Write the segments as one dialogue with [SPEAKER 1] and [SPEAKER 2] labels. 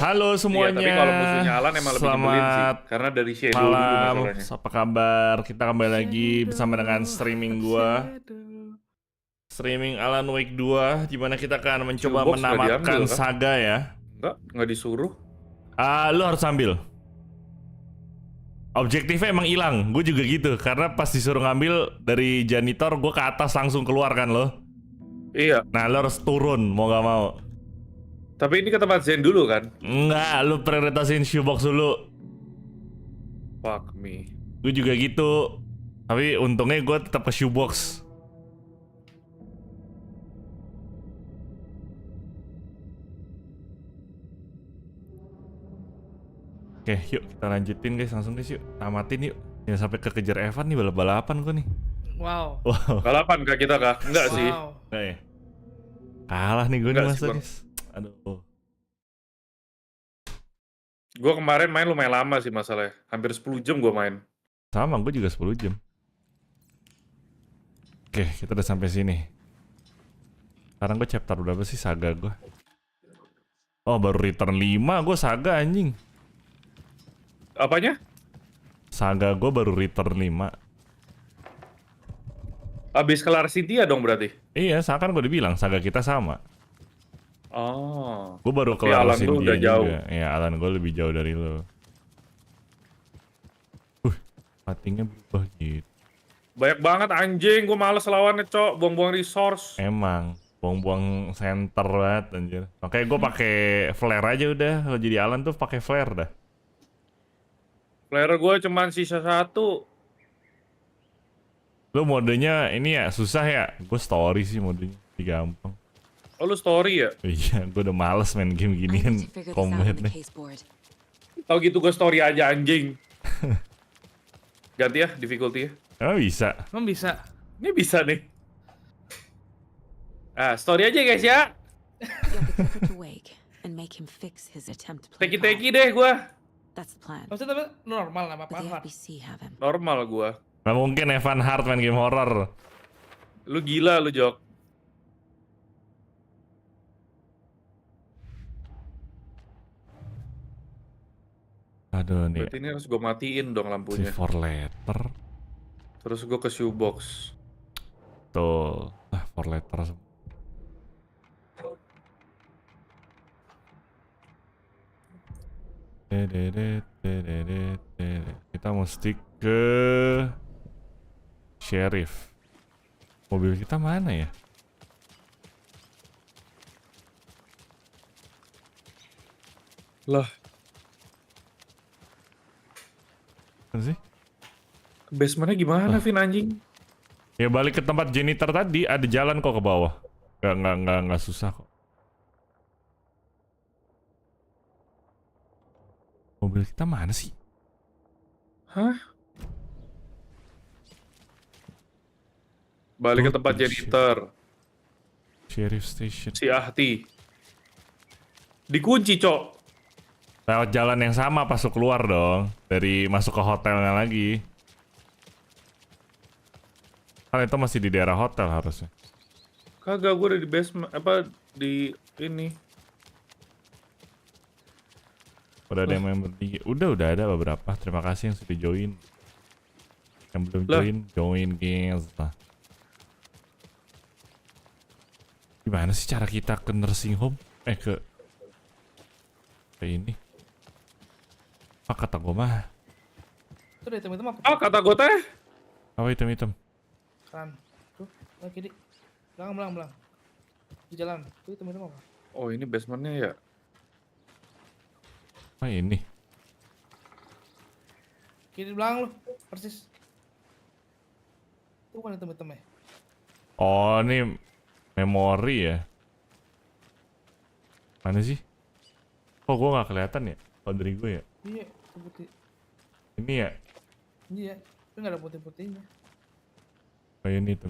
[SPEAKER 1] Halo semuanya.
[SPEAKER 2] Iya, tapi kalau musuhnya Alan emang lebih nyebelin sih. Karena dari shadow dulu
[SPEAKER 1] Malam,
[SPEAKER 2] masalahnya.
[SPEAKER 1] apa kabar? Kita kembali lagi bersama dengan streaming gua. Streaming Alan Wake 2, di mana kita akan mencoba
[SPEAKER 2] Shoebox nggak
[SPEAKER 1] menamatkan
[SPEAKER 2] diambil, kan?
[SPEAKER 1] saga ya.
[SPEAKER 2] Nggak disuruh.
[SPEAKER 1] Lu harus ambil. Objektifnya emang hilang, gue juga gitu. Karena pas disuruh ngambil dari janitor, gue ke atas langsung keluar kan lo.
[SPEAKER 2] Iya.
[SPEAKER 1] Nah lo harus turun, mau gak mau.
[SPEAKER 2] Tapi ini ke tempat Zen dulu kan?
[SPEAKER 1] Enggak, lu prioritasin shoebox dulu.
[SPEAKER 2] Fuck me.
[SPEAKER 1] Gue juga gitu. Tapi untungnya gue tetap ke shoebox. Oke, yuk kita lanjutin guys, langsung guys yuk. Tamatin yuk. Jangan sampai kekejar Evan nih, balap-balapan gue nih.
[SPEAKER 3] Wow.
[SPEAKER 2] Balapan kah kita kah? Enggak sih.
[SPEAKER 1] Enggak ya? Kalah nih gue nih
[SPEAKER 2] Enggak sih,
[SPEAKER 1] masa
[SPEAKER 2] Bang.
[SPEAKER 1] guys. Aduh.
[SPEAKER 2] Gue kemarin main lumayan lama sih masalahnya. Hampir 10 jam gue main.
[SPEAKER 1] Sama, gue juga 10 jam. Oke, kita udah sampai sini. Sekarang gue chapter berapa sih saga gue? Oh, baru return 5, gue saga anjing.
[SPEAKER 2] Apanya?
[SPEAKER 1] Saga gue baru return 5.
[SPEAKER 2] Abis kelar Cynthia dong berarti?
[SPEAKER 1] Iya, kan gue udah bilang saga kita sama.
[SPEAKER 2] Oh.
[SPEAKER 1] Gue baru
[SPEAKER 2] Tapi
[SPEAKER 1] kelar
[SPEAKER 2] Alan tuh
[SPEAKER 1] Cynthia
[SPEAKER 2] udah jauh.
[SPEAKER 1] juga. Ya, Alan gue lebih jauh dari lo. Patingnya berubah gitu.
[SPEAKER 2] Banyak banget anjing, gue males lawannya, Cok. Buang-buang resource.
[SPEAKER 1] Emang buang-buang center banget anjir. Makanya gue pakai flare aja udah. Kalau jadi Alan tuh pakai flare dah.
[SPEAKER 2] Player gue cuman sisa 1.
[SPEAKER 1] Lo modenya ini ya susah ya? Gue story sih modenya, lebih gampang.
[SPEAKER 2] Oh, lu story ya?
[SPEAKER 1] Iya, gue udah males main game ginian combat nih.
[SPEAKER 2] Tau gitu gue story aja anjing. Ganti ya difficulty ya.
[SPEAKER 1] Emang bisa?
[SPEAKER 3] Emang bisa?
[SPEAKER 2] Ini bisa nih. Ah, story aja guys ya. Teki-teki deh gue.
[SPEAKER 3] Maksudnya tapi normal nama apa?
[SPEAKER 2] Normal gue.
[SPEAKER 1] Gak mungkin Evan Hart main game horror.
[SPEAKER 2] Lu gila lu, Jok.
[SPEAKER 1] Aduh nih.
[SPEAKER 2] Berarti ini harus gue matiin dong lampunya.
[SPEAKER 1] C4 letter.
[SPEAKER 2] Terus gue ke shoebox.
[SPEAKER 1] Tuh. 4 letter. Kita mesti ke sheriff. Mobil kita mana ya?
[SPEAKER 2] Lah,
[SPEAKER 1] Mana sih?
[SPEAKER 2] basementnya gimana, Vin anjing?
[SPEAKER 1] Ya balik ke tempat janitor tadi, ada jalan kok ke bawah. Nggak susah kok. Mobil kita mana sih?
[SPEAKER 2] Hah? Balik ke tempat janitor.
[SPEAKER 1] Sheriff Station.
[SPEAKER 2] Si Ahti. Dikunci, Cok.
[SPEAKER 1] Lewat jalan yang sama pas lu keluar dong. Dari masuk ke hotelnya lagi. Kan itu masih di daerah hotel harusnya.
[SPEAKER 2] Kagak, gue udah di basement. Apa, di ini.
[SPEAKER 1] Udah ada yang main bertiga. Udah ada beberapa. Terima kasih yang sudah join. Yang belum
[SPEAKER 2] Lah.
[SPEAKER 1] join guys. Gimana sih cara kita ke nursing home? Ke ini. Kata gue mah.
[SPEAKER 3] Itu udah hitam-hitam apa?
[SPEAKER 2] Oh, kata gue teh.
[SPEAKER 1] Apa hitam-hitam?
[SPEAKER 3] Kan. Tuh, kiri. Belakang. Di jalan. Tuh hitam-hitam apa?
[SPEAKER 2] Oh, ini basementnya ya?
[SPEAKER 1] Oh ini.
[SPEAKER 3] Kiri belakang lu. Persis. Tuh kan hitam-hitam ya.
[SPEAKER 1] Oh ini memori ya. Mana sih? Oh gue gak kelihatan ya? Oh dari gue ya?
[SPEAKER 3] Iya, putih.
[SPEAKER 1] Ini ya?
[SPEAKER 3] Iya, tapi nggak ada putih-putihnya.
[SPEAKER 1] Oh ini itu.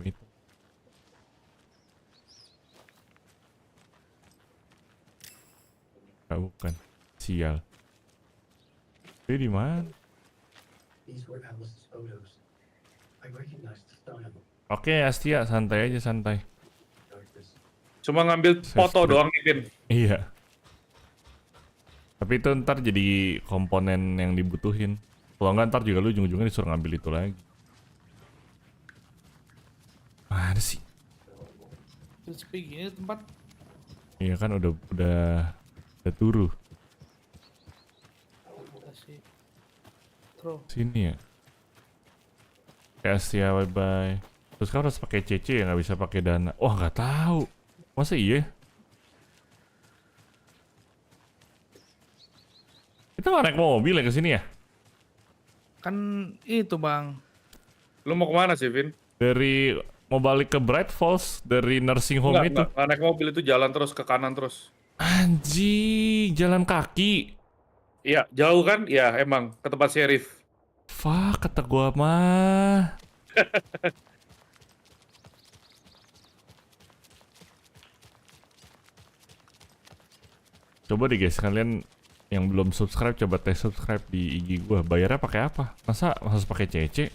[SPEAKER 1] Bukan. Sial. Ini di mana? Oke, Astia, santai aja, santai.
[SPEAKER 2] Cuma ngambil foto doang, Devin.
[SPEAKER 1] Iya. Tapi itu ntar jadi komponen yang dibutuhin. Kalau nggak ntar juga lu ujung-ujungnya disuruh ngambil itu lagi. Mana sih?
[SPEAKER 3] Terus sepi gini tempat.
[SPEAKER 1] Iya kan udah turu.
[SPEAKER 3] Kasih. Throw.
[SPEAKER 1] Sini ya. Kasih ya, bye bye. Terus kan harus pakai CC ya, nggak bisa pakai dana. Wah nggak tahu. Masa iya? Kita nggak naik mobil ya ke sini ya?
[SPEAKER 3] Kan itu bang.
[SPEAKER 2] Lu mau kemana sih, Vin?
[SPEAKER 1] Dari mau balik ke Bright Falls dari nursing home itu.
[SPEAKER 2] Enggak naik mobil itu jalan terus ke kanan terus.
[SPEAKER 1] Anjing, jalan kaki.
[SPEAKER 2] Iya, jauh kan? Ya, emang ke tempat sheriff.
[SPEAKER 1] Fuck, kata gua mah. Coba deh guys, kalian yang belum subscribe coba tes subscribe di IG gua. Bayarnya pakai apa? Masa harus pakai CC?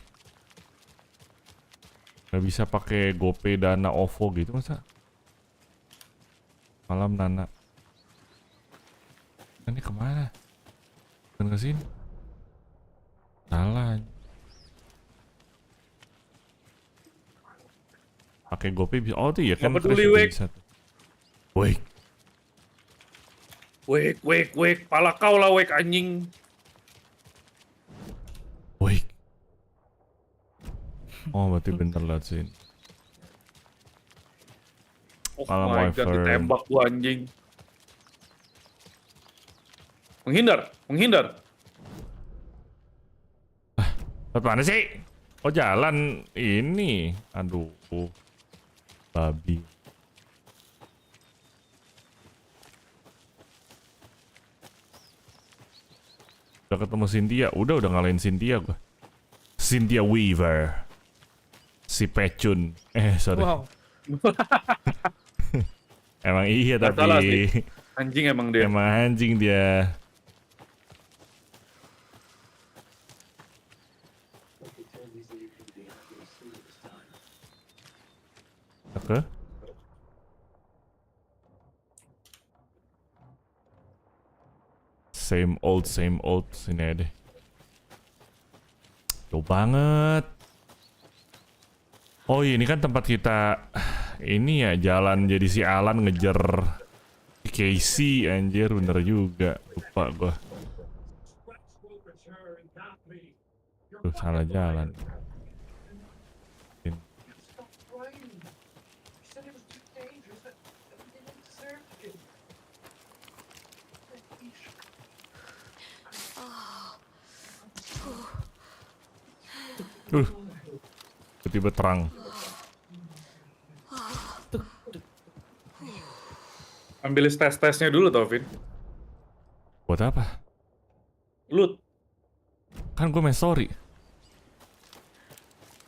[SPEAKER 1] Gak bisa pakai GoPay, Dana, OVO gitu masa? Malam Nana. Ini kemana? Bukan ke sini. Salah. Pakai GoPay bisa. Oh tuh ya kan.
[SPEAKER 2] Nggak peduli,
[SPEAKER 1] Crash
[SPEAKER 2] Wek.
[SPEAKER 1] bisa tuh. Wek.
[SPEAKER 2] Wek, pala kau lah, Wek, anjing.
[SPEAKER 1] Wek. Oh berarti bentar lihat sini.
[SPEAKER 2] Oh
[SPEAKER 1] Malam
[SPEAKER 2] my god,
[SPEAKER 1] wifi.
[SPEAKER 2] ditembak gua anjing. Menghindar.
[SPEAKER 1] Lewat mana sih? Oh jalan ini. Aduh. Babi. Udah ketemu Cynthia. Udah ngalahin Cynthia gua. Cynthia Weaver. Si Pecun. Sorry.
[SPEAKER 3] Wow.
[SPEAKER 1] Emang iya
[SPEAKER 2] Nggak salah sih.
[SPEAKER 1] tapi.
[SPEAKER 2] Anjing emang dia.
[SPEAKER 1] Emang anjing dia. Oke. Same old. Sini aja deh. Jauh banget. Oh iya, ini kan tempat kita. Ini ya jalan jadi si Alan ngejar si Casey. Anjir bener juga. Lupa gua. Tuh salah jalan. Tiba-tiba terang.
[SPEAKER 2] Ambil tes-tesnya dulu, Vin.
[SPEAKER 1] Buat apa?
[SPEAKER 2] Loot.
[SPEAKER 1] Kan gue main story.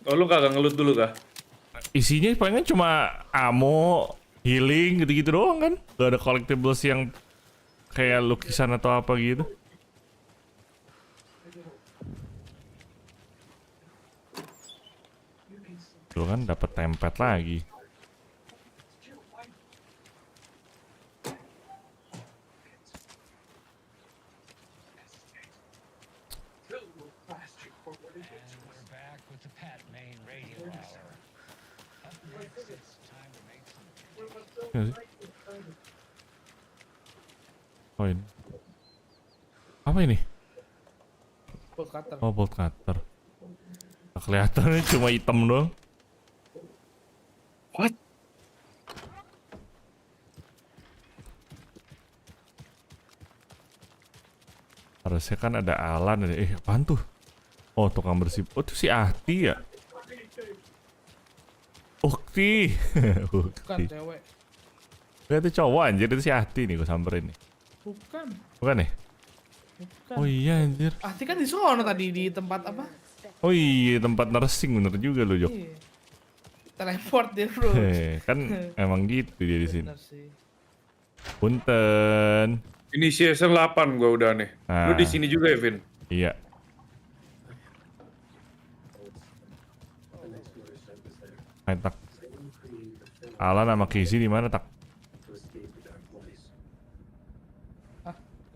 [SPEAKER 2] Oh, lu kagak ngelut dulu kah?
[SPEAKER 1] Isinya palingan cuma ammo, healing gitu-gitu doang kan. Gak ada collectibles yang kayak lukisan atau apa gitu. Tuh kan dapat template lagi. Ya sih. Oh ini. Apa ini?
[SPEAKER 3] Bolt cutter.
[SPEAKER 1] Oh bolt cutter. Nggak kelihatan ini cuma hitam doang.
[SPEAKER 2] What?
[SPEAKER 1] Harusnya kan ada Alan. Apaan tuh? Oh tukang bersih. Oh itu si Ahti ya? Ukti.
[SPEAKER 3] Bukan
[SPEAKER 1] Ukti.
[SPEAKER 3] cewek.
[SPEAKER 1] Itu cowok anjir, itu si Ahti nih gue samperin nih.
[SPEAKER 3] Bukan.
[SPEAKER 1] Bukan ya?
[SPEAKER 3] Bukan.
[SPEAKER 1] Oh iya anjir.
[SPEAKER 3] Ahti kan di sono tadi di tempat apa?
[SPEAKER 1] Oh iya tempat nursing bener juga lu Jok.
[SPEAKER 3] Iya. Teleport dia bro.
[SPEAKER 1] Kan emang gitu dia di sini.
[SPEAKER 3] Bener sih.
[SPEAKER 1] Punten.
[SPEAKER 2] Initiation 8 gua udah nih. Lu di sini juga ya, Vin?
[SPEAKER 1] Iya. Hai tak. Alan sama Casey di mana tak?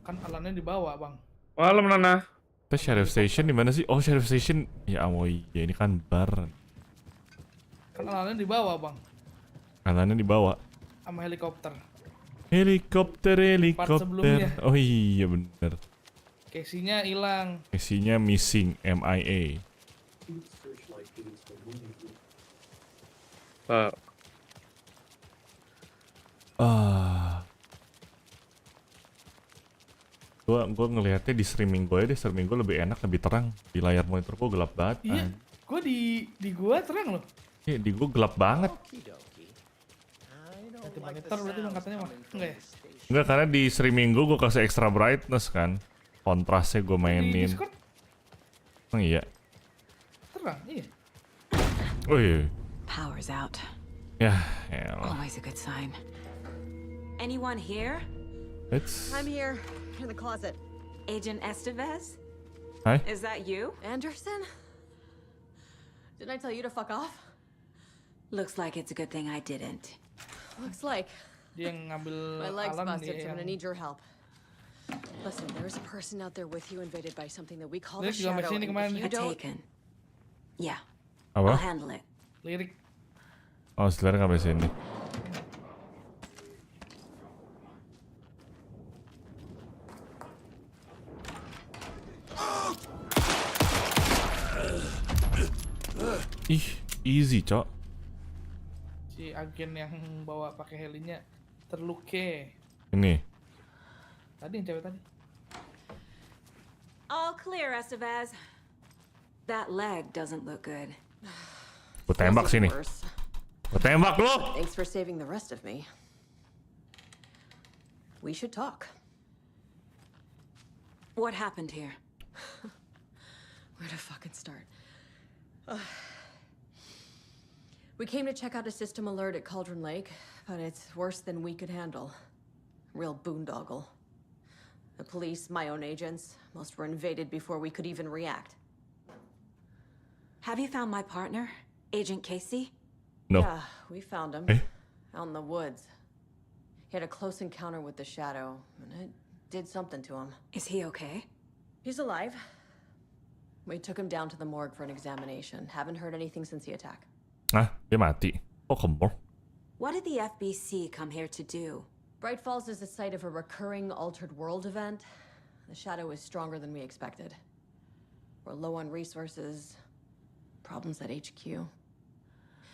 [SPEAKER 3] Kan alatnya di bawah, Bang.
[SPEAKER 2] Malam Nana.
[SPEAKER 1] Kita sheriff station di mana sih? Oh, sheriff station. Ya amoy, ya ini kan bar.
[SPEAKER 3] Kan alatnya di bawah, Bang.
[SPEAKER 1] Kanannya dibawa.
[SPEAKER 3] Sama helikopter.
[SPEAKER 1] Helikopter.
[SPEAKER 3] sebelumnya.
[SPEAKER 1] Oh iya bener.
[SPEAKER 3] Casingnya hilang.
[SPEAKER 1] Isinya missing, MIA. Gua ngelihatnya di streaming gue deh, streaming gue lebih enak, lebih terang. Di layar monitor gue gelap banget.
[SPEAKER 3] Iya, gua di gua terang loh.
[SPEAKER 1] Iya, di gue gelap banget.
[SPEAKER 3] Di monitor berarti Bang katanya mah enggak ya?
[SPEAKER 1] Enggak, karena di streaming gue kasih extra brightness kan. Kontrasnya gue
[SPEAKER 3] Di
[SPEAKER 1] mainin.
[SPEAKER 3] Discord
[SPEAKER 1] Oh iya.
[SPEAKER 3] terang, iya.
[SPEAKER 1] Oh iya.
[SPEAKER 4] Power's out.
[SPEAKER 1] Ya, elah.
[SPEAKER 4] Always a good sign. Anyone here?
[SPEAKER 1] It's...
[SPEAKER 5] I'm here, in the closet.
[SPEAKER 4] Agent Estevez?
[SPEAKER 1] Hi.
[SPEAKER 4] Is that you?
[SPEAKER 5] Anderson? Didn't I tell you to fuck off?
[SPEAKER 4] Looks like it's a good thing I didn't.
[SPEAKER 5] Looks like.
[SPEAKER 3] Dia yang ngambil
[SPEAKER 5] My leg's
[SPEAKER 3] Alan
[SPEAKER 5] busted,
[SPEAKER 3] dia
[SPEAKER 5] so I'm gonna
[SPEAKER 3] yang...
[SPEAKER 5] need your help. Listen, there's a person out there with you invaded by something that we call
[SPEAKER 3] Lihat
[SPEAKER 5] the
[SPEAKER 3] juga
[SPEAKER 5] Shadow,
[SPEAKER 3] sini
[SPEAKER 5] and
[SPEAKER 3] kemarin.
[SPEAKER 5] if you don't...
[SPEAKER 4] Taken. Yeah, I'll
[SPEAKER 1] Apa?
[SPEAKER 4] handle it.
[SPEAKER 3] Lirik.
[SPEAKER 1] Oh, sebenarnya nggak bisa ini. Ih, easy, Cok.
[SPEAKER 3] Si agen yang bawa pakai helinya terluke.
[SPEAKER 1] Ini.
[SPEAKER 3] Tadi yang cewek tadi.
[SPEAKER 4] All clear, Estevez. That leg doesn't look good.
[SPEAKER 1] Gue tembak sini.
[SPEAKER 5] Worse.
[SPEAKER 1] Gue tembak lo.
[SPEAKER 5] Thanks for saving the rest of me. We should talk.
[SPEAKER 4] What happened here?
[SPEAKER 5] Where to fucking start? We came to check out a system alert at Cauldron Lake, but it's worse than we could handle. Real boondoggle. The police, my own agents, most were invaded before we could even react.
[SPEAKER 4] Have you found my partner, Agent Casey?
[SPEAKER 1] No.
[SPEAKER 5] Yeah, we found him.
[SPEAKER 1] Eh?
[SPEAKER 5] Out in the woods. He had a close encounter with the Shadow, and it did something to him.
[SPEAKER 4] Is he okay?
[SPEAKER 5] He's alive. We took him down to the morgue for an examination. Haven't heard anything since the attack.
[SPEAKER 1] Ah, dia mati. Oh, kembor.
[SPEAKER 4] What did the FBC come here to do?
[SPEAKER 5] Bright Falls is the site of a recurring Altered World event. The Shadow is stronger than we expected. We're low on resources, problems at HQ.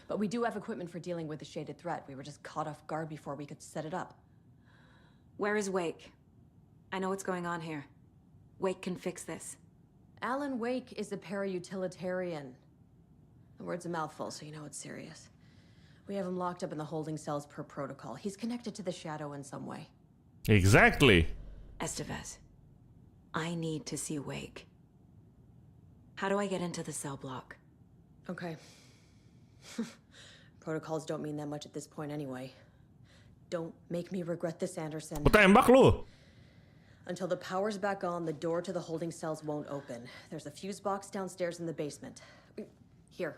[SPEAKER 5] But we do have equipment for dealing with the shaded threat. We were just caught off guard before we could set it up.
[SPEAKER 4] Where is Wake? I know what's going on here. Wake can fix this.
[SPEAKER 5] Alan Wake is a para-utilitarian. The word's a mouthful, so you know it's serious. We have him locked up in the holding cells per protocol. He's connected to the Shadow in some way.
[SPEAKER 1] Exactly.
[SPEAKER 4] Estevez, I need to see Wake. How do I get into the cell block?
[SPEAKER 5] Okay. Protocols don't mean that much at this point anyway. Don't make me regret this, Anderson.
[SPEAKER 1] Gue tembak lu.
[SPEAKER 5] Until the power's back on, the door to the holding cells won't open. There's a fuse box downstairs in the basement. Here.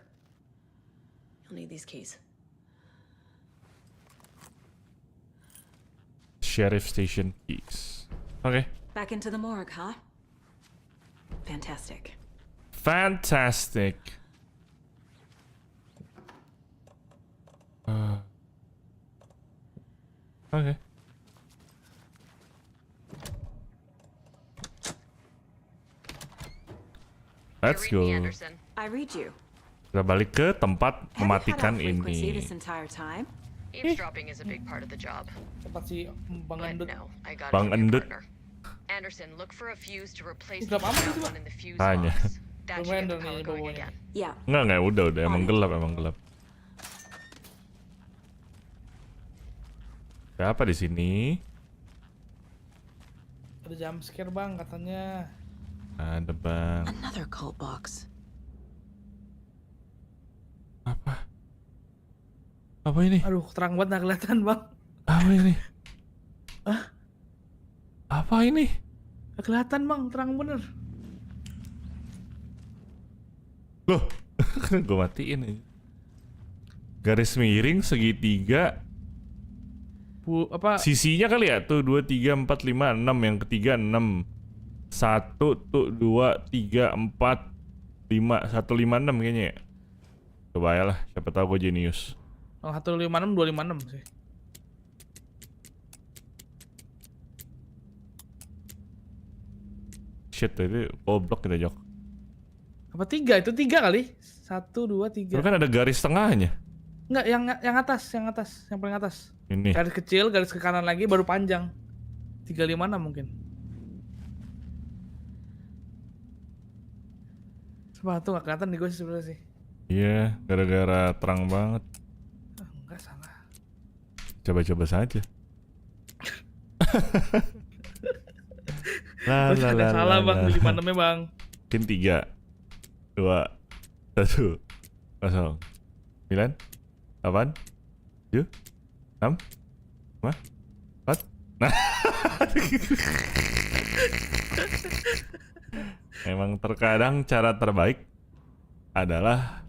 [SPEAKER 5] You'll need these keys.
[SPEAKER 1] Sheriff Station keys. Okay.
[SPEAKER 4] Back into the morgue, huh? Fantastic.
[SPEAKER 1] Fantastic. Okay. Let's go.
[SPEAKER 4] I read you.
[SPEAKER 1] Kita balik ke tempat
[SPEAKER 4] Have you
[SPEAKER 1] mematikan
[SPEAKER 4] had off frequency
[SPEAKER 1] ini.
[SPEAKER 4] this entire time?
[SPEAKER 6] Eavesdropping is a big part of the job.
[SPEAKER 3] Tempat si Bang
[SPEAKER 6] But
[SPEAKER 3] Endut.
[SPEAKER 6] no, I got
[SPEAKER 1] Bang
[SPEAKER 6] a new
[SPEAKER 1] Endut.
[SPEAKER 6] partner. Anderson, look for a fuse to replace
[SPEAKER 3] Gelap
[SPEAKER 6] the
[SPEAKER 3] amat
[SPEAKER 6] shut
[SPEAKER 3] itu,
[SPEAKER 6] one in the fuse
[SPEAKER 1] Tanya.
[SPEAKER 6] box. That should get
[SPEAKER 3] Reminder
[SPEAKER 6] the power
[SPEAKER 3] nih
[SPEAKER 6] going
[SPEAKER 3] bawahnya.
[SPEAKER 6] again.
[SPEAKER 4] Yeah.
[SPEAKER 1] Enggak, udah emang gelap, emang gelap. Ada apa di sini?
[SPEAKER 3] Ada jump scare Bang katanya.
[SPEAKER 1] Ada bang.
[SPEAKER 4] Another cult box.
[SPEAKER 1] Apa? Apa ini?
[SPEAKER 3] Aduh, terang banget nggak kelihatan Bang.
[SPEAKER 1] Apa ini?
[SPEAKER 3] Hah?
[SPEAKER 1] Apa ini?
[SPEAKER 3] Nggak kelihatan Bang, terang bener.
[SPEAKER 1] Loh, kan gue matiin aja. Garis miring segitiga Sisinya kali ya? Tuh 2, 3, 4, 5, 6. Yang ketiga 6. 1, tuh 2, 3, 4, 5. 156 kayaknya ya. Coba ya lah, siapa tahu gue jenius.
[SPEAKER 3] 156, 256 sih.
[SPEAKER 1] Shit, tadi goblok kita Jok.
[SPEAKER 3] Apa 3? Itu 3 kali. 1, 2, 3.
[SPEAKER 1] Tapi kan ada garis tengahnya.
[SPEAKER 3] Enggak, yang atas, yang paling atas.
[SPEAKER 1] Ini.
[SPEAKER 3] Garis kecil, garis ke kanan lagi, baru panjang. 356 mungkin. Coba tuh nggak kelihatan di gue sih sebenarnya sih.
[SPEAKER 1] Iya, gara-gara terang banget.
[SPEAKER 3] Enggak salah.
[SPEAKER 1] Coba-coba saja.
[SPEAKER 3] Terus ada salah bang, 56-nya bang.
[SPEAKER 1] Mungkin 3, 2, 1, 0, 9, 8, 7, 6, 5, 4. Nah. Emang terkadang cara terbaik adalah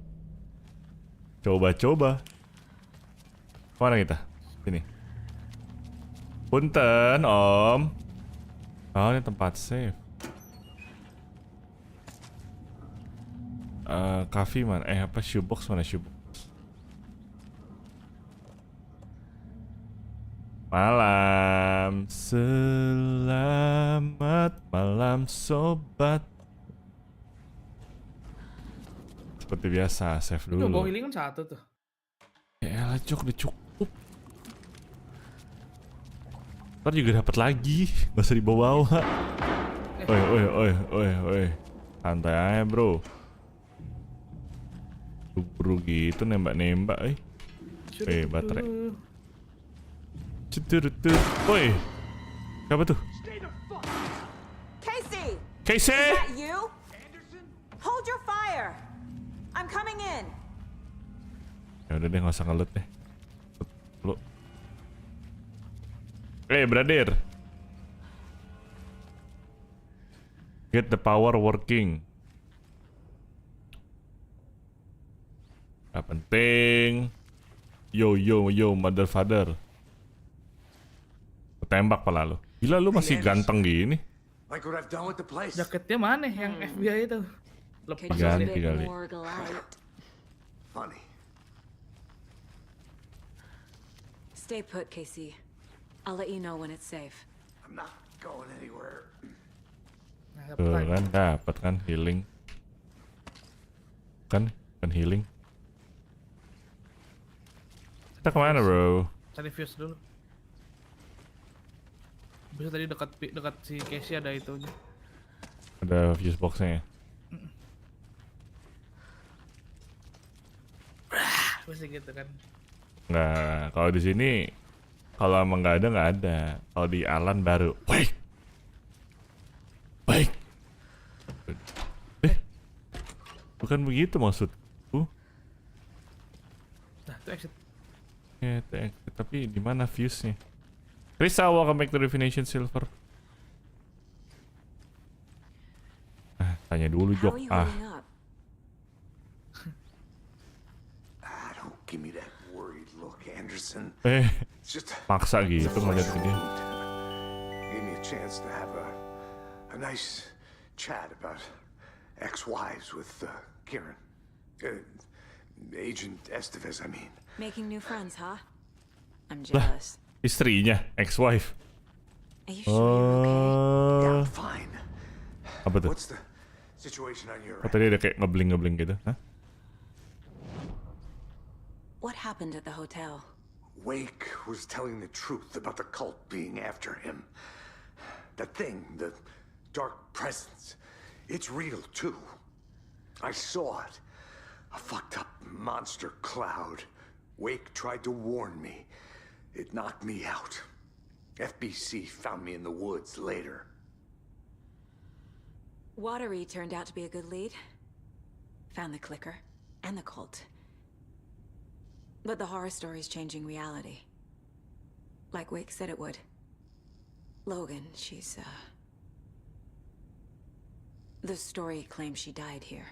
[SPEAKER 1] coba-coba. Mana kita? Sini. Punten, Om. Oh, ini tempat save. Coffee mana? Apa shoebox mana shoebox? Malam, selamat malam sobat. Seperti biasa, save
[SPEAKER 3] Itu bawa
[SPEAKER 1] dulu.
[SPEAKER 3] healing kan 1 tuh.
[SPEAKER 1] Ya elah Jok, udah cukup. Ntar juga dapat lagi, gak usah dibawa-bawa. Oi. Santai aja bro. Buru gitu nembak-nembak baterai. Cetutut. Oi. Siapa tuh?
[SPEAKER 4] Casey!
[SPEAKER 1] Casey!
[SPEAKER 4] Is that you? Hold your fire! I'm coming in!
[SPEAKER 1] Ya udah deh, nggak usah ngelut deh. Lu. Brother. Get the power working. Gak penting. Yo, mother father. Tembak pala lu. Gila lu masih ganteng gini.
[SPEAKER 7] Like what I've done with the place.
[SPEAKER 3] Jaketnya mana yang FBI itu? Lepas
[SPEAKER 4] Could use
[SPEAKER 3] kali.
[SPEAKER 4] a
[SPEAKER 1] Ganti
[SPEAKER 4] bit
[SPEAKER 1] kali.
[SPEAKER 4] more light.
[SPEAKER 7] Funny.
[SPEAKER 4] Stay put, Casey. I'll let you know when it's safe.
[SPEAKER 7] I'm not going anywhere.
[SPEAKER 3] Nah,
[SPEAKER 1] Tuh
[SPEAKER 3] dapet lagi.
[SPEAKER 1] kan, dapat kan healing. Kan healing. Kita kemana bro?
[SPEAKER 3] Cari fuse dulu. Bisa tadi dekat si Casey ada itunya.
[SPEAKER 1] Ada fuse boxnya ya?
[SPEAKER 3] Pasti gitu kan.
[SPEAKER 1] Nggak, kalau di sini kalau emang nggak ada. Kalau di Alan baru. Baik. Bukan begitu maksudku.
[SPEAKER 3] Nah, itu exit.
[SPEAKER 1] Ya, tapi di mana fuse-nya? Risa, welcome back to Definition Silver. Tanya dulu
[SPEAKER 4] How
[SPEAKER 1] Jok.
[SPEAKER 4] are you holding up?
[SPEAKER 7] Don't give me that worried look, Anderson. It's just
[SPEAKER 1] Maksa gitu ngeliat ke dia.
[SPEAKER 7] gave me a chance to have a nice chat about ex-wives with Karen. Agent Estevez, I mean.
[SPEAKER 4] Making new friends, huh? I'm jealous.
[SPEAKER 1] Istrinya, ex-wife.
[SPEAKER 4] Are you sure you're okay?
[SPEAKER 7] Yeah,
[SPEAKER 1] Oh,
[SPEAKER 7] I'm fine.
[SPEAKER 1] apa tuh?
[SPEAKER 7] What's the situation on your
[SPEAKER 1] Oh,
[SPEAKER 7] end?
[SPEAKER 1] tadi ada kayak ngebling gitu. Hah?
[SPEAKER 4] What happened at the hotel?
[SPEAKER 7] Wake was telling the truth about the cult being after him. That thing, the dark presence, it's real too. I saw it. A fucked up monster cloud. Wake tried to warn me. It knocked me out. FBC found me in the woods later.
[SPEAKER 4] Watery turned out to be a good lead. Found the clicker and the cult. But the horror story's changing reality. Like Wake said it would. Logan, she's, the story claims she died here.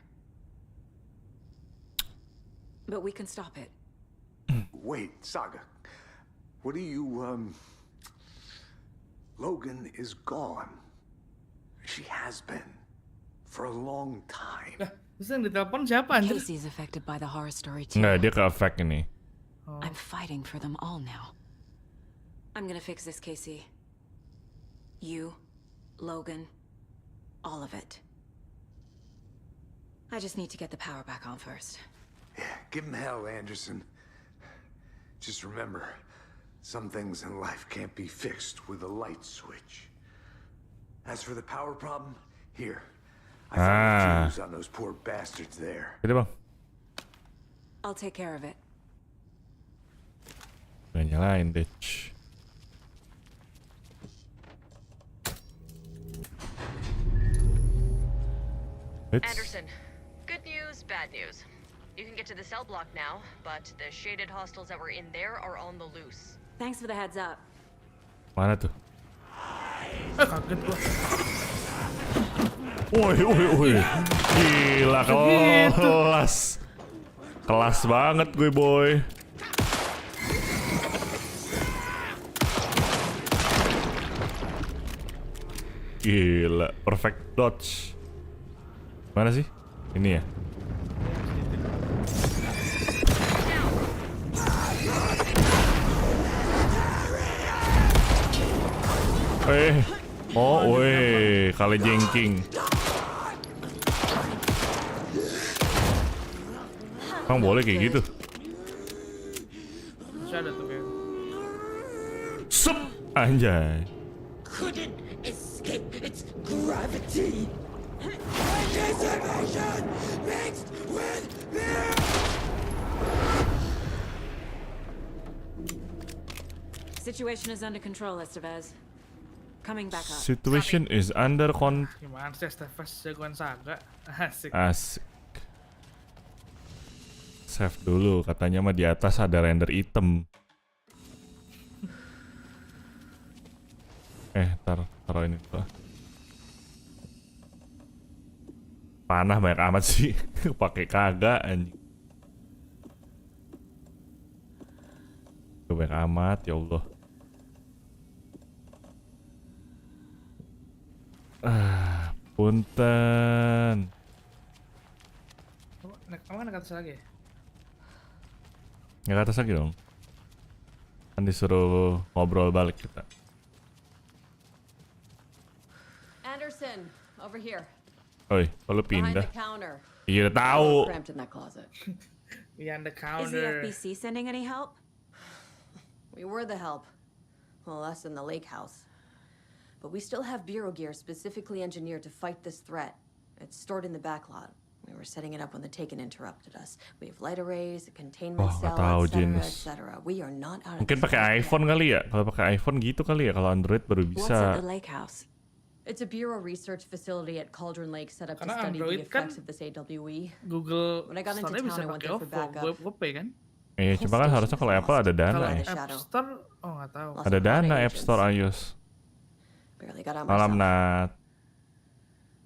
[SPEAKER 4] But we can stop it.
[SPEAKER 7] Wait, Saga. What do you, Logan is gone. She has been. For a long time.
[SPEAKER 3] Lah, terus yang ditelepon siapa anjir?
[SPEAKER 4] Casey's affected by the horror story too.
[SPEAKER 1] Nggak, dia ke effect ini.
[SPEAKER 4] I'm fighting for them all now. I'm gonna fix this, Casey. You, Logan, all of it. I just need to get the power back on first.
[SPEAKER 7] Yeah, give him hell, Anderson. Just remember, some things in life can't be fixed with a light switch. As for the power problem, here. I found a fuse on those poor bastards there.
[SPEAKER 1] Gitu bang.
[SPEAKER 4] I'll take care of it.
[SPEAKER 1] Udah nyalain, ditch.
[SPEAKER 6] Anderson, good news, bad news. You can get to the cell block now, but the shaded hostiles that were in there are on the loose.
[SPEAKER 4] Thanks for the heads up.
[SPEAKER 1] Mana tuh?
[SPEAKER 3] Kaget gua.
[SPEAKER 1] Woi. Gila, kelas. Kelas banget gue, boy. Gila, perfect dodge. Mana sih? Ini ya? Woi, kali jengking. Emang boleh kayak gitu?
[SPEAKER 3] Masih ada tuh kayak.
[SPEAKER 1] Sup, anjay.
[SPEAKER 8] Couldn't escape its gravity. Anticipation mixed with fear.
[SPEAKER 4] Situation is under control, Estevez. Coming back up.
[SPEAKER 1] Situation is under
[SPEAKER 3] Gimana sih STFS jagoan Saga? Asik.
[SPEAKER 1] Asik. Save dulu, katanya mah di atas ada render item. Taruh ini tuh. Panah banyak amat sih, pakai kagak anjing. Banyak amat, ya Allah. Punten.
[SPEAKER 3] Kamu naik atas lagi ya?
[SPEAKER 1] Ya ke atas lagi dong. Kan disuruh ngobrol balik kita.
[SPEAKER 5] Anderson, over here.
[SPEAKER 1] Oi, kalau
[SPEAKER 5] Behind
[SPEAKER 1] pindah.
[SPEAKER 5] the counter.
[SPEAKER 1] Iya udah tahu.
[SPEAKER 5] Cramped in that closet.
[SPEAKER 3] Behind the
[SPEAKER 4] Is the
[SPEAKER 3] counter.
[SPEAKER 4] FBC sending any help?
[SPEAKER 5] We were the help. Well, us in the lake house. But we still have bureau gear specifically engineered to fight this threat. It's stored in the backlot. We were setting it up when the Taken interrupted us. We have light arrays, a containment cell, etc. We are not out of
[SPEAKER 1] Mungkin
[SPEAKER 5] this
[SPEAKER 1] pakai
[SPEAKER 5] yet.
[SPEAKER 1] iPhone kali ya. Kalau pakai iPhone gitu kali ya. Kalau Android baru
[SPEAKER 4] What's at
[SPEAKER 1] bisa.
[SPEAKER 4] the lake house?
[SPEAKER 5] It's a bureau research facility at Cauldron Lake set up to
[SPEAKER 3] Karena
[SPEAKER 5] study the
[SPEAKER 3] Android kan
[SPEAKER 5] effects of this AWE.
[SPEAKER 3] Google
[SPEAKER 5] When I got into
[SPEAKER 3] Store-nya bisa
[SPEAKER 5] town, I went
[SPEAKER 3] pakai
[SPEAKER 5] there for
[SPEAKER 3] OVO,
[SPEAKER 5] backup.
[SPEAKER 3] web pay kan?
[SPEAKER 1] Iya, coba kan harusnya kalau Apple ada dana
[SPEAKER 3] Kalau
[SPEAKER 1] ya.
[SPEAKER 3] App Store, oh nggak tahu.
[SPEAKER 5] Lots
[SPEAKER 1] Ada
[SPEAKER 5] of
[SPEAKER 1] dana
[SPEAKER 5] bonding
[SPEAKER 1] App Store
[SPEAKER 5] agents.
[SPEAKER 1] iOS.
[SPEAKER 5] Barely got out
[SPEAKER 1] Malam
[SPEAKER 5] myself.
[SPEAKER 1] Nat.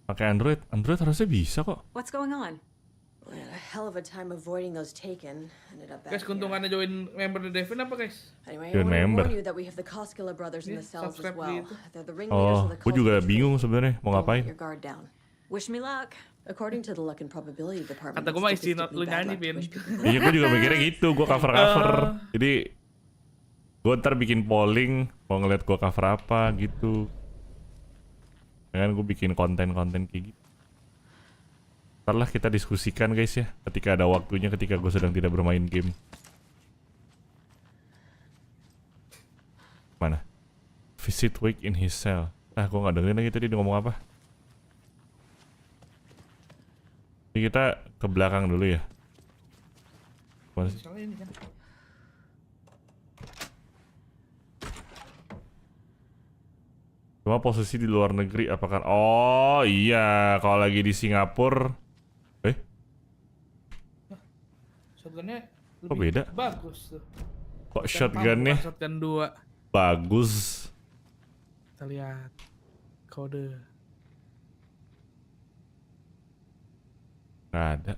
[SPEAKER 1] Pakai Android harusnya bisa kok.
[SPEAKER 4] What's going on?
[SPEAKER 5] We had a hell of a time avoiding those Taken. Ended up back
[SPEAKER 3] Guys,
[SPEAKER 5] here.
[SPEAKER 3] keuntungannya join member di Devin apa guys?
[SPEAKER 5] Anyway, I
[SPEAKER 1] Join
[SPEAKER 5] want to
[SPEAKER 1] member.
[SPEAKER 5] warn you that we have the KOSCILA brothers in
[SPEAKER 3] Yeah,
[SPEAKER 5] the cells as
[SPEAKER 3] subscribe
[SPEAKER 5] well.
[SPEAKER 3] gitu.
[SPEAKER 5] They're the ringleaders
[SPEAKER 1] Oh,
[SPEAKER 5] of the
[SPEAKER 1] gue
[SPEAKER 5] cult
[SPEAKER 1] juga
[SPEAKER 5] ritual.
[SPEAKER 1] bingung sebenarnya mau
[SPEAKER 5] Don't
[SPEAKER 1] ngapain.
[SPEAKER 5] let your guard down.
[SPEAKER 4] Wish me luck.
[SPEAKER 5] According to the luck and probability department,
[SPEAKER 3] Kata gue
[SPEAKER 5] it's
[SPEAKER 3] mah isi
[SPEAKER 5] statistically
[SPEAKER 3] lu
[SPEAKER 5] bad
[SPEAKER 3] nyanyi,
[SPEAKER 5] luck to
[SPEAKER 3] Vin.
[SPEAKER 5] wish people
[SPEAKER 1] Iya, gue juga mikirnya gitu. Gue cover. Jadi gue ntar bikin polling mau ngeliat gue cover apa gitu. Kan gue bikin konten-konten kayak gitu. Ntar lah kita diskusikan guys ya, ketika ada waktunya, ketika gue sedang tidak bermain game. Mana? Visit Wake in his cell. Gue gak dengerin lagi tadi dia ngomong apa. Jadi kita ke belakang dulu ya. Mana sih?
[SPEAKER 3] Soalnya ini kan.
[SPEAKER 1] Cuma posisi di luar negeri apakah? Oh iya, kalau lagi di Singapura.
[SPEAKER 3] Shotgunnya
[SPEAKER 1] Kok beda?
[SPEAKER 3] bagus tuh.
[SPEAKER 1] Kok shotgunnya
[SPEAKER 3] Shotgun 2.
[SPEAKER 1] bagus?
[SPEAKER 3] Kita lihat kode.
[SPEAKER 1] Nggak ada.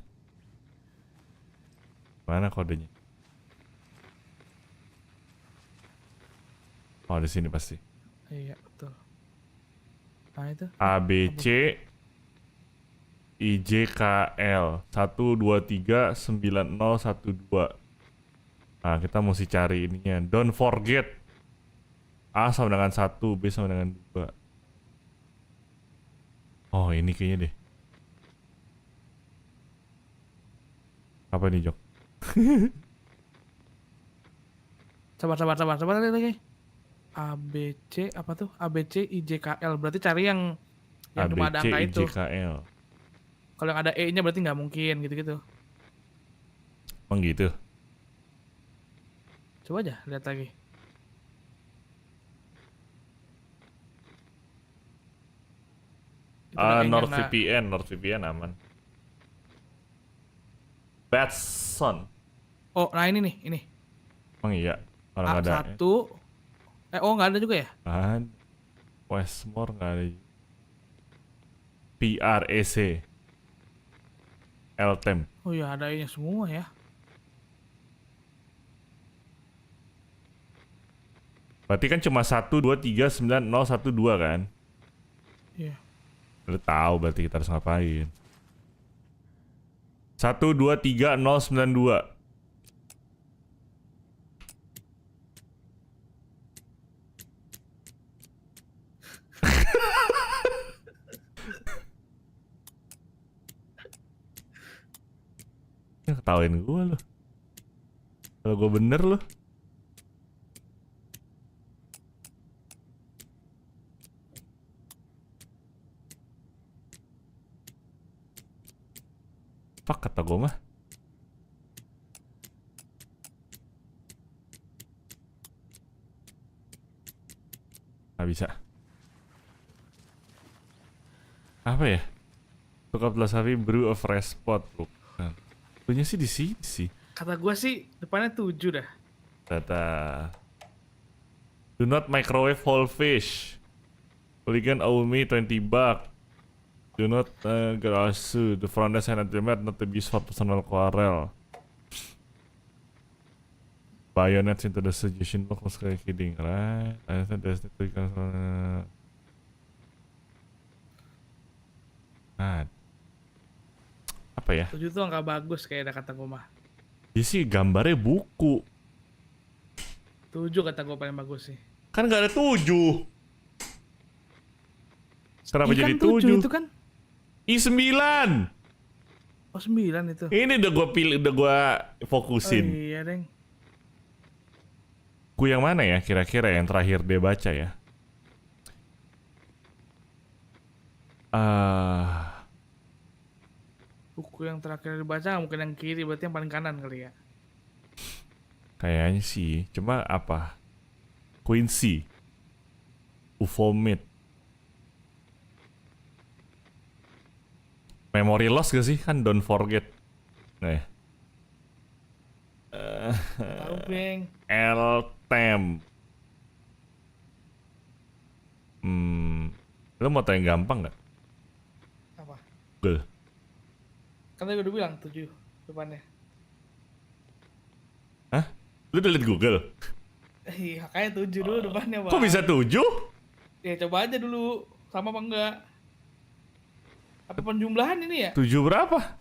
[SPEAKER 1] Mana kodenya? Oh, di sini pasti.
[SPEAKER 3] Iya, betul. Nah, itu.
[SPEAKER 1] ABC IJKL 1239012. Nah, kita mesti cari ininya. Don't forget. A sama dengan 1, B sama dengan 2. Oh, ini kayaknya deh. Apa nih, Jok?
[SPEAKER 3] Sabar lagi. ABC apa tuh? ABC IJKL berarti cari yang cuma ada
[SPEAKER 1] ABC
[SPEAKER 3] angka itu.
[SPEAKER 1] IJKL.
[SPEAKER 3] Kalau yang ada E-nya berarti nggak mungkin gitu-gitu.
[SPEAKER 1] Emang gitu?
[SPEAKER 3] Coba aja lihat lagi. Itu ada E-nya nggak?
[SPEAKER 1] NordVPN aman. Batson.
[SPEAKER 3] Oh, nah ini nih, ini.
[SPEAKER 1] Emang iya? Kalau nggak ada.
[SPEAKER 3] A1. Oh nggak ada juga ya?
[SPEAKER 1] Kan Westmore nggak ada. PREC LTEM.
[SPEAKER 3] Oh iya, ada E-nya semua ya.
[SPEAKER 1] Berarti kan cuma 1239012 kan?
[SPEAKER 3] Iya.
[SPEAKER 1] Udah tahu berarti kita harus ngapain. 123092. Ketawain gue loh. Kalau gue bener loh. Fuck kata gue mah. Gak bisa. Apa ya? Tukar philosophy brew of fresh spot. Bukan. Punya sih di sini sih.
[SPEAKER 3] Kata gua sih depannya 7 dah.
[SPEAKER 1] Data. Do not microwave whole fish. Polygon Aumi 20 buck. Do not grasu. The front desk and ultimate not to be used for personal quarrel. Bayonets into the suggestion box was kayak kidding, right? I think there's the apa ya?
[SPEAKER 3] 7 tuh angka bagus kayak ada kata gua mah.
[SPEAKER 1] Dia sih gambarnya buku.
[SPEAKER 3] 7 kata gua paling bagus sih.
[SPEAKER 1] Kan nggak ada 7. Kenapa
[SPEAKER 3] Kan
[SPEAKER 1] jadi
[SPEAKER 3] 7
[SPEAKER 1] 7?
[SPEAKER 3] itu kan?
[SPEAKER 1] I9.
[SPEAKER 3] Oh 9 itu.
[SPEAKER 1] Ini udah gua pilih, udah gua fokusin.
[SPEAKER 3] Oh iya, Deng.
[SPEAKER 1] Buku yang mana ya kira-kira yang terakhir dia baca ya?
[SPEAKER 3] Buku yang terakhir dibaca mungkin yang kiri, berarti yang paling kanan kali ya.
[SPEAKER 1] Kayaknya sih, cuma apa? Quincy, Ufomit, Memory loss gak sih? Kan don't forget. Nah,
[SPEAKER 3] Tahu, Beng.
[SPEAKER 1] LTEM. Lo mau tau yang gampang gak?
[SPEAKER 3] Apa?
[SPEAKER 1] Google.
[SPEAKER 3] Kan tadi udah bilang 7 depannya.
[SPEAKER 1] Hah? Lu udah liat Google?
[SPEAKER 3] Iya, kayaknya 7 dulu depannya, Bang.
[SPEAKER 1] Kok bisa 7?
[SPEAKER 3] Ya coba aja dulu, sama apa enggak? Apa penjumlahan ini ya?
[SPEAKER 1] 7 berapa?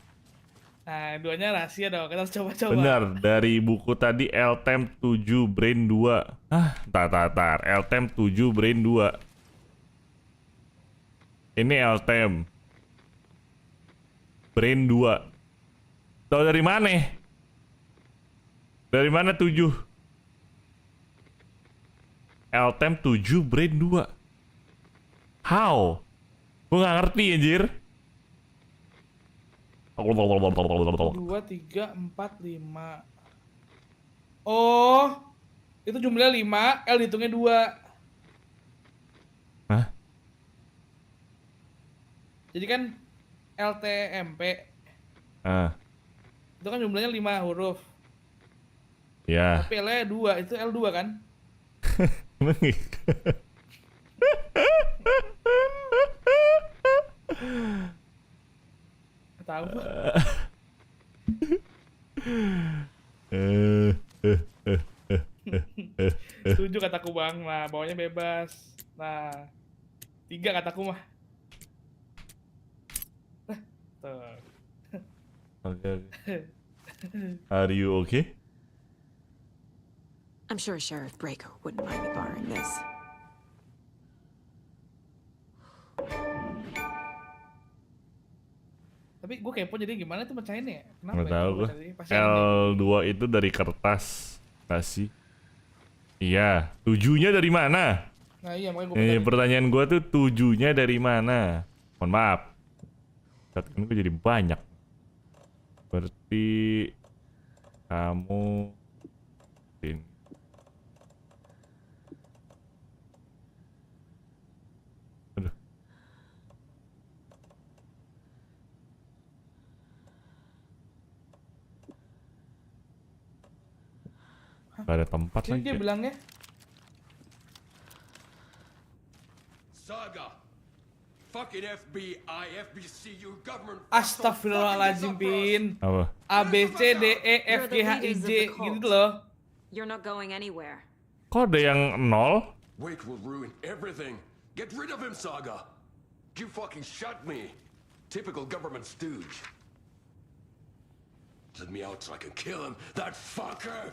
[SPEAKER 3] Nah, duanya rahasia dong, kita harus coba-coba.
[SPEAKER 1] Benar, dari buku tadi LTEM 7 Brain 2. Tar. LTEM 7 Brain 2. Ini LTEM Brain 2. Tahu dari mana? Dari mana 7? LTEM 7 Brain 2. How? Gue gak ngerti anjir.
[SPEAKER 3] 2, 3, 4, 5. Oh, itu jumlahnya 5, L dihitungnya 2.
[SPEAKER 1] Hah?
[SPEAKER 3] Jadi kan LTMP itu kan jumlahnya 5 huruf.
[SPEAKER 1] Ya.
[SPEAKER 3] Tapi L-nya 2, itu L2 kan?
[SPEAKER 1] Emang gitu?
[SPEAKER 3] Tahu. Setuju kataku, Bang. doang. Nah, bawahnya bebas. Nah, 3 kataku mah. Tuh.
[SPEAKER 1] Okay. Are you okay?
[SPEAKER 4] I'm sure Sheriff Breaker wouldn't mind me borrowing this.
[SPEAKER 3] Tapi gue kepo jadi gimana tuh mecahinnya ya? Kenapa
[SPEAKER 1] Nggak tahu gue.
[SPEAKER 3] Pasti ada yang
[SPEAKER 1] L2 itu dari kertas. Kasih. Iya. 7-nya dari mana?
[SPEAKER 3] Nah iya makanya gue
[SPEAKER 1] Pertanyaan gue tuh 7-nya dari mana? Mohon maaf. Catatan gue jadi banyak. Berarti kamu ini. Aduh. Gak ada tempat
[SPEAKER 3] Ini
[SPEAKER 1] lagi.
[SPEAKER 3] dia
[SPEAKER 1] Ya?
[SPEAKER 3] bilangnya
[SPEAKER 8] Saga. Fucking FBI, FBC, your government.
[SPEAKER 3] Astagfirullahaladzim, Pin.
[SPEAKER 1] Apa?
[SPEAKER 3] A, B, C, D, E, F, G, H, I, J gitu loh.
[SPEAKER 4] You're not going anywhere.
[SPEAKER 1] Kok ada yang 0?
[SPEAKER 8] Wake will ruin everything. Get rid of him, Saga.
[SPEAKER 7] You fucking shut me. Typical government stooge.
[SPEAKER 8] Let me out so I can kill him, that fucker!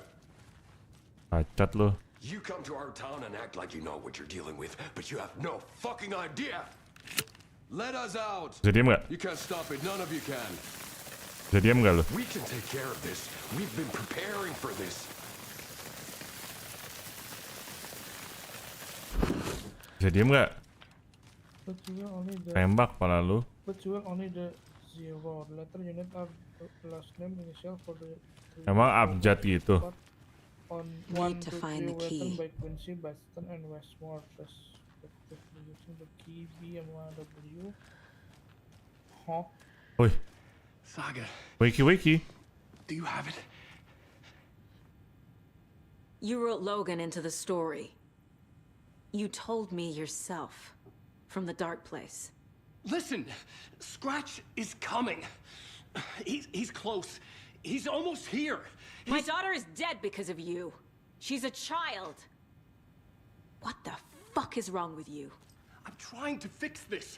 [SPEAKER 1] Cacat lo.
[SPEAKER 7] You come to our town and act like you know what you're dealing with, but you have no fucking idea.
[SPEAKER 8] Let us out!
[SPEAKER 1] Bisa diem gak?
[SPEAKER 8] You can't stop it, none of you can.
[SPEAKER 1] Bisa diem gak lo?
[SPEAKER 7] We can take care of this. We've been preparing for this.
[SPEAKER 1] Bisa diem gak?
[SPEAKER 3] But you will only the
[SPEAKER 1] Tembak pala lu.
[SPEAKER 3] but you will only the 0 letter unit are last name initial for the
[SPEAKER 1] Emang abjad gitu.
[SPEAKER 3] on
[SPEAKER 4] Need
[SPEAKER 3] 1
[SPEAKER 4] to
[SPEAKER 3] to
[SPEAKER 4] find
[SPEAKER 3] 3
[SPEAKER 4] the
[SPEAKER 3] Western
[SPEAKER 4] key.
[SPEAKER 3] by Quincy, Baston, and Westmore respectively using the key B and 1W. Huh?
[SPEAKER 1] Woi,
[SPEAKER 8] Saga,
[SPEAKER 1] wakey.
[SPEAKER 8] do you have it?
[SPEAKER 4] You wrote Logan into the story. You told me yourself. From the dark place.
[SPEAKER 8] Listen, Scratch is coming. He's close. He's almost here.
[SPEAKER 4] My daughter is dead because of you. She's a child. What the fuck is wrong with you?
[SPEAKER 8] I'm trying to fix this.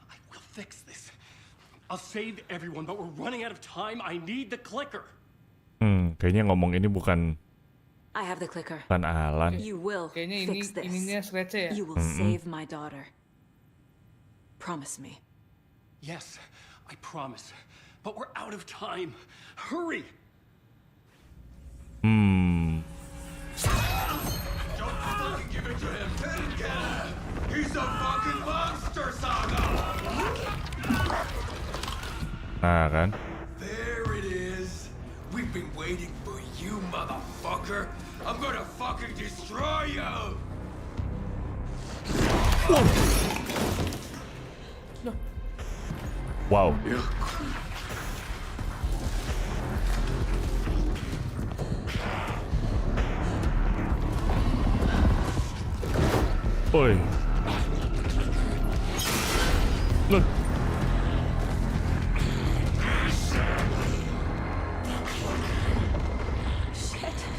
[SPEAKER 8] I will fix this. I'll save everyone, but we're running out of time. I need the clicker.
[SPEAKER 1] Kayaknya ngomong ini bukan
[SPEAKER 4] I have the clicker.
[SPEAKER 1] Alan.
[SPEAKER 4] You will
[SPEAKER 3] Kayaknya
[SPEAKER 4] fix this.
[SPEAKER 3] ininya Scratch ya.
[SPEAKER 4] You will save my daughter. Promise me.
[SPEAKER 8] Yes, I promise. But we're out of time. Hurry!
[SPEAKER 7] Don't fucking give it to him. Let him get him. He's a fucking monster, Saga.
[SPEAKER 1] Nah kan?
[SPEAKER 7] There it is. We've been waiting for you, motherfucker. I'm gonna fucking destroy you.
[SPEAKER 1] Wow. Oi. Loh.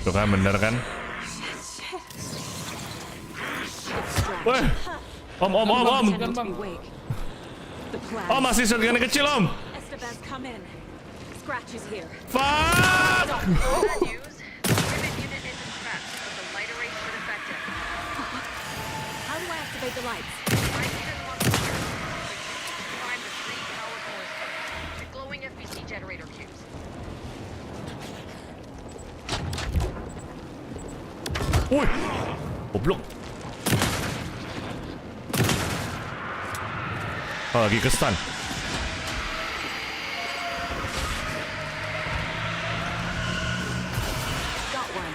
[SPEAKER 1] Tuh kan bener kan? Weh. Om.
[SPEAKER 4] Pretending to be awake. The plan.
[SPEAKER 1] Oh masih shotgun kecil om.
[SPEAKER 4] Esteban's come in. Scratch is here.
[SPEAKER 1] Fuck.
[SPEAKER 6] Bad news. Pivot unit isn't trapped, but the light array is defective.
[SPEAKER 4] How do I activate the lights?
[SPEAKER 6] Find even one here. Find the 3 power cores. The glowing FBC generator cubes.
[SPEAKER 1] Woi. Goblok. Oh, lagi ke stun.
[SPEAKER 4] Got one.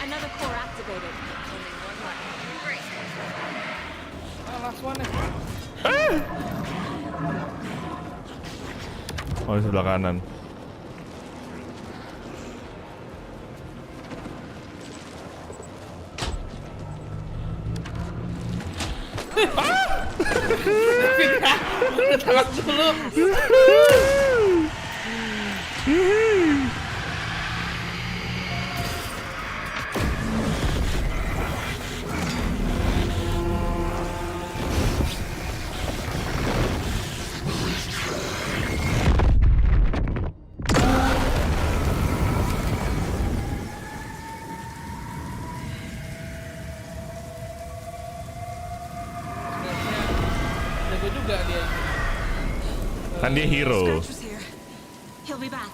[SPEAKER 4] Another core activated.
[SPEAKER 6] Only one left. Great.
[SPEAKER 3] Last one ya.
[SPEAKER 1] Oh, di sebelah kanan.
[SPEAKER 3] Tolak dulu. Jago juga dia.
[SPEAKER 1] Kan dia hero.
[SPEAKER 4] Scratch was here. He'll be back.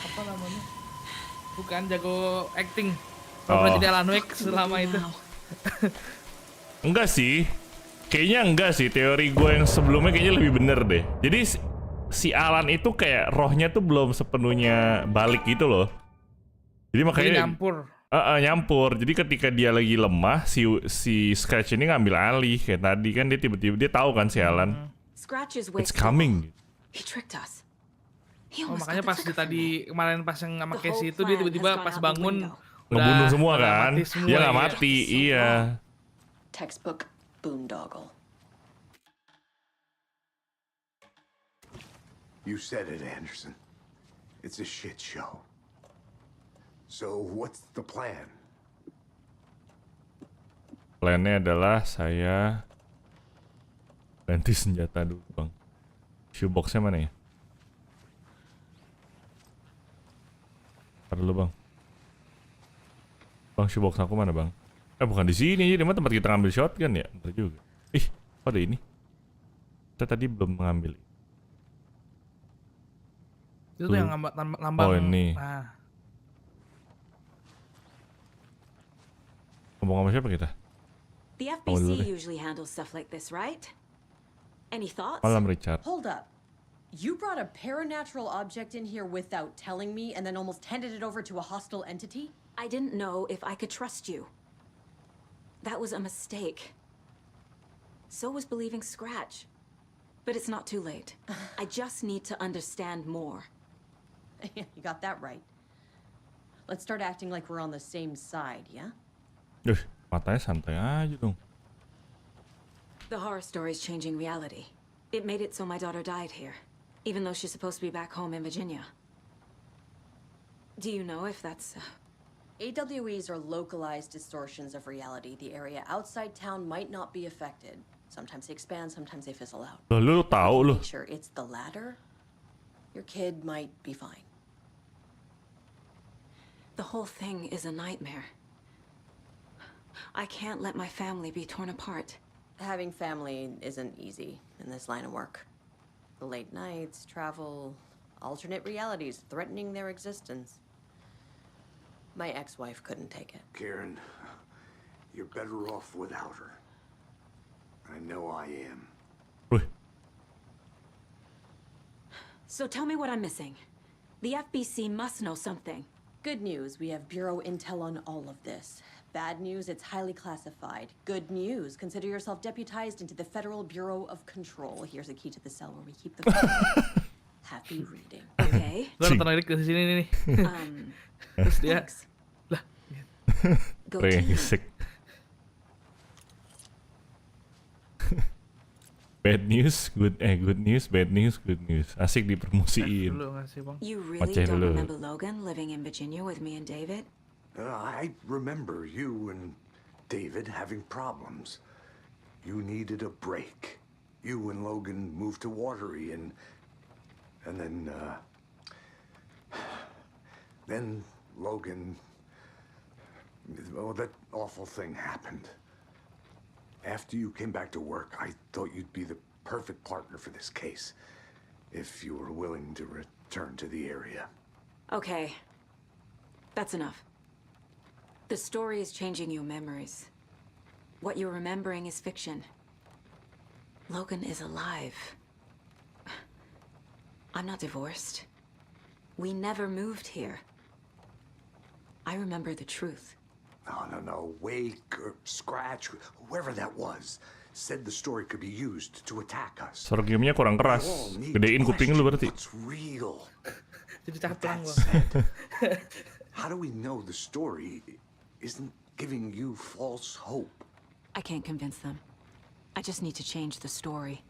[SPEAKER 3] Apa namanya? Bukan jago acting.
[SPEAKER 1] Oh.
[SPEAKER 3] Pernah jadi Alan Wake selama itu.
[SPEAKER 1] Enggak sih. Kayaknya enggak sih, teori gue yang sebelumnya kayaknya lebih bener deh. Jadi si Alan itu kayak rohnya tuh belum sepenuhnya balik gitu loh. Jadi makanya
[SPEAKER 3] Jadi nyampur.
[SPEAKER 1] nyampur. Jadi ketika dia lagi lemah, si Scratch ini ngambil alih kayak tadi kan dia tiba-tiba dia tahu kan si Alan.
[SPEAKER 4] Scratch is
[SPEAKER 1] It's coming.
[SPEAKER 4] He tricked us. He
[SPEAKER 3] Oh,
[SPEAKER 4] almost
[SPEAKER 3] makanya
[SPEAKER 4] got
[SPEAKER 3] pas
[SPEAKER 4] the
[SPEAKER 3] di
[SPEAKER 4] clicker
[SPEAKER 3] tadi
[SPEAKER 4] for me.
[SPEAKER 3] kemarin pas yang sama
[SPEAKER 4] The
[SPEAKER 3] Casey
[SPEAKER 4] whole
[SPEAKER 3] itu dia
[SPEAKER 4] plan
[SPEAKER 3] tiba-tiba
[SPEAKER 4] has gone
[SPEAKER 3] pas
[SPEAKER 4] out the
[SPEAKER 3] bangun
[SPEAKER 4] window.
[SPEAKER 1] Ngebunuh semua
[SPEAKER 3] udah
[SPEAKER 1] kan?
[SPEAKER 3] mati semua,
[SPEAKER 1] Dia nggak
[SPEAKER 3] iya.
[SPEAKER 1] mati,
[SPEAKER 4] So
[SPEAKER 1] iya.
[SPEAKER 4] wrong.
[SPEAKER 5] Textbook boondoggle.
[SPEAKER 7] You said it, Anderson. It's a shit show. So what's the plan?
[SPEAKER 1] Plannya adalah saya ganti senjata dulu bang. Shoeboxnya mana ya? Ntar dulu bang. Bang, shoebox aku mana bang? Bukan di sini, jadi tempat kita ngambil shotgun ya? Bentar juga. Ih, kok ada ini? Kita tadi belum mengambil.
[SPEAKER 3] Itu tuh yang lambang.
[SPEAKER 1] Oh, ini.
[SPEAKER 3] Nah,
[SPEAKER 1] Ngomong sama siapa kita?
[SPEAKER 4] The
[SPEAKER 1] Oh, dulu
[SPEAKER 4] FBC
[SPEAKER 1] deh.
[SPEAKER 4] usually handles stuff like this, right? Any thoughts?
[SPEAKER 1] Malam Richard.
[SPEAKER 5] Hold up. You brought a paranatural object in here without telling me and then almost handed it over to a hostile entity?
[SPEAKER 4] I didn't know if I could trust you. That was a mistake. So was believing Scratch. But it's not too late. I just need to understand more.
[SPEAKER 5] You got that right. Let's start acting like we're on the same side, yeah?
[SPEAKER 1] Matanya santai aja dong.
[SPEAKER 4] The horror story's changing reality. It made it so my daughter died here, even though she's supposed to be back home in Virginia. Do you know if that's...
[SPEAKER 5] AWEs are localized distortions of reality. The area outside town might not be affected. Sometimes they expand, sometimes they fizzle out.
[SPEAKER 1] Loh, lu tahu lu.
[SPEAKER 5] Make sure it's the latter. Your kid might be fine.
[SPEAKER 4] The whole thing is a nightmare. I can't let my family be torn apart.
[SPEAKER 5] Having family isn't easy in this line of work. The late nights, travel, alternate realities threatening their existence. My ex-wife couldn't take it.
[SPEAKER 7] Karen, you're better off without her. I know I am.
[SPEAKER 1] Wih,
[SPEAKER 4] So tell me what I'm missing. The FBC must know something.
[SPEAKER 5] Good news, we have Bureau intel on all of this. Bad news, it's highly classified. Good news, consider yourself deputized into the Federal Bureau of Control. Here's a key to the cell where we keep the Happy reading.
[SPEAKER 4] Okay.
[SPEAKER 3] gue nonton lirik dari sini nih. Terus dia,
[SPEAKER 4] Thanks.
[SPEAKER 3] lah,
[SPEAKER 4] Go team.
[SPEAKER 1] brengsek. Bad news, good news, bad news, good news. Asik dipromosiin.
[SPEAKER 3] dulu ngasih bang.
[SPEAKER 4] You really
[SPEAKER 1] Macam
[SPEAKER 4] don't
[SPEAKER 1] dulu.
[SPEAKER 4] remember Logan living in Virginia with me and David?
[SPEAKER 7] I remember you and David having problems. You needed a break. You and Logan moved to Watery and then Logan, oh, that awful thing happened. After you came back to work, I thought you'd be the perfect partner for this case, if you were willing to return to the area.
[SPEAKER 4] Okay. That's enough. The story is changing your memories. What you're remembering is fiction. Logan is alive. I'm not divorced. We never moved here. I remember the truth.
[SPEAKER 7] No. Wake or Scratch, whoever that was, said the story could be used to attack us.
[SPEAKER 1] Suara gamenya kurang keras. Gedein kuping lu berarti.
[SPEAKER 7] What's real?
[SPEAKER 3] Jadi cakep
[SPEAKER 7] That
[SPEAKER 3] lang bang.
[SPEAKER 7] said, how do we know the story isn't giving you false hope?
[SPEAKER 4] I can't convince them. I just need to change the story.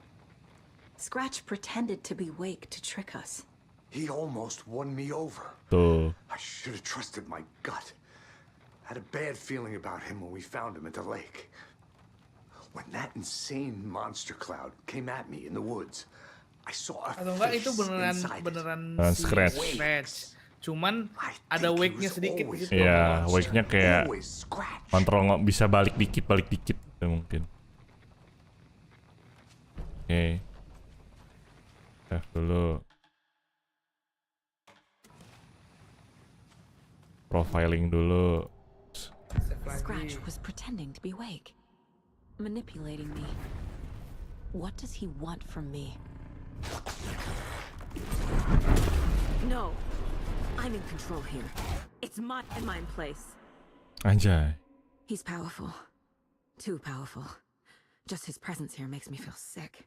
[SPEAKER 4] Scratch pretended to be Wake to trick us.
[SPEAKER 7] He almost won me over.
[SPEAKER 1] Tuh.
[SPEAKER 7] I should have trusted my gut. Had a bad feeling about him when we found him at the lake. When that insane monster cloud came at me in the woods, I saw a
[SPEAKER 3] Atau enggak itu
[SPEAKER 7] face inside it.
[SPEAKER 3] beneran si
[SPEAKER 1] Scratch.
[SPEAKER 3] Cuman
[SPEAKER 7] I
[SPEAKER 3] ada
[SPEAKER 7] think he
[SPEAKER 3] wake-nya
[SPEAKER 7] was
[SPEAKER 3] sedikit di
[SPEAKER 7] always
[SPEAKER 3] situ.
[SPEAKER 1] Iya, wake-nya kayak
[SPEAKER 7] Always Scratch.
[SPEAKER 1] kontrol bisa balik dikit gitu mungkin. Oke. Save dulu. Profiling dulu.
[SPEAKER 3] Save lagi.
[SPEAKER 4] Scratch was pretending to be Wake, manipulating me. What does he want from me? No, I'm in control here. It's my place.
[SPEAKER 1] Anjay.
[SPEAKER 4] He's powerful. Too powerful. Just his presence here makes me feel sick.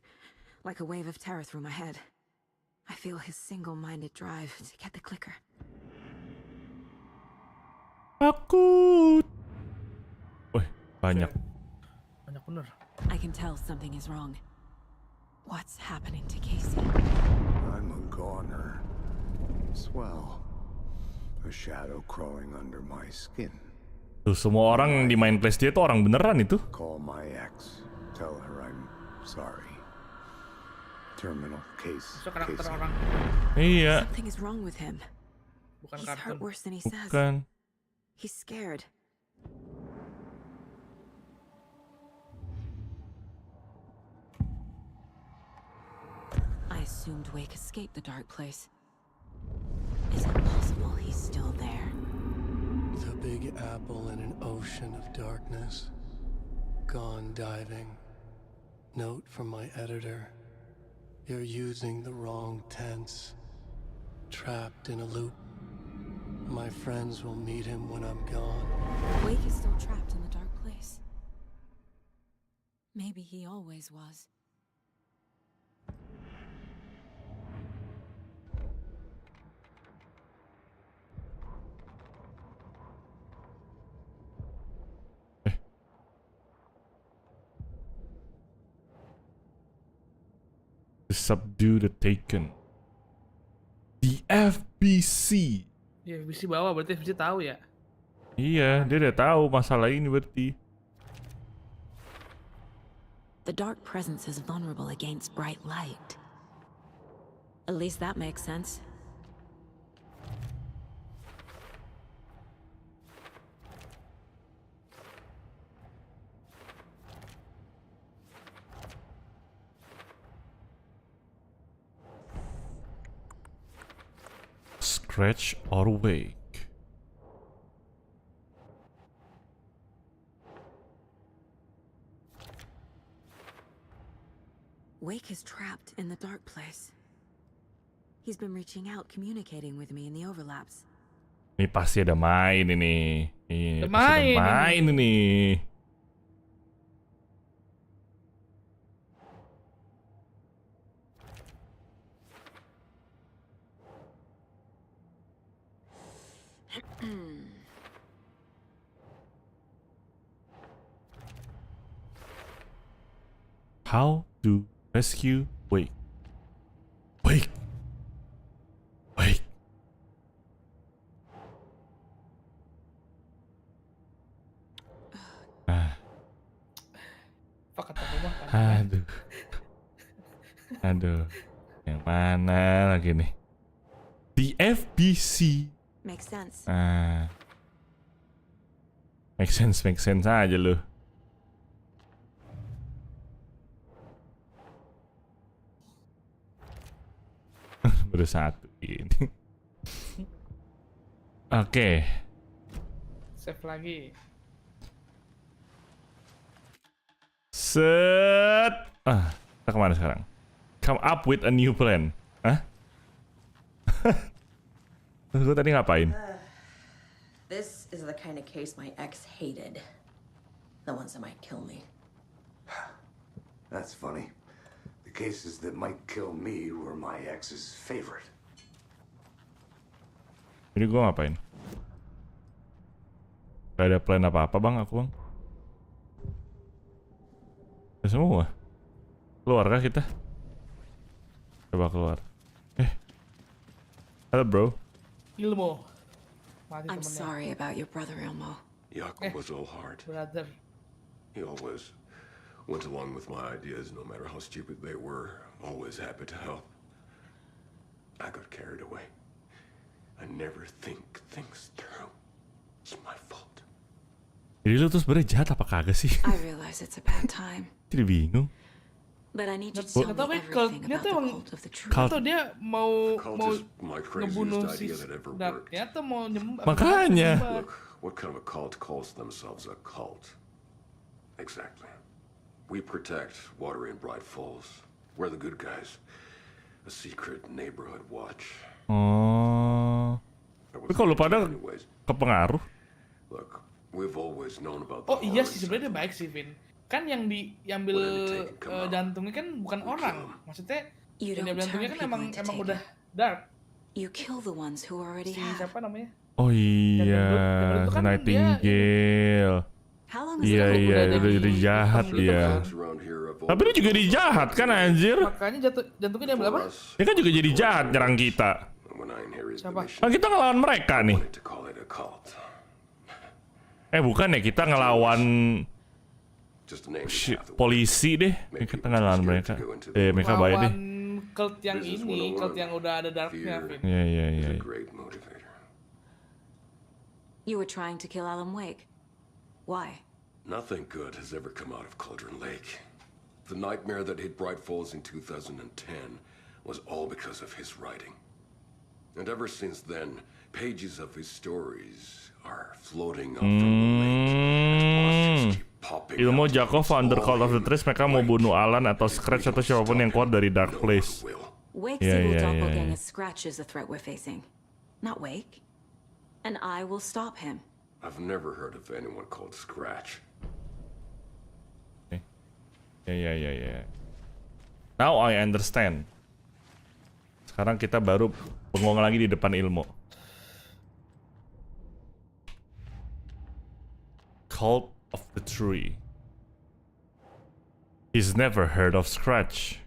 [SPEAKER 4] Like a wave of terror through my head. I feel his single-minded drive to get the clicker.
[SPEAKER 1] Takut. Wih, banyak.
[SPEAKER 3] Banyak bener.
[SPEAKER 4] I can tell something is wrong. What's happening to Casey?
[SPEAKER 7] I'm a goner. Swell. A shadow crawling under my skin.
[SPEAKER 1] Tuh, semua orang di main place dia tuh orang beneran itu.
[SPEAKER 7] Call my ex. Tell her I'm sorry. Terminal case.
[SPEAKER 3] Itu karakter
[SPEAKER 7] Casey.
[SPEAKER 3] orang,
[SPEAKER 1] Iya,
[SPEAKER 4] Something is wrong with him.
[SPEAKER 3] bukan
[SPEAKER 4] He's
[SPEAKER 3] kartun.
[SPEAKER 4] hurt worse than he says.
[SPEAKER 1] bukan.
[SPEAKER 4] He's scared. I assumed Wake escaped the dark place. Is it possible he's still there?
[SPEAKER 9] The Big Apple in an ocean of darkness. Gone diving. Note from my editor. You're using the wrong tense. Trapped in a loop. My friends will meet him when I'm gone.
[SPEAKER 4] Wake is still trapped in the dark place. Maybe he always was.
[SPEAKER 1] To subdue the taken. The FBC.
[SPEAKER 3] Ya, FBC bawa berarti FBC tahu ya.
[SPEAKER 1] Iya, dia udah tahu masalah ini berarti.
[SPEAKER 4] The dark presence is vulnerable against bright light. At least that makes sense.
[SPEAKER 1] Scratch or wake.
[SPEAKER 4] Wake is trapped in the dark place. He's been reaching out, communicating with me in the overlaps.
[SPEAKER 1] Ini pasti ada main ini. Ini
[SPEAKER 3] Ada
[SPEAKER 1] pasti ada
[SPEAKER 3] main
[SPEAKER 1] main ini. How to rescue Wake? Wake. Wake.
[SPEAKER 3] Apa kata rumah kan?
[SPEAKER 1] Aduh. Aduh. Yang mana lagi nih? The FBC.
[SPEAKER 4] Makes sense.
[SPEAKER 1] Make sense aja lu. Baru satu ini. Oke.
[SPEAKER 3] Save lagi.
[SPEAKER 1] Set. Kita kemana sekarang? Come up with a new plan. Hah? Terus gue tadi ngapain?
[SPEAKER 5] This is the kind of case my ex hated. The ones that might kill me.
[SPEAKER 7] That's funny. The cases that might kill me were my ex's favorite.
[SPEAKER 1] Jadi gue ngapain? Gak ada plan apa-apa bang aku bang. semua. Keluar kah kita? Coba keluar. Halo bro.
[SPEAKER 3] Ilmu. Mati
[SPEAKER 4] I'm
[SPEAKER 3] temennya.
[SPEAKER 4] sorry about your brother, Ilmo.
[SPEAKER 8] YUK was all heart.
[SPEAKER 3] Brother.
[SPEAKER 8] He always went along with my ideas, no matter how stupid they were. Always happy to help. I got carried away. I never think things through. It's my fault.
[SPEAKER 1] Jadi lu tuh sebenarnya jahat apa kagak sih?
[SPEAKER 4] I realize it's a bad time,
[SPEAKER 1] Jadi bingung.
[SPEAKER 4] but I need you to
[SPEAKER 3] Nggak
[SPEAKER 4] tell
[SPEAKER 3] tahu
[SPEAKER 4] me
[SPEAKER 3] kan kalau
[SPEAKER 4] everything
[SPEAKER 3] dia
[SPEAKER 4] about
[SPEAKER 3] tuh
[SPEAKER 4] the
[SPEAKER 3] emang
[SPEAKER 4] cult of the truth.
[SPEAKER 1] Cult.
[SPEAKER 3] atau dia mau
[SPEAKER 8] Cult
[SPEAKER 3] mau
[SPEAKER 8] is my
[SPEAKER 3] ngebunuh
[SPEAKER 8] craziest
[SPEAKER 3] si
[SPEAKER 8] idea that ever worked.
[SPEAKER 3] Darknya atau mau nyembah.
[SPEAKER 1] Makanya.
[SPEAKER 8] Look, what kind of a cult calls themselves a cult? Exactly. We protect Water in Bright Falls. We're the good guys. A secret neighborhood watch.
[SPEAKER 1] Oh.
[SPEAKER 8] That
[SPEAKER 1] Tapi
[SPEAKER 8] was
[SPEAKER 1] kalau
[SPEAKER 8] the
[SPEAKER 1] pada
[SPEAKER 8] idea anyways.
[SPEAKER 1] kepengaruh.
[SPEAKER 8] Look, we've always known about
[SPEAKER 3] Oh
[SPEAKER 8] the
[SPEAKER 3] iya
[SPEAKER 8] horror
[SPEAKER 3] sih sebenarnya
[SPEAKER 8] side.
[SPEAKER 3] baik sih Vin. Kan yang diambil jantungnya kan bukan orang. Maksudnya
[SPEAKER 4] You
[SPEAKER 3] yang
[SPEAKER 4] don't
[SPEAKER 3] diambil jantungnya
[SPEAKER 4] turn
[SPEAKER 3] kan
[SPEAKER 4] people
[SPEAKER 3] emang
[SPEAKER 4] into
[SPEAKER 3] udah
[SPEAKER 4] taken.
[SPEAKER 3] dark.
[SPEAKER 4] You kill the ones who already
[SPEAKER 3] Si
[SPEAKER 4] have.
[SPEAKER 3] siapa namanya?
[SPEAKER 1] Oh iya,
[SPEAKER 3] itu kan
[SPEAKER 1] Nightingale.
[SPEAKER 4] How long is
[SPEAKER 1] Iya
[SPEAKER 4] it?
[SPEAKER 1] iya,
[SPEAKER 3] udah
[SPEAKER 1] udah
[SPEAKER 3] jadi
[SPEAKER 1] jahat
[SPEAKER 3] hitam gitu
[SPEAKER 1] dia.
[SPEAKER 3] kan.
[SPEAKER 8] Folks around here have
[SPEAKER 1] Tapi dia juga dijahat kan anjir?
[SPEAKER 3] Makanya jantungnya diambil apa?
[SPEAKER 8] For us,
[SPEAKER 1] Dia kan juga jadi jahat nyerang kita.
[SPEAKER 8] when I inherited the
[SPEAKER 3] Siapa?
[SPEAKER 8] mission,
[SPEAKER 1] Kan kita ngelawan mereka
[SPEAKER 8] I
[SPEAKER 1] nih.
[SPEAKER 8] wanted to call it a cult.
[SPEAKER 1] Bukan ya, kita ngelawan
[SPEAKER 8] Just a name you
[SPEAKER 1] shit,
[SPEAKER 8] have to
[SPEAKER 1] polisi deh. Kita ngelawan mereka. Mereka bayar deh.
[SPEAKER 3] Lawan cult yang ini, cult yang udah ada darknya Vin.
[SPEAKER 1] Iya iya
[SPEAKER 8] is
[SPEAKER 1] iya.
[SPEAKER 8] a great motivator.
[SPEAKER 4] You were trying to kill Alan Wake. Why?
[SPEAKER 8] Nothing good has ever come out of Cauldron Lake. The nightmare that hit Bright Falls in 2010 was all because of his writing. And ever since then, pages of his stories are floating up from the lake. And monsters keep popping
[SPEAKER 1] Ilmu
[SPEAKER 8] out.
[SPEAKER 1] Jako founder
[SPEAKER 8] All
[SPEAKER 1] Call of the
[SPEAKER 8] in
[SPEAKER 1] Trees, mereka mau
[SPEAKER 8] Wake.
[SPEAKER 1] bunuh Alan atau Scratch atau siapapun yang keluar dari Dark
[SPEAKER 8] No
[SPEAKER 1] Place.
[SPEAKER 8] one will.
[SPEAKER 4] Wake's
[SPEAKER 1] Yeah,
[SPEAKER 4] evil
[SPEAKER 1] yeah,
[SPEAKER 4] doppelganger
[SPEAKER 1] yeah.
[SPEAKER 4] Scratch is the threat we're facing. Not Wake. And I will stop him.
[SPEAKER 8] I've never heard of anyone called Scratch.
[SPEAKER 1] Ya. Now I understand. Sekarang kita baru bengong lagi di depan ilmu. Cult of the Tree. He's never heard of Scratch.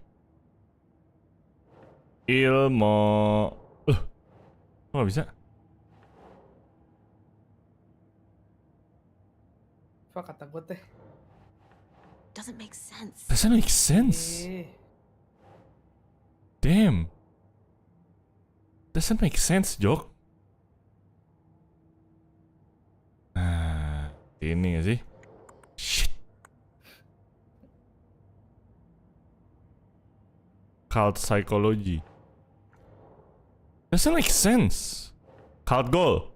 [SPEAKER 1] Ilmu. Kok nggak bisa?
[SPEAKER 3] Apa kata gue teh?
[SPEAKER 4] Doesn't make sense.
[SPEAKER 1] Doesn't make sense. Damn. Doesn't make sense, Jok. Nah, ini gak sih? Shit. Cult psychology. Doesn't make sense. Cult goal.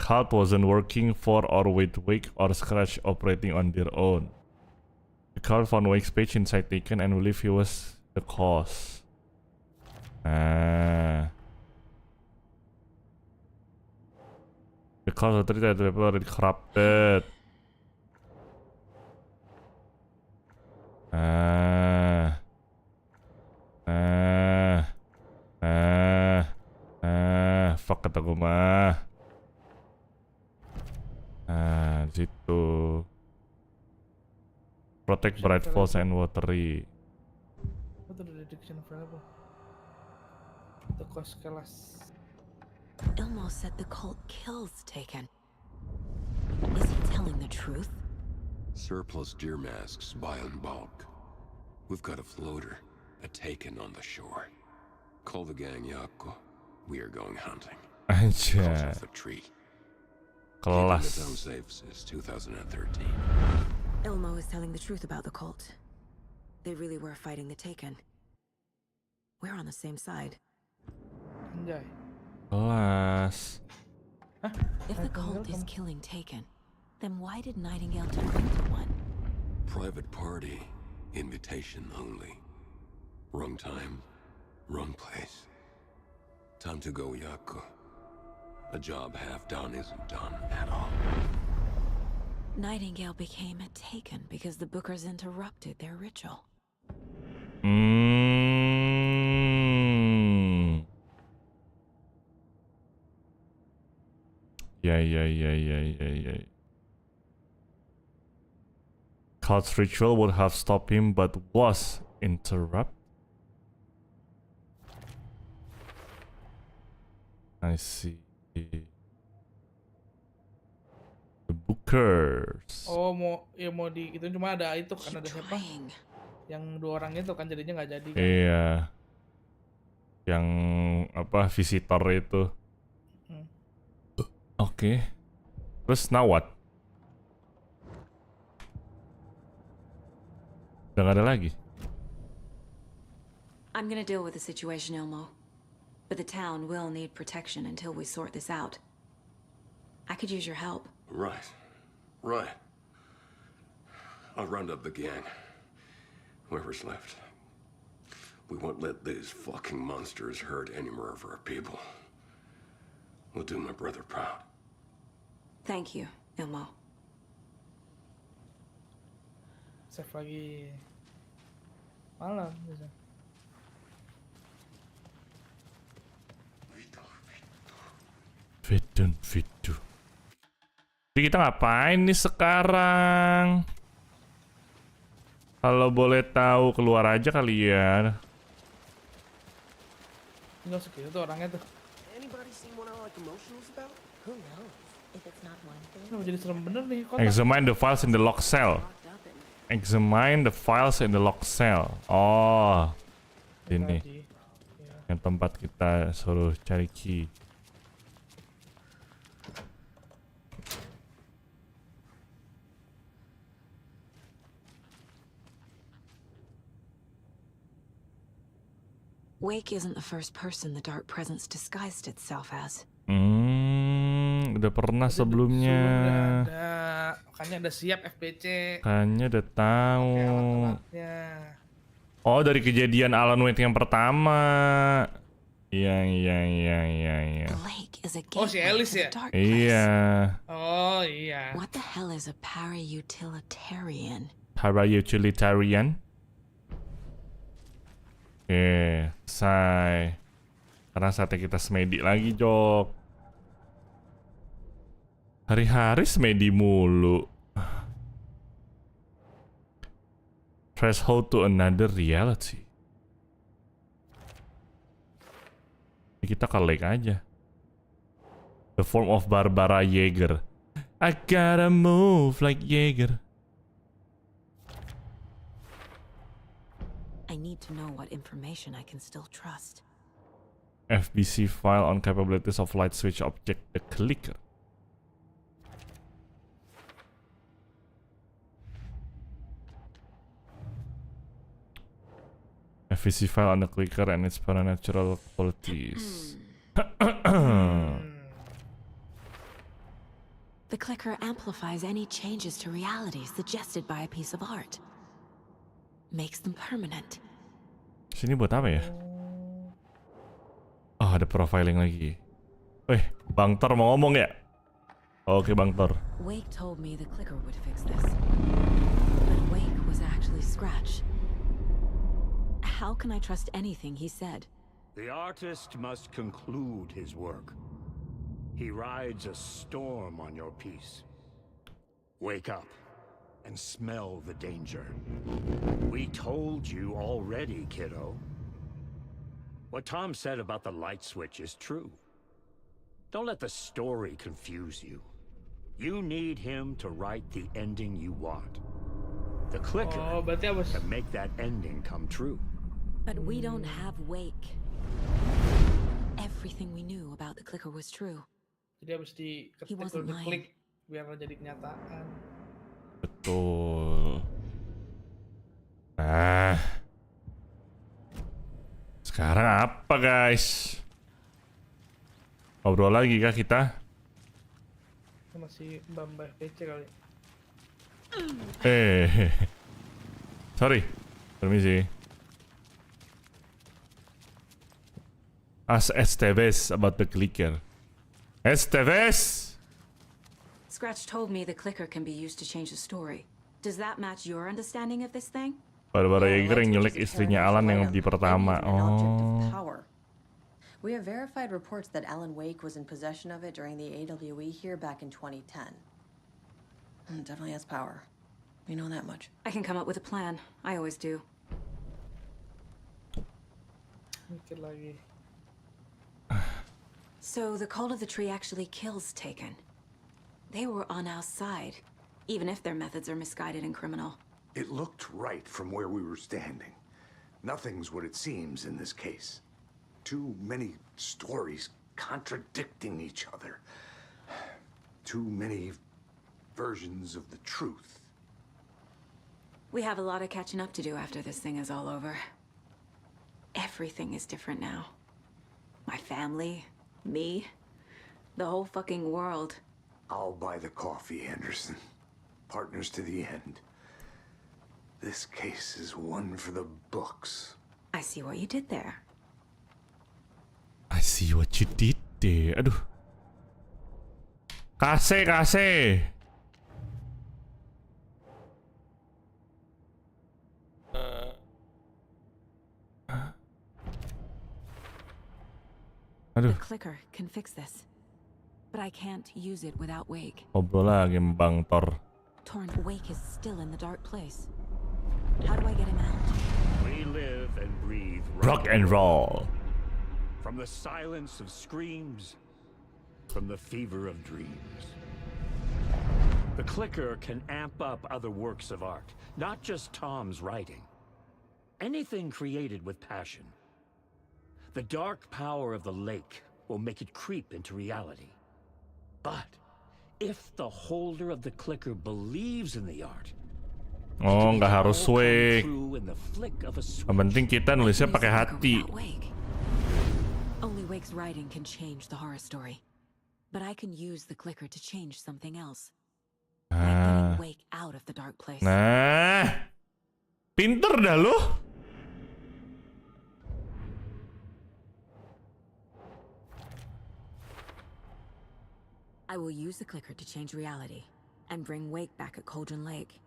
[SPEAKER 1] Cult wasn't working for or with Wake or Scratch operating on their own. The cult found Wake's page inside Taken and believed he was the cause. The cult authority had people already corrupted. Fuck kata gue mah. Di situ. Protect bright falls and watery.
[SPEAKER 3] What are the detection available? The cost kelas.
[SPEAKER 4] Ilmo said the cult kills Taken. Is he telling the truth?
[SPEAKER 8] Surplus deer masks buy in bulk. We've got a floater, a Taken on the shore. Call the gang Yako. We are going hunting. Cult
[SPEAKER 1] Anjay.
[SPEAKER 8] of the tree. Keeping the town
[SPEAKER 1] Kelas.
[SPEAKER 8] safe since 2013.
[SPEAKER 4] Ilmo is telling the truth about the cult. They really were fighting the Taken. We're on the same side.
[SPEAKER 3] Anjay.
[SPEAKER 1] Kelas.
[SPEAKER 4] If the cult is killing Taken, then why did Nightingale turn into one?
[SPEAKER 8] Private party, invitation only. Wrong time, wrong place. Time to go, Yako. A job half done isn't done at all.
[SPEAKER 4] Nightingale became a Taken because the Bookers interrupted their ritual.
[SPEAKER 1] Ya. Cult's ritual would have stopped him, but was interrupted. I see. The Bookers.
[SPEAKER 3] Oh mau di itu cuma ada itu kan ada siapa? Yang 2 orang itu kan jadinya nggak jadi. Kan?
[SPEAKER 1] Iya. Yang apa visitor itu. Oke. Terus now what? Udah gak ada lagi.
[SPEAKER 4] I'm gonna deal with the situation, Elmo. But the town will need protection until we sort this out. I could use your help.
[SPEAKER 8] Right. I'll round up the gang. Whoever's left. We won't let these fucking monsters hurt any more of our people. We'll do my brother proud.
[SPEAKER 4] Thank you, Elmo.
[SPEAKER 3] Save lagi malam bisa.
[SPEAKER 1] Fidu. Jadi kita ngapain nih sekarang? Kalau boleh tahu keluar aja kali ya.
[SPEAKER 3] Nggak segitu tuh orangnya tuh. Kenapa jadi serem bener nih kotak?
[SPEAKER 1] Examine the files in the lock cell. Examine the files in the lock cell. Oh, ini yang tempat kita suruh cari key.
[SPEAKER 4] Wake isn't the first person the dark presence disguised itself as.
[SPEAKER 1] Udah pernah sebelumnya.
[SPEAKER 3] Ada, makanya udah siap FPC.
[SPEAKER 1] Kayaknya udah tahu.
[SPEAKER 3] Alat-alatnya.
[SPEAKER 1] Oh, dari kejadian Alan Wake yang pertama. Iya.
[SPEAKER 4] The lake is a
[SPEAKER 3] Oh, si
[SPEAKER 4] gateway
[SPEAKER 3] Alice
[SPEAKER 4] to
[SPEAKER 3] ya?
[SPEAKER 4] the dark
[SPEAKER 1] Iya.
[SPEAKER 4] place.
[SPEAKER 3] Oh iya.
[SPEAKER 4] What the hell is a para-utilitarian?
[SPEAKER 1] Para-utilitarian. Oke, selesai. Karena saatnya kita semedi lagi, Jok. Hari-hari semedi mulu. Threshold to another reality. Kita ke lake aja. The form of Barbara Yeager. I gotta move like Yeager.
[SPEAKER 4] I need to know what information I can still trust.
[SPEAKER 1] FBC file on capabilities of light switch object, the clicker. FBC file on the clicker and its supernatural qualities.
[SPEAKER 4] The clicker amplifies any changes to reality suggested by a piece of art. Makes them permanent.
[SPEAKER 1] Sini buat apa ya? Oh, ada profiling lagi. Bang Tor mau ngomong ya? Oke, Bang Tor.
[SPEAKER 4] Wake told me the clicker would fix this. But Wake was actually Scratch. How can I trust anything he said?
[SPEAKER 10] The artist must conclude his work. He rides a storm on your piece. Wake up and smell the danger. We told you already, kiddo. What Tom said about the light switch is true. Don't let the story confuse you. You need him to write the ending you want. The clicker can make that ending come true.
[SPEAKER 4] But we don't have Wake. Everything we knew about the clicker was true.
[SPEAKER 3] Jadi harus diketik atau diklik biar jadi kenyataan.
[SPEAKER 1] Betul. Nah, sekarang apa guys? Ngobrol lagi kah kita?
[SPEAKER 3] Masih Mbak FPC kali.
[SPEAKER 1] Sorry, permisi. Ask Esteves about the clicker. Esteves!
[SPEAKER 4] Scratch told me the clicker can be used to change the story. Does that match your understanding of this thing?
[SPEAKER 1] Barbara Yeager yang nyulik istrinya Alan yang di pertama. Oh.
[SPEAKER 5] We have verified reports that Alan Wake was in possession of it during the AWE here back in 2010. It definitely has power. We know that much.
[SPEAKER 4] I can come up with a plan. I always do.
[SPEAKER 3] Mikir lagi.
[SPEAKER 4] So the cult of the tree actually kills Taken. They were on our side, even if their methods are misguided and criminal.
[SPEAKER 7] It looked right from where we were standing. Nothing's what it seems in this case. Too many stories contradicting each other. Too many versions of the truth.
[SPEAKER 4] We have a lot of catching up to do after this thing is all over. Everything is different now. My family, me, the whole fucking world.
[SPEAKER 7] I'll buy the coffee, Anderson. Partners to the end. This case is one for the books.
[SPEAKER 4] I see what you did there.
[SPEAKER 1] I see what you did there. Aduh. Kase.
[SPEAKER 4] The
[SPEAKER 1] Aduh.
[SPEAKER 4] clicker can fix this. But I can't use it without Wake.
[SPEAKER 1] Ngobrol lagi Bang Tor.
[SPEAKER 4] Torn, Wake is still in the dark place. How do I get him out?
[SPEAKER 10] We live and breathe
[SPEAKER 1] Rock and roll.
[SPEAKER 10] From the silence of screams, from the fever of dreams. The clicker can amp up other works of art, not just Tom's writing. Anything created with passion. The dark power of the lake will make it creep into reality. But if the holder of the clicker believes in the art,
[SPEAKER 1] Oh, nggak harus Wake.
[SPEAKER 10] in the flick of a switch.
[SPEAKER 1] Yang penting kita nulisnya pakai hati.
[SPEAKER 4] Wake. Only Wake's writing can change the horror story. But I can use the clicker to change something else. Like getting Wake out of the dark place.
[SPEAKER 1] Nah. Pinter dah lu.
[SPEAKER 4] I will use the clicker to change reality and bring Wake back at Cauldron Lake.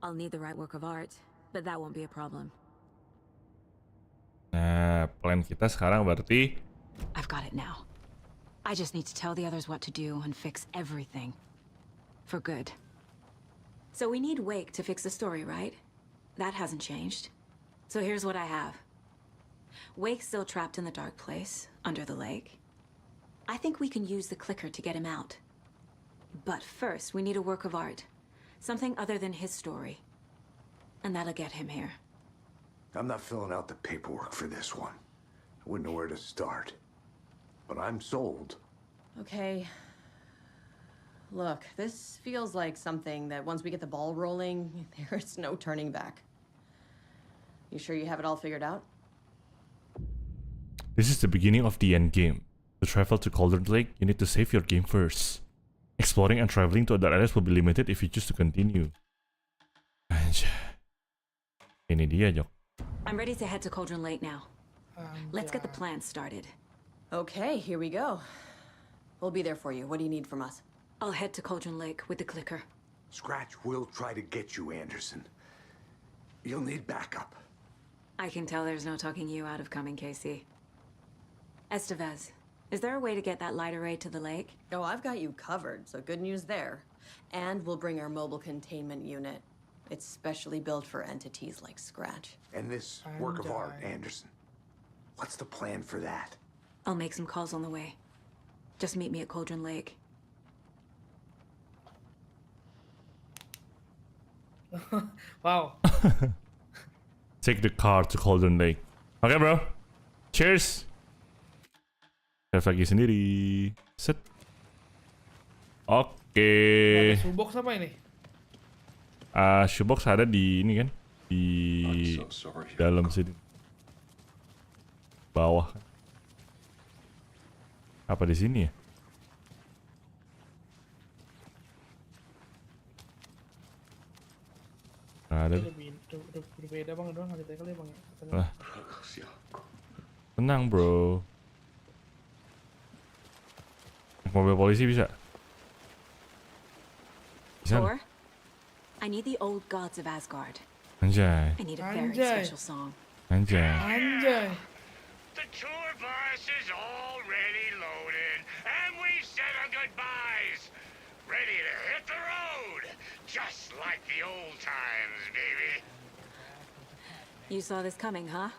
[SPEAKER 4] I'll need the right work of art, but that won't be a problem.
[SPEAKER 1] Nah, plan kita sekarang berarti
[SPEAKER 4] I've got it now. I just need to tell the others what to do and fix everything. For good. So we need Wake to fix the story, right? That hasn't changed. So here's what I have. Wake's still trapped in the dark place, under the lake. I think we can use the clicker to get him out. But first, we need a work of art. Something other than his story. And that'll get him here.
[SPEAKER 7] I'm not filling out the paperwork for this one. I wouldn't know where to start. But I'm sold.
[SPEAKER 5] Okay. Look, this feels like something that once we get the ball rolling, there's no turning back. You sure you have it all figured out?
[SPEAKER 1] This is the beginning of the end game. To travel to Cauldron Lake, you need to save your game first. Exploring and traveling to other areas will be limited if you choose to continue. Anjay. Ini dia, Jok.
[SPEAKER 4] I'm ready to head to Cauldron Lake now. Let's get the plan started.
[SPEAKER 5] Okay, here we go. We'll be there for you. What do you need from us?
[SPEAKER 4] I'll head to Cauldron Lake with the clicker.
[SPEAKER 7] Scratch will try to get you, Anderson. You'll need backup.
[SPEAKER 4] I can tell there's no talking you out of coming, Casey. Estevez, is there a way to get that light array to the lake?
[SPEAKER 5] Oh, I've got you covered, so good news there. And we'll bring our mobile containment unit. It's specially built for entities like Scratch.
[SPEAKER 7] And this work of art, Anderson. What's the plan for that?
[SPEAKER 4] I'll make some calls on the way. Just meet me at Cauldron Lake.
[SPEAKER 3] Wow.
[SPEAKER 1] Take the car to Cauldron Lake. Oke, bro. Cheers. Save lagi sendiri. Set. Oke.
[SPEAKER 3] Shoebox apa ini?
[SPEAKER 1] Shoebox ada di ini kan? Di dalam sini. Bawah. Apa di sini ya? Ada.
[SPEAKER 3] Udah berbeda bang, doang nanti kali bang.
[SPEAKER 1] Tenang bro. Mobil polisi bisa? Bisa?
[SPEAKER 4] Thor, I need the old gods of Asgard.
[SPEAKER 1] Anjay.
[SPEAKER 4] I need a very special song.
[SPEAKER 1] Anjay.
[SPEAKER 3] Anjay.
[SPEAKER 10] The tour bus is already loaded, and we said our goodbyes. Ready to hit the road. Just like the old times, baby.
[SPEAKER 4] You saw this coming, huh?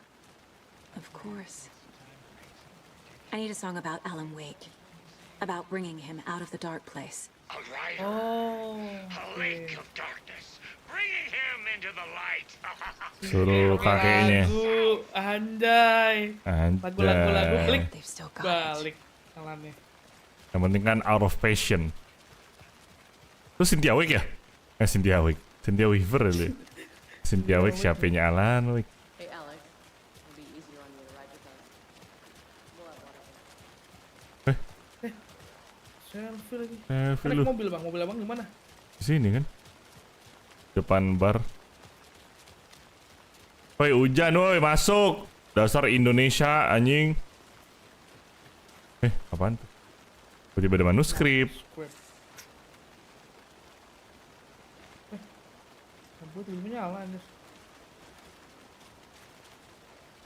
[SPEAKER 4] Of course. I need a song about Alan Wake. About bringing him out of the dark place.
[SPEAKER 10] A rider. A lake of darkness. Bringing him into the light.
[SPEAKER 1] Suruh kakeknya.
[SPEAKER 3] Lagu, anjay. Lagu klik
[SPEAKER 4] They've still got it.
[SPEAKER 3] balik Alannya.
[SPEAKER 1] Yang penting kan out of passion. Terus Cynthia Wake ya? Cynthia Wake. Cynthia Weaver ya. Cynthia Wake siapanya Alan Wake.
[SPEAKER 5] Hey, Alex. It'll be easier on you to ride with us. We'll have water.
[SPEAKER 3] Selfie lagi.
[SPEAKER 1] Selfie
[SPEAKER 3] Naik
[SPEAKER 1] lu.
[SPEAKER 3] mobil bang, mobil abang gimana?
[SPEAKER 1] Di sini kan. Depan bar. Woi hujan woi masuk. Dasar Indonesia anjing. Apaan tuh? Tiba-tiba ada manuskrip.
[SPEAKER 3] Gue tiba-tiba nyala anjir.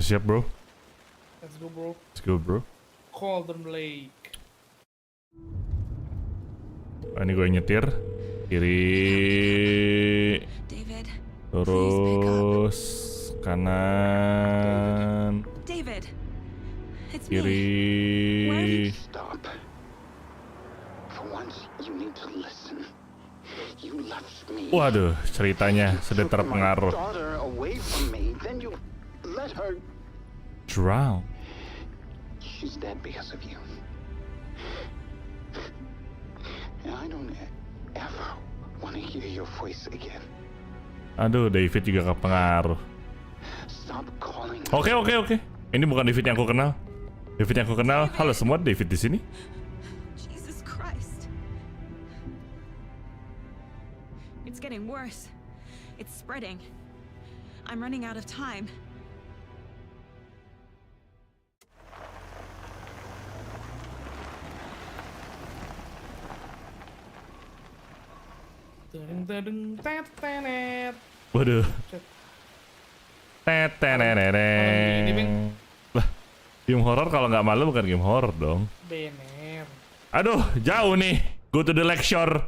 [SPEAKER 1] Siap bro.
[SPEAKER 3] Let's go bro.
[SPEAKER 1] Let's go bro.
[SPEAKER 3] Cauldron Lake.
[SPEAKER 1] Ini gue nyetir. Kiri.
[SPEAKER 4] David.
[SPEAKER 1] Terus kanan.
[SPEAKER 4] David. It's
[SPEAKER 1] Kiri.
[SPEAKER 11] Stop. For once, you need to listen. You left me.
[SPEAKER 1] Waduh, ceritanya sudah terpengaruh.
[SPEAKER 11] Daughter away from me, then you let her
[SPEAKER 1] Drown.
[SPEAKER 11] She's dead because of you. And I don't ever want to hear your voice again.
[SPEAKER 1] Aduh, David juga kepengaruh.
[SPEAKER 11] Stop calling.
[SPEAKER 1] Oke. Ini bukan David yang aku kenal. David yang aku kenal. Halo semua, David di sini.
[SPEAKER 4] Jesus Christ. It's getting worse. It's spreading. I'm running out of time.
[SPEAKER 3] Tenet.
[SPEAKER 1] Waduh. Tetenenereng. Lah, game horror kalau nggak malu bukan game horror dong.
[SPEAKER 3] Bener.
[SPEAKER 1] Aduh, jauh nih. Go to the lecture.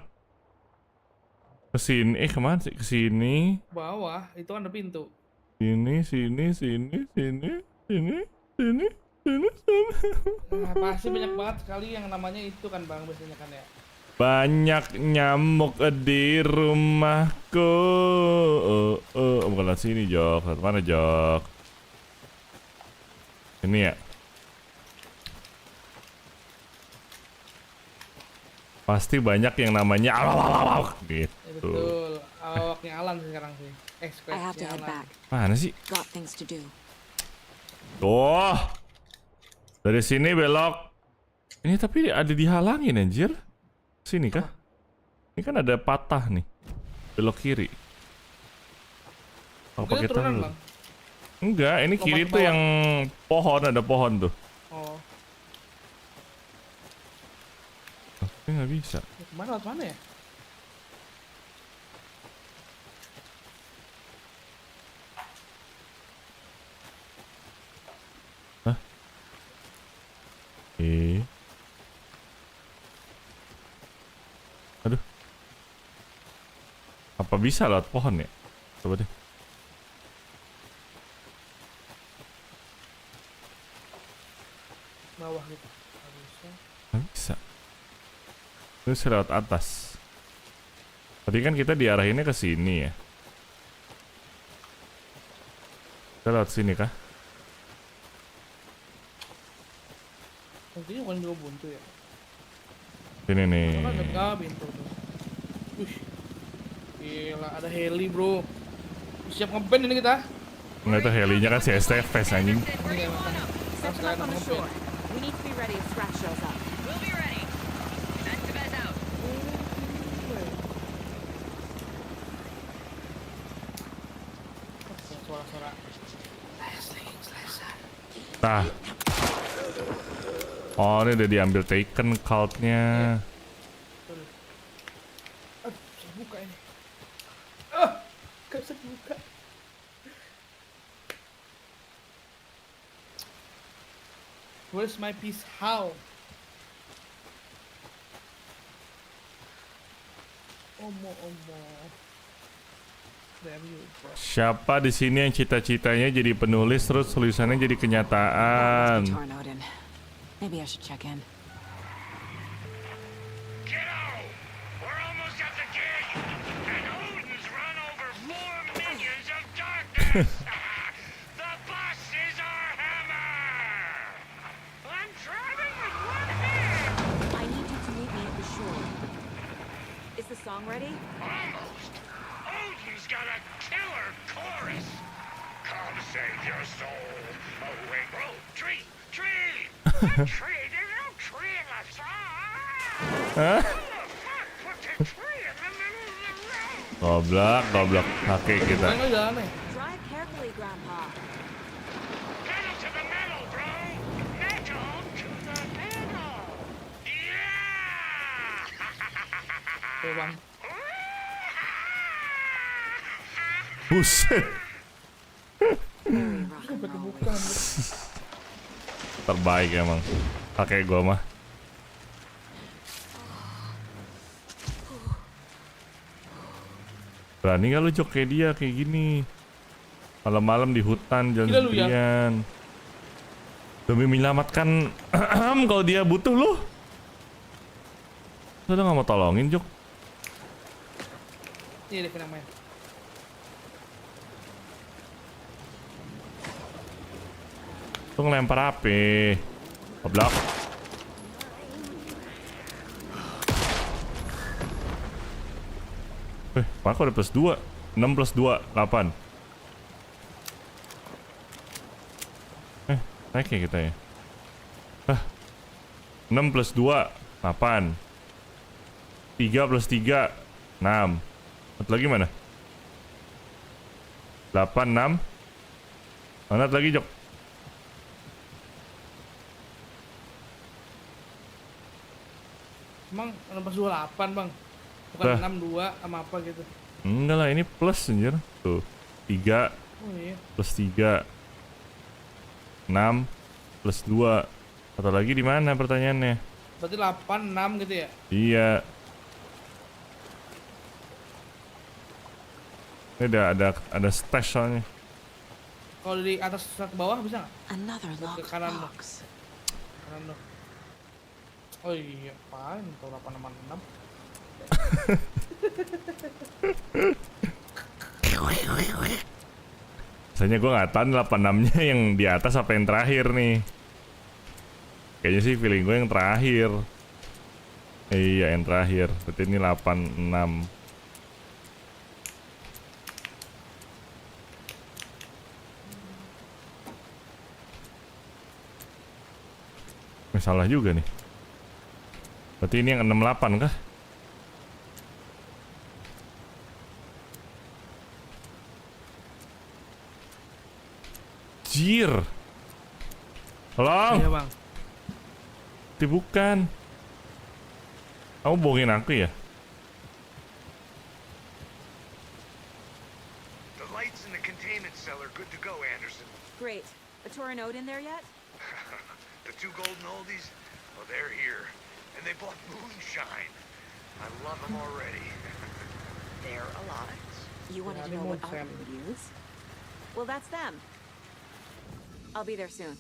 [SPEAKER 1] Kesini, kemana sih? Kesini.
[SPEAKER 3] Bawah, itu kan ada pintu.
[SPEAKER 1] Sini.
[SPEAKER 3] Nah, pasti banyak banget sekali yang namanya itu kan bang, biasanya kan ya.
[SPEAKER 1] Banyak nyamuk di rumahku. Bukan lewat sini, Jok. Lewat mana, Jok? Ini ya. Pasti banyak yang namanya awak gitu.
[SPEAKER 3] Ya, betul. Awaknya Alan sekarang sih.
[SPEAKER 4] I have to head back.
[SPEAKER 1] Mana sih?
[SPEAKER 4] Got things to do.
[SPEAKER 1] Tuh. Dari sini belok. Ini tapi ada dihalangin anjir. Sini kah? Ini kan ada patah nih. Belok kiri. Oh, pakai tangan. Enggak, ini kiri tuh yang pohon, ada pohon tuh.
[SPEAKER 3] Oh.
[SPEAKER 1] Tapi nggak bisa.
[SPEAKER 3] Kemana lewat mana ya?
[SPEAKER 1] Hah? Aduh. Apa bisa lewat pohon ya? Coba deh.
[SPEAKER 3] Bawah gitu. Nggak bisa.
[SPEAKER 1] Nggak bisa. Terus lewat atas. Tadi kan kita diarahinnya ke sini ya. Kita lewat sini kah?
[SPEAKER 3] Nanti bukan juga buntu ya.
[SPEAKER 1] Sini nih.
[SPEAKER 3] Kan ada pintu tuh. Wih. Gila, ada heli bro. Siap ngeband ini kita.
[SPEAKER 1] Nggak tahu helinya kan si STFS anjing.
[SPEAKER 3] Iya makanya. Kita sekarang ngeband.
[SPEAKER 6] We need to be ready if Scratch shows up. We'll be ready. Activate out.
[SPEAKER 3] Suara-suara.
[SPEAKER 1] Nah. Oh, ini udah diambil Taken cult-nya.
[SPEAKER 3] Bisa buka ini. Gak bisa buka. Where's my piece? How? Omo. There you go.
[SPEAKER 1] Siapa di sini yang cita-citanya jadi penulis terus tulisannya jadi kenyataan?
[SPEAKER 4] Torn Odin. Maybe I should check in.
[SPEAKER 10] Kiddo! We're almost at the gate! And Odin's run over 4 minions of darkness! The boss is our hammer! I'm driving with one hand!
[SPEAKER 4] I need you to meet me at the shore. Is the song ready?
[SPEAKER 10] Almost! Odin's got a killer chorus! Come save your soul! Away, bro! Tree! Tree! A tree! There's no tree in the song!
[SPEAKER 1] Hah?
[SPEAKER 10] Who the fuck put the tree in the middle of the road?
[SPEAKER 1] Goblok kakek kita.
[SPEAKER 3] Mana jalan nih?
[SPEAKER 4] Drive carefully, Grandpa.
[SPEAKER 10] Pedal to the metal, bro! Metal to the metal! Yeah!
[SPEAKER 3] Tuh bang.
[SPEAKER 1] Buset.
[SPEAKER 4] Very rock and roll.
[SPEAKER 3] Bukan.
[SPEAKER 1] Terbaik emang kakek gua mah. Berani gak lu Jok kayak dia kayak gini? Malam-malam di hutan jalan
[SPEAKER 3] Gila lu ya.
[SPEAKER 1] sendirian. Demi menyelamatkan kalau dia butuh lu. Lu udah gak mau tolongin Jok?
[SPEAKER 3] Iya Devin yang main.
[SPEAKER 1] Lu ngelempar HP. Goblok. Pak udah plus 2. 6 plus 2, 8. Naik ya kita ya. 6 plus 2, 8. 3 plus 3, 6. Satu lagi mana? 8, 6. Mana lagi Jok?
[SPEAKER 3] Emang 628 bang. Bukan
[SPEAKER 1] Lah.
[SPEAKER 3] 62 sama apa gitu.
[SPEAKER 1] Enggak lah, ini plus anjir. Tuh, 3
[SPEAKER 3] Oh iya.
[SPEAKER 1] plus 3. 6 plus 2. Satu lagi di mana pertanyaannya?
[SPEAKER 3] Berarti 8, 6 gitu ya?
[SPEAKER 1] Iya. Ini ada stash soalnya.
[SPEAKER 3] Kalau di atas ke bawah bisa nggak?
[SPEAKER 4] Another
[SPEAKER 3] Ke
[SPEAKER 4] locked
[SPEAKER 3] kanan lo.
[SPEAKER 4] box.
[SPEAKER 3] Kanan lo. Oh iya, apaan? Kalau 866.
[SPEAKER 1] Biasanya gue nggak tahu 86-nya yang di atas apa yang terakhir nih. Kayaknya sih feeling gue yang terakhir. Iya yang terakhir. Berarti ini 86. Salah juga nih. Berarti ini yang 68 kah? Jir. Tolong.
[SPEAKER 3] Iya bang.
[SPEAKER 1] Itu bukan. Kamu bohongin aku ya?
[SPEAKER 10] The lights in the containment cell are good to go, Anderson.
[SPEAKER 4] Great. A Torn Odin there yet?
[SPEAKER 10] The 2 golden oldies, well, they're here. And they bought moonshine. I love them already. They're alive.
[SPEAKER 4] You wanted to know what I would use? Well, that's them. I'll be there soon.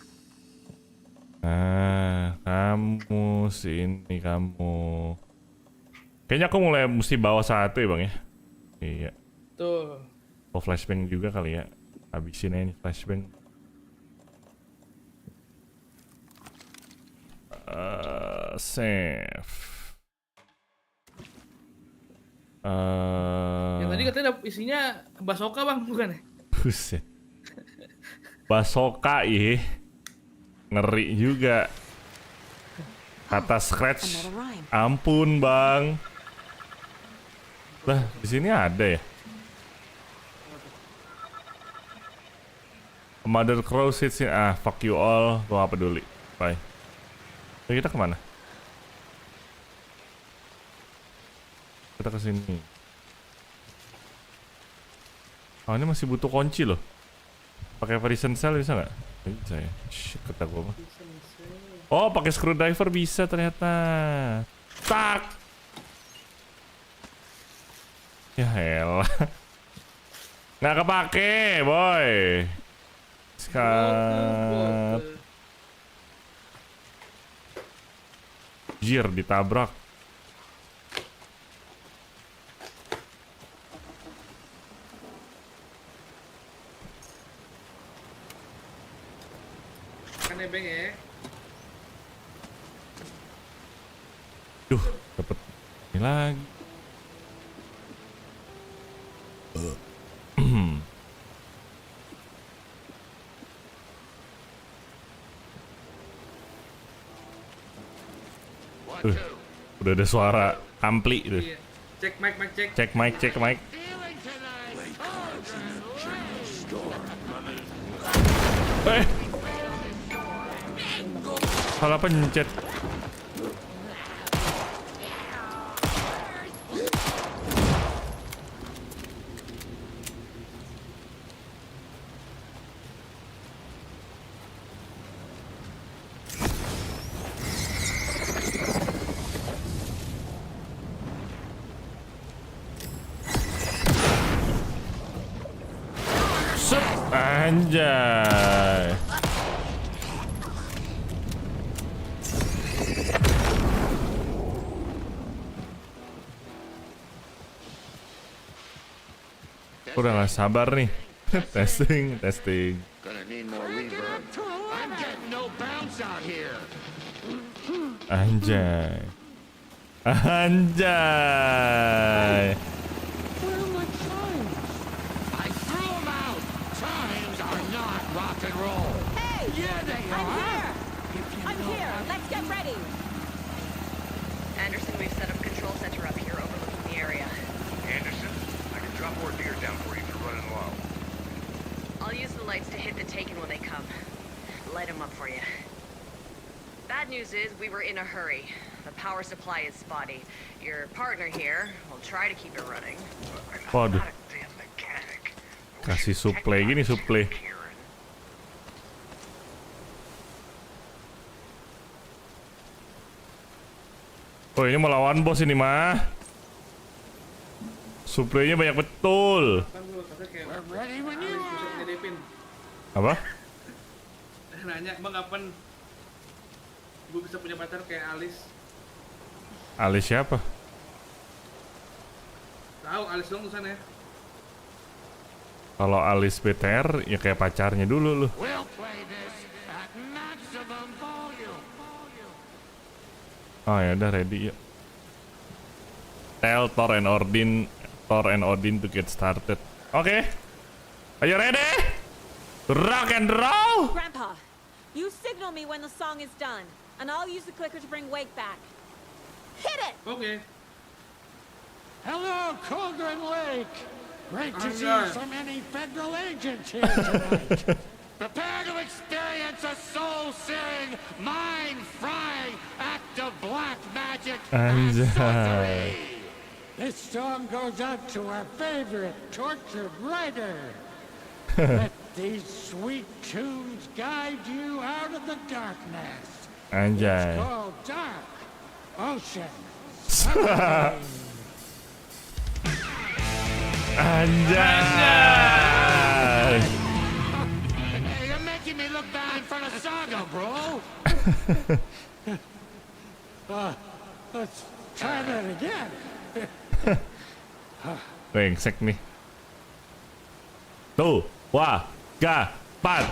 [SPEAKER 1] Ah, kamu sini kamu. Kayaknya aku mulai mesti bawa satu ya bang ya. Iya.
[SPEAKER 3] Tuh.
[SPEAKER 1] Oh flashbang juga kali ya. Habisin aja nih flashbang. Save.
[SPEAKER 3] Yang tadi katanya isinya basoka bang, bukan ya?
[SPEAKER 1] Buset. Basoka ih. Ngeri juga. Kata scratch. Ampun bang. Lah di sini ada ya. Mother Crow sits in. Ah fuck you all. Gua gak peduli. Bye. Jadi kita kemana? Kita kesini. Oh ini masih butuh kunci loh. Pakai Parison Cell bisa nggak? Bisa ya. Shit kata gua mah. Oh pakai screwdriver bisa ternyata. Tak. Ya elah. Nggak kepake, boy. Skat. Jir, ditabrak.
[SPEAKER 3] Kan nebeng ya.
[SPEAKER 1] Duh, dapet ini lagi. Udah ada suara ampli tuh.
[SPEAKER 3] Iya. Cek mic, cek.
[SPEAKER 1] Cek mic, cek mic. Salah pencet. Anjay. Udah gak sabar nih. testing. Anjay.
[SPEAKER 6] Anderson, we've set up control center up here overlooking the area.
[SPEAKER 12] Anderson, I can drop more gear down for you if you're running low.
[SPEAKER 6] I'll use the lights to hit the Taken when they come. Light them up for you. Bad news is we were in a hurry. The power supply is spotty. Your partner here will try to keep it running.
[SPEAKER 1] Waduh. Kasih suplai gini, suplai. Oh, ini mau lawan bos ini mah. Suplainya banyak betul. Apa?
[SPEAKER 3] Nanya, Bang, kapan gue bisa punya pacar kayak Alice?
[SPEAKER 1] Alice siapa?
[SPEAKER 3] Tahu Alice dong tulisannya.
[SPEAKER 1] Kalau Alice BTR ya kayak pacarnya dulu loh. Oh ya udah ready yuk. Tell Thor and Odin to get started. Oke. Are you ready? Rock and roll.
[SPEAKER 13] Grandpa, you signal me when the song is done, and I'll use the clicker to bring Wake back. Hit it!
[SPEAKER 3] Okay.
[SPEAKER 10] Hello, Cauldron Lake. Great to see so many federal agents here tonight. Prepare to experience a soul-searing, mind-frying act of black magic and sorcery. This song goes out to our favorite tortured writer. Let these sweet tunes guide you out of the darkness.
[SPEAKER 1] Anjay.
[SPEAKER 10] It's called Dark Ocean.
[SPEAKER 1] Anjay.
[SPEAKER 10] You're making me look bad in front of SAGA, bro. Let's try that again.
[SPEAKER 1] Brengsek nih. Tuh, wah, ga, pat.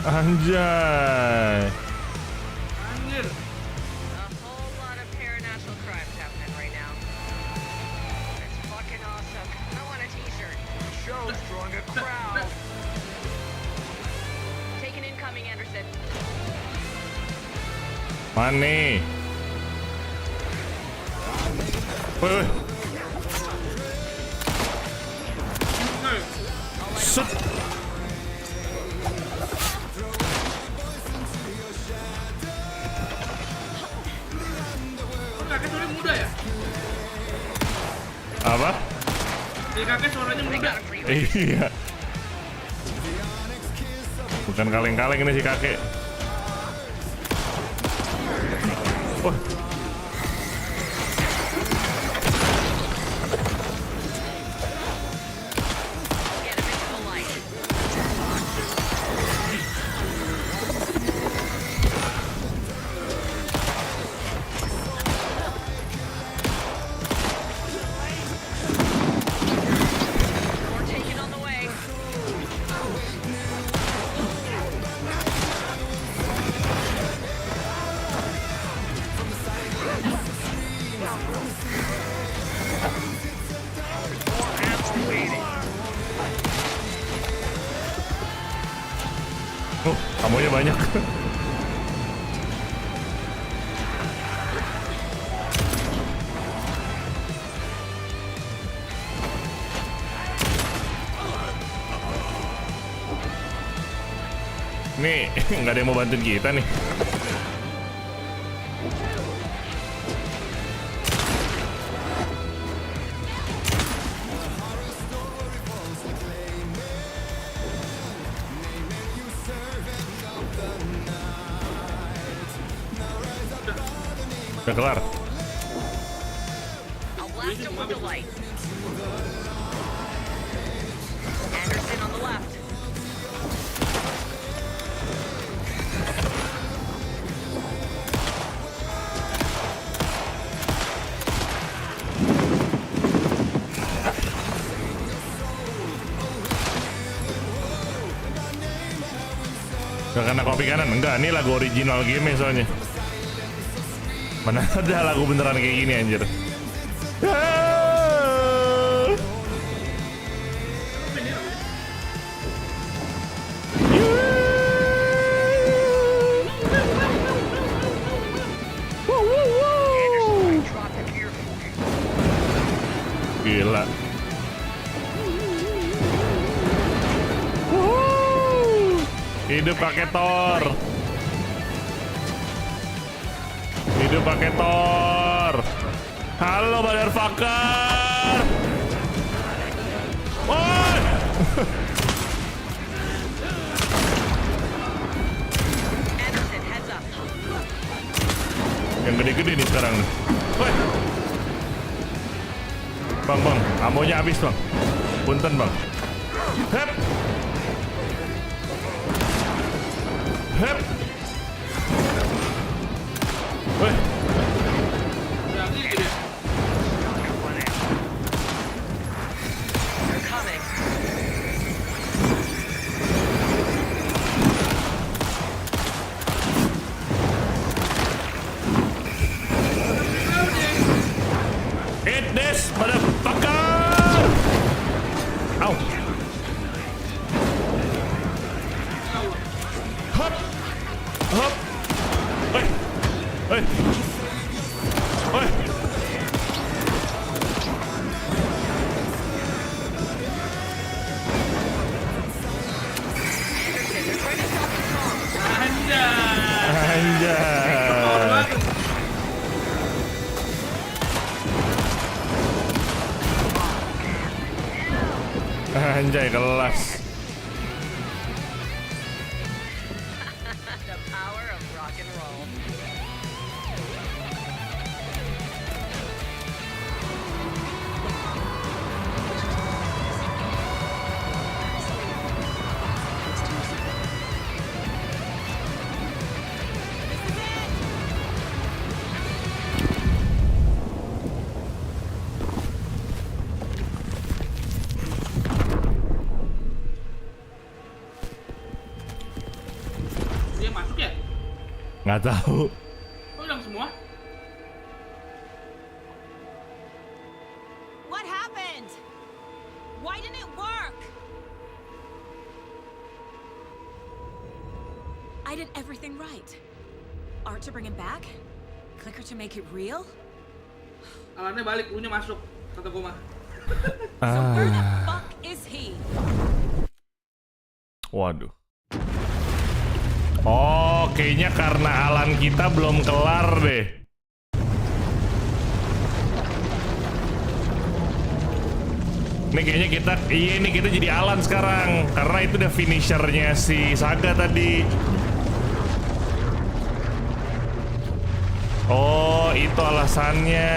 [SPEAKER 1] Anjay.
[SPEAKER 3] Anjir.
[SPEAKER 6] A whole lot of paranormal crimes happening right now. It's fucking awesome. I want a t-shirt.
[SPEAKER 12] Show's drawing a crowd.
[SPEAKER 6] Taken incoming, Anderson.
[SPEAKER 1] Money. Woi. Set.
[SPEAKER 3] Kakek suaranya muda ya?
[SPEAKER 1] Apa?
[SPEAKER 3] Kakek suaranya muda.
[SPEAKER 1] Iya. Bukan kaleng-kaleng ini si kakek. Wah. Amonya banyak. Nih, nggak ada yang mau bantuin kita nih. Udah kelar.
[SPEAKER 6] I'll blast him with the light. Anderson on the left.
[SPEAKER 1] Gak kena kopi kanan? Enggak, ini lagu original game soalnya. Mana ada lagu beneran kayak gini anjir. Gila. Hidup pakai Thor. Hidup pakai Thor. Halo motherfucker. Woi. Yang gede-gede nih sekarang. Woi. Bang, amonya habis bang. Punten bang. Hep. Hep. Woi. Eat this, motherfucker! Ow! Hop! Hop! Oi! Oi! Oi! Anjay kelas.
[SPEAKER 6] The power of rock and roll.
[SPEAKER 1] Nggak tahu.
[SPEAKER 3] Oh, hilang semua?
[SPEAKER 13] What happened? Why didn't it work? I did everything right. Art to bring him back? Clicker to make it real?
[SPEAKER 3] Alarmnya balik, U-nya masuk. Kata gue mah.
[SPEAKER 13] So where the fuck is he?
[SPEAKER 1] Waduh. Oh, kayaknya karena Alan kita belum kelar deh. Ini kayaknya kita jadi Alan sekarang. Karena itu udah finishernya si Saga tadi. Oh, itu alasannya.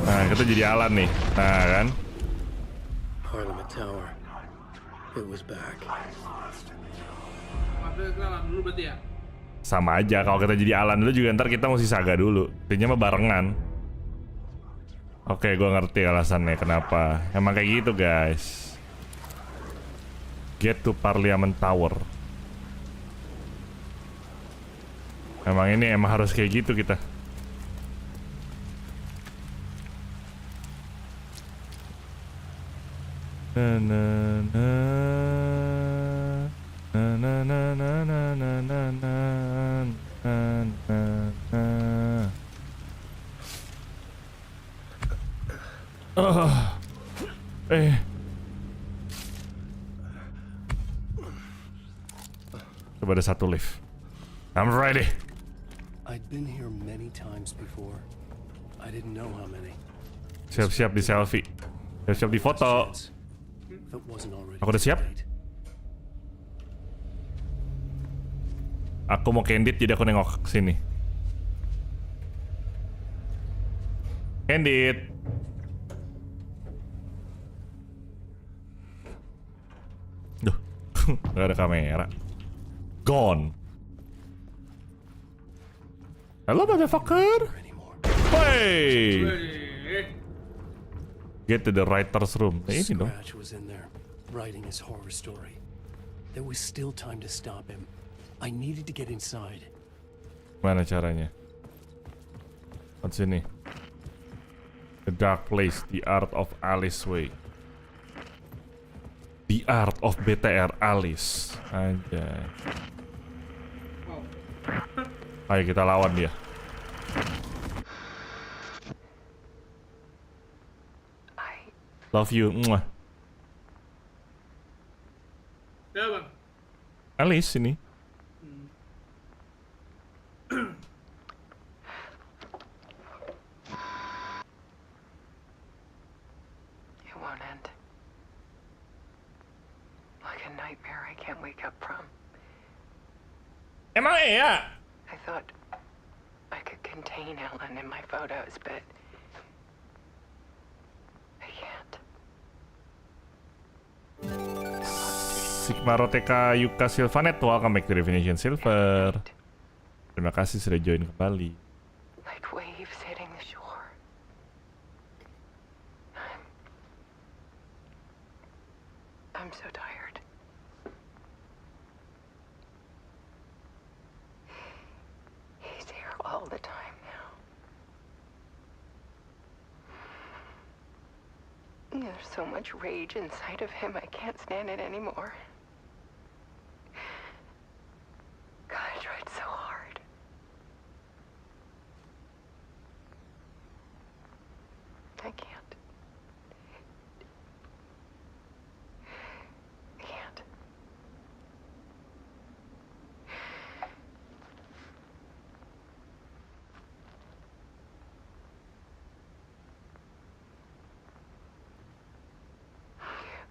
[SPEAKER 1] Nah, kita jadi Alan nih. Nah, kan?
[SPEAKER 9] Parliament Tower. It was back.
[SPEAKER 3] Ambil kenalan dulu berarti ya.
[SPEAKER 1] Sama aja, kalau kita jadi Alan dulu juga ntar kita mesti Saga dulu. Intinya mah barengan. Oke, gue ngerti alasannya kenapa. Emang kayak gitu, guys. Get to Parliament Tower. Emang harus kayak gitu kita. Na na na na na na na na na na na na. Coba ada satu lift. I'm ready.
[SPEAKER 9] I'd been here many times before. I didn't know how many.
[SPEAKER 1] Siap-siap di selfie. Siap-siap di foto. Aku udah siap. Aku mau candid jadi aku nengok ke sini. Candid. Duh, gak ada kamera. Gone. Hello, motherfucker. Hey. Get to the writer's room. Nah, ini dong.
[SPEAKER 9] Scratch was in there, writing his horror story. There was still time to stop him. I needed to get inside.
[SPEAKER 1] Mana caranya? What's ini? The Dark Place, The Art of Alice Way. The Art of BTR Alice. Aja. Ayo kita lawan dia. Love you. Mwah.
[SPEAKER 3] Ya bang.
[SPEAKER 1] Alice ini.
[SPEAKER 14] It won't end. Like a nightmare I can't wake up from.
[SPEAKER 1] Emang iya?
[SPEAKER 14] I thought I could contain Ellen in my photos, but I can't.
[SPEAKER 1] Sigma Roteka YUK Silvanet, welcome back to Definition Silver. Terima kasih sudah join kembali.
[SPEAKER 14] Like waves hitting the shore. I'm so tired. He's here all the time now. There's so much rage inside of him, I can't stand it anymore. God, I tried so hard. I can't. I can't.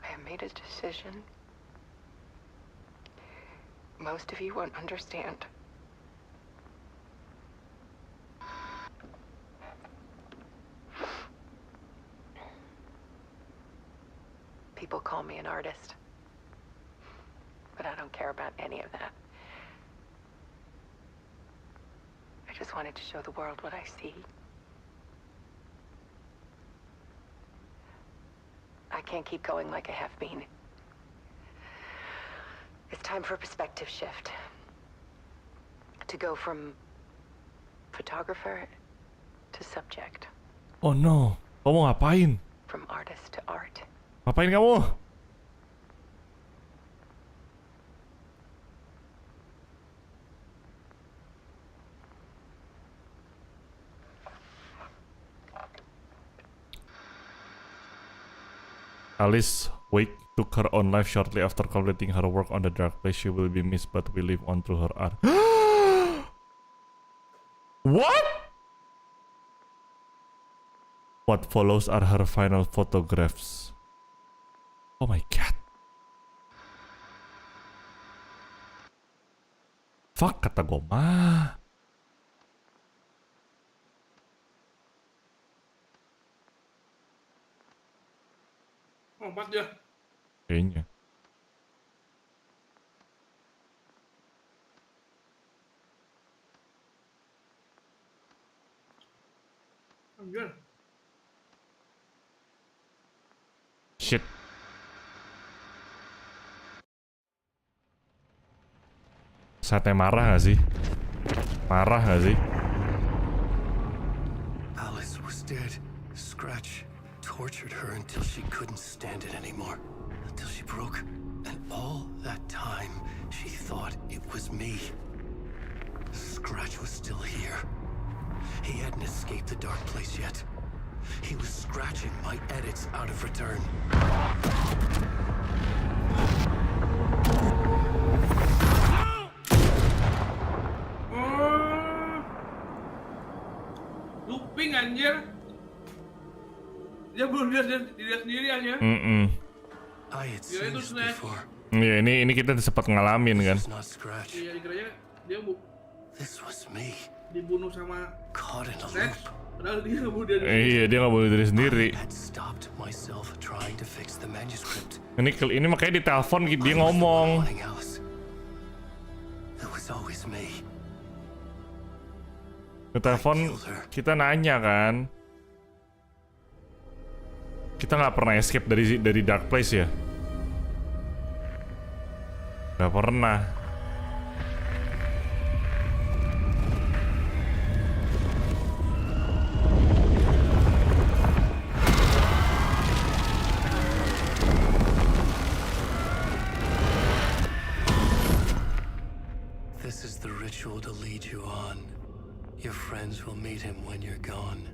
[SPEAKER 14] I have made a decision. Most of you won't understand. People call me an artist, but I don't care about any of that. I just wanted to show the world what I see. I can't keep going like I have been. It's time for a perspective shift. To go from photographer to subject.
[SPEAKER 1] Oh no, kamu ngapain?
[SPEAKER 14] From artist to art.
[SPEAKER 1] Ngapain kamu? Alice Wake took her own life shortly after completing her work on the Dark Place. She will be missed, but will live on through her art. What? What follows are her final photographs. Oh my god. Fuck, kata gue mah.
[SPEAKER 3] Lompat dia.
[SPEAKER 1] Kayaknya.
[SPEAKER 3] Anjir.
[SPEAKER 1] Shit. Saatnya marah gak sih? Marah gak sih?
[SPEAKER 9] Alice was dead. Scratch tortured her until she couldn't stand it anymore. Until she broke. And all that time, she thought it was me. Scratch was still here. He hadn't escaped the dark place yet. He was scratching my edits out of return.
[SPEAKER 3] Looping anjir. Dia belum dilihat sendiri aja.
[SPEAKER 9] I had seen this before.
[SPEAKER 1] Iya, ini kita sempat ngalamin kan.
[SPEAKER 3] Iya, dikiranya dia
[SPEAKER 9] This was me.
[SPEAKER 3] Dibunuh sama
[SPEAKER 9] Caught in a
[SPEAKER 3] Scratch.
[SPEAKER 9] loop.
[SPEAKER 3] Padahal dia nggak bunuh diri.
[SPEAKER 1] Iya, dia nggak bunuh diri sendiri.
[SPEAKER 9] I had stopped myself trying to fix the manuscript.
[SPEAKER 1] Ini makanya di telepon dia ngomong.
[SPEAKER 9] It was always me.
[SPEAKER 1] Di telepon kita nanya kan. Kita nggak pernah escape dari dark place ya. Nggak pernah.
[SPEAKER 9] This is the ritual to lead you on. Your friends will meet him when you're gone.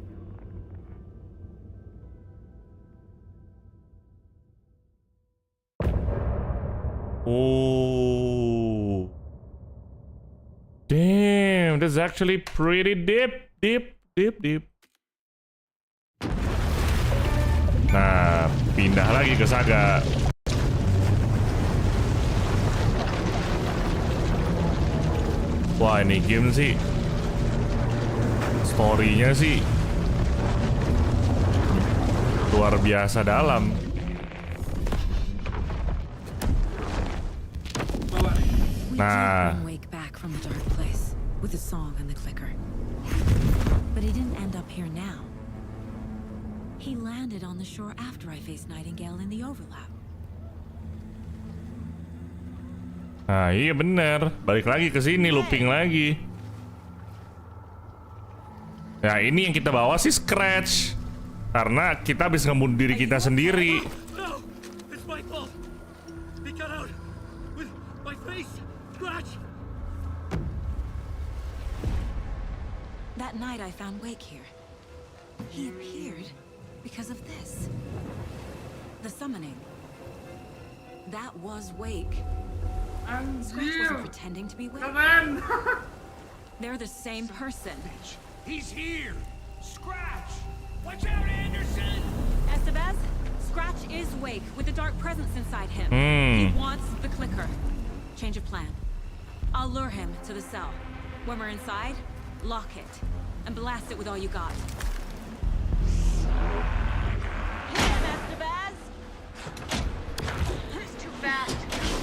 [SPEAKER 1] Oh, damn, that's actually pretty deep. Nah, pindah lagi ke SAGA. Wah, ini game sih, story-nya sih luar biasa dalam. Nah,
[SPEAKER 4] Wake back from the dark place with a song and the clicker. But he didn't end up here now. He landed on the shore after I faced Nightingale in the overlap.
[SPEAKER 1] nah iya bener, balik lagi ke sini, looping lagi. Ya ini yang kita bawa sih Scratch, karena kita habis ngebunuh diri kita sendiri.
[SPEAKER 10] No! It's my fault! He got out! With my face! Scratch!
[SPEAKER 4] That night I found Wake here. He appeared because of this. The summoning. That was Wake. Scratch wasn't pretending to be Wake. They're the same person.
[SPEAKER 10] He's here! Scratch! Watch out, Anderson!
[SPEAKER 13] Estevez, Scratch is Wake with the dark presence inside him. He wants the clicker. Change of plan. I'll lure him to the cell. When we're inside, lock it and blast it with all you got. Hit him, Estevez!
[SPEAKER 6] He's too fast.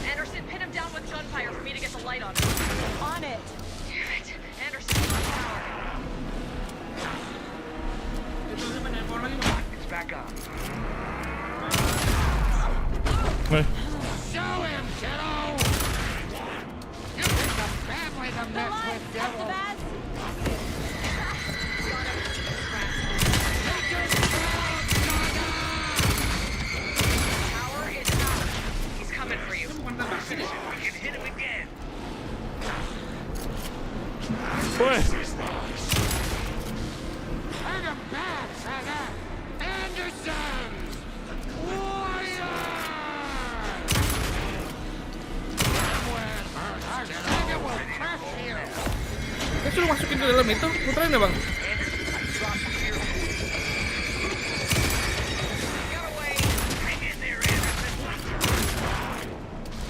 [SPEAKER 6] Anderson, pin him down with gunfire for me to get the light on him.
[SPEAKER 13] On it.
[SPEAKER 6] Damn it. Anderson, on power.
[SPEAKER 12] It's back on.
[SPEAKER 10] Show him, kiddo! You picked a family to mess with, devil!
[SPEAKER 6] Power is out. He's coming for you.
[SPEAKER 12] We can hit him again.
[SPEAKER 10] Bring him back, SAGA! Anderson! Warrior! Somewhere it hurts, our SAGA will crush you!
[SPEAKER 3] Kita suruh masukin ke dalam itu, puterin ya bang?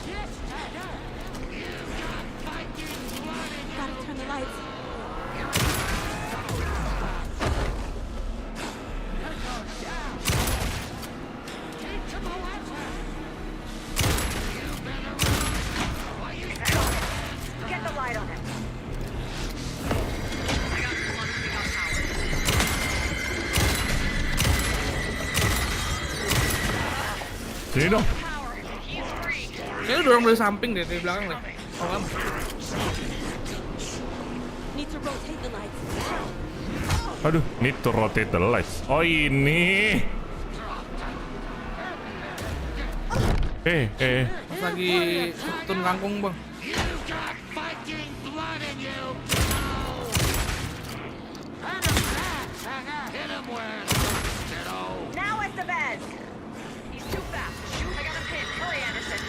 [SPEAKER 10] Yes, SAGA! You got fighting blood!
[SPEAKER 1] Sini dong.
[SPEAKER 3] Kayaknya dorong dari samping deh, dari belakang deh. Oh kan?
[SPEAKER 13] Need to rotate the lights.
[SPEAKER 1] Aduh, need to rotate the lights. Oh ini.
[SPEAKER 3] Pas lagi tun kangkung bang.
[SPEAKER 6] Now it's the best. He's too fast. Shoot, I got him pinned. Hurry, Anderson.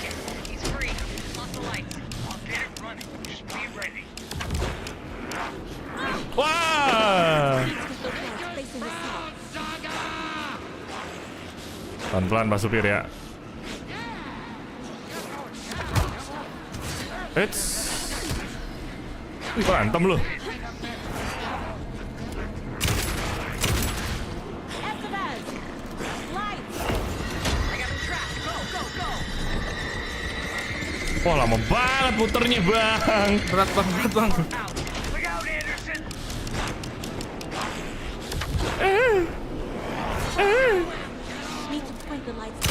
[SPEAKER 6] Shit, he's free. Lost the lights.
[SPEAKER 12] I'll get it running. Just be ready.
[SPEAKER 1] Wah. Pelan-pelan Pak Supir ya. Eits. Wih, berantem lu. Wah, lama banget puternya, Bang.
[SPEAKER 3] Berat bang, berat bang.
[SPEAKER 13] Need to point the lights.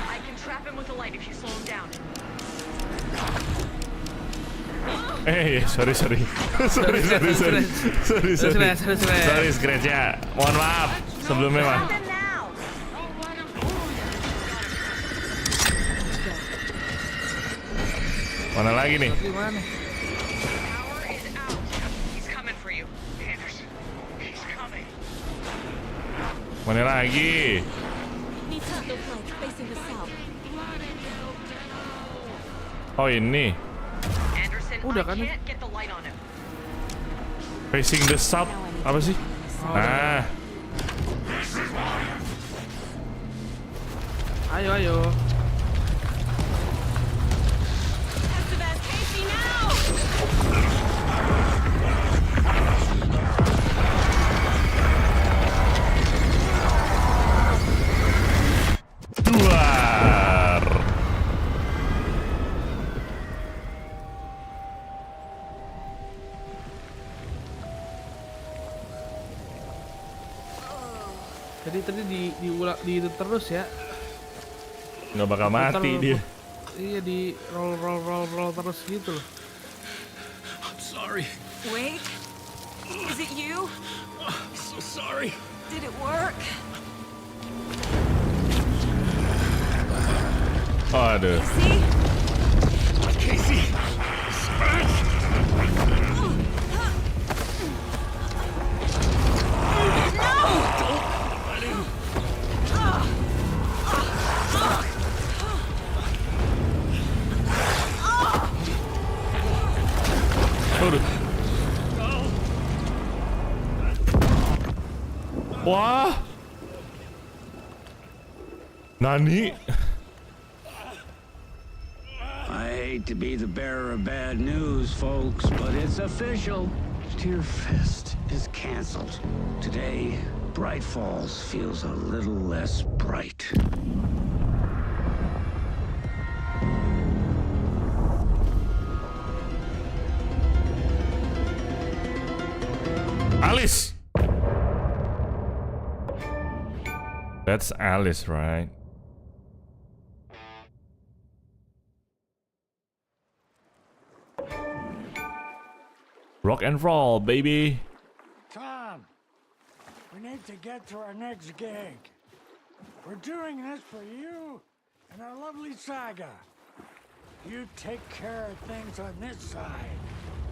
[SPEAKER 6] I can trap him with the light if you slow him down.
[SPEAKER 1] Sorry. Sorry, Scratch ya. Mohon maaf sebelumnya, Bang. Mana lagi nih? Mana lagi? Oh ini.
[SPEAKER 3] Udah kan?
[SPEAKER 1] Facing the south. Apa sih? Nah.
[SPEAKER 3] Ayo.
[SPEAKER 1] Keluar.
[SPEAKER 3] Jadi tadi diulang di terus ya.
[SPEAKER 1] Nggak bakal mati dia.
[SPEAKER 3] Iya, di roll terus gitu loh.
[SPEAKER 9] I'm sorry.
[SPEAKER 13] Wait, is it you?
[SPEAKER 9] I'm so sorry.
[SPEAKER 13] Did it work?
[SPEAKER 1] Aduh.
[SPEAKER 9] Casey.
[SPEAKER 1] Wah. Nani?
[SPEAKER 15] I hate to be the bearer of bad news, folks, but it's official. Tear Fest is canceled. Today, Bright Falls feels a little less bright.
[SPEAKER 1] Alice. That's Alice, right? Rock and roll, baby.
[SPEAKER 16] Tom, we need to get to our next gig. We're doing this for you and our lovely Saga. You take care of things on this side.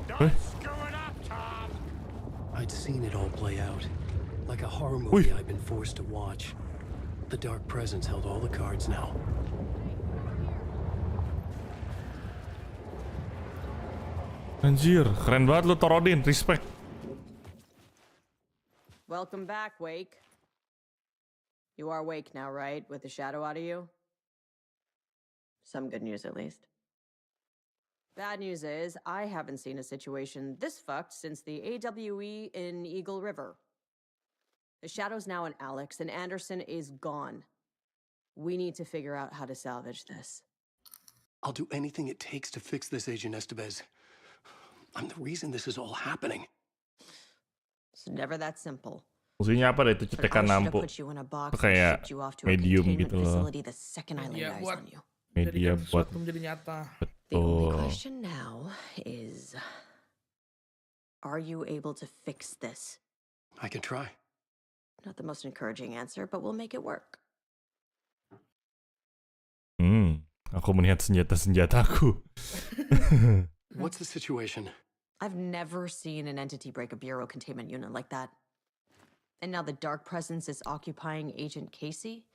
[SPEAKER 16] Don't screw it up, Tom!
[SPEAKER 9] I'd seen it all play out. Like a horror movie I'd been forced to watch. The Dark Presence held all the cards now.
[SPEAKER 1] Anjir, keren banget lu Torodin, respect.
[SPEAKER 5] Welcome back, Wake. You are Wake now, right? With the shadow out of you? Some good news, at least. Bad news is, I haven't seen a situation this fucked since the AWE in Eagle River. The shadow's now in Alex, and Anderson is gone. We need to figure out how to salvage this.
[SPEAKER 9] I'll do anything it takes to fix this, Agent Estevez. I'm the reason this is all happening.
[SPEAKER 5] It's never that simple.
[SPEAKER 1] Fungsinya apa deh itu cetekan lampu? Itu kayak medium gitu loh.
[SPEAKER 3] Ya buat
[SPEAKER 1] Media
[SPEAKER 3] menjadikan
[SPEAKER 1] buat
[SPEAKER 3] sesuatu menjadi nyata.
[SPEAKER 5] The only
[SPEAKER 1] betul.
[SPEAKER 5] question now is, are you able to fix this?
[SPEAKER 9] I can try.
[SPEAKER 5] Not the most encouraging answer, but we'll make it work.
[SPEAKER 1] Aku melihat senjata-senjataku.
[SPEAKER 9] What's the situation?
[SPEAKER 5] I've never seen an entity break a bureau containment unit like that. And now the dark presence is occupying Agent Casey?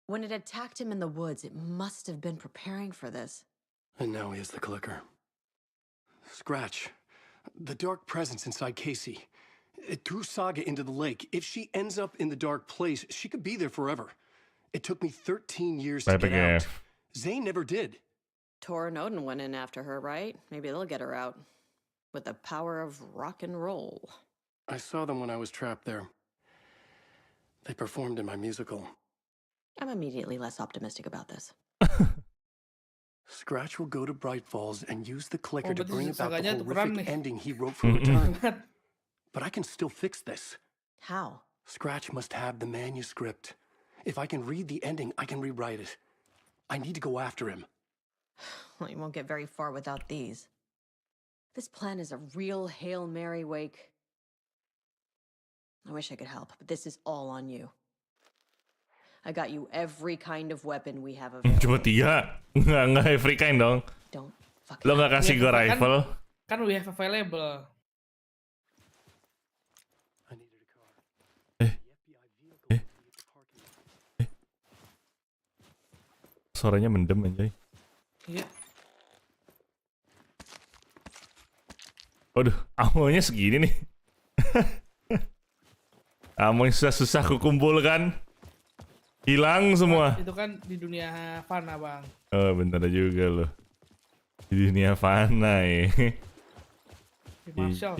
[SPEAKER 5] When it attacked him in the woods, it must have been preparing for this.
[SPEAKER 9] And now he has the clicker. Scratch. The dark presence inside Casey. It threw Saga into the lake. If she ends up in the dark place, she could be there forever. It took me 13 years to get out. Zane never did.
[SPEAKER 5] Tor and Odin went in after her, right? Maybe they'll get her out. With the power of rock and roll.
[SPEAKER 9] I saw them when I was trapped there. They performed in my musical.
[SPEAKER 5] I'm immediately less optimistic about this.
[SPEAKER 9] Scratch will go to Bright Falls and use the clicker to
[SPEAKER 3] berarti
[SPEAKER 9] bring about
[SPEAKER 3] Saganya
[SPEAKER 9] the
[SPEAKER 3] tukeran
[SPEAKER 9] horrific
[SPEAKER 3] nih.
[SPEAKER 9] ending he wrote for Return. But I can still fix this.
[SPEAKER 5] How?
[SPEAKER 9] Scratch must have the manuscript. If I can read the ending, I can rewrite it. I need to go after him.
[SPEAKER 5] Well, you won't get very far without these. This plan is a real Hail Mary, Wake. I wish I could help, but this is all on you. I got you every kind of weapon we have available.
[SPEAKER 1] Cuma 3. Nggak every kind dong.
[SPEAKER 5] Don't fuck
[SPEAKER 1] Lo nggak kasih gue rifle?
[SPEAKER 3] Kan we have available.
[SPEAKER 1] Suaranya mendem anjay.
[SPEAKER 3] Iya.
[SPEAKER 1] Waduh, amonya segini nih. Amo yang susah-susah kukumpulkan. Hilang semua.
[SPEAKER 3] Itu kan di dunia fana, Bang.
[SPEAKER 1] Oh, bentar juga loh. Di dunia fana ya.
[SPEAKER 3] Di Marshall.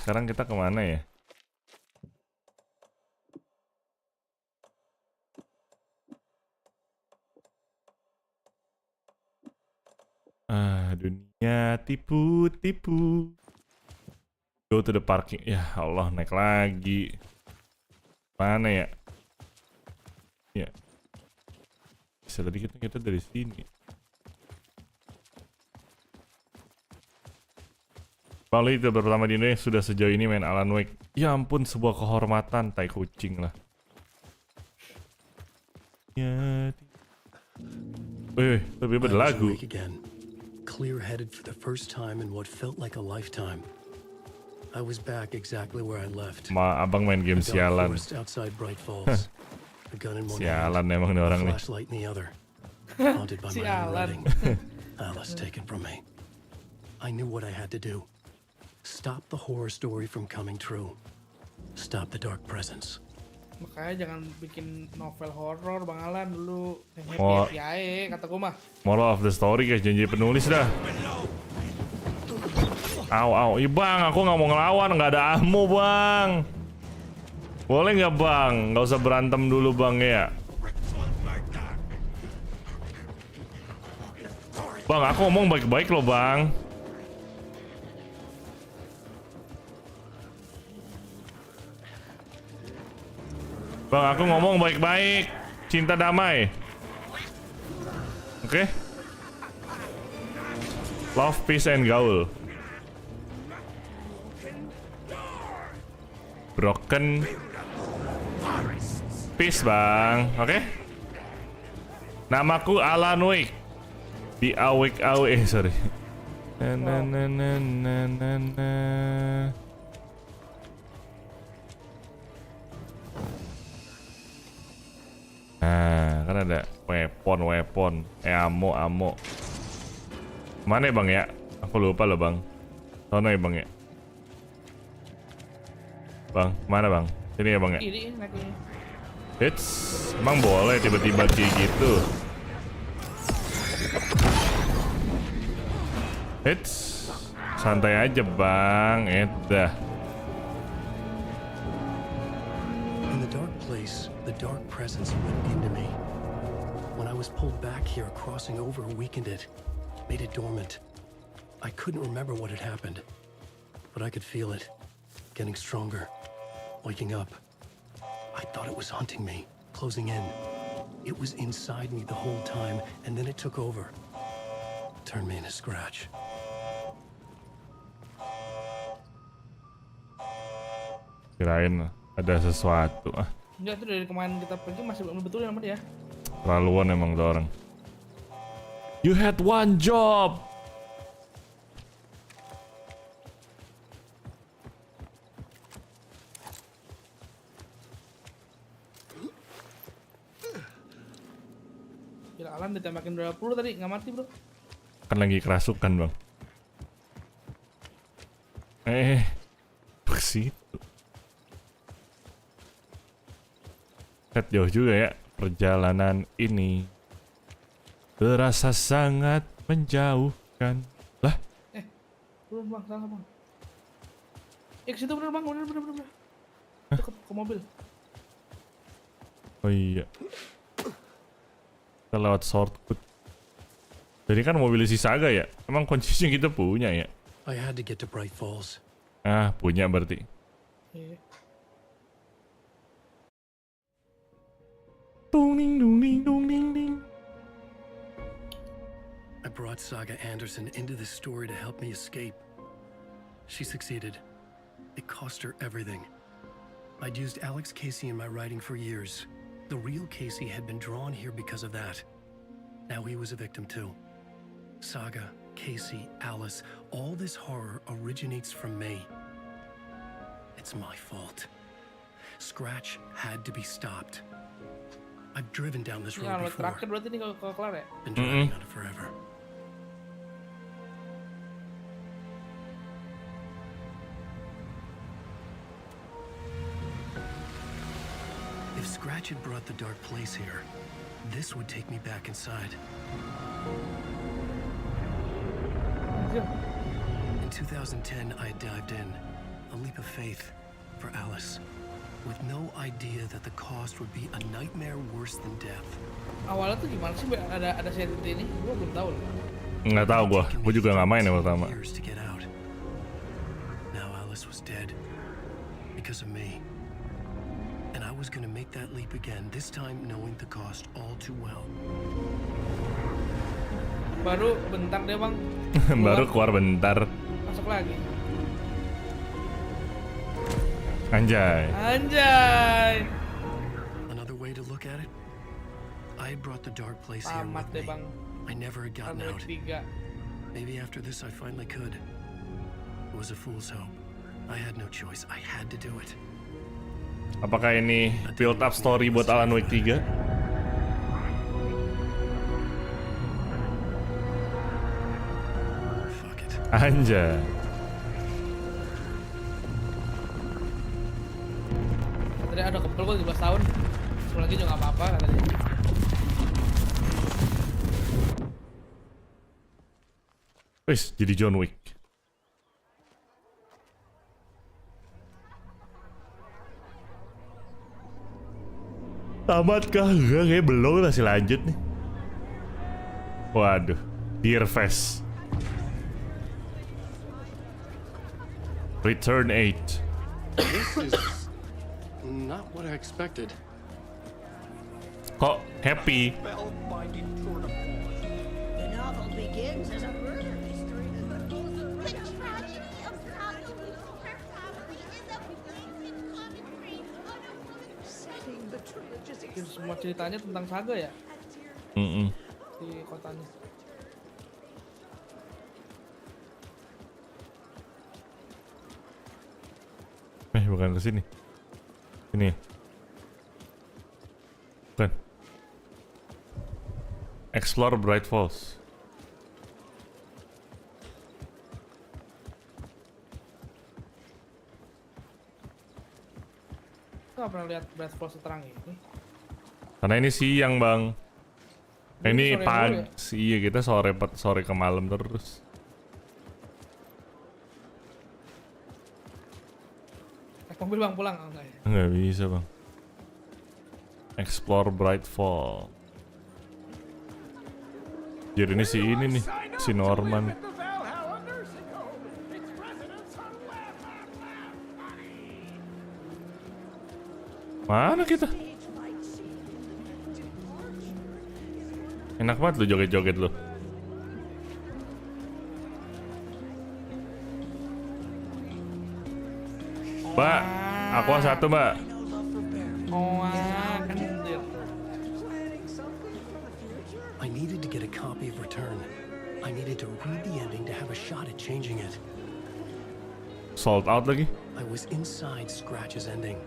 [SPEAKER 1] Sekarang kita kemana ya? Dunia tipu-tipu. Go to the parking. Ya Allah, naik lagi. Mana ya? Ya. Bisa tadi kita dari sini. Bang, itu pertama di Indonesia sudah sejauh ini main Alan Wake. Ya ampun, sebuah kehormatan, tai kucing lah. Ya. Wih, lebih berlagu.
[SPEAKER 9] Clear-headed for the first time in what felt like a lifetime. I was back exactly where I left.
[SPEAKER 1] Abang main game sialan.
[SPEAKER 9] Outside Bright Falls. A gun in one
[SPEAKER 1] sialan
[SPEAKER 9] hand,
[SPEAKER 1] emang nih orang nih.
[SPEAKER 9] Flashlight in the other. Haunted by my own writing. Alice, take it from me. I knew what I had to do. Stop the horror story from coming true. Stop the dark presence.
[SPEAKER 3] Makanya jangan bikin novel horor, Bang Alan dulu. Yang happy aja, kata gue mah.
[SPEAKER 1] Moral of the story guys, janji penulis dah. Au, ih bang, aku nggak mau ngelawan, nggak ada ammo bang. Boleh nggak bang? Nggak usah berantem dulu bang ya. Bang, aku ngomong baik-baik loh bang. Bang, aku ngomong baik-baik. Cinta damai. Oke? Love, peace, and gaul. Broken peace, bang. Oke? Namaku Alan Wake. Di Awake. Sorry. Nah, kan ada weapon. Ammo. Mana ya bang ya? Aku lupa loh bang. Sono ya bang ya? Bang, mana bang? Sini ya bang ya?
[SPEAKER 3] Ini lagi.
[SPEAKER 1] Emang boleh tiba-tiba kayak gitu? Santai aja bang, dah.
[SPEAKER 9] In the dark place, the dark presence went into me. When I was pulled back here, crossing over weakened it, made it dormant. I couldn't remember what had happened, but I could feel it, getting stronger, waking up. I thought it was hunting me, closing in. It was inside me the whole time, and then it took over. Turned me into scratch.
[SPEAKER 1] Kirain ada sesuatu.
[SPEAKER 3] Enggak, itu dari kemarin kita pergi masih belum betul sama dia.
[SPEAKER 1] Terlaluan emang tuh orang. You had one job.
[SPEAKER 3] Gila, Alan ditembakin berapa puluh tadi, nggak mati bro.
[SPEAKER 1] Kan lagi kerasukan bang. Ke situ. Set jauh juga ya perjalanan ini. Terasa sangat menjauhkan. Lah?
[SPEAKER 3] Belum bang, salah bang. Ke situ bener bang, bener. Ke mobil.
[SPEAKER 1] Oh iya. Kita lewat shortcut. Jadi kan mobil si Saga ya? Emang kuncinya kita punya ya?
[SPEAKER 9] I had to get to Bright Falls.
[SPEAKER 1] Ah, punya berarti.
[SPEAKER 3] Iya.
[SPEAKER 1] Dung.
[SPEAKER 9] I brought Saga Anderson into this story to help me escape. She succeeded. It cost her everything. I'd used Alex Casey in my writing for years. The real Casey had been drawn here because of that. Now he was a victim too. Saga, Casey, Alice, all this horror originates from me. It's my fault. Scratch had to be stopped. I've driven down this road before.
[SPEAKER 3] Terakhir berarti ini kalau kelar ya?
[SPEAKER 9] Been driving on it forever. If Scratch had brought the dark place here, this would take me back inside. In 2010, I dived in, a leap of faith for Alice, with no idea that the cost would be a nightmare worse than death.
[SPEAKER 3] Awalnya tuh gimana sih ada CERITA ini? Gua belum tahu loh.
[SPEAKER 1] Nggak tahu gua juga nggak main yang pertama.
[SPEAKER 9] Now Alice was dead because of me. And I was gonna make that leap again, this time knowing the cost all too well.
[SPEAKER 3] Baru bentar deh bang.
[SPEAKER 1] Baru keluar bentar.
[SPEAKER 3] Masuk lagi.
[SPEAKER 1] Anjay.
[SPEAKER 9] Another way to look at it, I had brought the dark place here with me.
[SPEAKER 3] Bang.
[SPEAKER 9] I never had gotten out. Maybe after this I finally could. It was a fool's hope. I had no choice. I had to do it.
[SPEAKER 1] Apakah ini build up story buat Alan Wake 3?
[SPEAKER 9] Fuck it.
[SPEAKER 1] Anjay.
[SPEAKER 3] Tadi ada kepel gua 17 tahun. Sekolah lagi juga nggak apa-apa katanya.
[SPEAKER 1] Wis, jadi John Wick. Tamat kah? Enggak, kayak belum, masih lanjut nih. Waduh, Dear Fest. Return 8.
[SPEAKER 9] This is not what I expected.
[SPEAKER 1] Kok happy?
[SPEAKER 17] The novel begins as a murder mystery. The tragedy of absolute superpower is a blazing common trait on a woman setting the trilogy's
[SPEAKER 3] Semua ceritanya tentang Saga ya? Di kotanya.
[SPEAKER 1] Bukan ke sini. Sini. Bukan. Explore Bright Falls.
[SPEAKER 3] Nggak pernah lihat Bright Falls seterang ini.
[SPEAKER 1] Karena ini siang bang. Ini
[SPEAKER 3] sore
[SPEAKER 1] pagi.
[SPEAKER 3] dulu ya?
[SPEAKER 1] Iya, kita sore ke malam terus.
[SPEAKER 3] Mobil bang pulang enggak ya?
[SPEAKER 1] Nggak bisa bang. Explore Bright Fall. Jadi ini nih, si Norman. Mana kita? Enak banget lu joget-joget lu. Mbak, aqua 1 mbak.
[SPEAKER 9] I needed to get a copy of Return. I needed to read the ending to have a shot at changing it.
[SPEAKER 1] Sold out lagi?
[SPEAKER 9] I was inside Scratch's ending.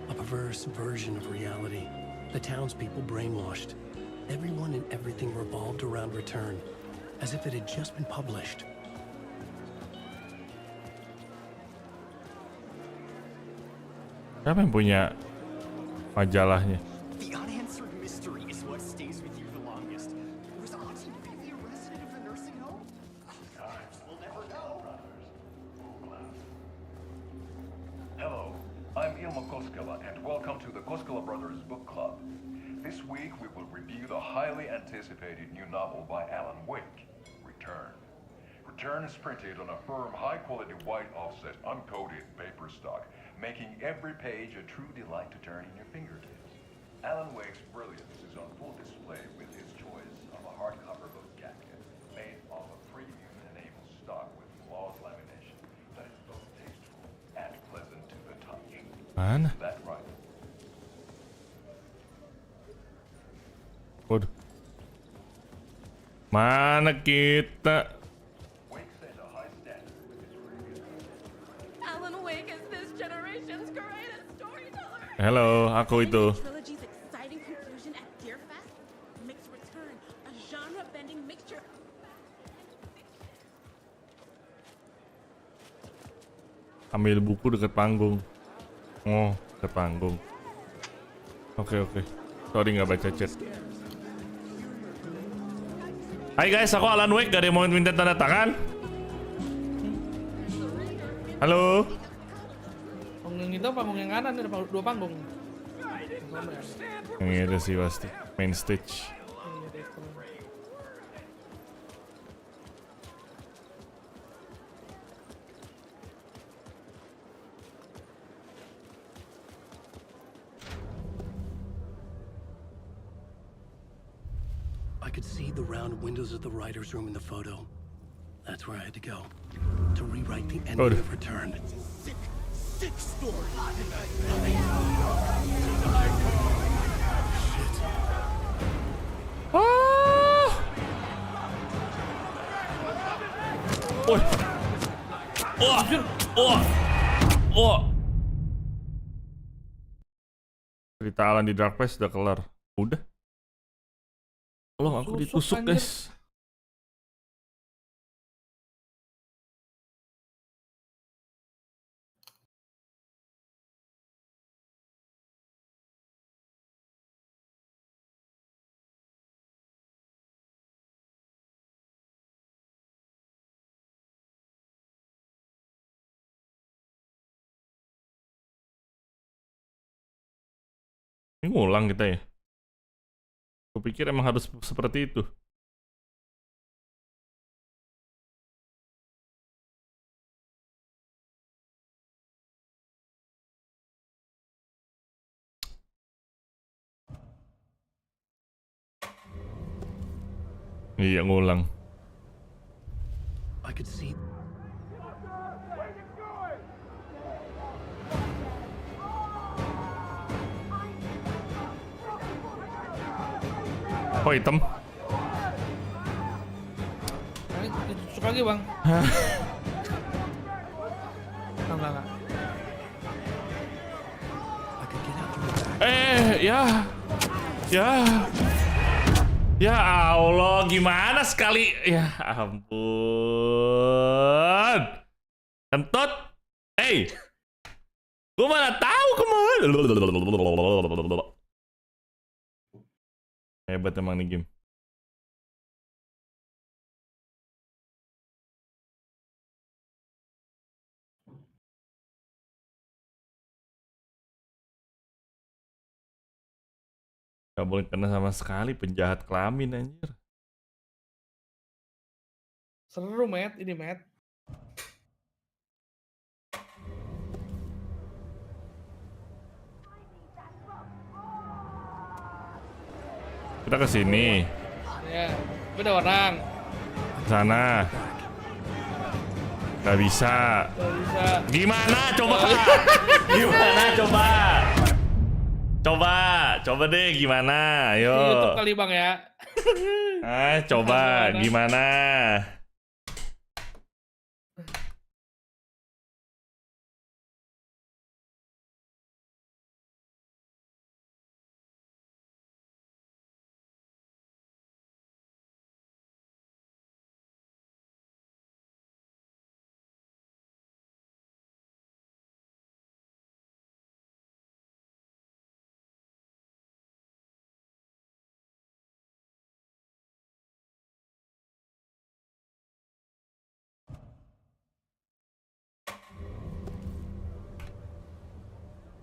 [SPEAKER 9] A perverse version of reality. The townspeople brainwashed. Everyone and everything revolved around Return, as if it had just been published.
[SPEAKER 1] Siapa yang punya majalahnya?
[SPEAKER 18] The unanswered mystery is what stays with you the longest. Was Auntie really a resident of the nursing home? We'll never know.
[SPEAKER 12] Hello, I'm Ilma Koskela, and welcome to the Koskela Brothers Book Club. This week we will review the highly anticipated new novel by Alan Wake, Return. Return is printed on a firm, high-quality white offset, uncoated paper stock, making every page a true delight to turn in your fingertips. Alan Wake's brilliance is on full display with his choice of a hardcover book jacket made of a premium-enabled stock with flawless lamination that is both tasteful and pleasant to the touch.
[SPEAKER 1] Mana?
[SPEAKER 12] That's right.
[SPEAKER 1] Waduh. Mana kita?
[SPEAKER 5] Alan Wake is this generation's greatest storyteller.
[SPEAKER 1] Halo, aku itu.
[SPEAKER 17] Trilogy's exciting conclusion at Deerfest makes Return a genre-bending mixture.
[SPEAKER 1] Ambil buku dekat panggung. Oh, dekat panggung. Oke. Sorry nggak baca chat. Hai guys, aku Alan Wake. Gak ada yang mau minta tanda tangan? Halo.
[SPEAKER 3] Panggung itu panggung yang kanan, ada 2 panggung.
[SPEAKER 1] Yang ada sih pasti. Main stage.
[SPEAKER 9] I could see the round windows of the writer's room in the photo. That's where I had to go. To rewrite the ending of Return.
[SPEAKER 18] Sick story.
[SPEAKER 1] Cerita Alan di Dark Place udah kelar. Udah. Tolong aku ditusuk guys. Ini ngulang kita ya. Kupikir emang harus seperti itu. Iya ngulang.
[SPEAKER 9] I could see.
[SPEAKER 1] Oh hitam.
[SPEAKER 3] Ini ditusuk lagi bang. Enggak. Ya Allah, gimana sekali? Ya ampun. Kentut. Hey. Gua mana tahu kemana. Hebat emang nih game. Gak boleh kena sama sekali, penjahat kelamin anjir. Seru, Matt. Ini, Matt.
[SPEAKER 1] Kita ke sini.
[SPEAKER 3] Ya, beda orang.
[SPEAKER 1] Sana. Gak bisa.
[SPEAKER 3] Gak bisa.
[SPEAKER 1] Gimana coba? Gimana coba? Coba deh gimana? Ayo.
[SPEAKER 3] Di YouTube kali Bang ya.
[SPEAKER 1] Coba gimana?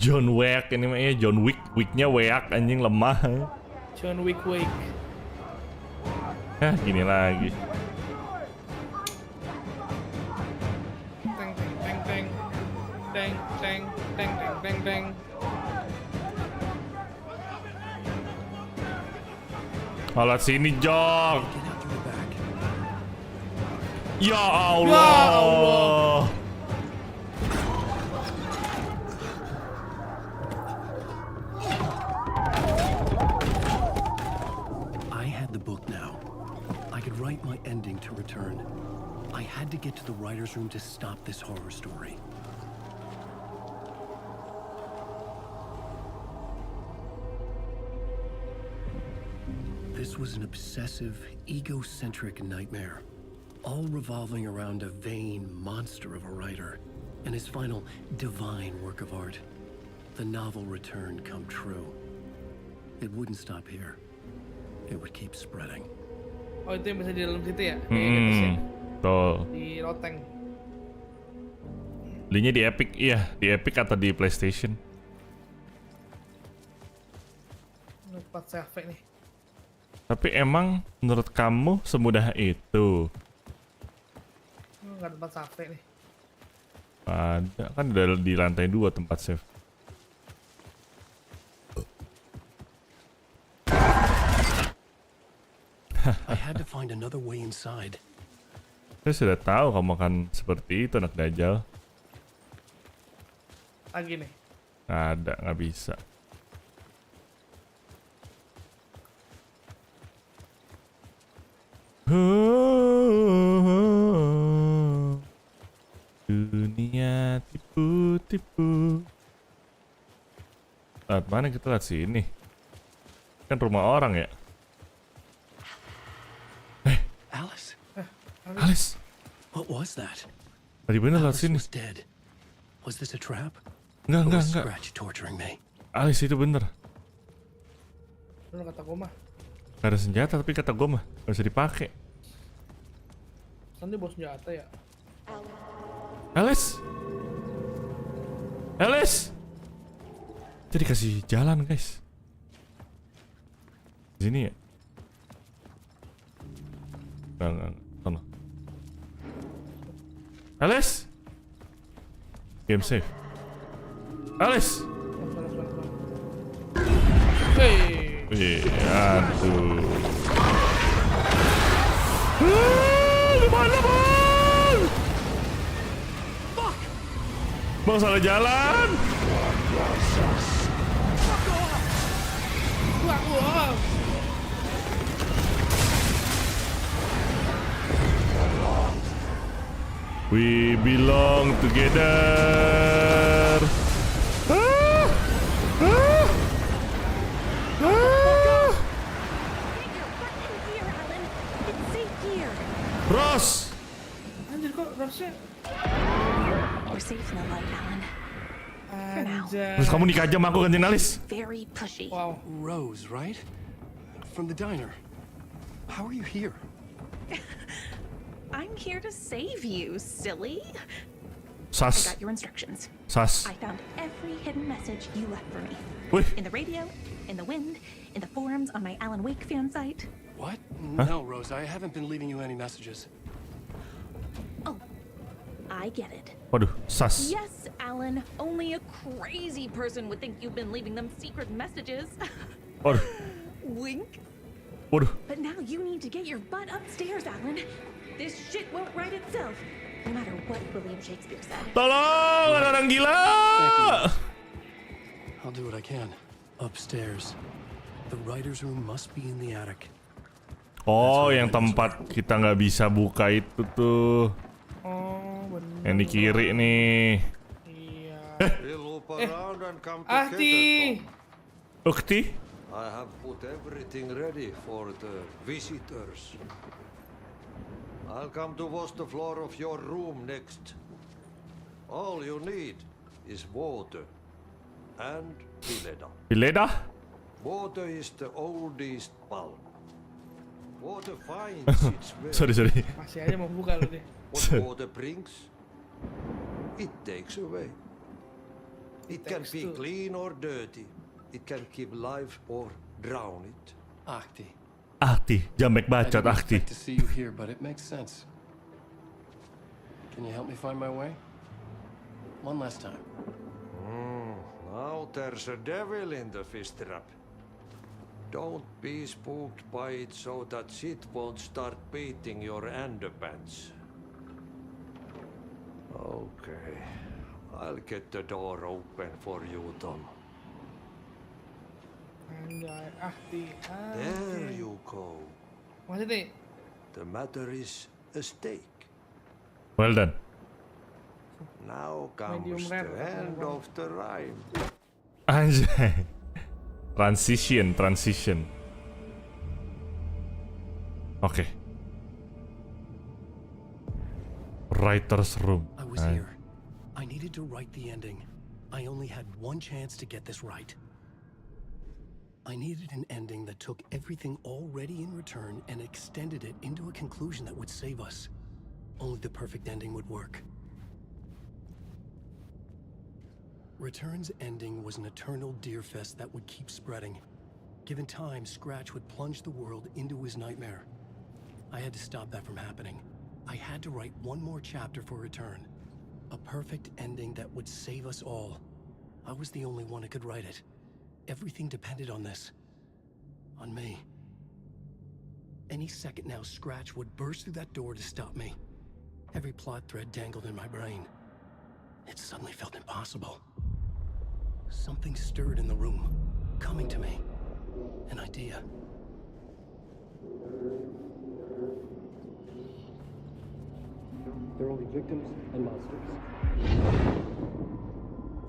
[SPEAKER 1] John Wick ini mah ya John Wick, Wicknya weak anjing lemah.
[SPEAKER 3] John Wick.
[SPEAKER 1] Gini lagi.
[SPEAKER 3] Teng.
[SPEAKER 1] Alat sini Jok. Ya Allah.
[SPEAKER 9] Write my ending to return. I had to get to the writer's room to stop this horror story. This was an obsessive, egocentric nightmare, all revolving around a vain monster of a writer and his final divine work of art. The novel Return come true. It wouldn't stop here. It would keep spreading.
[SPEAKER 3] Oh, itu yang bisa di dalam situ ya?
[SPEAKER 1] Tuh.
[SPEAKER 3] Di loteng.
[SPEAKER 1] Belinya di Epic, iya, di Epic atau di PlayStation.
[SPEAKER 3] 4 save nih.
[SPEAKER 1] Tapi emang menurut kamu semudah itu?
[SPEAKER 3] Nggak ada tempat save nih.
[SPEAKER 1] Ada, kan udah di lantai 2 tempat save.
[SPEAKER 9] I had to find another way inside.
[SPEAKER 1] Saya sudah tahu kamu akan seperti itu anak dajal.
[SPEAKER 3] Lagi nih.
[SPEAKER 1] Ada, nggak bisa. Dunia tipu-tipu. Lihat mana kita lihat sini. Kan rumah orang ya. Alice.
[SPEAKER 9] What was that?
[SPEAKER 1] Tadi bener lewat sini.
[SPEAKER 9] Was dead. Was this a trap?
[SPEAKER 1] Enggak.
[SPEAKER 9] Scratch torturing me.
[SPEAKER 1] Alice itu bener.
[SPEAKER 3] Lu kata gue mah.
[SPEAKER 1] Gak ada senjata tapi kata gue mah gak bisa dipakai.
[SPEAKER 3] Nanti bawa senjata ya.
[SPEAKER 1] Alice. Jadi kasih jalan guys. Di sini ya. Enggak. Sana. Alice. Game save. Alice.
[SPEAKER 3] Hey.
[SPEAKER 1] Aduh. Gimana bang? Bang salah jalan. We belong together. Ross.
[SPEAKER 3] Anjir kok Rossnya?
[SPEAKER 17] We're safe in the light, Alan.
[SPEAKER 3] Anjir.
[SPEAKER 1] Terus kamu nikah aja sama aku gantiin Alice.
[SPEAKER 17] Very pushy.
[SPEAKER 3] Wow.
[SPEAKER 9] Rose, right? From the diner. How are you here?
[SPEAKER 17] I'm here to save you, silly.
[SPEAKER 1] Sas.
[SPEAKER 17] I got your instructions.
[SPEAKER 1] Sas.
[SPEAKER 17] I found every hidden message you left for me.
[SPEAKER 1] Wait.
[SPEAKER 17] In the radio, in the wind, in the forums on my Alan Wake fan site.
[SPEAKER 9] What? No, Rose, I haven't been leaving you any messages.
[SPEAKER 13] I get it.
[SPEAKER 1] Waduh, sas.
[SPEAKER 13] Yes, Alan. Only a crazy person would think you've been leaving them secret messages.
[SPEAKER 1] Waduh.
[SPEAKER 13] Wink.
[SPEAKER 1] Waduh.
[SPEAKER 13] But now you need to get your butt upstairs, Alan. This shit won't right itself, no matter what William Shakespeare said.
[SPEAKER 1] Tolong, ada orang gila.
[SPEAKER 9] I'll do what I can. Upstairs. The writer's room must be in the attic.
[SPEAKER 1] Oh, yang tempat kita nggak bisa buka itu tuh.
[SPEAKER 3] Oh, bener.
[SPEAKER 1] Yang di kiri nih.
[SPEAKER 3] Iya.
[SPEAKER 1] Ukti.
[SPEAKER 19] I have put everything ready for the visitors. I'll come to wash the floor of your room next. All you need is water and Pileda.
[SPEAKER 1] Pileda?
[SPEAKER 19] Water is the oldest bulb. Water finds its way.
[SPEAKER 1] Sorry.
[SPEAKER 3] Masih aja mau buka lu deh.
[SPEAKER 19] What water brings, it takes away. It can be clean or dirty. It can keep life or drown it.
[SPEAKER 9] Ahti,
[SPEAKER 1] jamek bacot Ahti.
[SPEAKER 9] To see you here, but it makes sense. Can you help me find my way? One last time.
[SPEAKER 19] Now there's a devil in the fish trap. Don't be spooked by it so that shit won't start beating your underpants. Okay, I'll get the door open for you, Tom.
[SPEAKER 3] Anjay, Ahti.
[SPEAKER 19] There you go.
[SPEAKER 3] Masih deh.
[SPEAKER 19] The matter is a steak.
[SPEAKER 1] Well done.
[SPEAKER 19] Now comes the end of the rhyme.
[SPEAKER 1] Anjay. Transition. Oke. Writer's room.
[SPEAKER 9] I was here. I needed to write the ending. I only had one chance to get this right. I needed an ending that took everything already in return and extended it into a conclusion that would save us. Only the perfect ending would work. Return's ending was an eternal deer fest that would keep spreading. Given time, Scratch would plunge the world into his nightmare. I had to stop that from happening. I had to write one more chapter for Return. A perfect ending that would save us all. I was the only one who could write it. Everything depended on this. On me. Any second now, Scratch would burst through that door to stop me. Every plot thread dangled in my brain. It suddenly felt impossible. Something stirred in the room, coming to me. An idea. They're only victims and monsters.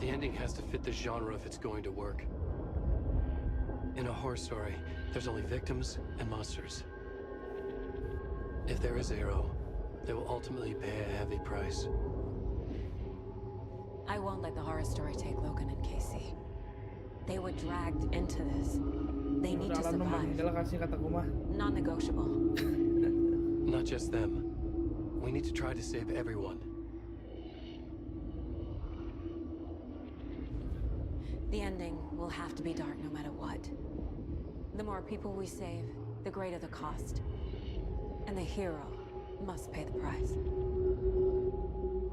[SPEAKER 9] The ending has to fit the genre if it's going to work. In a horror story, there's only victims and monsters. If there is a hero, they will ultimately pay a heavy price.
[SPEAKER 4] I won't let the horror story take Logan and Casey. They were dragged into this. They need to survive. Non-negotiable.
[SPEAKER 9] Not just them. We need to try to save everyone.
[SPEAKER 4] The ending will have to be dark no matter what. The more people we save, the greater the cost. And the hero must pay the price.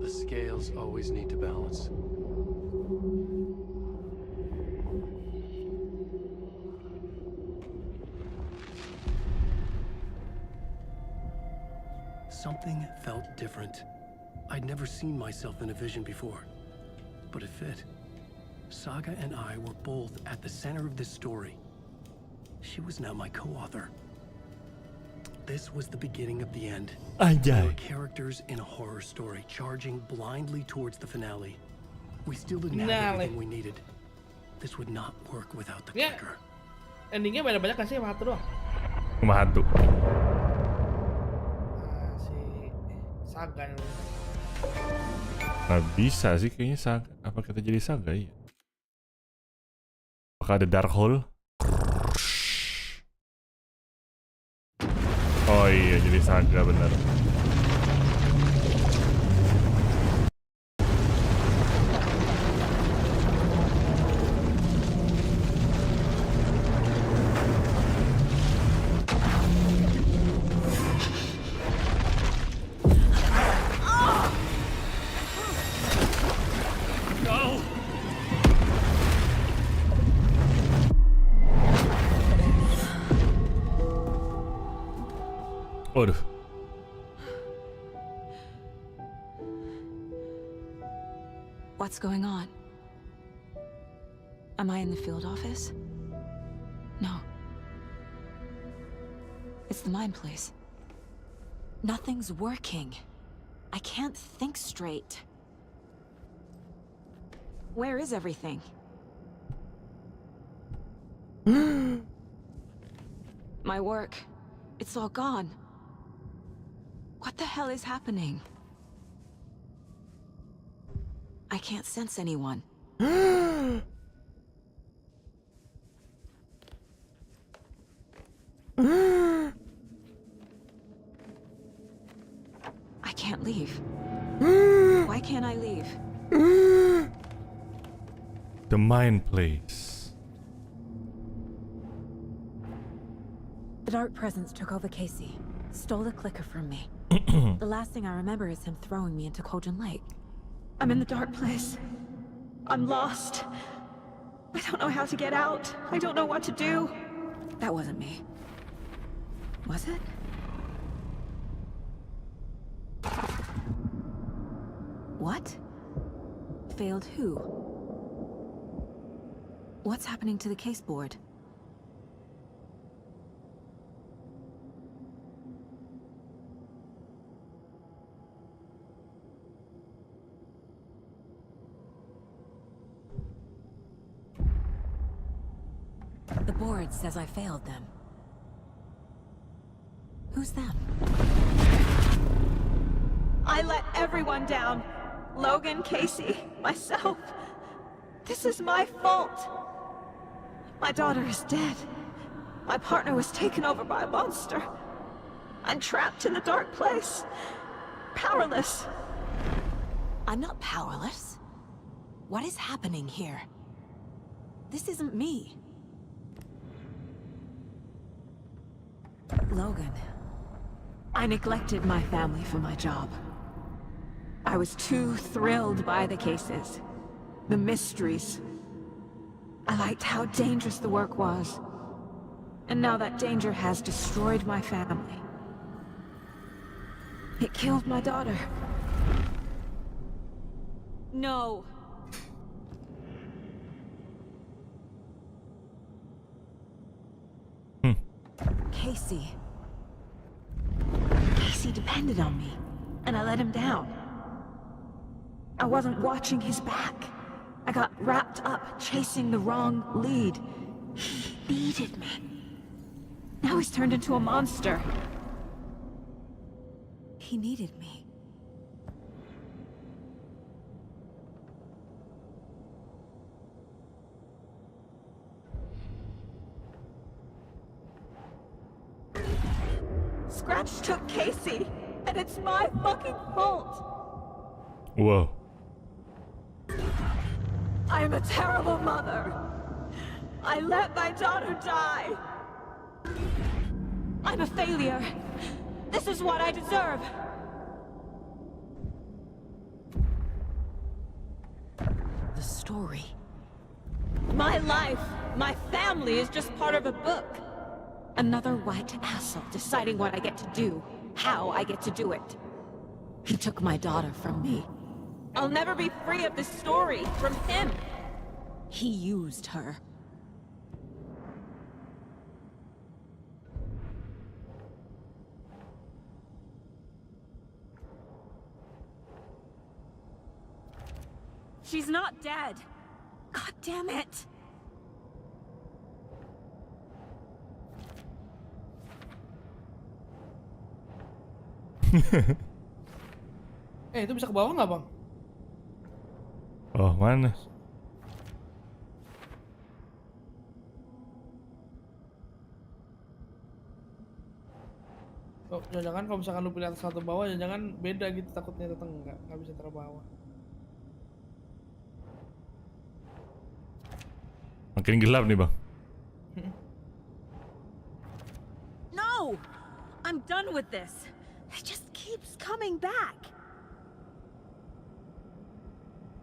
[SPEAKER 9] The scales always need to balance. Something felt different. I'd never seen myself in a vision before, but it fit. Saga and I were both at the center of this story. She was now my co-author. This was the beginning of the end. There were characters in a horror story charging blindly towards the finale. We still didn't have everything we needed. This would not work without the clicker.
[SPEAKER 3] Endingnya banyak kan sih sama satu doang?
[SPEAKER 1] Cuma satu.
[SPEAKER 3] Si Saga yang
[SPEAKER 1] Nggak bisa sih kayaknya Saga. Apa kita jadi Saga ya? Apakah ada dark hole? Oh iya, jadi Saga bener. Waduh.
[SPEAKER 4] What's going on? Am I in the field office? No. It's the mine place. Nothing's working. I can't think straight. Where is everything? My work. It's all gone. What the hell is happening? I can't sense anyone. I can't leave. Why can't I leave?
[SPEAKER 1] The mine place.
[SPEAKER 4] The Dark Presence took over Casey, stole the clicker from me. The last thing I remember is him throwing me into Cauldron Lake. I'm in the dark place. I'm lost. I don't know how to get out. I don't know what to do. That wasn't me. Was it? What? Failed who? What's happening to the case board? The board says I failed them. Who's them?
[SPEAKER 20] I let everyone down. Logan, Casey, myself. This is my fault. My daughter is dead. My partner was taken over by a monster. I'm trapped in the dark place. Powerless.
[SPEAKER 4] I'm not powerless. What is happening here? This isn't me. Logan.
[SPEAKER 20] I neglected my family for my job. I was too thrilled by the cases, the mysteries. I liked how dangerous the work was. And now that danger has destroyed my family. It killed my daughter.
[SPEAKER 4] No. Casey.
[SPEAKER 20] Casey depended on me, and I let him down. I wasn't watching his back. I got wrapped up chasing the wrong lead. He needed me. Now he's turned into a monster.
[SPEAKER 4] He needed me.
[SPEAKER 20] Scratch took Casey, and it's my fucking fault.
[SPEAKER 1] Whoa.
[SPEAKER 20] I am a terrible mother. I let my daughter die. I'm a failure. This is what I deserve.
[SPEAKER 4] The story.
[SPEAKER 20] My life, my family is just part of a book.
[SPEAKER 4] Another white asshole deciding what I get to do, how I get to do it. He took my daughter from me.
[SPEAKER 20] I'll never be free of this story from him.
[SPEAKER 4] He used her.
[SPEAKER 20] She's not dead. God damn it.
[SPEAKER 3] Itu bisa ke bawah nggak, Bang?
[SPEAKER 1] Oh, mana?
[SPEAKER 3] Oh, jangan kalau misalkan lu pilih atas atau bawah, jangan beda gitu, takutnya datang nggak bisa taruh bawah.
[SPEAKER 1] Makin gelap nih, Bang.
[SPEAKER 20] No! I'm done with this. It just keeps coming back.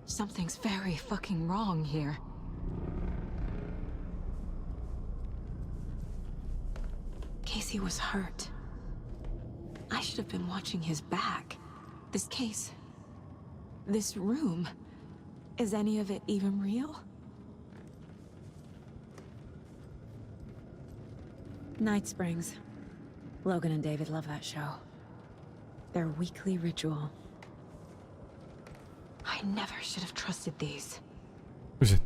[SPEAKER 4] Something's very fucking wrong here. Casey was hurt. I should have been watching his back. This case. This room. Is any of it even real? Night Springs. Logan and David love that show. Their weekly ritual. I never should have trusted these.
[SPEAKER 1] Buset,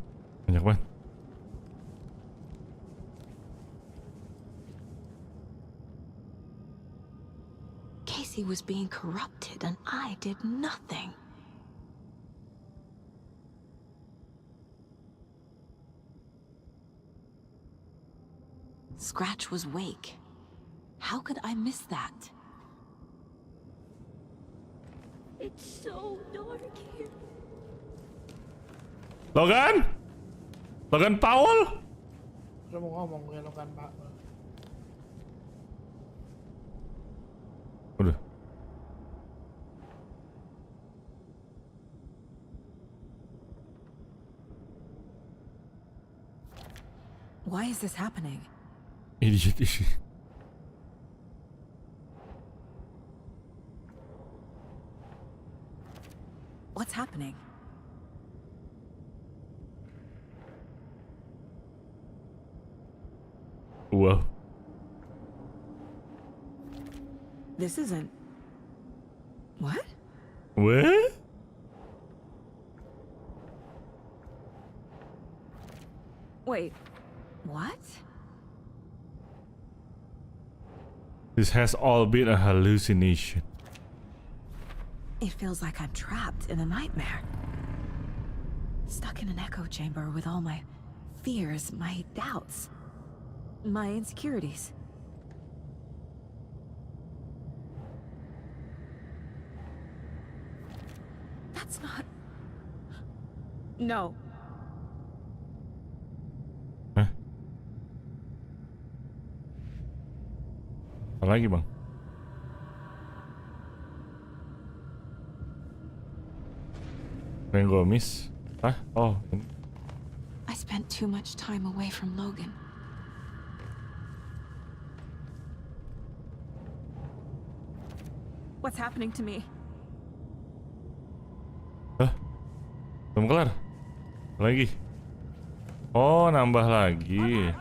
[SPEAKER 1] banyak banget.
[SPEAKER 4] Casey was being corrupted and I did nothing. Scratch was Wake. How could I miss that?
[SPEAKER 17] It's so dark here.
[SPEAKER 1] Logan? Logan Paul?
[SPEAKER 3] Udah mau ngomong ya Logan Pak.
[SPEAKER 1] Udah.
[SPEAKER 4] Why is this happening?
[SPEAKER 1] Idiot issue.
[SPEAKER 4] What's happening?
[SPEAKER 1] Whoa.
[SPEAKER 4] This isn't... What?
[SPEAKER 1] What?
[SPEAKER 4] Wait, what?
[SPEAKER 1] This has all been a hallucination.
[SPEAKER 4] It feels like I'm trapped in a nightmare. Stuck in an echo chamber with all my fears, my doubts, my insecurities. That's not... No.
[SPEAKER 1] Hah? Apa lagi, Bang? Yang gue miss? Hah? Oh, ini.
[SPEAKER 4] I spent too much time away from Logan. What's happening to me?
[SPEAKER 1] Hah? Belum kelar? Lagi? Oh, nambah lagi.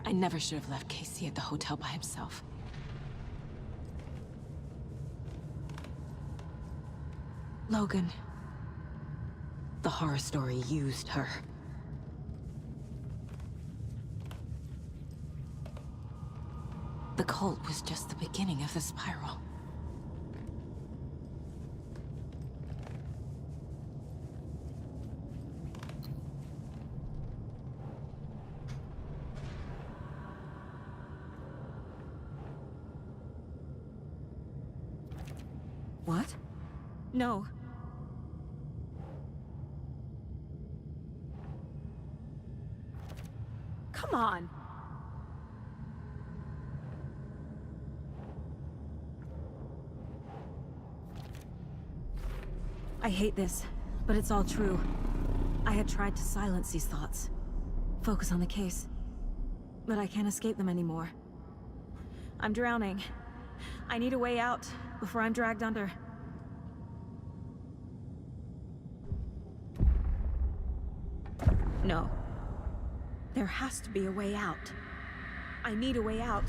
[SPEAKER 4] I never should have left Casey at the hotel by himself. Logan. The horror story used her. The cult was just the beginning of the spiral. What? No. Come on. I hate this, but it's all true. I had tried to silence these thoughts, focus on the case, but I can't escape them anymore. I'm drowning. I need a way out before I'm dragged under. No. There has to be a way out. I need a way out.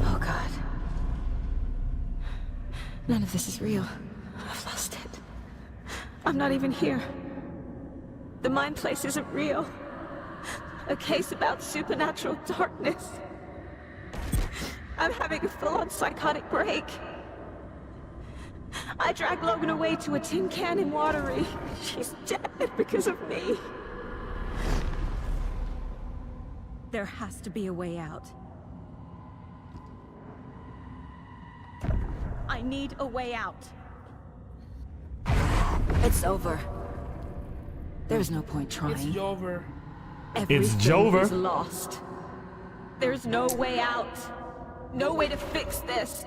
[SPEAKER 4] Oh God. None of this is real. I've lost it. I'm not even here. The mind place isn't real. A case about supernatural darkness. I'm having a full-on psychotic break. I dragged Logan away to a tin can in Watery. She's dead because of me. There has to be a way out. I need a way out. It's over. There's no point trying.
[SPEAKER 3] It's over.
[SPEAKER 4] Everything is lost. There's no way out. No way to fix this.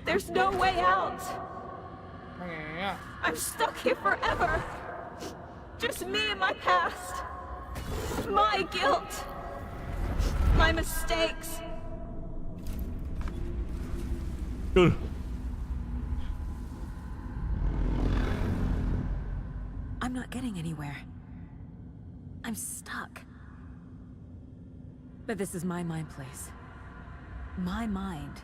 [SPEAKER 4] There's no way out. I'm stuck here forever. Just me and my past. My guilt. My mistakes. I'm not getting anywhere. I'm stuck. But this is my mind place. My mind.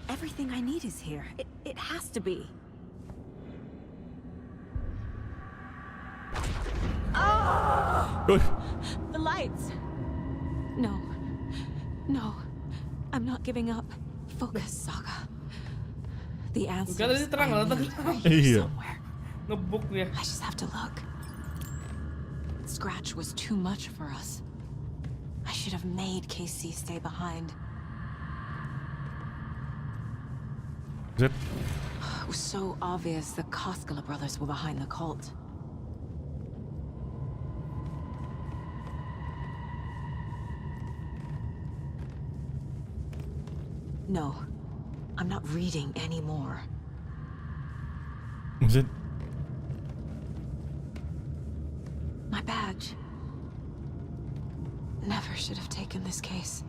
[SPEAKER 4] Everything I need is here. It has to be. Oh! The lights! No. No. I'm not giving up. Focus, Saga. The answer is somewhere. I just have to look. Scratch was too much for us. I should have made KC stay behind.
[SPEAKER 1] It
[SPEAKER 4] was so obvious the KOSCALA brothers were behind the cult. No, I'm not reading anymore.
[SPEAKER 1] Is it?
[SPEAKER 4] My badge. Never should have taken this case.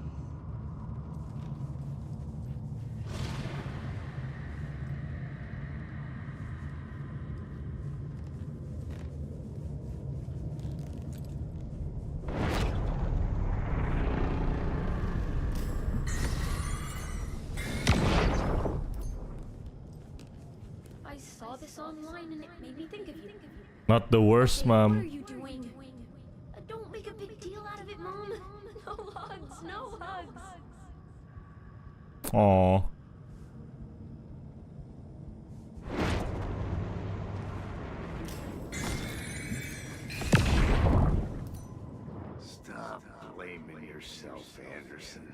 [SPEAKER 21] I saw this online and it made me think of you.
[SPEAKER 1] Not the worst,
[SPEAKER 21] What are
[SPEAKER 1] Mom.
[SPEAKER 21] you doing? Don't make a big deal out of it, Mom. No hugs, no hugs.
[SPEAKER 1] Aw.
[SPEAKER 7] Stop blaming yourself, Anderson.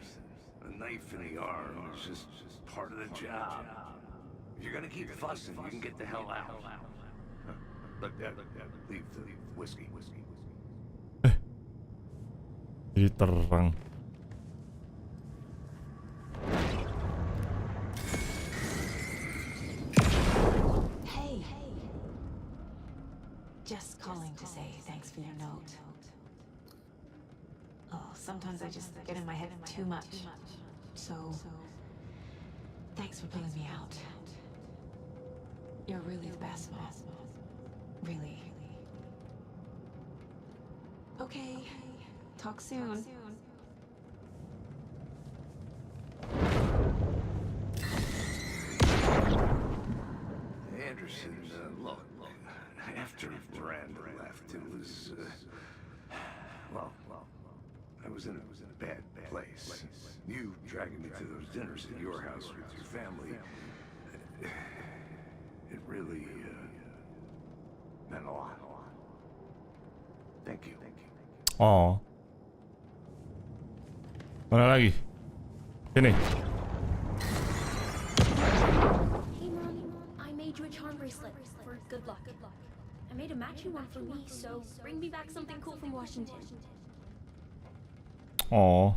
[SPEAKER 7] A knife in the arm is just part of the job. If you're gonna keep fussing, you can get the hell out. Look, leave the whiskey.
[SPEAKER 1] Jadi terang.
[SPEAKER 4] Hey. Just calling to say thanks for your note. Oh, sometimes I just get in my head too much. So, thanks for pulling me out. You're really the best, Mom. Really. Okay. Talk soon.
[SPEAKER 7] Anderson, look, after Miranda left, it was, well, I was in a bad place. You dragging me to those dinners at your house with your family, it really, meant a lot. Thank you.
[SPEAKER 1] Oh. Mana lagi? Sini.
[SPEAKER 21] Hey, Mom, I made you a charm bracelet for good luck. I made a matching one for me, so bring me back something cool from Washington.
[SPEAKER 1] Oh.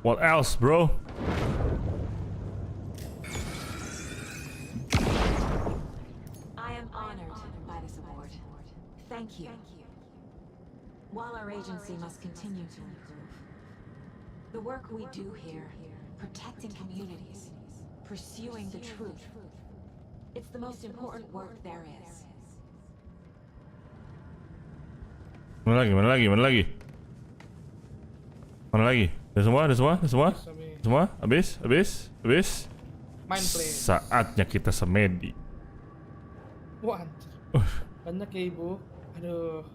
[SPEAKER 1] What else, bro?
[SPEAKER 4] I am honored by this award. Thank you. While our agency must continue to improve, the work we do here, protecting communities, pursuing the truth, it's the most important work there is.
[SPEAKER 1] Mana lagi? Ada semua? Semua? Habis?
[SPEAKER 3] Main play.
[SPEAKER 1] Saatnya kita semedi.
[SPEAKER 3] Wah, banyak ya ibu. Aduh.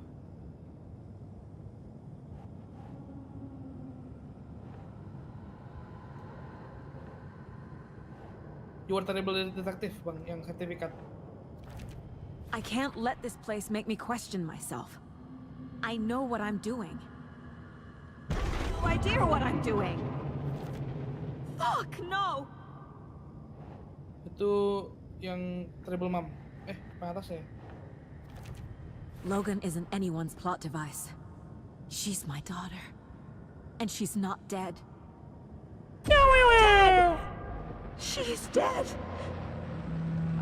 [SPEAKER 3] You are terrible detective, Bang, yang sertifikat.
[SPEAKER 4] I can't let this place make me question myself. I know what I'm doing. No idea what I'm doing. Fuck, no!
[SPEAKER 3] Itu yang terrible mom. Apa atas ya?
[SPEAKER 4] Logan isn't anyone's plot device. She's my daughter. And she's not dead. Dead! She's dead.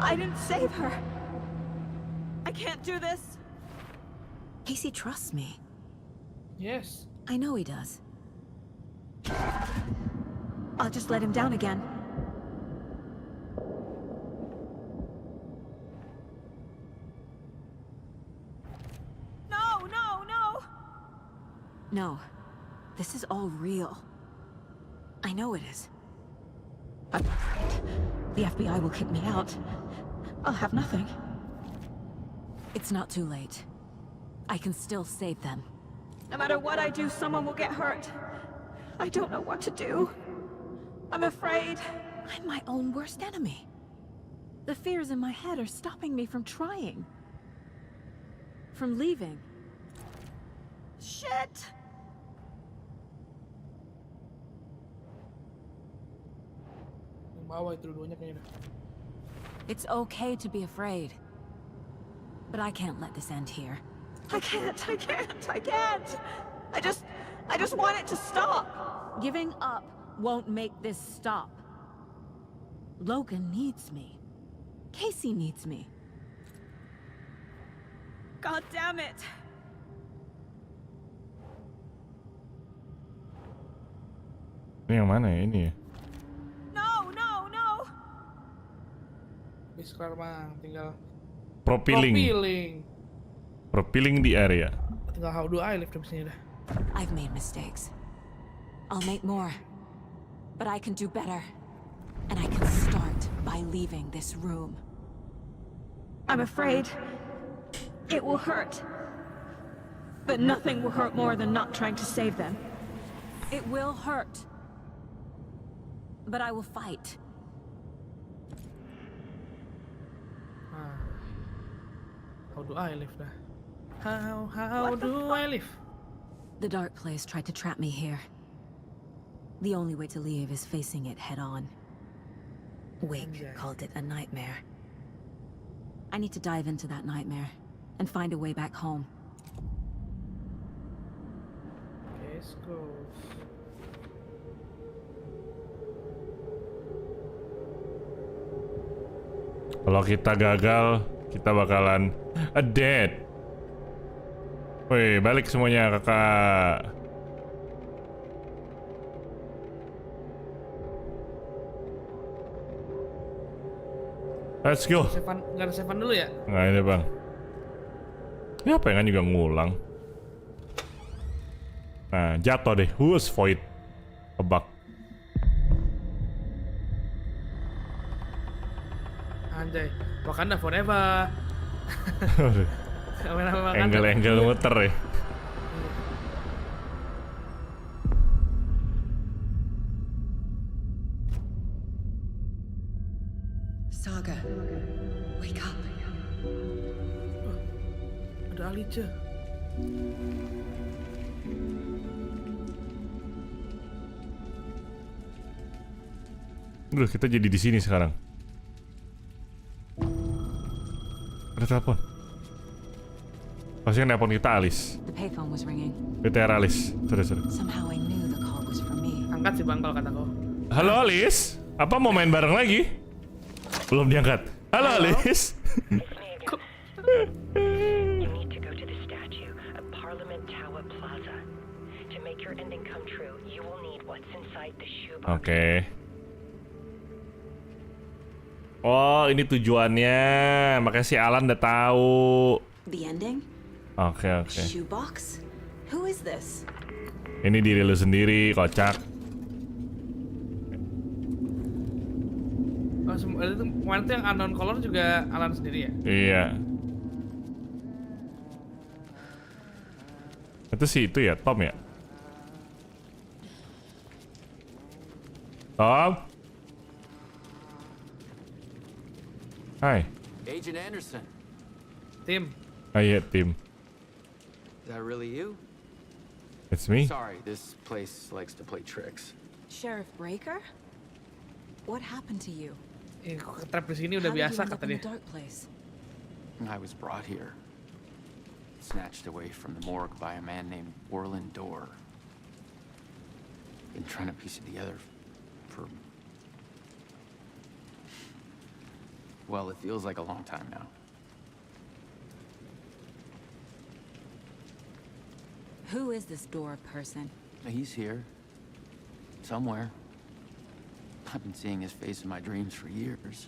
[SPEAKER 4] I didn't save her. I can't do this. Casey trusts me.
[SPEAKER 3] Yes.
[SPEAKER 4] I know he does.
[SPEAKER 20] I'll just let him down again. No, no, no!
[SPEAKER 13] No. This is all real. I know it is.
[SPEAKER 20] I'm afraid the FBI will kick me out. I'll have nothing.
[SPEAKER 13] It's not too late. I can still save them.
[SPEAKER 20] No matter what I do, someone will get hurt. I don't know what to do. I'm afraid.
[SPEAKER 13] I'm my own worst enemy. The fears in my head are stopping me from trying. From leaving.
[SPEAKER 20] Shit!
[SPEAKER 3] Bawah itu dua-duanya kayaknya.
[SPEAKER 13] It's okay to be afraid. But I can't let this end here.
[SPEAKER 20] I can't. I just want it to stop.
[SPEAKER 13] Giving up won't make this stop. Logan needs me. Casey needs me.
[SPEAKER 20] God damn it.
[SPEAKER 1] Ini yang mana ya? Ini ya?
[SPEAKER 20] No.
[SPEAKER 3] Sekarang mah tinggal
[SPEAKER 1] Propelling the area.
[SPEAKER 3] Tinggal how do I live di sini dah.
[SPEAKER 13] I've made mistakes. I'll make more. But I can do better. And I can start by leaving this room.
[SPEAKER 20] I'm afraid it will hurt. But nothing will hurt more than not trying to save them.
[SPEAKER 13] It will hurt. But I will fight.
[SPEAKER 3] How do I live dah? How do I live?
[SPEAKER 13] The dark place tried to trap me here. The only way to leave is facing it head on. Wake called it a nightmare. I need to dive into that nightmare and find a way back home.
[SPEAKER 3] Let's go.
[SPEAKER 1] Kalau kita gagal, kita bakalan dead. Woi, balik semuanya kakak. Let's go.
[SPEAKER 3] Nggak ada save dulu ya?
[SPEAKER 1] Nggak ada bang. Ya pengen juga ngulang. Nah jatuh deh. Who's void? Kebak.
[SPEAKER 3] Anjay, Wakanda forever.
[SPEAKER 1] Angle muter ya.
[SPEAKER 14] Saga, wake up.
[SPEAKER 3] Ada Alicia.
[SPEAKER 1] Duh, kita jadi di sini sekarang. Ada telepon. Pasti yang nelpon kita Alice.
[SPEAKER 13] The payphone was ringing.
[SPEAKER 1] BTR Alice. Sorry.
[SPEAKER 13] Somehow I knew the call was for me.
[SPEAKER 3] Angkat sih bang kalau kataku.
[SPEAKER 1] Halo Alice, apa mau main bareng lagi? Belum diangkat. Halo Alice.
[SPEAKER 14] You need to go to the statue of Parliament Tower Plaza. To make your ending come true, you will need what's inside the shoebox.
[SPEAKER 1] Oke. Oh, ini tujuannya. Makanya si Alan udah tahu.
[SPEAKER 4] The ending?
[SPEAKER 1] Oke.
[SPEAKER 4] Shoebox? Who is this?
[SPEAKER 1] Ini diri lu sendiri, kocak.
[SPEAKER 3] Oh, itu kemarin tuh yang unknown color juga Alan sendiri ya?
[SPEAKER 1] Iya. Itu sih itu ya, Tom ya? Tom? Hai.
[SPEAKER 2] Agent Anderson.
[SPEAKER 3] Tim.
[SPEAKER 1] Iya, Tim.
[SPEAKER 2] Is that really you?
[SPEAKER 1] It's me.
[SPEAKER 2] Sorry, this place likes to play tricks.
[SPEAKER 4] Sheriff Breaker? What happened to you?
[SPEAKER 3] Trap di sini udah biasa kata dia.
[SPEAKER 2] I was brought here. Snatched away from the morgue by a man named Orland Dorr. Been trying to piece it together for... Well, it feels like a long time now.
[SPEAKER 4] Who is this Dorr person?
[SPEAKER 2] He's here. Somewhere. I've been seeing his face in my dreams for years.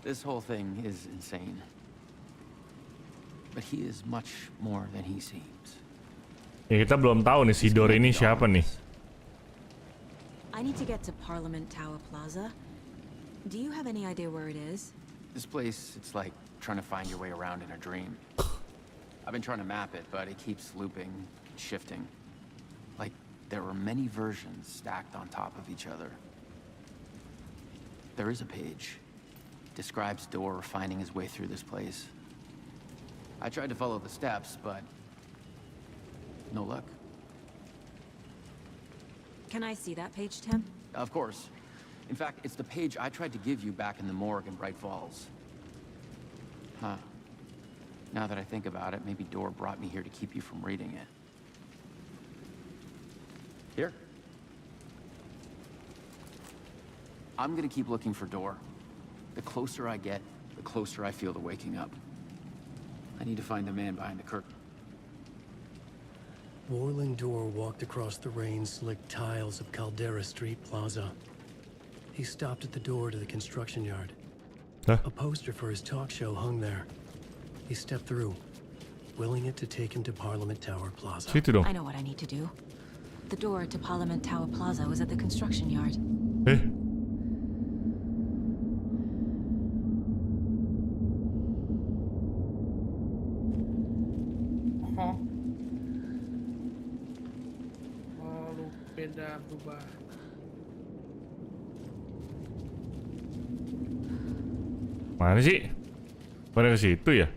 [SPEAKER 2] This whole thing is insane. But he is much more than he seems.
[SPEAKER 1] Ya kita belum tahu nih si Dor ini siapa nih.
[SPEAKER 4] I need to get to Parliament Tower Plaza. Do you have any idea where it is?
[SPEAKER 2] This place, it's like trying to find your way around in a dream. I've been trying to map it, but it keeps looping, shifting. Like there were many versions stacked on top of each other. There is a page. Describes Dor finding his way through this place. I tried to follow the steps, but no luck.
[SPEAKER 4] Can I see that page, Tim?
[SPEAKER 2] Of course. In fact, it's the page I tried to give you back in the morgue in Bright Falls. Huh. Now that I think about it, maybe Dor brought me here to keep you from reading it. Here. I'm gonna keep looking for Dor. The closer I get, the closer I feel to waking up. I need to find the man behind the curtain.
[SPEAKER 9] Warling Dor walked across the rain-slicked tiles of Caldera Street Plaza. He stopped at the door to the construction yard.
[SPEAKER 1] Huh?
[SPEAKER 9] A poster for his talk show hung there. He stepped through, willing it to take him to Parliament Tower Plaza.
[SPEAKER 4] I know what I need to do. The door to Parliament Tower Plaza was at the construction yard.
[SPEAKER 1] Eh?
[SPEAKER 3] Lalu beda berubah.
[SPEAKER 1] Mana sih? Pada ke situ ya?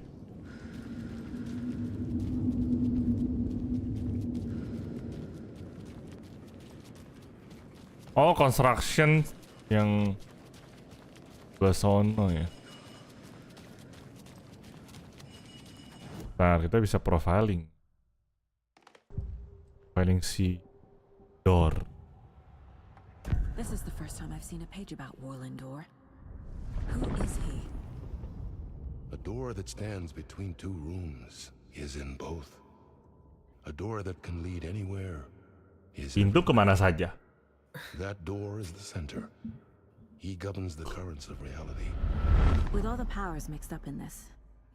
[SPEAKER 1] Oh, construction yang sebelah sono ya. Nah, kita bisa profiling. Profiling si Dor.
[SPEAKER 4] This is the first time I've seen a page about Warland Dor. Who is he?
[SPEAKER 8] A door that stands between two rooms is in both. A door that can lead anywhere is
[SPEAKER 1] Pintu kemana saja?
[SPEAKER 8] That door is the center. He governs the currents of reality.
[SPEAKER 4] With all the powers mixed up in this,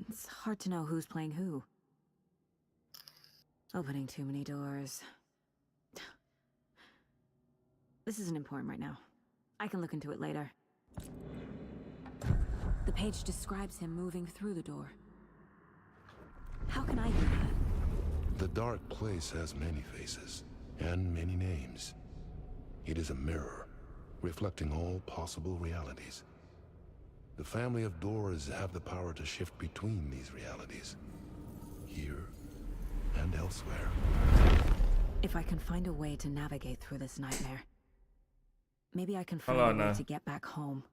[SPEAKER 4] it's hard to know who's playing who. Opening too many doors. This isn't important right now. I can look into it later. The page describes him moving through the door. How can I do that?
[SPEAKER 8] The dark place has many faces and many names. It is a mirror, reflecting all possible realities. The family of doors have the power to shift between these realities, here and elsewhere.
[SPEAKER 4] If I can find a way to navigate through this nightmare, maybe I can find a way to get back home.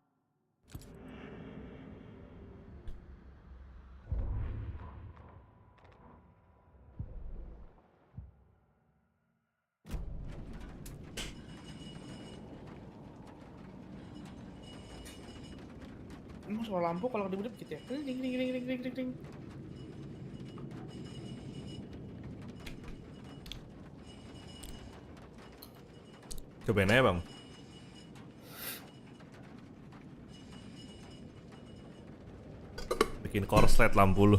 [SPEAKER 3] Emang soal lampu kalau kedip-kedip gitu ya? Ding ding ding ding ding ding ding.
[SPEAKER 1] Cobain aja bang. Bikin korslet lampu lu.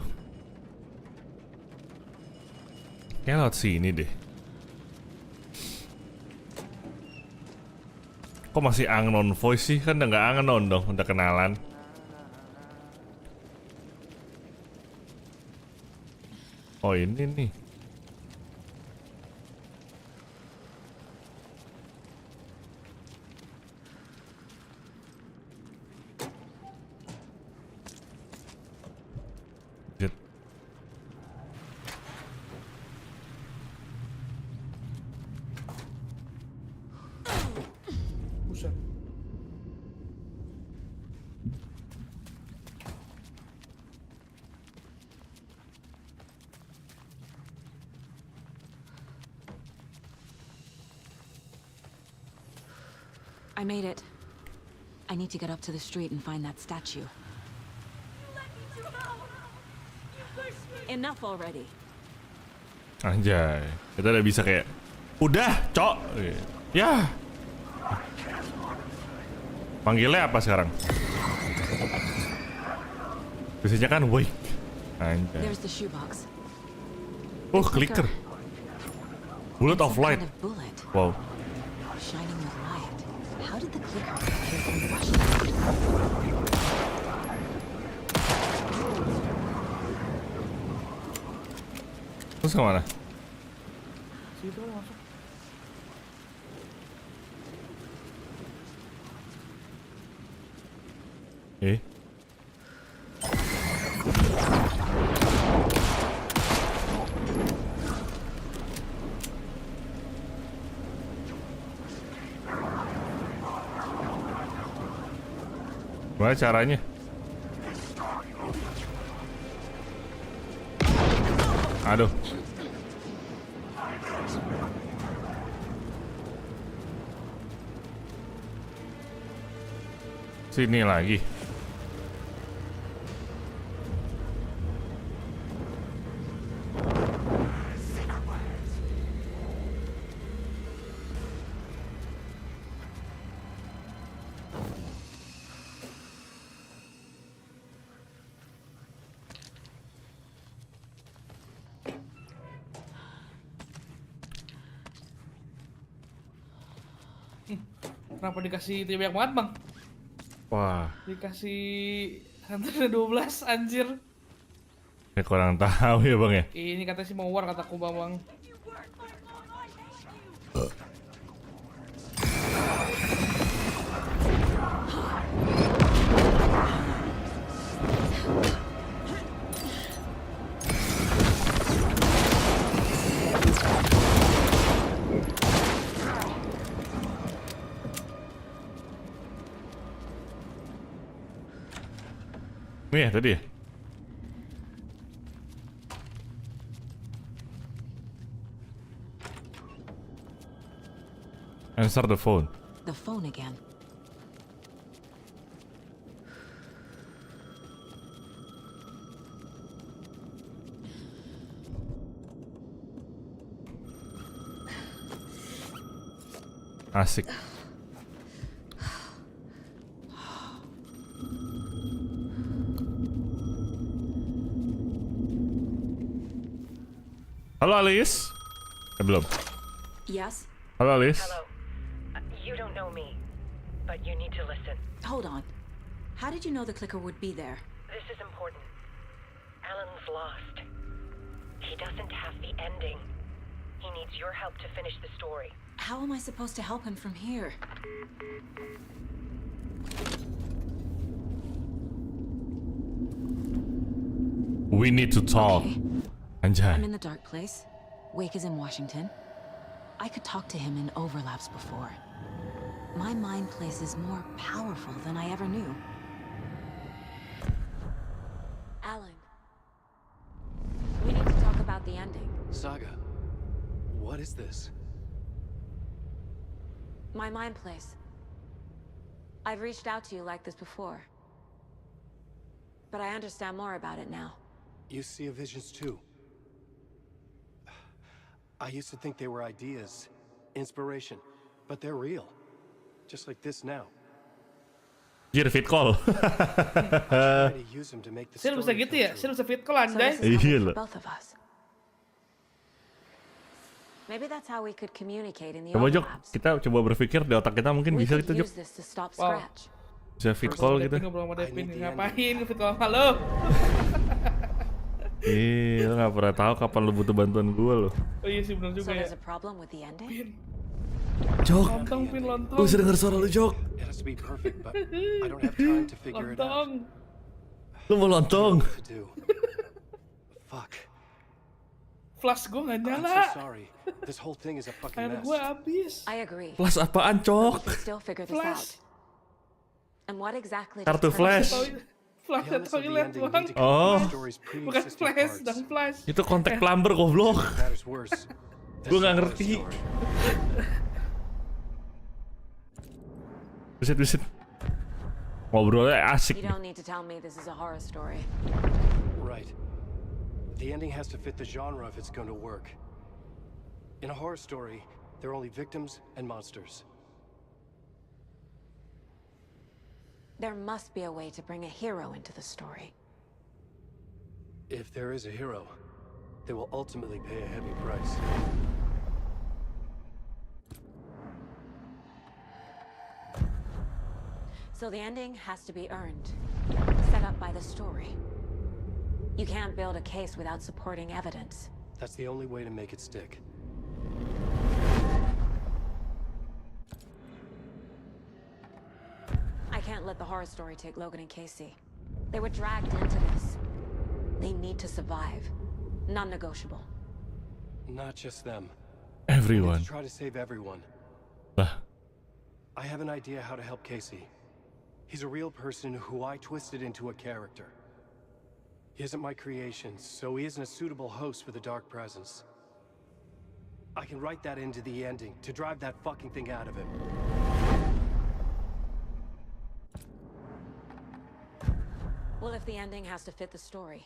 [SPEAKER 1] Kayaknya lewat sini deh. Kok masih unknown voice sih? Kan udah nggak unknown dong, udah kenalan. Oh ini nih.
[SPEAKER 3] Buset.
[SPEAKER 4] I made it. I need to get up to the street and find that statue. Enough already.
[SPEAKER 1] Anjay, kita udah bisa kayak udah, cok. Ya. Panggilnya apa sekarang? Biasanya kan wake. Anjay.
[SPEAKER 4] There's the shoebox.
[SPEAKER 1] Oh, clicker. Bullet of light.
[SPEAKER 4] Kind of bullet.
[SPEAKER 1] Wow.
[SPEAKER 4] Shining with light. How did the clicker appear from Washington?
[SPEAKER 1] Terus kemana?
[SPEAKER 3] Situ masuk.
[SPEAKER 1] Gimana caranya? Aduh. Sini lagi.
[SPEAKER 3] Kenapa dikasih itu banyak banget, Bang?
[SPEAKER 1] Wah.
[SPEAKER 3] Dikasih Hunter 12 anjir.
[SPEAKER 1] Ya kurang tahu ya, Bang ya.
[SPEAKER 3] Ini katanya sih mau war kataku, Bang.
[SPEAKER 1] Nih ya tadi ya? Answer the phone.
[SPEAKER 4] The phone again.
[SPEAKER 1] Asik. Halo Alice. Belum.
[SPEAKER 4] Yes?
[SPEAKER 1] Halo Alice.
[SPEAKER 14] Hello. You don't know me, but you need to listen.
[SPEAKER 4] Hold on. How did you know the clicker would be there?
[SPEAKER 14] This is important. Alan's lost. He doesn't have the ending. He needs your help to finish the story.
[SPEAKER 4] How am I supposed to help him from here?
[SPEAKER 1] We need to talk.
[SPEAKER 4] Okay.
[SPEAKER 1] Anjay.
[SPEAKER 4] I'm in the dark place. Wake is in Washington. I could talk to him in overlaps before. My mind place is more powerful than I ever knew. Alan. We need to talk about the ending.
[SPEAKER 11] Saga, what is this?
[SPEAKER 4] My mind place. I've reached out to you like this before. But I understand more about it now.
[SPEAKER 9] You see visions too. I used to think they were ideas, inspiration, but they're real. Just like this now.
[SPEAKER 1] Jir fit call.
[SPEAKER 3] Sil bisa gitu ya? Sil bisa fit call anjay?
[SPEAKER 1] Iya loh.
[SPEAKER 4] Maybe that's how we could communicate in the
[SPEAKER 1] Coba Jok,
[SPEAKER 4] overlaps.
[SPEAKER 1] kita coba berpikir di otak kita mungkin bisa gitu Jok.
[SPEAKER 4] Use this to stop
[SPEAKER 3] Wow.
[SPEAKER 4] scratch.
[SPEAKER 1] Bisa fit call gitu.
[SPEAKER 3] Ngobrol sama Devin, ngapain fit call sama lo?
[SPEAKER 1] Ih, lo gak pernah tahu kapan lo butuh bantuan gue lo.
[SPEAKER 3] Oh iya sih benar juga
[SPEAKER 4] So
[SPEAKER 3] ya.
[SPEAKER 4] there's a problem with the ending?
[SPEAKER 1] Jok,
[SPEAKER 3] Lontong, Pin, lontong.
[SPEAKER 1] gue bisa denger suara lo Jok.
[SPEAKER 9] It has to be perfect, but I don't have time to figure it out.
[SPEAKER 3] Lontong.
[SPEAKER 1] Lo mau lontong?
[SPEAKER 9] What to do? Fuck.
[SPEAKER 3] Flash gue nggak
[SPEAKER 9] I'm
[SPEAKER 3] nyala.
[SPEAKER 9] so sorry. This whole thing is a fucking
[SPEAKER 3] Air
[SPEAKER 9] mess.
[SPEAKER 3] gue habis.
[SPEAKER 4] I agree.
[SPEAKER 1] Flash apaan Cok?
[SPEAKER 4] We can still figure this
[SPEAKER 3] Flash.
[SPEAKER 4] out. And what exactly
[SPEAKER 1] Kartu
[SPEAKER 4] does
[SPEAKER 1] flash.
[SPEAKER 3] Flash at toilet bang.
[SPEAKER 1] Oh.
[SPEAKER 3] Bukan flash, dan flash.
[SPEAKER 1] Itu kontak plumber goblok. Gue gak ngerti. Buset. Ngobrolnya asik.
[SPEAKER 4] You don't need to tell me this is a horror story.
[SPEAKER 9] Right. The ending has to fit the genre if it's going to work. In a horror story, there are only victims and monsters.
[SPEAKER 4] There must be a way to bring a hero into the story.
[SPEAKER 9] If there is a hero, they will ultimately pay a heavy price.
[SPEAKER 4] So the ending has to be earned, set up by the story. You can't build a case without supporting evidence.
[SPEAKER 9] That's the only way to make it stick.
[SPEAKER 4] I can't let the horror story take Logan and Casey. They were dragged into this. They need to survive. Non-negotiable.
[SPEAKER 9] Not just them.
[SPEAKER 1] Everyone.
[SPEAKER 9] We need to try to save everyone. I have an idea how to help Casey. He's a real person who I twisted into a character. He isn't my creation, so he isn't a suitable host for the Dark Presence. I can write that into the ending to drive that fucking thing out of him.
[SPEAKER 4] Well, if the ending has to fit the story,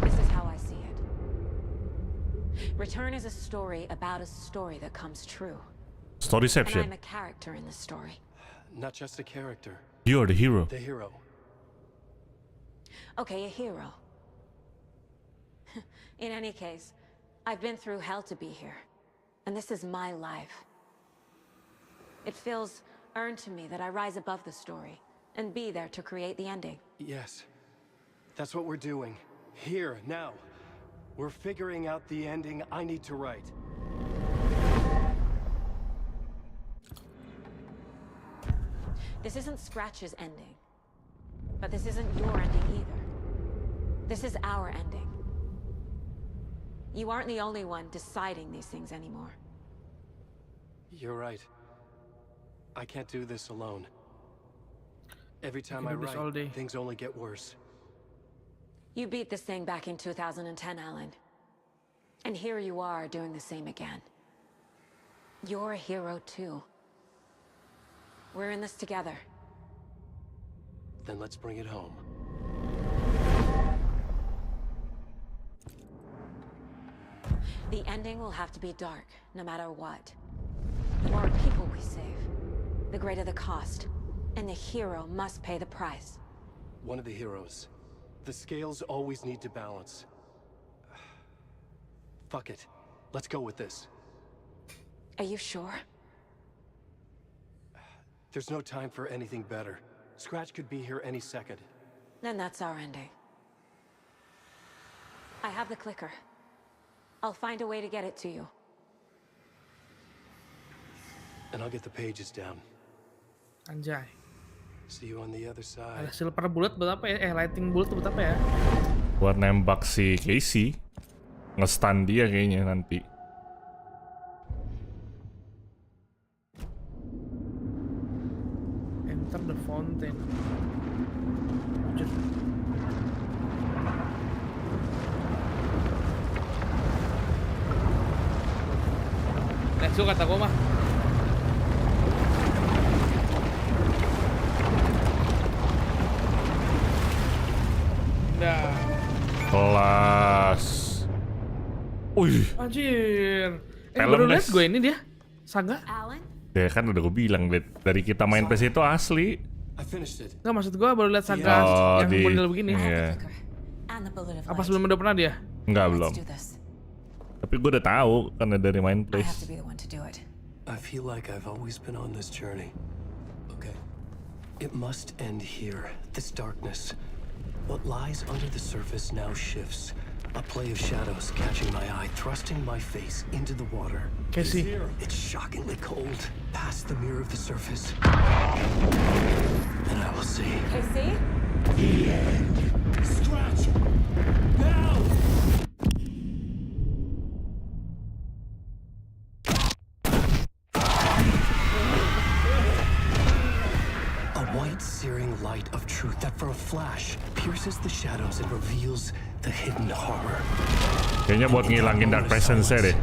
[SPEAKER 4] this is how I see it. Return is a story about a story that comes true.
[SPEAKER 1] Storyception.
[SPEAKER 4] And I'm a character in the story.
[SPEAKER 9] Not just a character.
[SPEAKER 1] You're the hero.
[SPEAKER 9] The hero.
[SPEAKER 4] Okay, a hero. In any case, I've been through hell to be here. And this is my life. It feels earned to me that I rise above the story and be there to create the ending.
[SPEAKER 9] Yes. That's what we're doing. Here, now. We're figuring out the ending I need to write.
[SPEAKER 4] This isn't Scratch's ending. But this isn't your ending either. This is our ending. You aren't the only one deciding these things anymore.
[SPEAKER 9] You're right. I can't do this alone. Every time I write, things only get worse.
[SPEAKER 4] You beat this thing back in 2010, Alan. And here you are doing the same again. You're a hero too. We're in this together.
[SPEAKER 9] Then let's bring it home.
[SPEAKER 4] The ending will have to be dark, no matter what. The more people we save, the greater the cost. And the hero must pay the price.
[SPEAKER 9] One of the heroes. The scales always need to balance. Fuck it. Let's go with this.
[SPEAKER 4] Are you sure?
[SPEAKER 9] There's no time for anything better. Scratch could be here any second.
[SPEAKER 4] Then that's our ending. I have the clicker. I'll find a way to get it to you.
[SPEAKER 9] And I'll get the pages down.
[SPEAKER 3] Anjay.
[SPEAKER 9] See you on the other side.
[SPEAKER 3] Ada silver bullet buat apa ya? Lighting bullet buat apa ya?
[SPEAKER 1] Buat nembak si Casey. Nge-stun dia kayaknya nanti.
[SPEAKER 3] Enter the fountain. Let's go kata gua mah. Dah.
[SPEAKER 1] Kelas. Wih.
[SPEAKER 3] Anjir.
[SPEAKER 1] Film
[SPEAKER 3] Baru liat
[SPEAKER 1] guys.
[SPEAKER 3] gue ini dia. Saga.
[SPEAKER 1] Ya kan udah gue bilang dari kita main PS itu asli.
[SPEAKER 3] Nggak, maksud gue baru liat Saga yang model begini.
[SPEAKER 1] Iya.
[SPEAKER 3] Apa sebelumnya udah pernah dia?
[SPEAKER 1] Enggak, belum. Tapi gue udah tahu karena dari main PS.
[SPEAKER 9] I feel like I've always been on this journey. Okay. It must end here. This darkness. What lies under the surface now shifts. A play of shadows catching my eye, thrusting my face into the water.
[SPEAKER 3] Casey.
[SPEAKER 9] It's shockingly cold, past the mirror of the surface. And I will see.
[SPEAKER 4] Casey?
[SPEAKER 9] The end. Scratch! Now! A white, searing light of truth that for a flash pierces the shadows and reveals the hidden horror.
[SPEAKER 1] Kayaknya buat ngilangin dark presence-nya deh.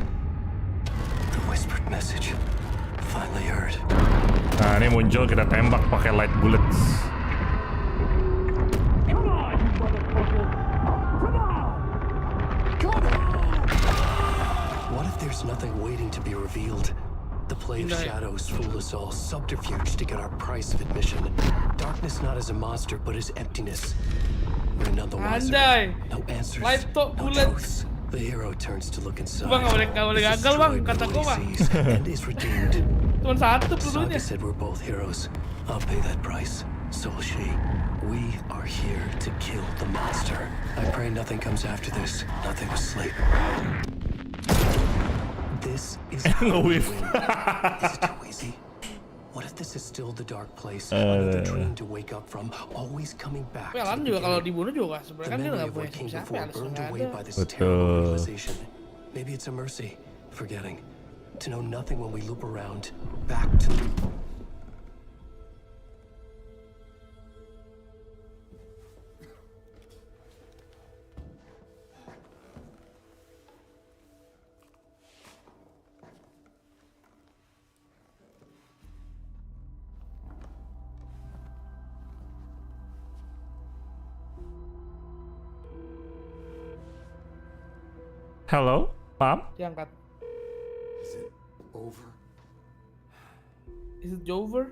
[SPEAKER 9] The whispered message finally heard.
[SPEAKER 1] Nah, ini muncul kita tembak pakai light bullets.
[SPEAKER 9] Come on, you motherfucker! Come on! Come on! What if there's nothing waiting to be revealed? The play of shadows fool us all, subterfuge to get our price of admission. Darkness not as a monster, but as emptiness. We're none the wiser. No answers, no truths. The hero turns to look inside.
[SPEAKER 3] Bang, nggak boleh gagal bang, kata gua bang.
[SPEAKER 9] And is redeemed.
[SPEAKER 3] Cuma satu pelurunya.
[SPEAKER 9] Saga said we're both heroes. I'll pay that price. So will she. We are here to kill the monster. I pray nothing comes after this. Nothing will sleep. This is how we win. Is it too easy? What if this is still the dark place? Another dream to wake up from, always coming back.
[SPEAKER 3] Alan juga kalau dibunuh juga sebenarnya kan dia nggak punya siapa ya,
[SPEAKER 9] burned away by this terrible realization. Maybe it's a mercy, forgetting to know nothing when we loop around back to.
[SPEAKER 1] Hello, Mom?
[SPEAKER 3] Diangkat.
[SPEAKER 7] Is it over?
[SPEAKER 3] Is it over?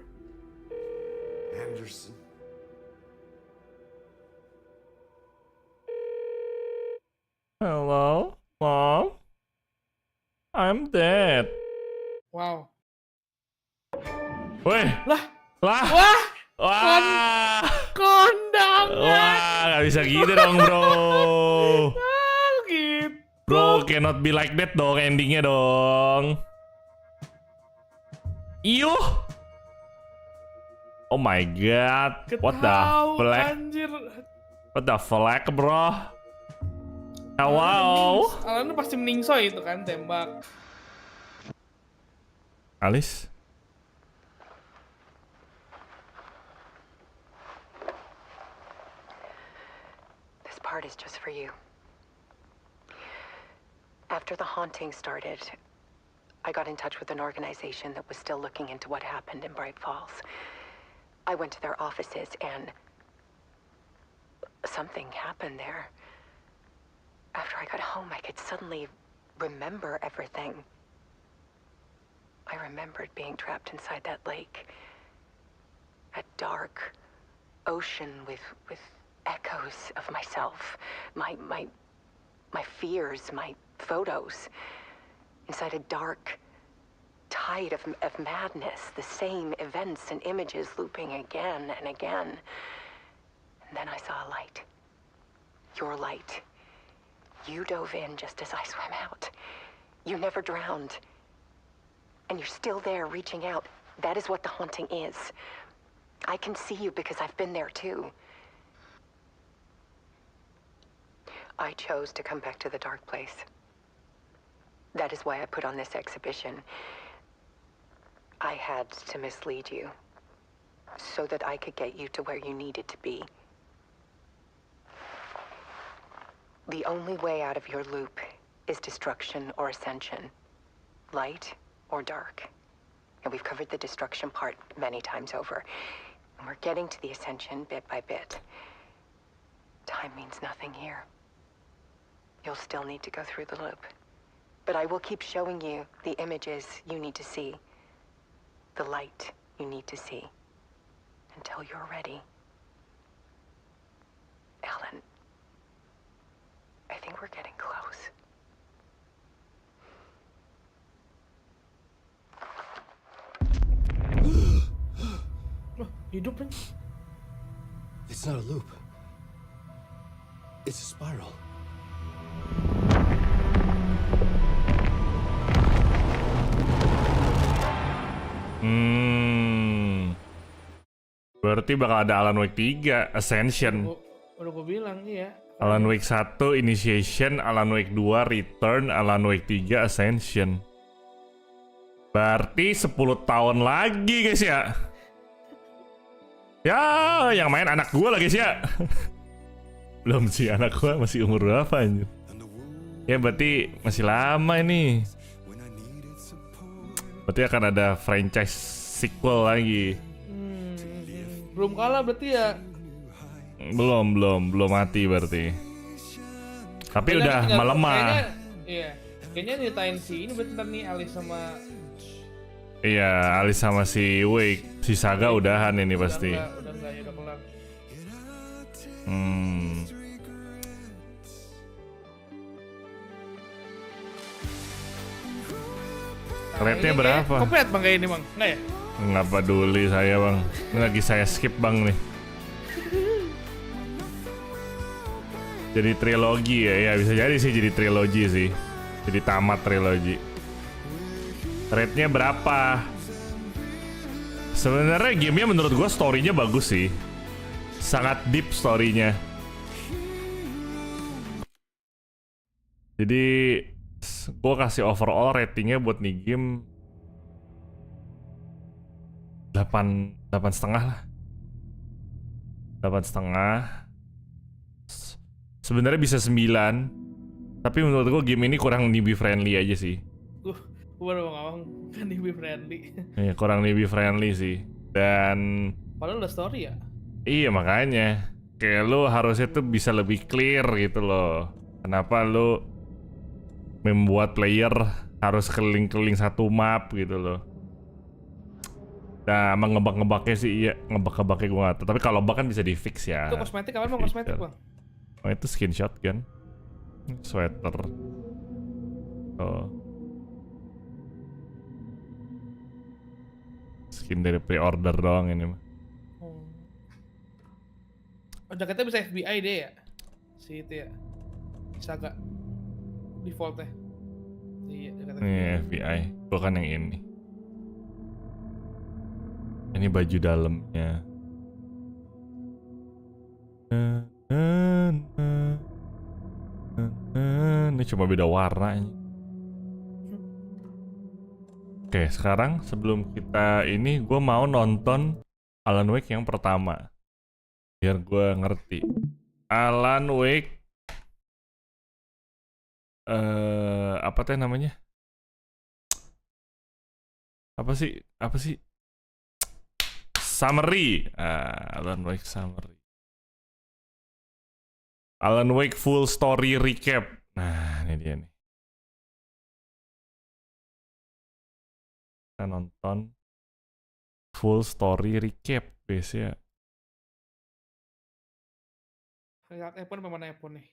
[SPEAKER 7] Anderson.
[SPEAKER 1] Hello, Mom? I'm dead.
[SPEAKER 3] Wow.
[SPEAKER 1] Weh,
[SPEAKER 3] Lah.
[SPEAKER 1] wah,
[SPEAKER 3] Kondangan.
[SPEAKER 1] wah, nggak bisa gitu dong, bro.
[SPEAKER 3] Gitu.
[SPEAKER 1] Bro, cannot be like that dong endingnya dong. Iyo. Oh my god. What the flag?
[SPEAKER 3] Anjir.
[SPEAKER 1] What the flag, bro? Wow.
[SPEAKER 3] Alan pasti meningsoy itu kan tembak.
[SPEAKER 1] Alice.
[SPEAKER 14] This part is just for you. After the haunting started, I got in touch with an organization that was still looking into what happened in Bright Falls. I went to their offices and something happened there. After I got home, I could suddenly remember everything. I remembered being trapped inside that lake. A dark ocean with echoes of myself. My fears, my photos. Inside a dark tide of madness. The same events and images looping again and again. And then I saw a light. Your light. You dove in just as I swam out. You never drowned. And you're still there reaching out. That is what the haunting is. I can see you because I've been there too. I chose to come back to the dark place. That is why I put on this exhibition. I had to mislead you so that I could get you to where you needed to be. The only way out of your loop is destruction or ascension. Light or dark. And we've covered the destruction part many times over. And we're getting to the ascension bit by bit. Time means nothing here. You'll still need to go through the loop. But I will keep showing you the images you need to see. The light you need to see. Until you're ready. Alan, I think we're getting close.
[SPEAKER 3] Hidup kan?
[SPEAKER 9] It's not a loop. It's a spiral.
[SPEAKER 1] Berarti bakal ada Alan Wake 3 Ascension.
[SPEAKER 3] Udah gue bilang iya.
[SPEAKER 1] Alan Wake 1 Initiation, Alan Wake 2 Return, Alan Wake 3 Ascension. Berarti 10 tahun lagi guys ya. Ya, yang main anak gua lagi guys ya. Belum sih, anak gua masih umur berapa anjir. Ya berarti masih lama ini. Berarti akan ada franchise sequel lagi.
[SPEAKER 3] Belum kalah berarti ya.
[SPEAKER 1] Belum mati berarti. Tapi kayaknya udah melemah.
[SPEAKER 3] Kayaknya nyeritain si ini berarti ntar nih Alice sama
[SPEAKER 1] Iya, Alice sama si Wake. Si Saga udahan ini pasti.
[SPEAKER 3] Udah enggak, ya udah kelar.
[SPEAKER 1] Rate-nya berapa?
[SPEAKER 3] Komplit bang kayak ini bang? Enggak ya?
[SPEAKER 1] Nggak peduli saya bang. Ini lagi saya skip bang nih. Jadi trilogi ya, bisa jadi sih jadi trilogi sih. Jadi tamat trilogi. Rate-nya berapa? Sebenarnya gamenya menurut gue story-nya bagus sih. Sangat deep story-nya. Jadi gue kasih overall ratingnya buat nih game 8,5 lah. 8,5. Sebenarnya bisa 9. Tapi menurut gue game ini kurang newbie friendly aja sih.
[SPEAKER 3] Gue baru ngomong kan newbie friendly.
[SPEAKER 1] Iya, kurang newbie friendly sih. Dan
[SPEAKER 3] Padahal udah story ya?
[SPEAKER 1] Iya makanya. Kayak lu harusnya tuh bisa lebih clear gitu loh. Kenapa lu membuat player harus keliling-keliling satu map gitu loh. Nah, emang ngebak-ngebaknya sih iya, ngebak-ngebaknya gue gak tahu. Tapi kalau bug kan bisa di fix ya.
[SPEAKER 3] Itu kosmetik apa bang? Kosmetik bang?
[SPEAKER 1] Oh itu screenshot kan? Sweater. Oh. Skin dari pre-order doang ini mah.
[SPEAKER 3] Oh, jaketnya bisa FBI deh ya? Si itu ya? Saga defaultnya. Iya, jaketnya
[SPEAKER 1] FBI. Gua kan yang ini. Ini baju dalamnya. Ini cuma beda warna. Oke, sekarang sebelum kita ini, gue mau nonton Alan Wake yang pertama, biar gue ngerti. Alan Wake, apa teh namanya? Apa sih? Summary. Alan Wake summary. Alan Wake full story recap. Nah, ini dia nih. Kita nonton full story recap biasanya.
[SPEAKER 3] Lihat Headphone apa mana Headphone nih?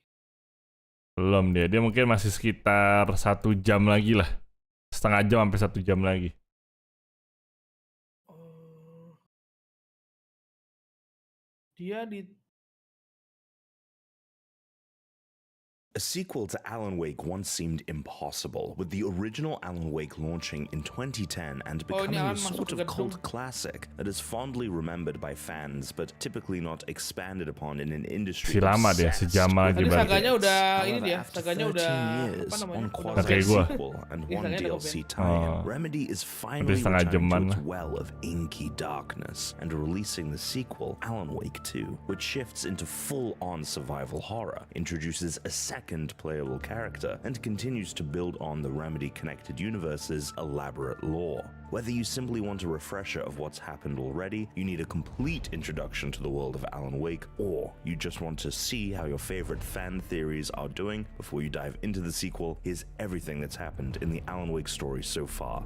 [SPEAKER 1] Belum dia mungkin masih sekitar 1 jam lagi lah. Setengah jam sampai 1 jam lagi.
[SPEAKER 3] Dia di
[SPEAKER 10] A sequel to Alan Wake once seemed impossible, with the original Alan Wake launching in 2010 and becoming a sort of cult classic that is fondly remembered by fans, but typically not expanded upon in an industry
[SPEAKER 1] Si lama dia, sejam lagi
[SPEAKER 3] Tadi
[SPEAKER 1] balik.
[SPEAKER 3] Saganya udah ini dia, Saganya udah apa namanya?
[SPEAKER 10] Sequel and one DLC tie-in, Remedy is finally returning to its well of inky darkness and releasing the sequel, Alan Wake 2, which shifts into full-on survival horror, introduces a second playable character, and continues to build on the Remedy Connected Universe's elaborate lore. Whether you simply want a refresher of what's happened already, you need a complete introduction to the world of Alan Wake, or you just want to see how your favorite fan theories are doing before you dive into the sequel, here's everything that's happened in the Alan Wake story so far.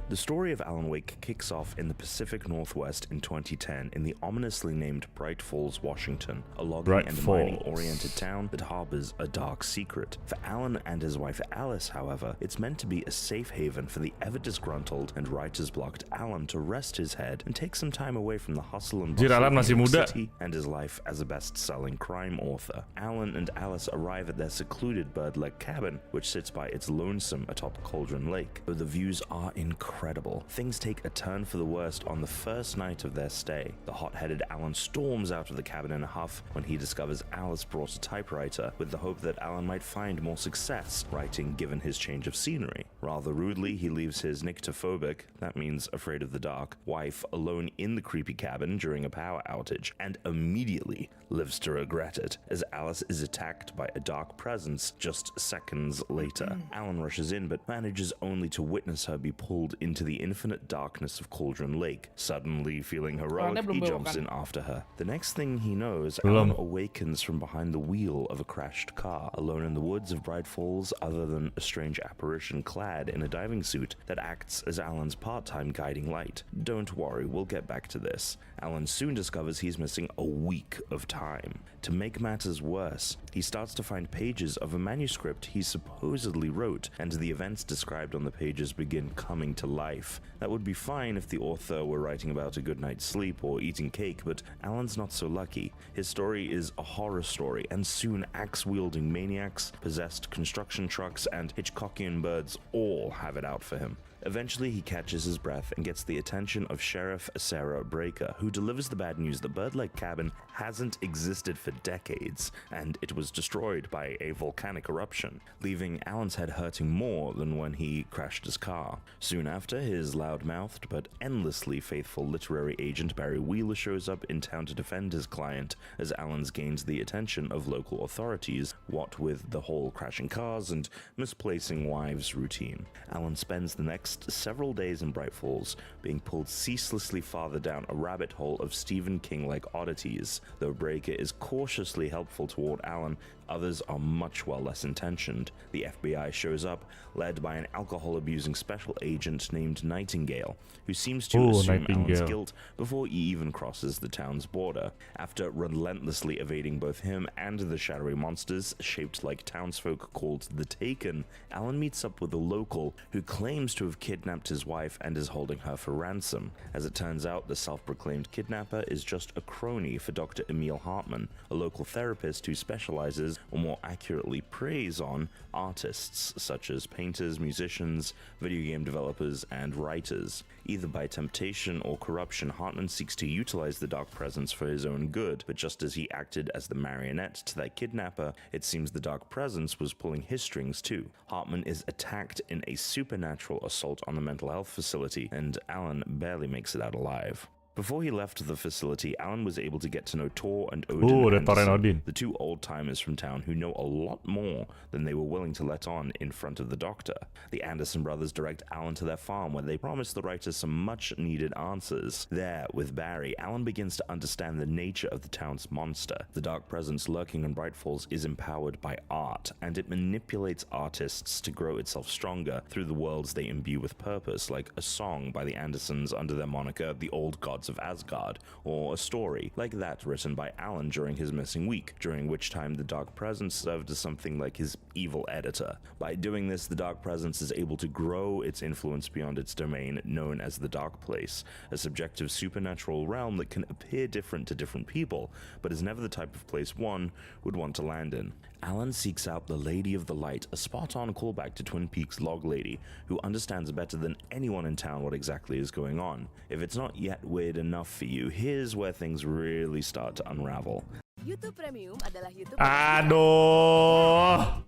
[SPEAKER 10] The story of Alan Wake kicks off in the Pacific Northwest in 2010 in the ominously named Bright Falls, Washington, a logging and mining-oriented town that harbors a dark secret. For Alan and his wife Alice, however, it's meant to be a safe haven for the ever-disgruntled and writer's-blocked Alan to rest his head and take some time away from the hustle and bustle of New York City and his life as a best-selling crime author. Alan and Alice arrive at their secluded bird-leg cabin, which sits by its lonesome atop Cauldron Lake. Though the views are incredible, things take a turn for the worst on the first night of their stay. The hot-headed Alan storms out of the cabin in a huff when he discovers Alice brought a typewriter with the hope that Alan might find more success writing given his change of scenery. Rather rudely, he leaves his nyctophobic, that means afraid of the dark, wife alone in the creepy cabin during a power outage, and immediately lives to regret it as Alice is attacked by a dark presence just seconds later. Alan rushes in but manages only to witness her be pulled into into the infinite darkness of Cauldron Lake. Suddenly feeling heroic, he jumps in after her. The next thing he knows, Alan awakens from behind the wheel of a crashed car, alone in the woods of Bright Falls, other than a strange apparition clad in a diving suit that acts as Alan's part-time guiding light. Don't worry, we'll get back to this. Alan soon discovers he's missing a week of time. To make matters worse, he starts to find pages of a manuscript he supposedly wrote, and the events described on the pages begin coming to life. That would be fine if the author were writing about a good night's sleep or eating cake, but Alan's not so lucky. His story is a horror story, and soon axe-wielding maniacs, possessed construction trucks, and Hitchcockian birds all have it out for him. Eventually, he catches his breath and gets the attention of Sheriff Sarah Breaker, who delivers the bad news that Bird Lake Cabin hasn't existed for decades, and it was destroyed by a volcanic eruption, leaving Alan's head hurting more than when he crashed his car. Soon after, his loud-mouthed but endlessly faithful literary agent Barry Wheeler shows up in town to defend his client, as Alan's gains the attention of local authorities, what with the whole crashing cars and misplacing wives routine. Alan spends the next several days in Bright Falls, being pulled ceaselessly farther down a rabbit hole of Stephen King-like oddities. Though Breaker is cautiously helpful toward Alan, others are much less intentioned. The FBI shows up, led by an alcohol-abusing special agent named Nightingale, who seems to assume Alan's guilt before he even crosses the town's border. After relentlessly evading both him and the shadowy monsters shaped like townsfolk called the Taken, Alan meets up with a local who claims to have kidnapped his wife and is holding her for ransom. As it turns out, the self-proclaimed kidnapper is just a crony for Dr. Emil Hartman, a local therapist who specializes, or more accurately preys on, artists such as painters, musicians, video game developers, and writers. Either by temptation or corruption, Hartman seeks to utilize the Dark Presence for his own good, but just as he acted as the marionette to that kidnapper, it seems the Dark Presence was pulling his strings too. Hartman is attacked in a supernatural assault on the mental health facility, and Alan barely makes it out alive. Before he left the facility, Alan was able to get to know Tor and Odin Anderson, the two old-timers from town who know a lot more than they were willing to let on in front of the Doctor. The Anderson brothers direct Alan to their farm, where they promise the writer some much-needed answers. There, with Barry, Alan begins to understand the nature of the town's monster. The Dark Presence lurking in Bright Falls is empowered by art, and it manipulates artists to grow itself stronger through the worlds they imbue with purpose, like a song by the Andersons under their moniker The Old Gods of Asgard, or a story like that written by Alan during his missing week, during which time the Dark Presence served as something like his evil editor. By doing this, the Dark Presence is able to grow its influence beyond its domain, known as the Dark Place, a subjective supernatural realm that can appear different to different people, but is never the type of place one would want to land in. Alan seeks out the Lady of the Light, a spot-on callback to Twin Peaks' Log Lady, who understands better than anyone in town what exactly is going on. If it's not yet weird enough for you, here's where things really start to unravel.
[SPEAKER 6] YouTube Premium adalah YouTube.
[SPEAKER 1] Aduh.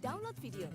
[SPEAKER 6] Download video.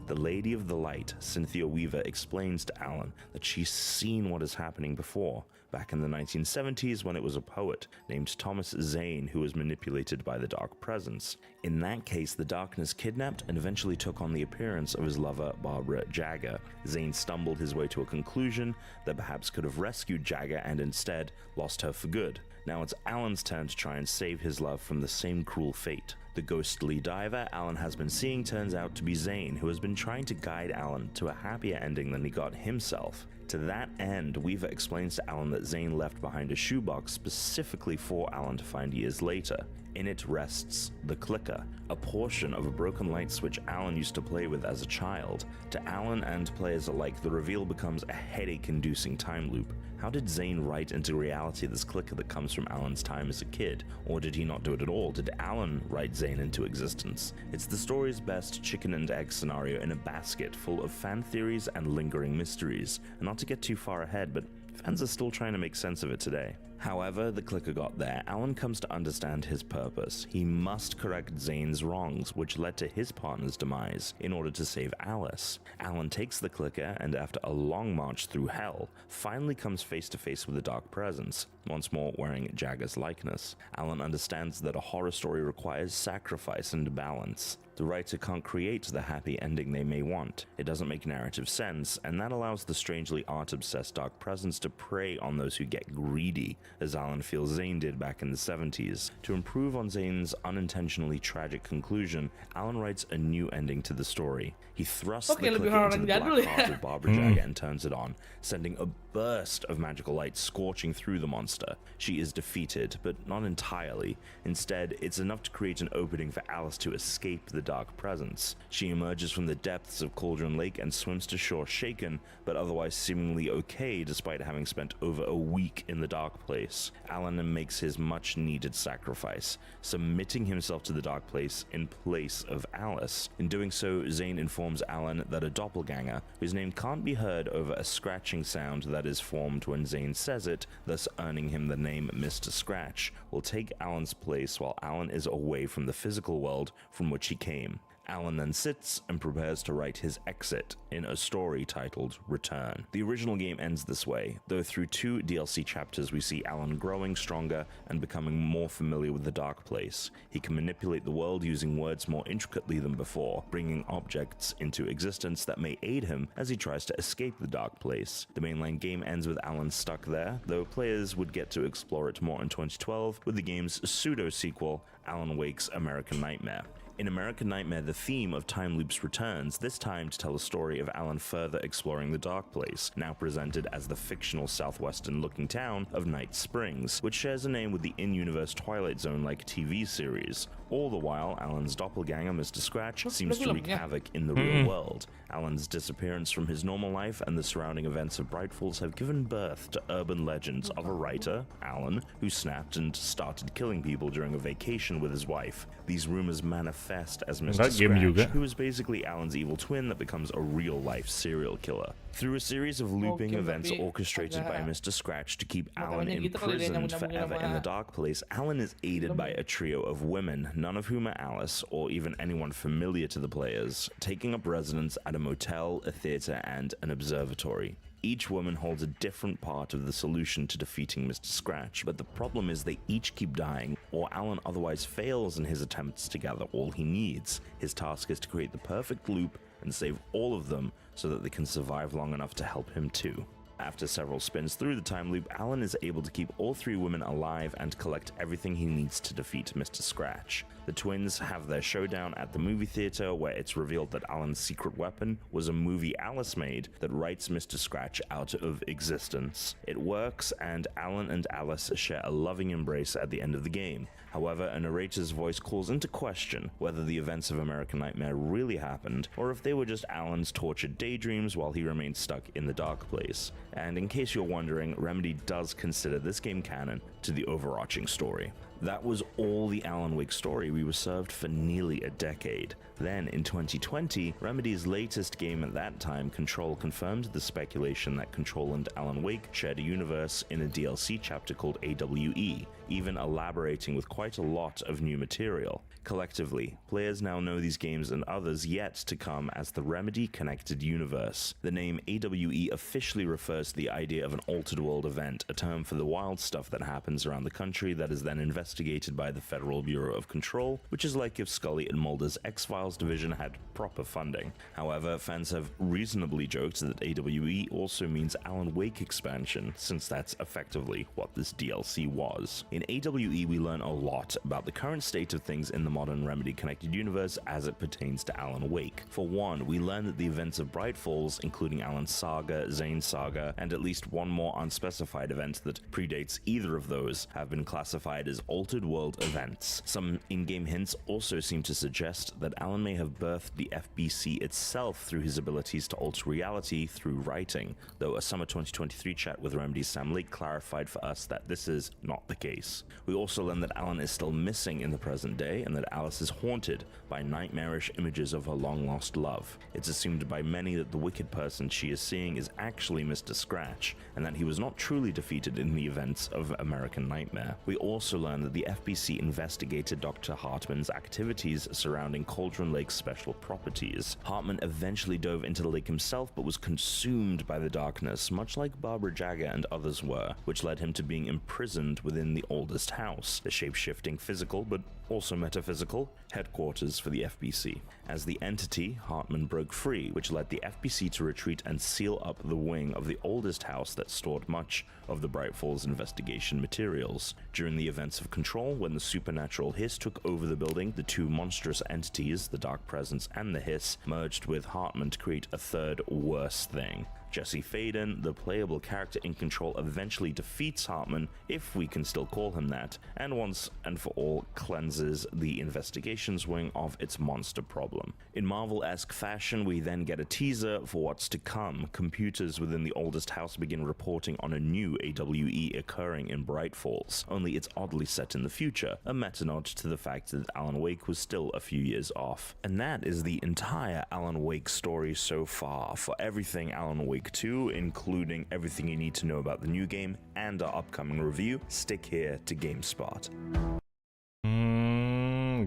[SPEAKER 10] The Lady of the Light, Cynthia Weaver, explains to Alan that she's seen what is happening before, back in the 1970s when it was a poet named Thomas Zane who was manipulated by the Dark Presence. In that case, the darkness kidnapped and eventually took on the appearance of his lover, Barbara Jagger. Zane stumbled his way to a conclusion that perhaps could have rescued Jagger and instead lost her for good. Now it's Alan's turn to try and save his love from the same cruel fate. The ghostly diver Alan has been seeing turns out to be Zane, who has been trying to guide Alan to a happier ending than he got himself. To that end, Weaver explains to Alan that Zane left behind a shoebox specifically for Alan to find years later. In it rests the clicker, a portion of a broken light switch Alan used to play with as a child. To Alan and players alike, the reveal becomes a headache-inducing time loop. How did Zane write into reality this clicker that comes from Alan's time as a kid? Or did he not do it at all? Did Alan write Zane into existence? It's the story's best chicken and egg scenario in a basket full of fan theories and lingering mysteries. And not to get too far ahead, but fans are still trying to make sense of it today. However the clicker got there, Alan comes to understand his purpose. He must correct Zane's wrongs, which led to his partner's demise, in order to save Alice. Alan takes the clicker and, after a long march through hell, finally comes face to face with the Dark Presence, once more wearing Jagger's likeness. Alan understands that a horror story requires sacrifice and balance. The writer can't create the happy ending they may want. It doesn't make narrative sense, and that allows the strangely art-obsessed Dark Presence to prey on those who get greedy, as Alan feels Zane did back in the 70s. To improve on Zane's unintentionally tragic conclusion, Alan writes a new ending to the story. He thrusts the clicker into the black heart of Barbara Jagger and turns it on, sending a burst of magical light scorching through the monster. She is defeated, but not entirely. Instead, it's enough to create an opening for Alice to escape the Dark Presence. She emerges from the depths of Cauldron Lake and swims to shore shaken, but otherwise seemingly okay despite having spent over a week in the dark place. Alan makes his much-needed sacrifice, submitting himself to the dark place in place of Alice. In doing so, Zane informs Alan that a doppelganger, whose name can't be heard over a scratching sound that is formed when Zane says it, thus earning him the name Mr. Scratch, will take Alan's place while Alan is away from the physical world from which he came. Alan then sits and prepares to write his exit in a story titled Return. The original game ends this way, though through 2 DLC chapters we see Alan growing stronger and becoming more familiar with the Dark Place. He can manipulate the world using words more intricately than before, bringing objects into existence that may aid him as he tries to escape the Dark Place. The mainline game ends with Alan stuck there, though players would get to explore it more in 2012 with the game's pseudo-sequel, Alan Wake's American Nightmare. In American Nightmare, the theme of time loops returns, this time to tell a story of Alan further exploring the Dark Place, now presented as the fictional southwestern-looking town of Night Springs, which shares a name with the in-universe Twilight Zone-like TV series. All the while, Alan's doppelganger, Mr. Scratch, seems to wreak havoc in the real world. Alan's disappearance from his normal life and the surrounding events of Bright Falls have given birth to urban legends of a writer, Alan, who snapped and started killing people during a vacation with his wife. These rumors manifest as Mr. Scratch, who is basically Alan's evil twin that becomes a real-life serial killer. Through a series of looping events orchestrated by Mr. Scratch to keep Alan imprisoned forever in the Dark Place, Alan is aided by a trio of women, none of whom are Alice or even anyone familiar to the players, taking up residence at a motel, a theater, and an observatory. Each woman holds a different part of the solution to defeating Mr. Scratch, but the problem is they each keep dying, or Alan otherwise fails in his attempts to gather all he needs. His task is to create the perfect loop and save all of them so that they can survive long enough to help him too. After several spins through the time loop, Alan is able to keep all 3 women alive and collect everything he needs to defeat Mr. Scratch. The twins have their showdown at the movie theater, where it's revealed that Alan's secret weapon was a movie Alice made that writes Mr. Scratch out of existence. It works, and Alan and Alice share a loving embrace at the end of the game. However, a narrator's voice calls into question whether the events of American Nightmare really happened, or if they were just Alan's tortured daydreams while he remained stuck in the Dark Place. And in case you're wondering, Remedy does consider this game canon to the overarching story. That was all the Alan Wake story we were served for nearly a decade. Then, in 2020, Remedy's latest game at that time, Control, confirmed the speculation that Control and Alan Wake shared a universe in a DLC chapter called AWE, even elaborating with quite a lot of new material. Collectively, players now know these games and others yet to come as the Remedy Connected Universe. The name AWE officially refers to the idea of an altered world event, a term for the wild stuff that happens around the country that is then investigated by the Federal Bureau of Control, which is like if Scully and Mulder's X-Files division had proper funding. However, fans have reasonably joked that AWE also means Alan Wake expansion, since that's effectively what this DLC was. In AWE, we learn a lot about the current state of things in the modern Remedy Connected Universe as it pertains to Alan Wake. For one, we learn that the events of Bright Falls, including Alan's saga, Zane's saga, and at least one more unspecified event that predates either of those, have been classified as altered world events. Some in-game hints also seem to suggest that Alan may have birthed the FBC itself through his abilities to alter reality through writing, though a summer 2023 chat with Remedy's Sam Lake clarified for us that this is not the case. We also learn that Alan is still missing in the present day, and that Alice is haunted by nightmarish images of her long-lost love. It's assumed by many that the wicked person she is seeing is actually Mr. Scratch, and that he was not truly defeated in the events of American Nightmare. We also learn that the FBC investigated Dr. Hartman's activities surrounding Cauldron Lake's special properties. Hartman eventually dove into the lake himself, but was consumed by the darkness, much like Barbara Jagger and others were, which led him to being imprisoned within the oldest house, the shape-shifting physical, but also metaphysical, headquarters for the FBC. As the entity, Hartman broke free, which led the FBC to retreat and seal up the wing of the oldest house that stored much of the Bright Falls investigation materials. During the events of Control, when the supernatural Hiss took over the building, the two monstrous entities, the Dark Presence and the Hiss, merged with Hartman to create a third worse thing. Jesse Faden, the playable character in Control, eventually defeats Hartman, if we can still call him that, and once and for all cleanses the investigations wing of its monster problem. In Marvel-esque fashion, we then get a teaser for what's to come. Computers within the oldest house begin reporting on a new AWE occurring in Bright Falls, only it's oddly set in the future, a meta-nod to the fact that Alan Wake was still a few years off. And that is the entire Alan Wake story so far. For everything Alan Wake 2, including everything you need to know about the new game and our upcoming review, stick here to GameSpot.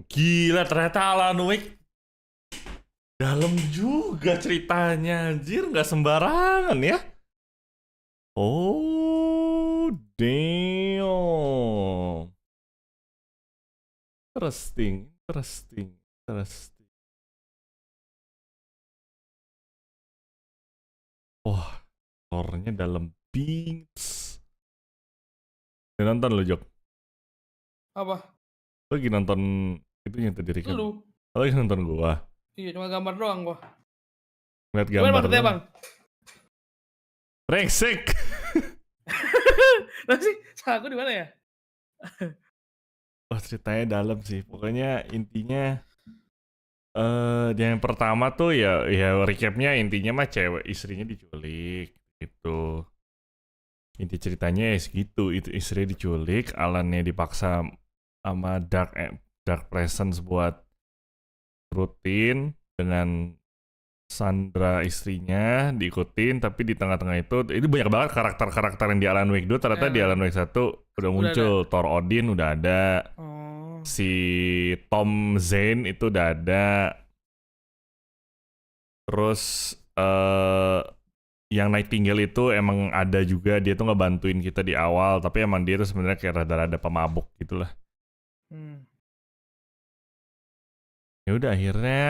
[SPEAKER 1] Gila, ternyata Alan Wake dalam juga ceritanya, anjir, nggak sembarangan ya. Oh, damn. Interesting. Wah, lore-nya dalam beats. Udah nonton lo, Jok?
[SPEAKER 3] Apa?
[SPEAKER 1] Lo lagi nonton itu yang tadi Rika?
[SPEAKER 3] Lu.
[SPEAKER 1] Lo lagi nonton gua?
[SPEAKER 3] Iya, cuma gambar doang gua.
[SPEAKER 1] Ngeliat
[SPEAKER 3] Gimana
[SPEAKER 1] gambar
[SPEAKER 3] maksudnya,
[SPEAKER 1] doang.
[SPEAKER 3] Bang?
[SPEAKER 1] Brengsek!
[SPEAKER 3] Lah sih, salah aku di mana ya?
[SPEAKER 1] Wah, ceritanya dalam sih. Pokoknya intinya yang pertama tuh ya recapnya intinya mah cewek istrinya diculik gitu. Inti ceritanya ya segitu, itu istrinya diculik, Alannya dipaksa sama Dark Presence buat rutin dengan Sandra istrinya diikutin, tapi di tengah-tengah itu banyak banget karakter-karakter yang di Alan Wake 2 ternyata di Alan Wake 1 udah muncul. Thor Odin udah ada. Si Tom Zane itu udah ada. Terus yang Nightingale itu emang ada juga, dia tuh ngebantuin kita di awal, tapi emang dia tuh sebenarnya kayak rada-rada pemabuk gitulah. Ya udah, akhirnya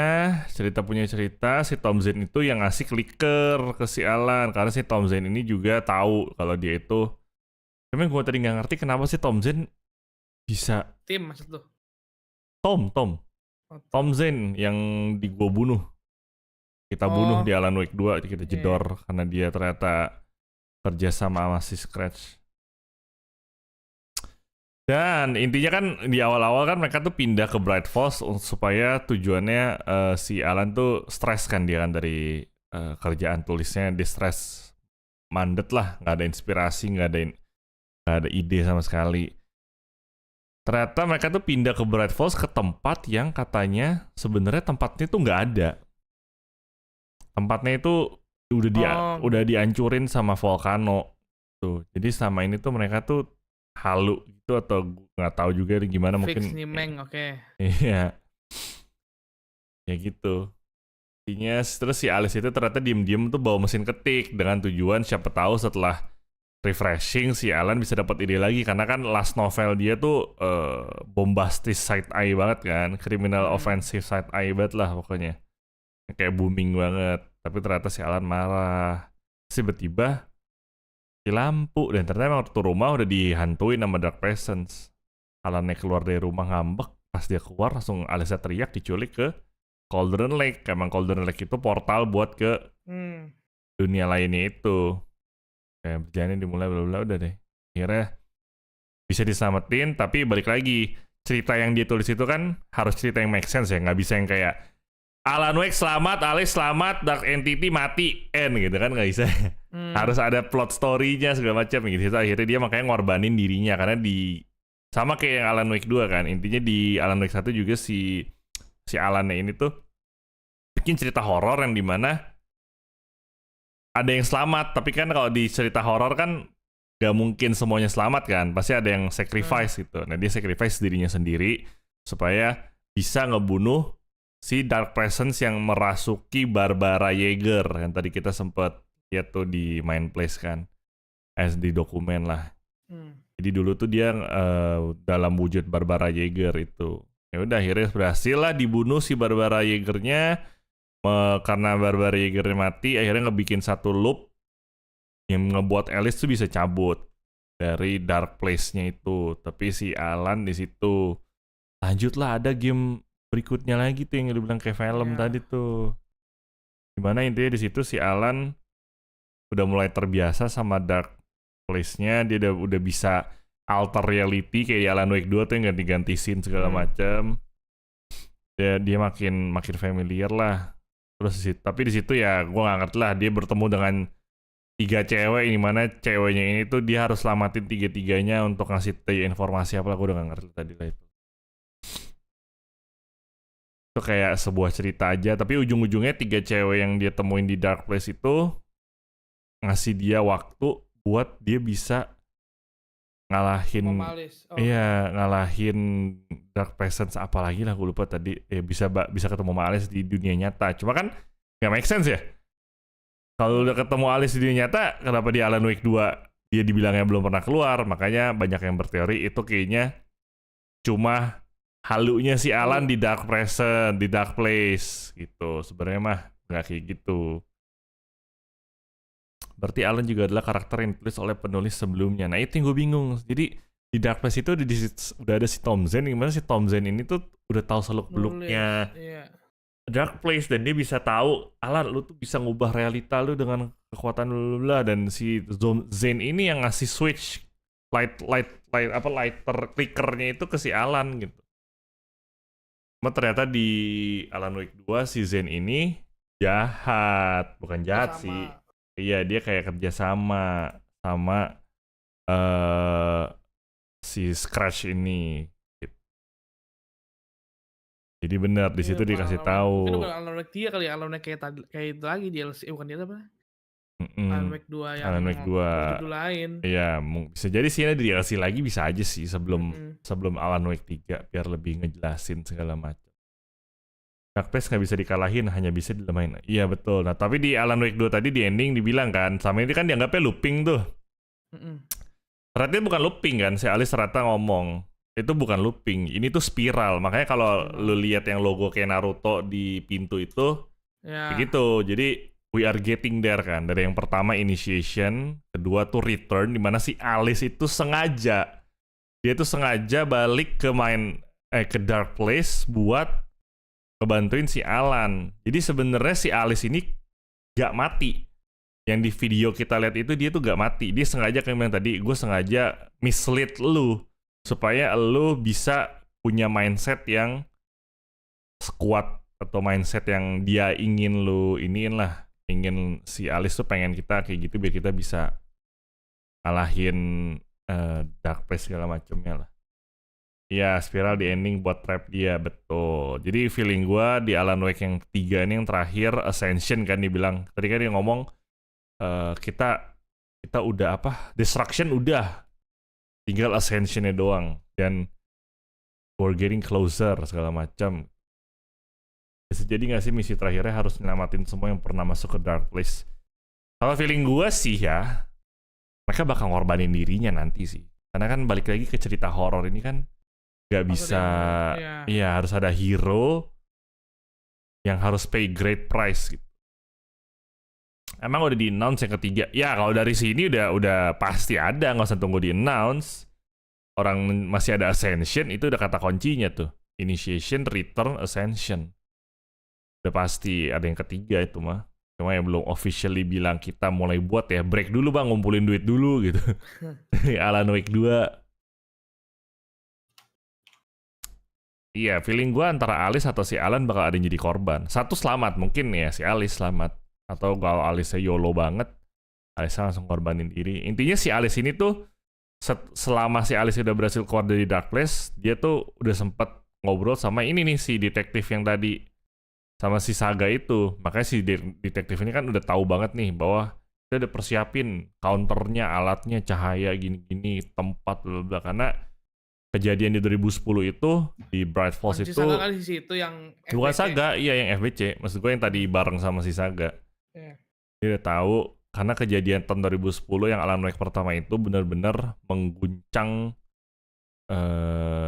[SPEAKER 1] cerita punya cerita, si Tom Zane itu yang ngasih clicker ke si Alan, karena si Tom Zane ini juga tahu kalau dia itu. Tapi gue tadi nggak ngerti kenapa sih Tom Zane bisa.
[SPEAKER 3] Tim maksud lu?
[SPEAKER 1] Tom Zane yang gua bunuh. Kita bunuh di Alan Wake 2, kita jedor karena dia ternyata kerja sama si Scratch. Dan intinya kan di awal-awal kan mereka tuh pindah ke Bright Falls supaya tujuannya si Alan tuh stres kan, dia kan dari kerjaan tulisnya, dia stres mandet lah, nggak ada inspirasi, nggak ada ide sama sekali. Ternyata mereka tuh pindah ke Bright Falls ke tempat yang katanya sebenarnya tempatnya tuh nggak ada. Tempatnya itu udah dihancurin sama volcano tuh. Jadi selama ini tuh mereka tuh halu gitu atau nggak tahu juga gimana.
[SPEAKER 3] Fix
[SPEAKER 1] mungkin.
[SPEAKER 3] Nimeng, oke.
[SPEAKER 1] Iya. Ya gitu. Intinya terus si Alice itu ternyata diem-diem tuh bawa mesin ketik dengan tujuan siapa tahu setelah refreshing si Alan bisa dapat ide lagi, karena kan last novel dia tuh bombastis side eye banget kan, criminal offensive side eye banget lah pokoknya, kayak booming banget. Tapi ternyata si Alan marah, tiba-tiba si lampu, dan ternyata emang waktu rumah udah dihantuin sama Dark Presence. Alannya keluar dari rumah ngambek, pas dia keluar langsung Alice teriak, diculik ke Cauldron Lake. Emang Cauldron Lake itu portal buat ke dunia lainnya itu. Kayak berjalannya dimulai bla-bla udah deh. Akhirnya bisa diselamatin, tapi balik lagi, cerita yang dia tulis itu kan harus cerita yang make sense ya, nggak bisa yang kayak Alan Wake selamat, Alice selamat, Dark Entity mati, end gitu kan, nggak bisa. Harus ada plot story-nya segala macam gitu. Akhirnya dia makanya ngorbanin dirinya, karena sama kayak yang Alan Wake 2 kan. Intinya di Alan Wake 1 juga si Alan-nya ini tuh bikin cerita horor yang dimana ada yang selamat, tapi kan kalau di cerita horor kan gak mungkin semuanya selamat kan, pasti ada yang sacrifice gitu. Nah dia sacrifice dirinya sendiri supaya bisa ngebunuh si Dark Presence yang merasuki Barbara Yeager yang tadi kita sempet lihat tuh di main place kan, di dokumen lah. Jadi dulu tuh dia dalam wujud Barbara Yeager itu. Ya udah akhirnya berhasil lah dibunuh si Barbara Yeagernya. Karena Barbara Yeagernya mati, akhirnya ngebikin satu loop yang ngebuat Alice tuh bisa cabut dari dark place-nya itu. Tapi si Alan di situ lanjutlah, ada game berikutnya lagi tuh yang dibilang kayak film tadi tuh. Dimana intinya di situ si Alan udah mulai terbiasa sama dark place-nya, dia udah bisa alter reality kayak Alan Wake 2 tuh yang ganti-ganti scene segala macam. Dia makin familiar lah. Terus tapi di situ ya gue gak ngerti lah, dia bertemu dengan 3 cewek, ini mana ceweknya ini tuh dia harus selamatin 3-3-nya untuk ngasih informasi apa lah, gue udah gak ngerti tadi lah itu. Itu kayak sebuah cerita aja, tapi ujung-ujungnya 3 cewek yang dia temuin di dark place itu ngasih dia waktu buat dia bisa ngalahin ngalahin dark presence apa lagi lah, gue lupa tadi. Bisa ketemu sama Alice di dunia nyata. Cuma kan gak make sense ya. Kalau udah ketemu Alice di dunia nyata, kenapa di Alan Wake 2 dia dibilangnya belum pernah keluar? Makanya banyak yang berteori itu kayaknya cuma halunya si Alan di dark present, di dark place gitu. Sebenarnya mah nggak kayak gitu. Berarti Alan juga adalah karakter yang ditulis oleh penulis sebelumnya. Nah itu yang gue bingung. Jadi di dark place itu udah ada si Tom Zen, gimana si Tom Zen ini tuh udah tahu seluk-beluknya dark place, dan dia bisa tahu, Alan lu tuh bisa ngubah realita lu dengan kekuatan lu lah. Dan si Zen ini yang ngasih switch lighter clickernya itu ke si Alan gitu. Cuma ternyata di Alan Wake 2 si Zen ini jahat, bukan jahat sih. Iya, dia kayak kerja sama si Scratch ini. Jadi benar di situ dikasih tahu.
[SPEAKER 3] Mungkin bukan Alan Wake 3 kali ya, Alan Wake kayak itu lagi DLC, bukan dia apa? Alan Wake 2 yang
[SPEAKER 1] Alan Wake 2
[SPEAKER 3] lain.
[SPEAKER 1] Iya, bisa jadi sih ada DLC lagi, bisa aja sih sebelum Alan Wake 3 biar lebih ngejelasin segala macam. Dark Place nggak bisa dikalahin, hanya bisa dilemahin. Iya betul. Nah tapi di Alan Wake 2 tadi di ending dibilang kan, sama ini kan dianggapnya looping tuh. Ternyata bukan looping kan, si Alice ternyata ngomong itu bukan looping, ini tuh spiral. Makanya kalau lu lihat yang logo kayak Naruto di pintu itu, begitu. Jadi we are getting there kan. Dari yang pertama initiation, kedua tuh return, dimana si Alice itu sengaja, dia tuh sengaja balik ke dark place buat ngebantuin si Alan. Jadi sebenarnya si Alice ini gak mati. Yang di video kita lihat itu dia tuh gak mati. Dia sengaja kayak bilang tadi, gue sengaja mislead lu supaya lu bisa punya mindset yang kuat, atau mindset yang dia ingin lu iniin lah. Ingin si Alice tuh pengen kita kayak gitu biar kita bisa ngalahin dark place segala macamnya lah. Ya, spiral di ending buat trap dia, betul. Jadi feeling gue di Alan Wake yang ketiga ini yang terakhir, Ascension kan dibilang. Tadi kan dia ngomong, kita udah Destruction udah. Tinggal Ascension-nya doang. Dan we're getting closer, segala macam. Bisa jadi gak sih misi terakhirnya harus nyelamatin semua yang pernah masuk ke Dark Place? Kalau feeling gue sih ya, mereka bakal ngorbanin dirinya nanti sih. Karena kan balik lagi ke cerita horor ini kan, gak bisa, iya harus ada hero yang harus pay great price gitu. Emang udah di-announce yang ketiga? Ya kalau dari sini udah pasti ada, nggak usah tunggu di-announce. Orang masih ada Ascension, itu udah kata kuncinya tuh. Initiation, Return, Ascension. Udah pasti ada yang ketiga itu mah. Cuma yang belum officially bilang kita mulai buat ya, break dulu bang, ngumpulin duit dulu gitu. Alan Wake 2. Iya, feeling gue antara Alice atau si Alan bakal ada yang jadi korban. Satu selamat, mungkin ya si Alice selamat. Atau kalau Alice YOLO banget, Alice langsung korbanin diri. Intinya si Alice ini tuh, selama si Alice udah berhasil keluar dari Dark Place, dia tuh udah sempet ngobrol sama ini nih, si detektif yang tadi. Sama si Saga itu. Makanya si detektif ini kan udah tahu banget nih, bahwa Kita udah persiapin counternya, alatnya, cahaya gini-gini, tempat bla bla. Karena kejadian di 2010 itu di Bright Falls
[SPEAKER 3] Si
[SPEAKER 1] itu
[SPEAKER 3] Saga kali si itu yang
[SPEAKER 1] bukan
[SPEAKER 3] FBC.
[SPEAKER 1] Saga, iya yang FBC. Maksud gue yang tadi bareng sama si Saga.
[SPEAKER 3] Iya.
[SPEAKER 1] Dia udah tahu karena kejadian tahun 2010 yang Alan Wake pertama itu benar-benar mengguncang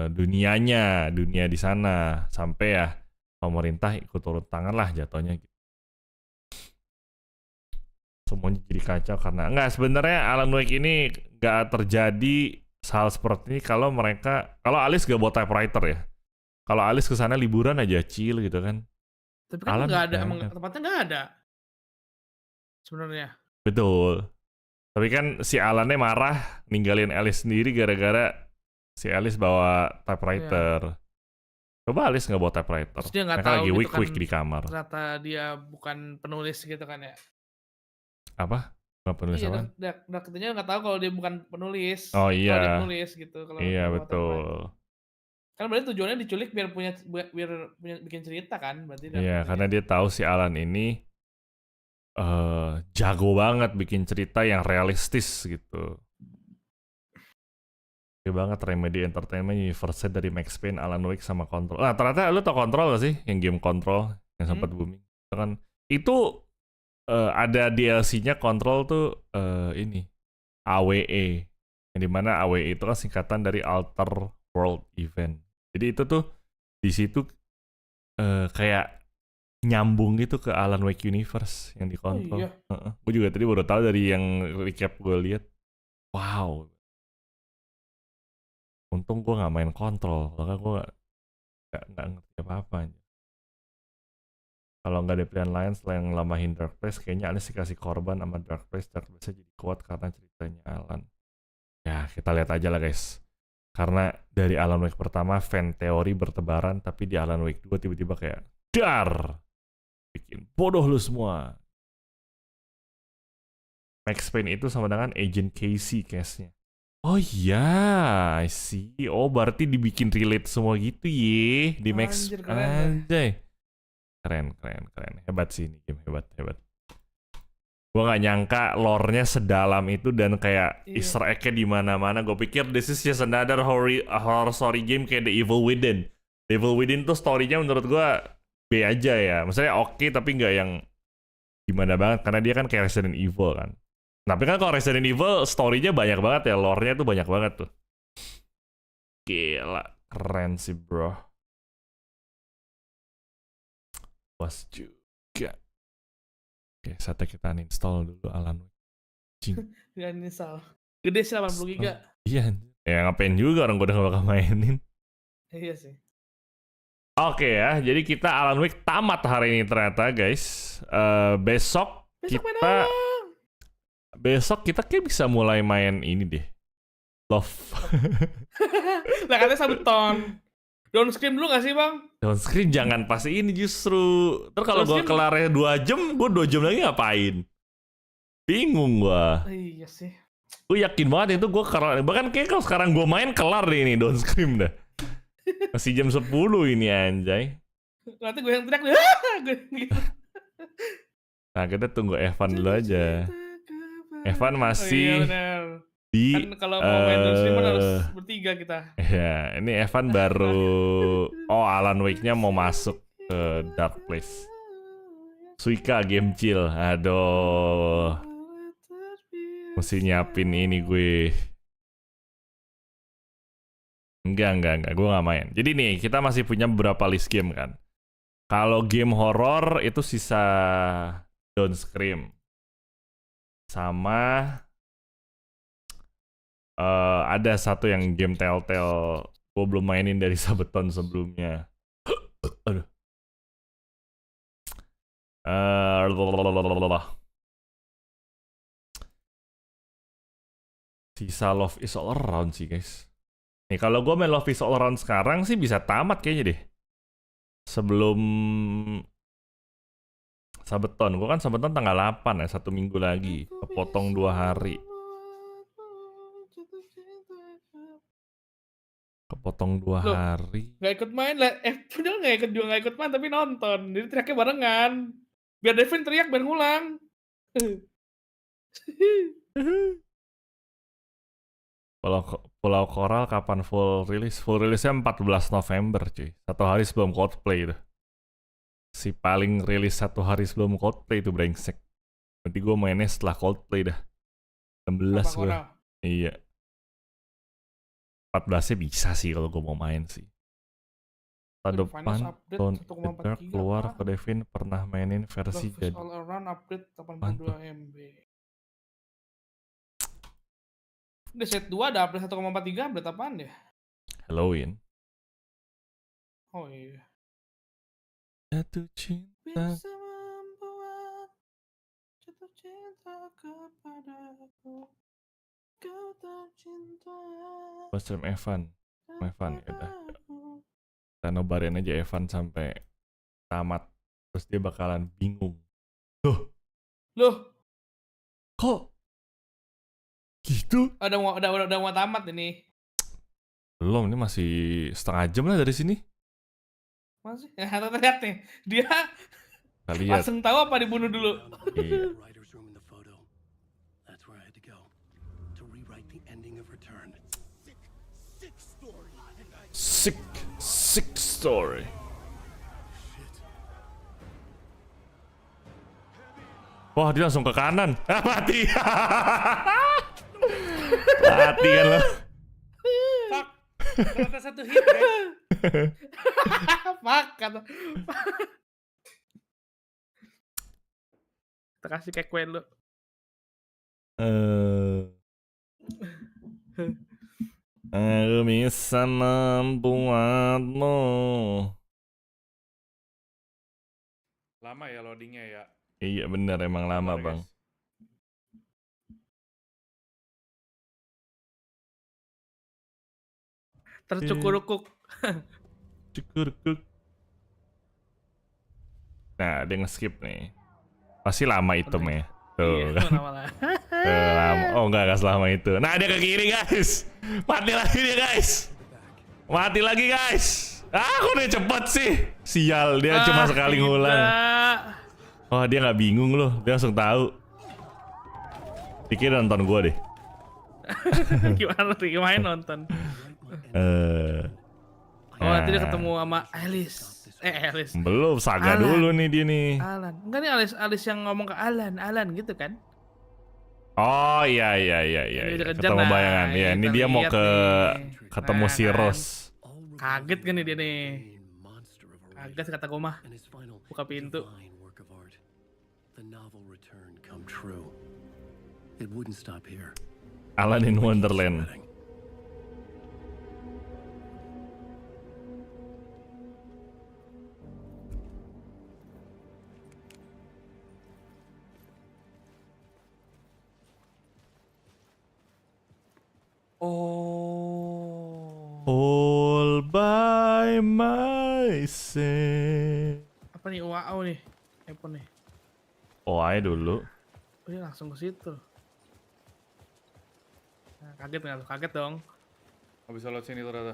[SPEAKER 1] dunia di sana sampai ya pemerintah ikut turun tangan lah jatuhnya. Semuanya jadi kacau karena enggak, sebenarnya Alan Wake ini nggak terjadi hal seperti ini kalau Alice gak buat typewriter ya. Kalau Alice kesana liburan aja chill gitu kan.
[SPEAKER 3] Tapi kan nggak ada, emang tempatnya nggak ada sebenarnya.
[SPEAKER 1] Betul. Tapi kan si Alannya marah ninggalin Alice sendiri gara-gara si Alice bawa typewriter. Coba Alice nggak bawa typewriter.
[SPEAKER 3] Terus dia nggak
[SPEAKER 1] Mereka
[SPEAKER 3] tahu
[SPEAKER 1] lagi
[SPEAKER 3] gitu
[SPEAKER 1] week-week
[SPEAKER 3] kan,
[SPEAKER 1] di kamar.
[SPEAKER 3] ternyata dia bukan penulis gitu kan ya.
[SPEAKER 1] Apa? Bukan penulis apa?
[SPEAKER 3] Iya, katanya nggak tahu kalau dia bukan penulis.
[SPEAKER 1] Oh
[SPEAKER 3] Kalau dia
[SPEAKER 1] iya.
[SPEAKER 3] penulis gitu. Kalau
[SPEAKER 1] Iya
[SPEAKER 3] dia bawa
[SPEAKER 1] betul.
[SPEAKER 3] kan berarti tujuannya diculik biar punya bikin cerita kan berarti.
[SPEAKER 1] Iya, karena dia tahu si Alan ini jago banget bikin cerita yang realistis gitu. Oke banget Remedy Entertainment Universe dari Max Payne, Alan Wake sama Control. Nah ternyata lu tau Control gak sih? Yang game Control yang sempat booming. Itu ada DLC-nya Control tuh ini AWE. Yang dimana AWE itu kan singkatan dari Alter World Event. Jadi itu tuh di situ kayak nyambung gitu ke Alan Wake Universe yang di Control.
[SPEAKER 3] Oh, iya.
[SPEAKER 1] Gue juga tadi baru tahu dari yang recap gue lihat. Wow. Untung gue nggak main Control, karena gue nggak ngerti apa-apa. Kalau nggak ada pilihan lain selain ngelamahin Dark Place, kayaknya Alice dikasih korban sama Dark Place-nya jadi kuat karena ceritanya Alan. Ya kita lihat aja lah guys. Karena dari Alan Wake pertama fan teori bertebaran, tapi di Alan Wake 2 tiba-tiba kayak dar, bikin bodoh lu semua. Max Payne itu sama dengan Agent Casey case-nya. Oh iya, I see. Oh berarti dibikin relate semua gitu ye di Max. Anjay. Keren. Hebat sih ini game, hebat. Gue gak nyangka lore-nya sedalam itu dan kayak Easter egg-nya di mana-mana. Gue pikir this is just another horror story game kayak The Evil Within. The Evil Within tuh story-nya menurut gue B aja ya. Maksudnya oke tapi nggak yang gimana banget karena dia kan kayak Resident Evil kan. Tapi kan kalau Resident Evil story-nya banyak banget ya, lore-nya tuh banyak banget tuh. Gila, keren sih bro. Was juga. Oke, saatnya kita uninstall dulu Alan Wake.
[SPEAKER 3] Gak uninstall. Gede sih 80 GB.
[SPEAKER 1] Iya, ya ngapain juga orang gue udah gak bakal mainin.
[SPEAKER 3] Iya sih.
[SPEAKER 1] Oke ya, jadi kita Alan Wake tamat hari ini ternyata guys. Besok kita kayak bisa mulai main ini deh. Love.
[SPEAKER 3] Lah katanya sabeton. Downscreen dulu gak sih bang?
[SPEAKER 1] Downscreen jangan pas ini justru. Terus kalau gue kelarnya 2 jam, gue 2 jam lagi ngapain? Bingung gue.
[SPEAKER 3] Iya sih.
[SPEAKER 1] Gue yakin banget itu gue kelar. Bahkan kayak kalau sekarang gue main kelar deh ini Downscreen dah. Masih jam 10 ini anjay.
[SPEAKER 3] Nanti gue yang teriak nih.
[SPEAKER 1] Nah kita tunggu Evan dulu aja. Evan masih di
[SPEAKER 3] kan kalau mau main Xtreem harus bertiga kita.
[SPEAKER 1] Ya, ini Evan baru Alan Wake-nya mau masuk ke Dark Place. Suika game chill. Aduh. Mesti nyiapin ini gue. Enggak. Gue nggak main. Jadi nih, kita masih punya beberapa list game kan. Kalau game horror itu sisa Downscreen. Sama ada satu yang game Telltale gue belum mainin dari Sabeton sebelumnya. Aduh. Sisa Love is All Around sih guys. Nih kalau gue main Love is All Around sekarang sih bisa tamat kayaknya deh. Sebelum Sabeton, gue kan Sabeton tanggal 8 ya, 1 minggu lagi, kepotong 2 hari. Kepotong 2 hari.
[SPEAKER 3] Gak ikut main lah, padahal gak ikut main tapi nonton, jadi teriaknya barengan. Biar Devin teriak biar ngulang.
[SPEAKER 1] Pulau Coral kapan full rilis? Full rilisnya 14 November cuy. 1 hari sebelum Coldplay itu. Si paling rilis 1 hari sebelum Coldplay itu brengsek. Nanti gue mainnya setelah Coldplay dah. 16 gue. Iya. 14-nya bisa sih kalau gue mau main sih. Tahun depan Don't Dark keluar ke Devin pernah mainin versi jadi.
[SPEAKER 3] All around update 82 MB. Udah set 2 ada update 1,43, update apaan ya?
[SPEAKER 1] Halloween.
[SPEAKER 3] Oh iya.
[SPEAKER 1] Jatuh cinta.
[SPEAKER 3] Bisa membuat jatuh cinta kepadaku. Kau tercinta.
[SPEAKER 1] Stream Evan ya udah. Kita nobarin aja Evan sampai tamat. Terus dia bakalan bingung. Loh? Kok? Gitu?
[SPEAKER 3] Udah mau tamat ini.
[SPEAKER 1] Belum, ini masih setengah jam lah dari sini.
[SPEAKER 3] Masih? Ya, lihat nih. Dia langsung tahu apa dibunuh dulu.
[SPEAKER 1] Iya. Sick story. Wah, dia langsung ke kanan. Mati. Mati kan lo.
[SPEAKER 3] Fuck. Ternyata 1 hit guys. Fuck kata. Kita kasih kayak kue lu.
[SPEAKER 1] Aku bisa membuatmu.
[SPEAKER 3] Lama ya loadingnya ya.
[SPEAKER 1] Iya bener, emang lama bang.
[SPEAKER 3] Tercukurukuk.
[SPEAKER 1] Cukurukuk. Nah, dia nge-skip nih. Pasti lama itemnya. Tuh
[SPEAKER 3] iya,
[SPEAKER 1] kan. Lama. Oh enggak selama itu. Nah, dia ke kiri guys. Mati lagi dia guys. Mati lagi guys. Aku udah cepet sih. Sial, dia cuma sekali ngulang. Oh, dia nggak bingung loh. Dia langsung tahu. Pikir nonton gua deh.
[SPEAKER 3] Gimana nonton? Nanti dia ketemu sama Alice. Alice.
[SPEAKER 1] Belum, Saga Alan. Dulu nih dia nih.
[SPEAKER 3] Alan. Enggak nih Alice yang ngomong ke Alan gitu kan?
[SPEAKER 1] Oh iya. Ketemu bayangan. Ya, ini dia mau ketemu si Rose.
[SPEAKER 3] Kaget kan nih dia nih. Kaget kata gue mah. Buka pintu.
[SPEAKER 1] Alan in Wonderland. All by myself.
[SPEAKER 3] Apa nih UAO nih? Headphone nih.
[SPEAKER 1] OA dulu.
[SPEAKER 3] Oh iya langsung ke situ. Nah, kaget nggak lu? Kaget dong. Gak bisa lewat sini ternyata.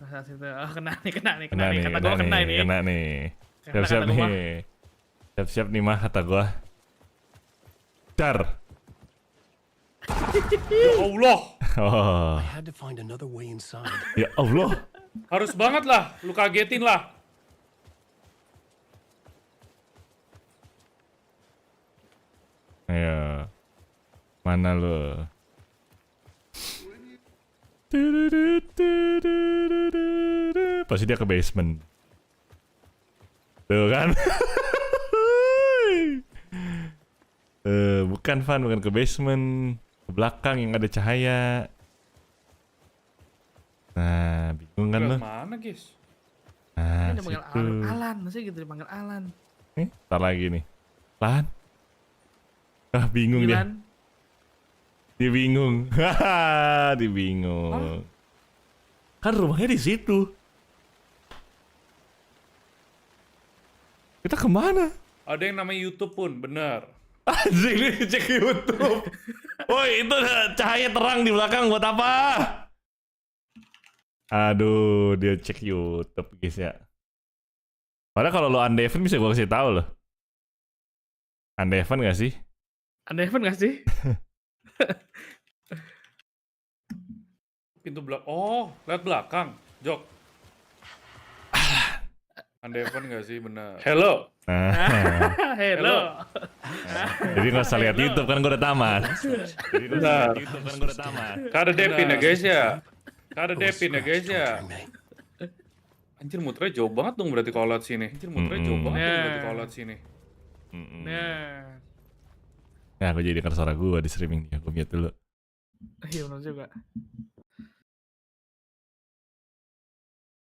[SPEAKER 3] Nah, situ. Oh, kena nih. Kata gua kena ini.
[SPEAKER 1] Kena nih. Siap-siap nih. Siap-siap nih mah kata gua. Dar.
[SPEAKER 3] Ya Allah.
[SPEAKER 1] Oh. Ya Allah.
[SPEAKER 3] Harus banget lah, lu kagetin lah.
[SPEAKER 1] Ayo. Mana lu? Pasti dia ke basement. Tuh kan? Bukan ke basement. Ke belakang yang ada cahaya. Nah, bingung kan lo?
[SPEAKER 3] Mana guys?
[SPEAKER 1] Nah,
[SPEAKER 3] dia panggil Alan, masih gitu dipanggil Alan.
[SPEAKER 1] Ntar lagi nih. Lan? Ah, bingung dia. Dia bingung. Haha, dia bingung. Kan rumahnya di situ. Kita kemana?
[SPEAKER 3] Ada yang namanya YouTube pun, bener.
[SPEAKER 1] Anjing, ini cek YouTube. Woi, itu cahaya terang di belakang buat apa? Aduh, dia cek YouTube guys ya. Padahal kalau lo undeven bisa gue kasih tahu loh. Undeven gak sih?
[SPEAKER 3] Ada Devin nggak sih?
[SPEAKER 15] Pintu belakang. Oh, lihat belakang. Jok. Ada Devin nggak sih? Benar. Hello.
[SPEAKER 3] Hello.
[SPEAKER 1] Jadi nggak usah lihat YouTube kan gue udah tamat.
[SPEAKER 15] Benar. Kada Devin ya guys ya. Kada Devin ya guys ya. Anjir muternya jauh banget dong berarti kalau lewat sini.
[SPEAKER 3] Nah.
[SPEAKER 1] Nah, gue jadi denger suara gue di streaming dia. Gue mute dulu.
[SPEAKER 3] Iya benar juga.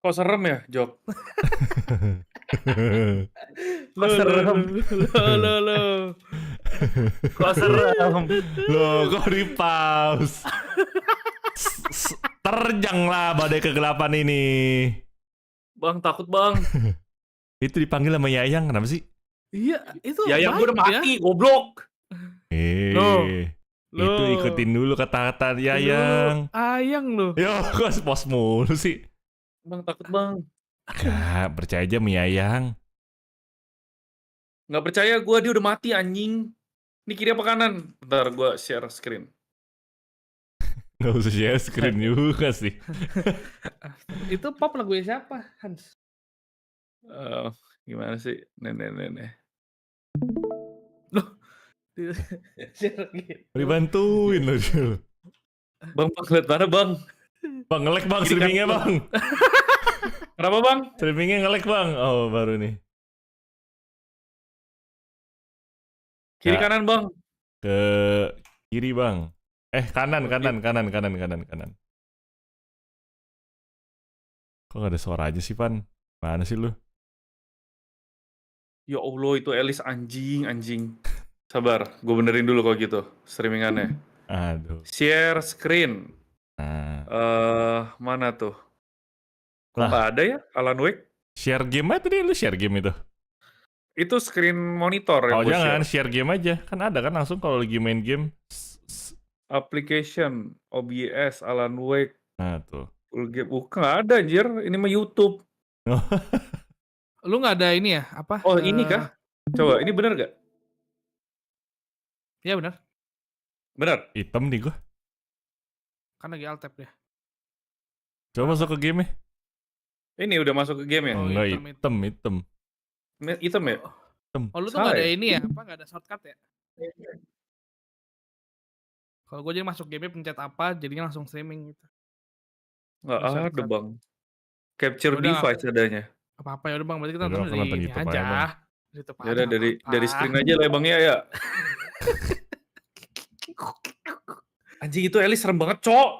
[SPEAKER 15] Kok serem ya, Jok?
[SPEAKER 3] Kok serem? Lo.
[SPEAKER 15] Kok serem?
[SPEAKER 1] Loh, kok di pause? Terjang lah badai kegelapan ini.
[SPEAKER 15] Bang, takut bang.
[SPEAKER 1] Itu dipanggil sama Yayang, kenapa sih?
[SPEAKER 3] Iya, itu
[SPEAKER 15] Yayang gue udah mati, goblok.
[SPEAKER 1] Itu ikutin dulu kata-kata Yayang.
[SPEAKER 3] Ayang lo.
[SPEAKER 1] Yo, kok pos mulu sih?
[SPEAKER 15] Bang, takut bang.
[SPEAKER 1] Gak, percaya aja sama Yayang.
[SPEAKER 15] Nggak percaya gue, dia udah mati anjing. Ini kiri apa kanan? Bentar, gue share screen.
[SPEAKER 1] Gak usah share screen juga sih.
[SPEAKER 3] Itu pop lagunya siapa, Hans?
[SPEAKER 15] Gimana sih? Nenek.
[SPEAKER 3] Loh, share gitu.
[SPEAKER 1] Dibantuin loh dia.
[SPEAKER 15] Bang, lihat mana bang?
[SPEAKER 1] Bang, nge-lag bang, streamingnya bang.
[SPEAKER 15] Kenapa bang?
[SPEAKER 1] Streamingnya nge-lag bang. Oh, baru nih.
[SPEAKER 15] Kiri kanan bang.
[SPEAKER 1] Ke kiri bang. Kanan. Kok gak ada suara aja sih, Pan? Mana sih lu?
[SPEAKER 15] Ya Allah, itu Elis anjing. Sabar, gue benerin dulu kalau gitu streamingannya.
[SPEAKER 1] Aduh.
[SPEAKER 15] Share screen. Mana tuh? Kok nggak ada ya Alan Wake?
[SPEAKER 1] Share game aja tadi, lu share game itu?
[SPEAKER 15] Itu screen monitor yang
[SPEAKER 1] gue jangan, share game aja. Kan ada kan langsung kalau lagi main game.
[SPEAKER 15] Application, OBS, Alan Wake.
[SPEAKER 1] Nah tuh.
[SPEAKER 15] Full game. Bukan, nggak ada anjir. Ini mah YouTube.
[SPEAKER 3] Lu nggak ada ini ya? Apa?
[SPEAKER 15] Oh, ini kah? Coba, ini bener gak?
[SPEAKER 3] Iya bener.
[SPEAKER 15] Bener?
[SPEAKER 1] Hitam nih gue.
[SPEAKER 3] Kan lagi alt tab ya.
[SPEAKER 1] Coba masuk ke game -nya.
[SPEAKER 15] Ini udah masuk ke game ya?
[SPEAKER 1] Oh, enggak, hitam.
[SPEAKER 15] Hitam ya?
[SPEAKER 3] Oh, lu tuh nggak ada ini ya? Apa nggak ada shortcut ya? Kalau gue jadi masuk game pencet apa, jadinya langsung streaming gitu.
[SPEAKER 15] Nggak ada bang. Capture device adanya.
[SPEAKER 3] Apa-apa ya udah bang, berarti kita nonton dari ini aja.
[SPEAKER 15] Ya udah dari screen aja lah bang ya. Anjing itu Elis serem banget, cok.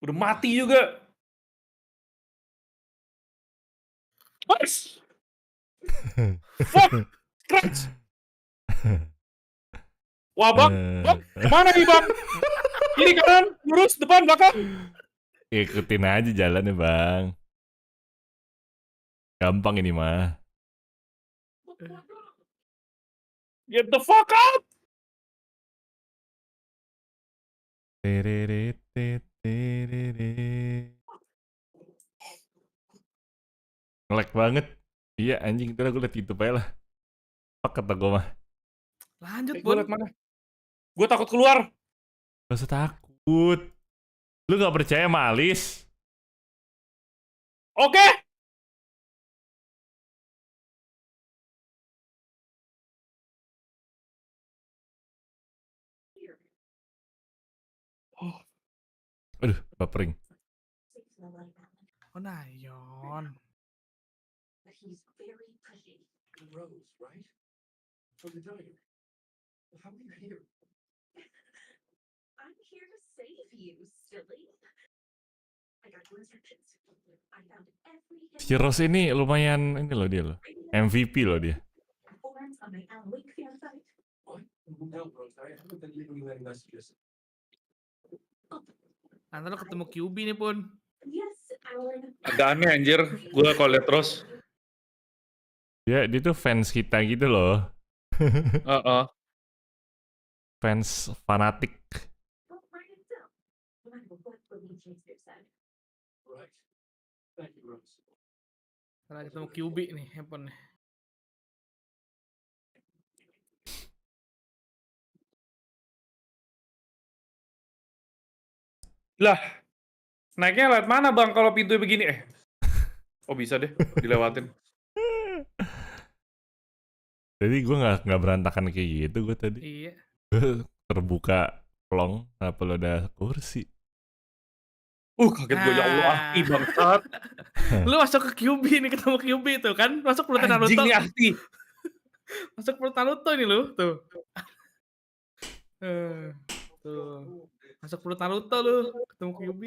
[SPEAKER 15] Udah mati juga. Fuck! Scratch! Wah bang, kemana nih bang? Kiri kanan, lurus, depan, belakang.
[SPEAKER 1] Ikutin aja jalannya bang. Gampang ini mah.
[SPEAKER 15] Get the fuck out!
[SPEAKER 1] Nge-lag banget. Iya anjing, itu gue liat YouTube aja lah. Fuck kata gue mah.
[SPEAKER 3] Lanjut
[SPEAKER 15] gue liat mana? Gue takut keluar.
[SPEAKER 1] Gak usah takut. Lu gak percaya sama Alis?
[SPEAKER 15] Oke.
[SPEAKER 1] Aduh, bapering.
[SPEAKER 3] Oh, Nayon.
[SPEAKER 18] He's very pretty. Rose, right? From the diner. How are you here? I'm here to save you, silly. I got your instructions. I found every
[SPEAKER 1] Si Rose ini lumayan ini loh dia loh. MVP loh dia.
[SPEAKER 18] forms on my Alan Wake fan site. What? No, Rose, I haven't been leaving you any messages.
[SPEAKER 3] Nanti lo ketemu QB nih pun.
[SPEAKER 18] Yes, Alan.
[SPEAKER 15] Agak aneh anjir, gue kalau liat terus.
[SPEAKER 1] Dia tuh fans kita gitu loh. Fans fanatik.
[SPEAKER 18] Right. Thank you, Rose.
[SPEAKER 3] Karena ketemu QB nih, handphone nih.
[SPEAKER 15] Lah, naiknya lewat mana bang kalau pintunya begini? Oh bisa deh, dilewatin.
[SPEAKER 1] Jadi gue nggak berantakan kayak gitu gue tadi.
[SPEAKER 3] Iya.
[SPEAKER 1] Gue terbuka plong, kenapa lo ada kursi?
[SPEAKER 15] Kaget gue, ya Allah, Ahti bangsat.
[SPEAKER 3] Lu masuk ke QB nih, ketemu QB tuh kan, masuk perut Naruto.
[SPEAKER 15] Anjing nih Ahti.
[SPEAKER 3] Masuk perut Naruto ini lu, tuh. Tuh. Masuk perut Naruto lu, ketemu QB.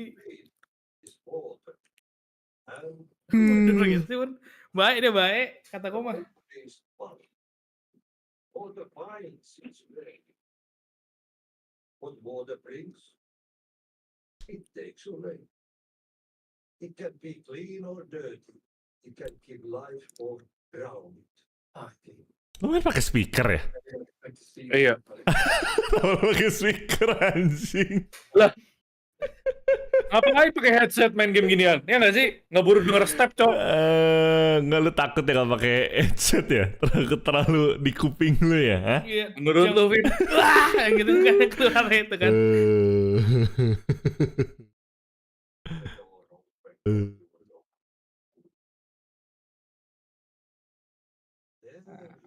[SPEAKER 3] Bener gitu sih, Bun. Baik dia baik, kata gue mah.
[SPEAKER 19] What water brings, it takes away. It can be clean or dirty. It can keep life or drown it. I think.
[SPEAKER 1] Lu main pakai speaker ya?
[SPEAKER 15] Iya.
[SPEAKER 1] Pakai speaker anjing.
[SPEAKER 15] Lah. Ngapain pakai headset main game ginian? Ya nggak sih? Nggak buru denger step, Cok.
[SPEAKER 1] Nggak, lu takut ya kalau pakai headset ya? Terlalu di kuping lu ya? Hah?
[SPEAKER 3] Iya.
[SPEAKER 15] Menurut lu, Vin?
[SPEAKER 3] Wah, gitu kan keluar itu kan.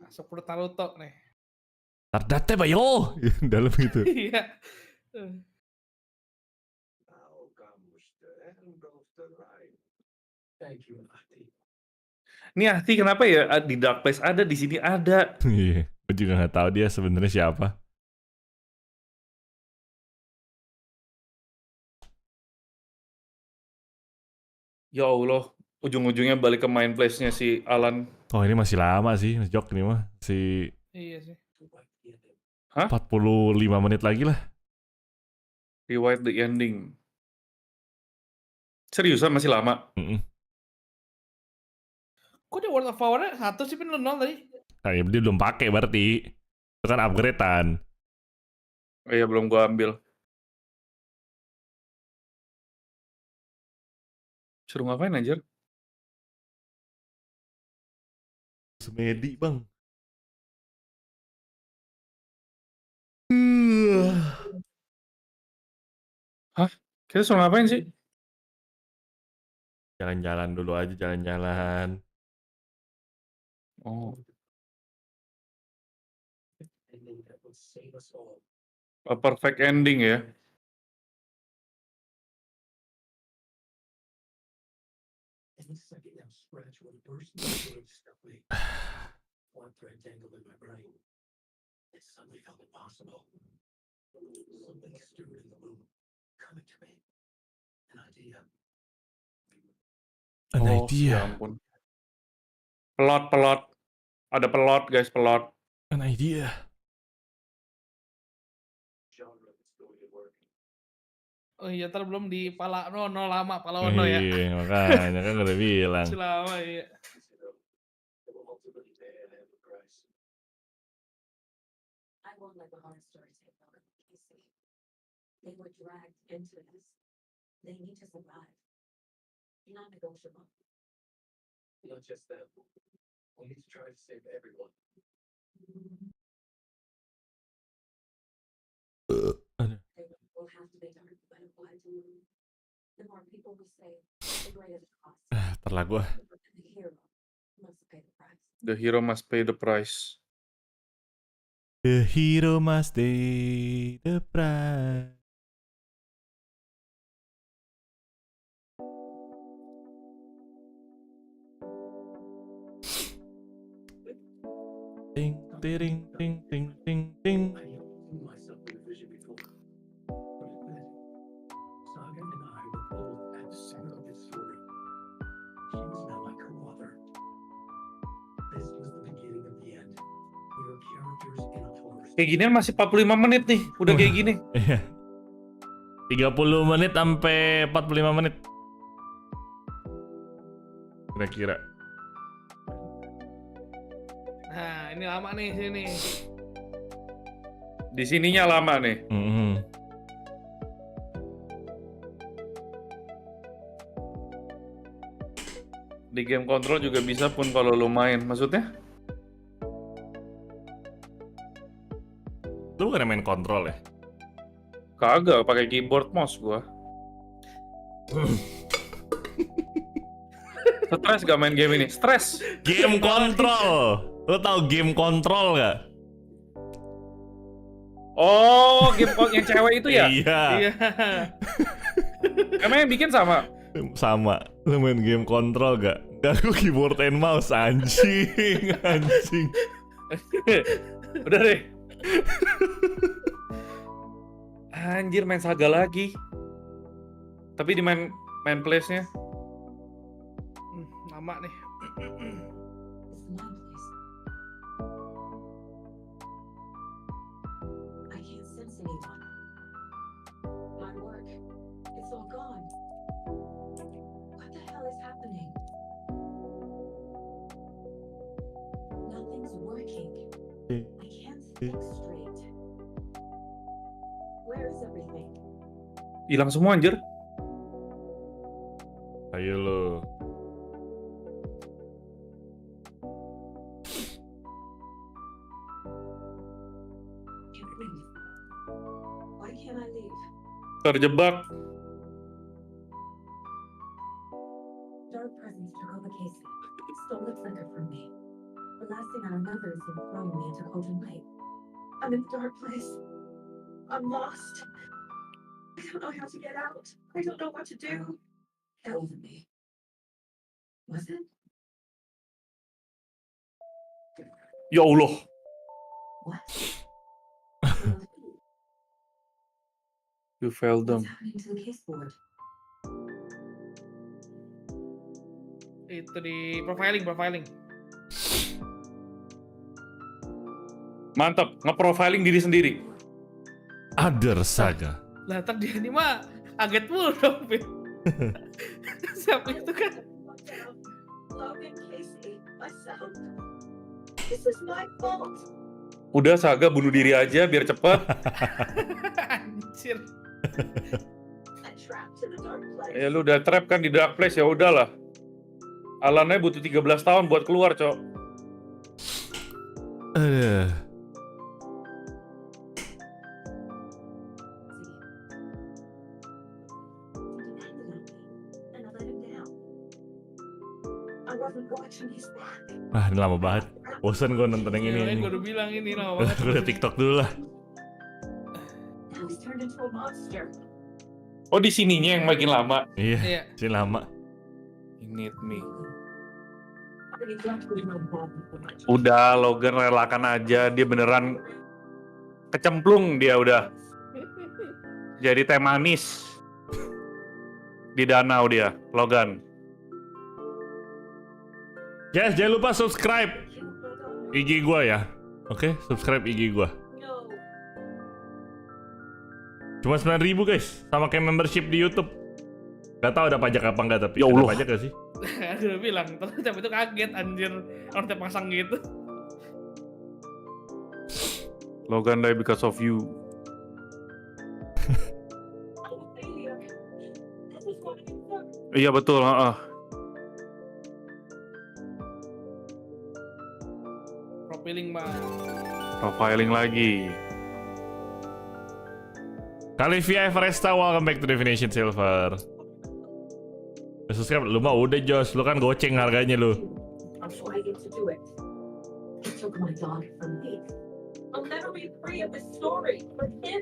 [SPEAKER 3] Masuk perut Naruto nih.
[SPEAKER 1] Tardate bayo! Dalam itu.
[SPEAKER 3] Iya.
[SPEAKER 15] Ini Ahti kenapa ya di Dark Place ada, di sini ada?
[SPEAKER 1] Iya, gue juga nggak tahu dia sebenarnya siapa.
[SPEAKER 15] Ya Allah, ujung-ujungnya balik ke main place-nya si Alan.
[SPEAKER 1] Oh ini masih lama sih, Jok ini mah.
[SPEAKER 3] Iya sih.
[SPEAKER 15] Hah?
[SPEAKER 1] 45 menit lagi lah.
[SPEAKER 15] Rewrite the ending. Seriusan masih lama?
[SPEAKER 3] Kok dia World of Power-nya 1 sih, Pin, 0 tadi?
[SPEAKER 1] Nah, ya dia belum pakai berarti. Itu kan upgrade-an.
[SPEAKER 15] Iya, belum gua ambil. Suruh ngapain anjir?
[SPEAKER 1] Semedi, Bang.
[SPEAKER 15] Hah? Kita suruh ngapain sih?
[SPEAKER 1] Jalan-jalan dulu aja, jalan-jalan.
[SPEAKER 15] Oh. A perfect ending ya.
[SPEAKER 1] An idea.
[SPEAKER 15] Ya ampun. Pelot. Ada pelot, guys, pelot.
[SPEAKER 1] An idea.
[SPEAKER 3] Oh iya, ntar belum di Pala Nono lama, Pala Ono ya.
[SPEAKER 1] Iya, makanya kan udah bilang.
[SPEAKER 3] Selama iya.
[SPEAKER 4] I won't let the horror story take over, Casey. They were dragged into this. They need to survive. Non-negotiable.
[SPEAKER 18] Not just them. We need to try to save everyone.
[SPEAKER 4] They will have to be dark, but why do the more people we save, the greater the cost.
[SPEAKER 1] Terlah gua.
[SPEAKER 4] The hero must pay the price.
[SPEAKER 1] The hero must pay the price. Ting, ting, ting, ting, ting, ting.
[SPEAKER 18] Myself in a vision before. Saga and I were both at the center of this story. She was now my co-author. This was the beginning of the end. We were characters in a horror story.
[SPEAKER 15] Kayak ginian masih 45 menit nih, udah kayak gini.
[SPEAKER 1] Iya. 30 menit sampai 45 menit. Kira-kira.
[SPEAKER 3] Nah, ini lama nih sini.
[SPEAKER 15] Di sininya lama nih. Di game control juga bisa pun kalau lo main, maksudnya?
[SPEAKER 1] Lu bukan main kontrol ya?
[SPEAKER 15] Kagak, pakai keyboard mouse gua. Stres gak main game ini? Stres.
[SPEAKER 1] Game control. Lo tau game control gak?
[SPEAKER 15] Oh, game yang cewek itu ya?
[SPEAKER 1] Iya.
[SPEAKER 15] Emang yang bikin sama?
[SPEAKER 1] Sama. Lo main game control gak? Gak, keyboard and mouse, anjing. Anjing.
[SPEAKER 15] Udah deh. Anjir, main Saga lagi. Tapi di main place-nya.
[SPEAKER 3] Lama nih.
[SPEAKER 4] I can't sense anyone. My work, it's all gone. What the hell is happening? Nothing's working. I can't think straight. Where is everything?
[SPEAKER 15] Hilang semua anjir.
[SPEAKER 1] Ayo lo.
[SPEAKER 4] Why can't I leave?
[SPEAKER 15] Terjebak.
[SPEAKER 4] Dark presence took over Casey. Stole the clicker from me. The last thing I remember is him throwing me into Colton Lake. I'm in a dark place. I'm lost. I don't know how to get out. I don't know what to do. That wasn't me. Was it?
[SPEAKER 15] Ya Allah.
[SPEAKER 4] What?
[SPEAKER 15] You failed them.
[SPEAKER 4] What's happening to the case-board?
[SPEAKER 3] Itu di profiling.
[SPEAKER 15] Mantap, nge-profiling diri sendiri.
[SPEAKER 1] Other Saga.
[SPEAKER 3] Lah tadi ini mah kaget mulu dong, Vin. Siapa itu kan?
[SPEAKER 4] Logan, Casey, myself. This is my fault.
[SPEAKER 15] Udah Saga bunuh diri aja biar cepet.
[SPEAKER 3] Anjir.
[SPEAKER 4] I'm trapped in a dark place.
[SPEAKER 15] Ya lu udah trap kan di dark place, ya udahlah. Alannya butuh 13 tahun buat keluar, Cok.
[SPEAKER 1] Ah, ini lama banget. Bosan gue nonton yang ini.
[SPEAKER 3] Gue udah bilang ini lama banget.
[SPEAKER 1] Gue udah TikTok dulu lah.
[SPEAKER 15] Oh, di sininya yang makin lama.
[SPEAKER 1] Iya. Sini lama.
[SPEAKER 15] You need me. Udah, Logan relakan aja. Dia beneran kecemplung dia udah. Jadi teh manis. Di danau dia, Logan.
[SPEAKER 1] Guys, jangan lupa subscribe IG gua ya. Oke, subscribe IG gua. Cuma 9.000 guys, sama kayak membership di YouTube. Gak tau ada pajak apa enggak, tapi ada pajak gak sih?
[SPEAKER 3] Gue udah bilang, terus jam itu kaget anjir. Orang tiap pasang gitu.
[SPEAKER 15] Logan die because of you. Iya betul, Profiling lagi.
[SPEAKER 1] Kalivia Everesta, welcome back to Definition Silver. Subscribe, lu mah udah Jos, lu kan goceng harganya lu.
[SPEAKER 4] I'm trying to do it. He took my daughter from me. I'll never be free of this story. For him,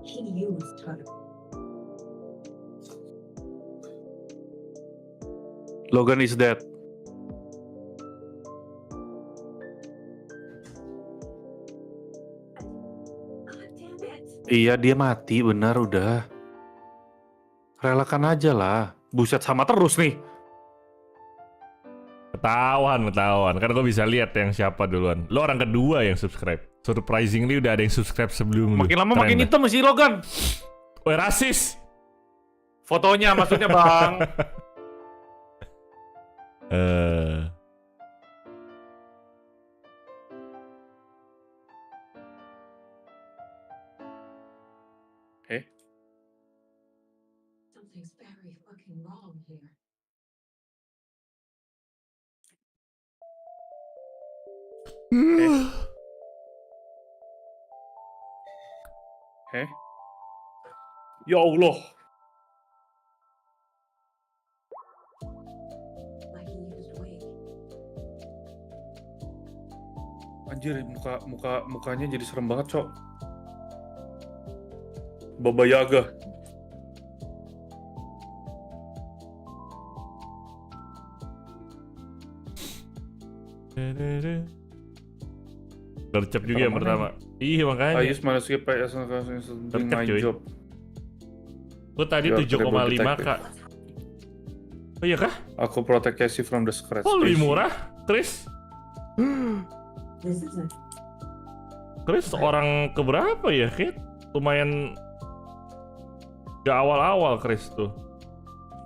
[SPEAKER 4] he used her.
[SPEAKER 15] Logan is dead. Iya, dia mati, benar udah. Relakan aja lah. Buset, sama terus nih.
[SPEAKER 1] Ketahuan. Kan gue bisa lihat yang siapa duluan. Lo orang kedua yang subscribe. Surprisingly udah ada yang subscribe sebelum lu.
[SPEAKER 15] Makin lama makin hitam sih Logan.
[SPEAKER 1] Woi, rasis.
[SPEAKER 15] Fotonya maksudnya, Bang.
[SPEAKER 4] Something's very fucking wrong here.
[SPEAKER 15] Ya Allah. Anjir, mukanya jadi serem banget, Cok. Baba Yaga.
[SPEAKER 1] Gercep juga yang pertama. Iya makanya.
[SPEAKER 15] I use manuscript as doing my job.
[SPEAKER 1] Gue tadi 7,5 kak. Oh iya kah?
[SPEAKER 15] Aku protect Casey from the scratch.
[SPEAKER 1] Oh lebih murah, Chris? Chris orang keberapa ya? Kayak lumayan gak awal-awal Chris tuh.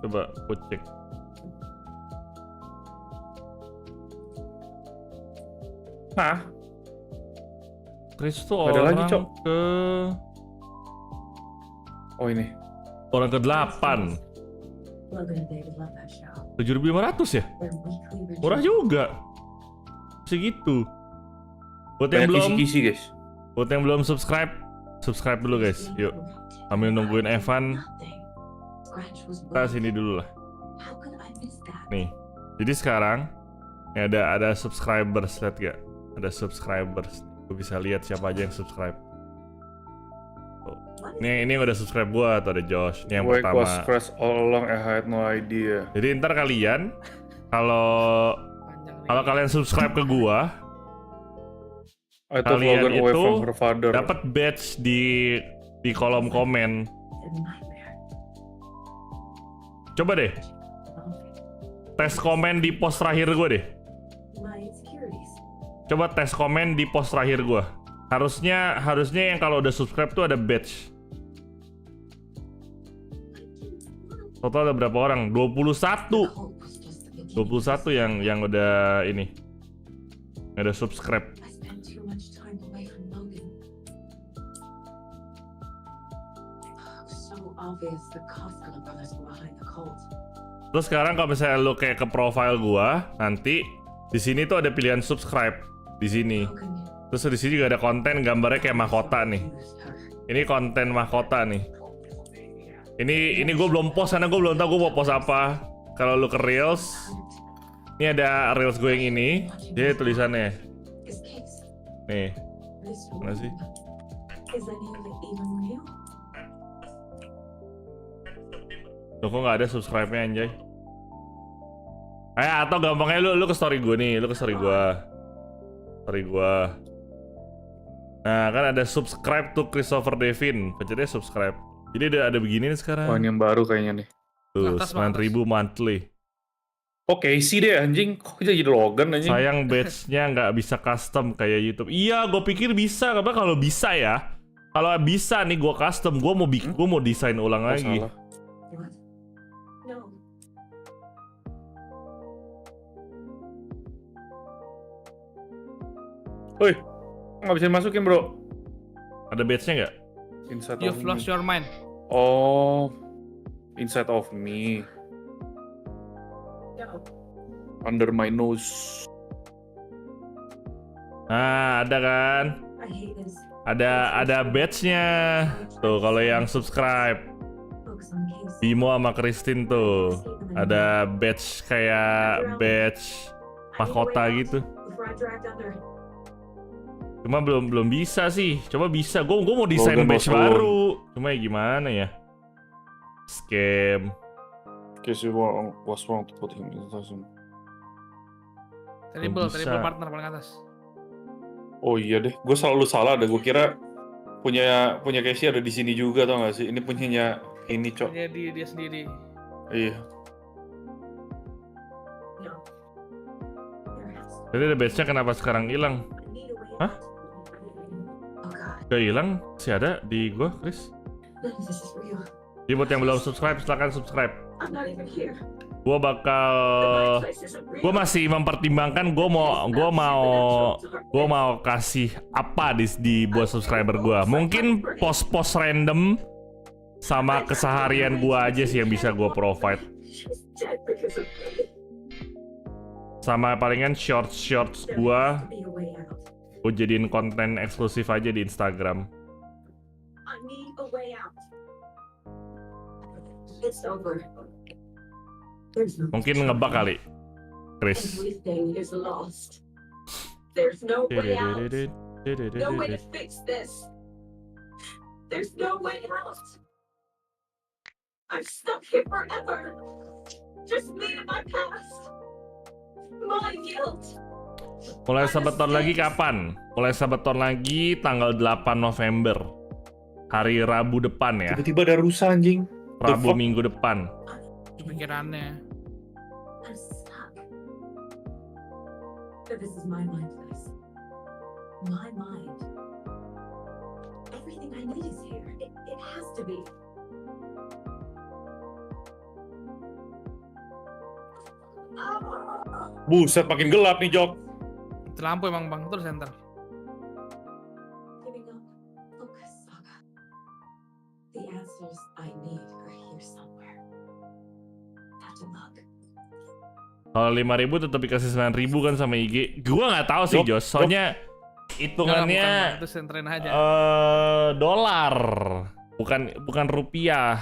[SPEAKER 1] Coba gue cek.
[SPEAKER 15] Hah?
[SPEAKER 1] Chris tuh
[SPEAKER 15] ada
[SPEAKER 1] orang
[SPEAKER 15] lagi, Cok.
[SPEAKER 1] ke...
[SPEAKER 15] Oh ini.
[SPEAKER 1] Orang ke-8. 7.500 ya? Murah juga. Segitu. Buat yang belum
[SPEAKER 15] kisi-kisi, guys.
[SPEAKER 1] Buat yang belum subscribe dulu guys. Yuk. Sambil nungguin Evan. Kita sini dulu lah. Nih. Jadi sekarang ini ada subscribers, lihat gak? Ada subscribers. Gue bisa lihat siapa aja yang subscribe. Oh. Ini yang udah subscribe gua atau ada Josh. Ini yang pertama.
[SPEAKER 15] Was scratch all along, I had no idea.
[SPEAKER 1] Jadi ntar kalian kalau kalian subscribe ke gua, kalian itu dapat badge di kolom komen. Coba deh tes komen di post terakhir gua deh. Coba tes komen di post terakhir gua. Harusnya yang kalau udah subscribe tuh ada badge. Total ada berapa orang? 21 yang udah ini. Yang udah subscribe. Terus sekarang kalau misalnya lo kayak ke profile gua, nanti di sini tuh ada pilihan subscribe di sini. Terus di sini juga ada konten gambarnya kayak mahkota nih. Ini konten mahkota nih. Ini gue belum post karena gue belum tahu gue mau post apa. Kalau lu ke Reels, ini ada Reels gue yang ini. Jadi tulisannya nih. Mana sih? Loh kok nggak ada subscribe-nya anjay? Atau gampangnya lu ke story gue nih, lu ke story gue. Nah kan ada subscribe to Christopher Devin, pencetnya subscribe. Jadi ada begini nih sekarang.
[SPEAKER 15] Oh ini yang baru kayaknya nih.
[SPEAKER 1] Tuh 9.000 monthly.
[SPEAKER 15] Oke sih deh anjing, kok jadi Logan anjing.
[SPEAKER 1] Sayang badge-nya nggak bisa custom kayak YouTube. Iya, gue pikir bisa, karena kalau bisa ya. Kalau bisa nih gue custom, gue mau desain ulang lagi.
[SPEAKER 15] Salah. Woi, nggak bisa dimasukin bro.
[SPEAKER 1] Ada badge-nya nggak?
[SPEAKER 3] You've lost your mind.
[SPEAKER 15] Oh, inside of me. Under my nose.
[SPEAKER 1] Nah, ada kan? Ada badge-nya. Tuh, kalau yang subscribe. Bimo sama Christine tuh. Ada badge kayak badge mahkota gitu. Cuma belum bisa sih. Coba bisa. Gue mau desain badge baru. Cuma ya gimana ya? Scam.
[SPEAKER 15] Casey was wrong to put him in the system.
[SPEAKER 3] Terrible partner paling atas.
[SPEAKER 15] Oh iya deh, gue selalu salah deh. Gue kira punya Casey ada di sini juga, tau gak sih? Ini punyanya ini cok.
[SPEAKER 3] Punya dia sendiri.
[SPEAKER 15] Iya.
[SPEAKER 1] Jadi ada badge-nya kenapa sekarang hilang? Hah? Gak hilang? Masih ada di gua, Chris. Jadi buat yang belum subscribe, silahkan subscribe. Gua masih mempertimbangkan gua mau kasih apa di buat subscriber gua. Mungkin post-post random sama keseharian gua aja sih yang bisa gua provide. Sama palingan shorts gua jadiin konten eksklusif aja di Instagram. Mungkin ngebug kali, Chris.
[SPEAKER 20] There's no way out. No way to fix this. There's no way out. I'm stuck here forever. Just me and my past. My guilt.
[SPEAKER 1] Mulai sabaton lagi kapan? Mulai sabaton lagi tanggal 8 November. Hari Rabu depan ya.
[SPEAKER 15] Tiba-tiba ada rusa anjing.
[SPEAKER 1] Rabu minggu depan.
[SPEAKER 3] Pikirannya.
[SPEAKER 20] I'm stuck. But this is my mind place. My mind. Everything I need is here. It has to be.
[SPEAKER 15] Buset, makin gelap nih, Jok.
[SPEAKER 3] Lampu emang bang, terus center.
[SPEAKER 20] Giving up. Focus, Saga. The answers I need are here somewhere. Have to look.
[SPEAKER 1] Kalau 5.000 tetap dikasih 9.000 kan sama IG. Gua nggak tahu sih, Jos. Soalnya hitungannya
[SPEAKER 3] itu senterin aja.
[SPEAKER 1] Dolar, bukan rupiah.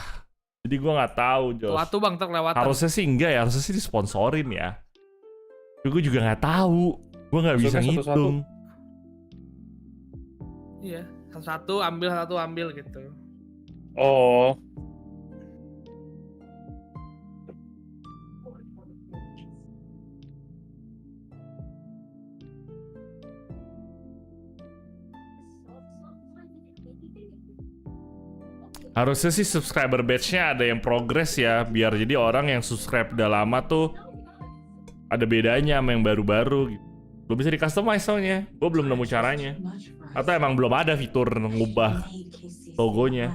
[SPEAKER 1] Jadi gua nggak tahu, Jos.
[SPEAKER 3] Waktu bang terlewatan.
[SPEAKER 1] Harusnya sih enggak ya, harusnya sih disponsorin ya. Tapi gue juga nggak tahu, gue nggak bisa ngitung.
[SPEAKER 3] Iya, satu ambil gitu.
[SPEAKER 15] Oh.
[SPEAKER 1] Harusnya sih subscriber batch-nya ada yang progress ya, biar jadi orang yang subscribe udah lama tuh ada bedanya sama yang baru-baru gitu. Belum bisa di-customize soalnya, gue belum nemu caranya. Atau emang belum ada fitur ngubah logonya.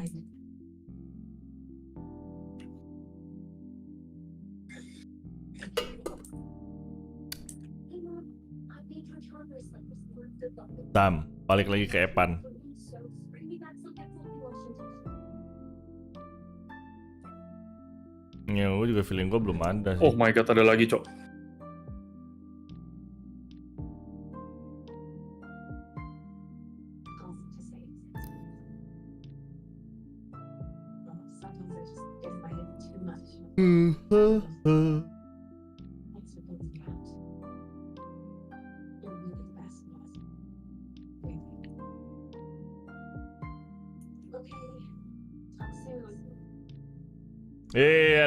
[SPEAKER 1] Tam, balik lagi ke Epan. Ya, gue juga feeling gue belum ada sih.
[SPEAKER 15] Oh my god, ada lagi, Cok.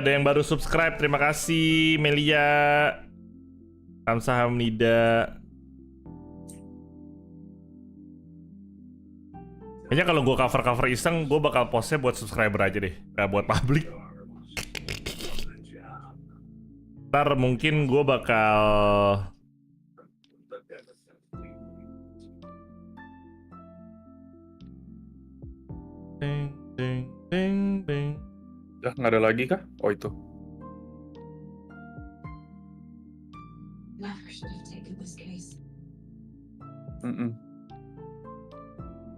[SPEAKER 1] Ada yang baru subscribe, terima kasih Melia. Kamsahamnida. Kayaknya kalau gue cover iseng, gue bakal postnya buat subscriber aja deh, gak buat publik. Ntar mungkin gue bakal ding.
[SPEAKER 15] Nggak ada lagi kah? Oh itu.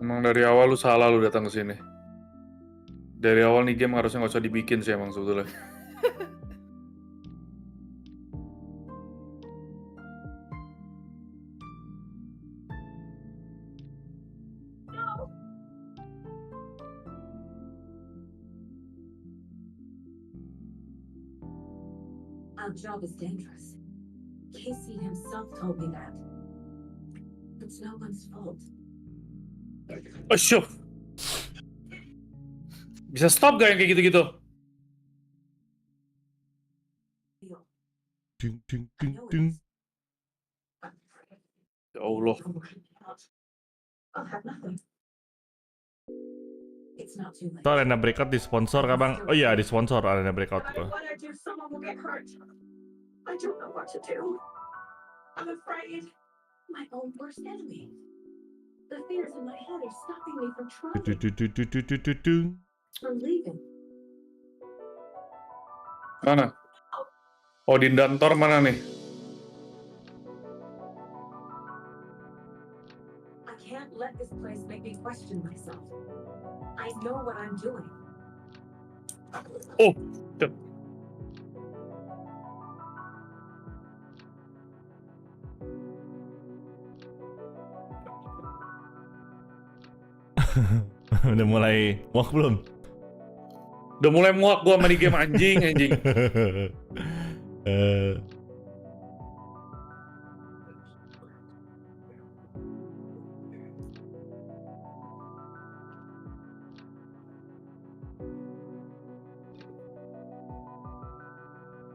[SPEAKER 15] Emang dari awal lu salah lu datang ke sini. Dari awal nih game harusnya nggak usah dibikin sih emang sebetulnya.
[SPEAKER 20] Our job is dangerous. Casey himself told me that. It's no one's fault.
[SPEAKER 15] Oh, sure. Bisa stop gak yang kayak gitu-gitu? Ya Allah.
[SPEAKER 1] Itu Arena Breakout di sponsor kah bang? Oh iya di sponsor Arena Breakout itu.
[SPEAKER 20] I don't know what to do. I'm afraid. My own worst enemy. The fears in my head are stopping me from trying. From leaving.
[SPEAKER 15] Mana? Odin Dantor mana nih?
[SPEAKER 20] I can't let this place make me question myself. I know what I'm doing.
[SPEAKER 15] Oh.
[SPEAKER 1] Udah mulai muak belum?
[SPEAKER 15] Udah mulai muak gua sama di game anjing.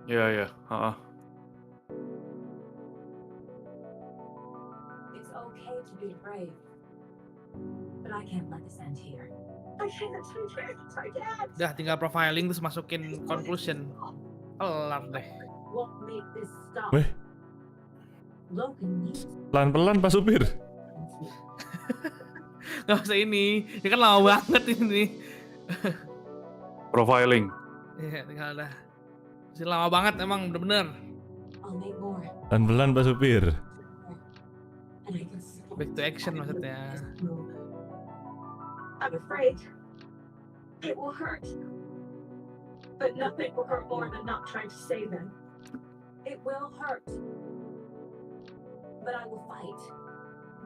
[SPEAKER 15] Ya.
[SPEAKER 4] It's okay to be brave. But I can't let this end here.
[SPEAKER 3] Udah tinggal profiling terus masukin conclusion. Kelar deh.
[SPEAKER 1] Weh, pelan-pelan Pak Supir.
[SPEAKER 3] Gak usah ini, ini kan lama banget ini.
[SPEAKER 15] Profiling.
[SPEAKER 3] Iya, tinggal dah. Masih lama banget emang, bener-bener.
[SPEAKER 1] Pelan-pelan Pak Supir.
[SPEAKER 3] Back to action maksudnya.
[SPEAKER 20] I'm afraid it will hurt. But nothing will hurt more than not trying to save them.
[SPEAKER 4] It will hurt. But I will fight.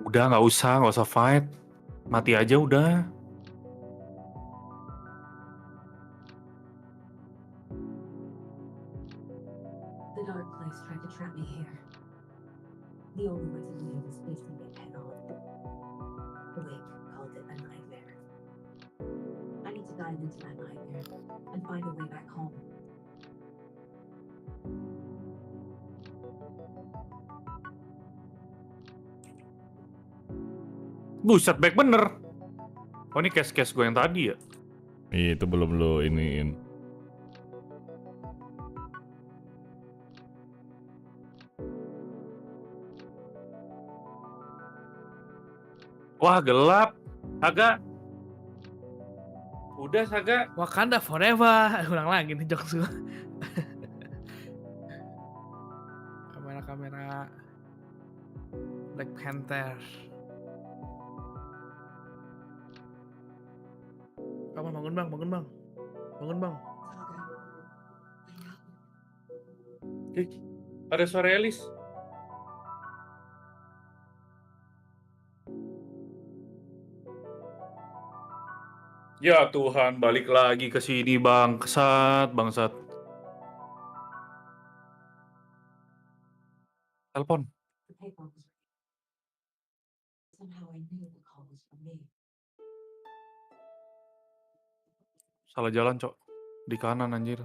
[SPEAKER 15] Udah nggak usah fight. Mati aja udah.
[SPEAKER 4] The dark place tried to trap me here. The only way to leave is facing it head on. Wake called it a nightmare. I need to dive into that nightmare and find a way back home.
[SPEAKER 15] Buset, back bener. Oh, ini case gue yang tadi ya?
[SPEAKER 1] Itu belum lo iniin.
[SPEAKER 15] Wah, gelap. Saga. Udah, Saga.
[SPEAKER 3] Wakanda forever. Ulang lagi nih jokes gue. Kamera Black Panther. Bangun bang.
[SPEAKER 15] Ada suara Elis. Ya Tuhan, balik lagi ke sini bangsat. Telepon. Salah jalan, Cok. Di kanan, anjir.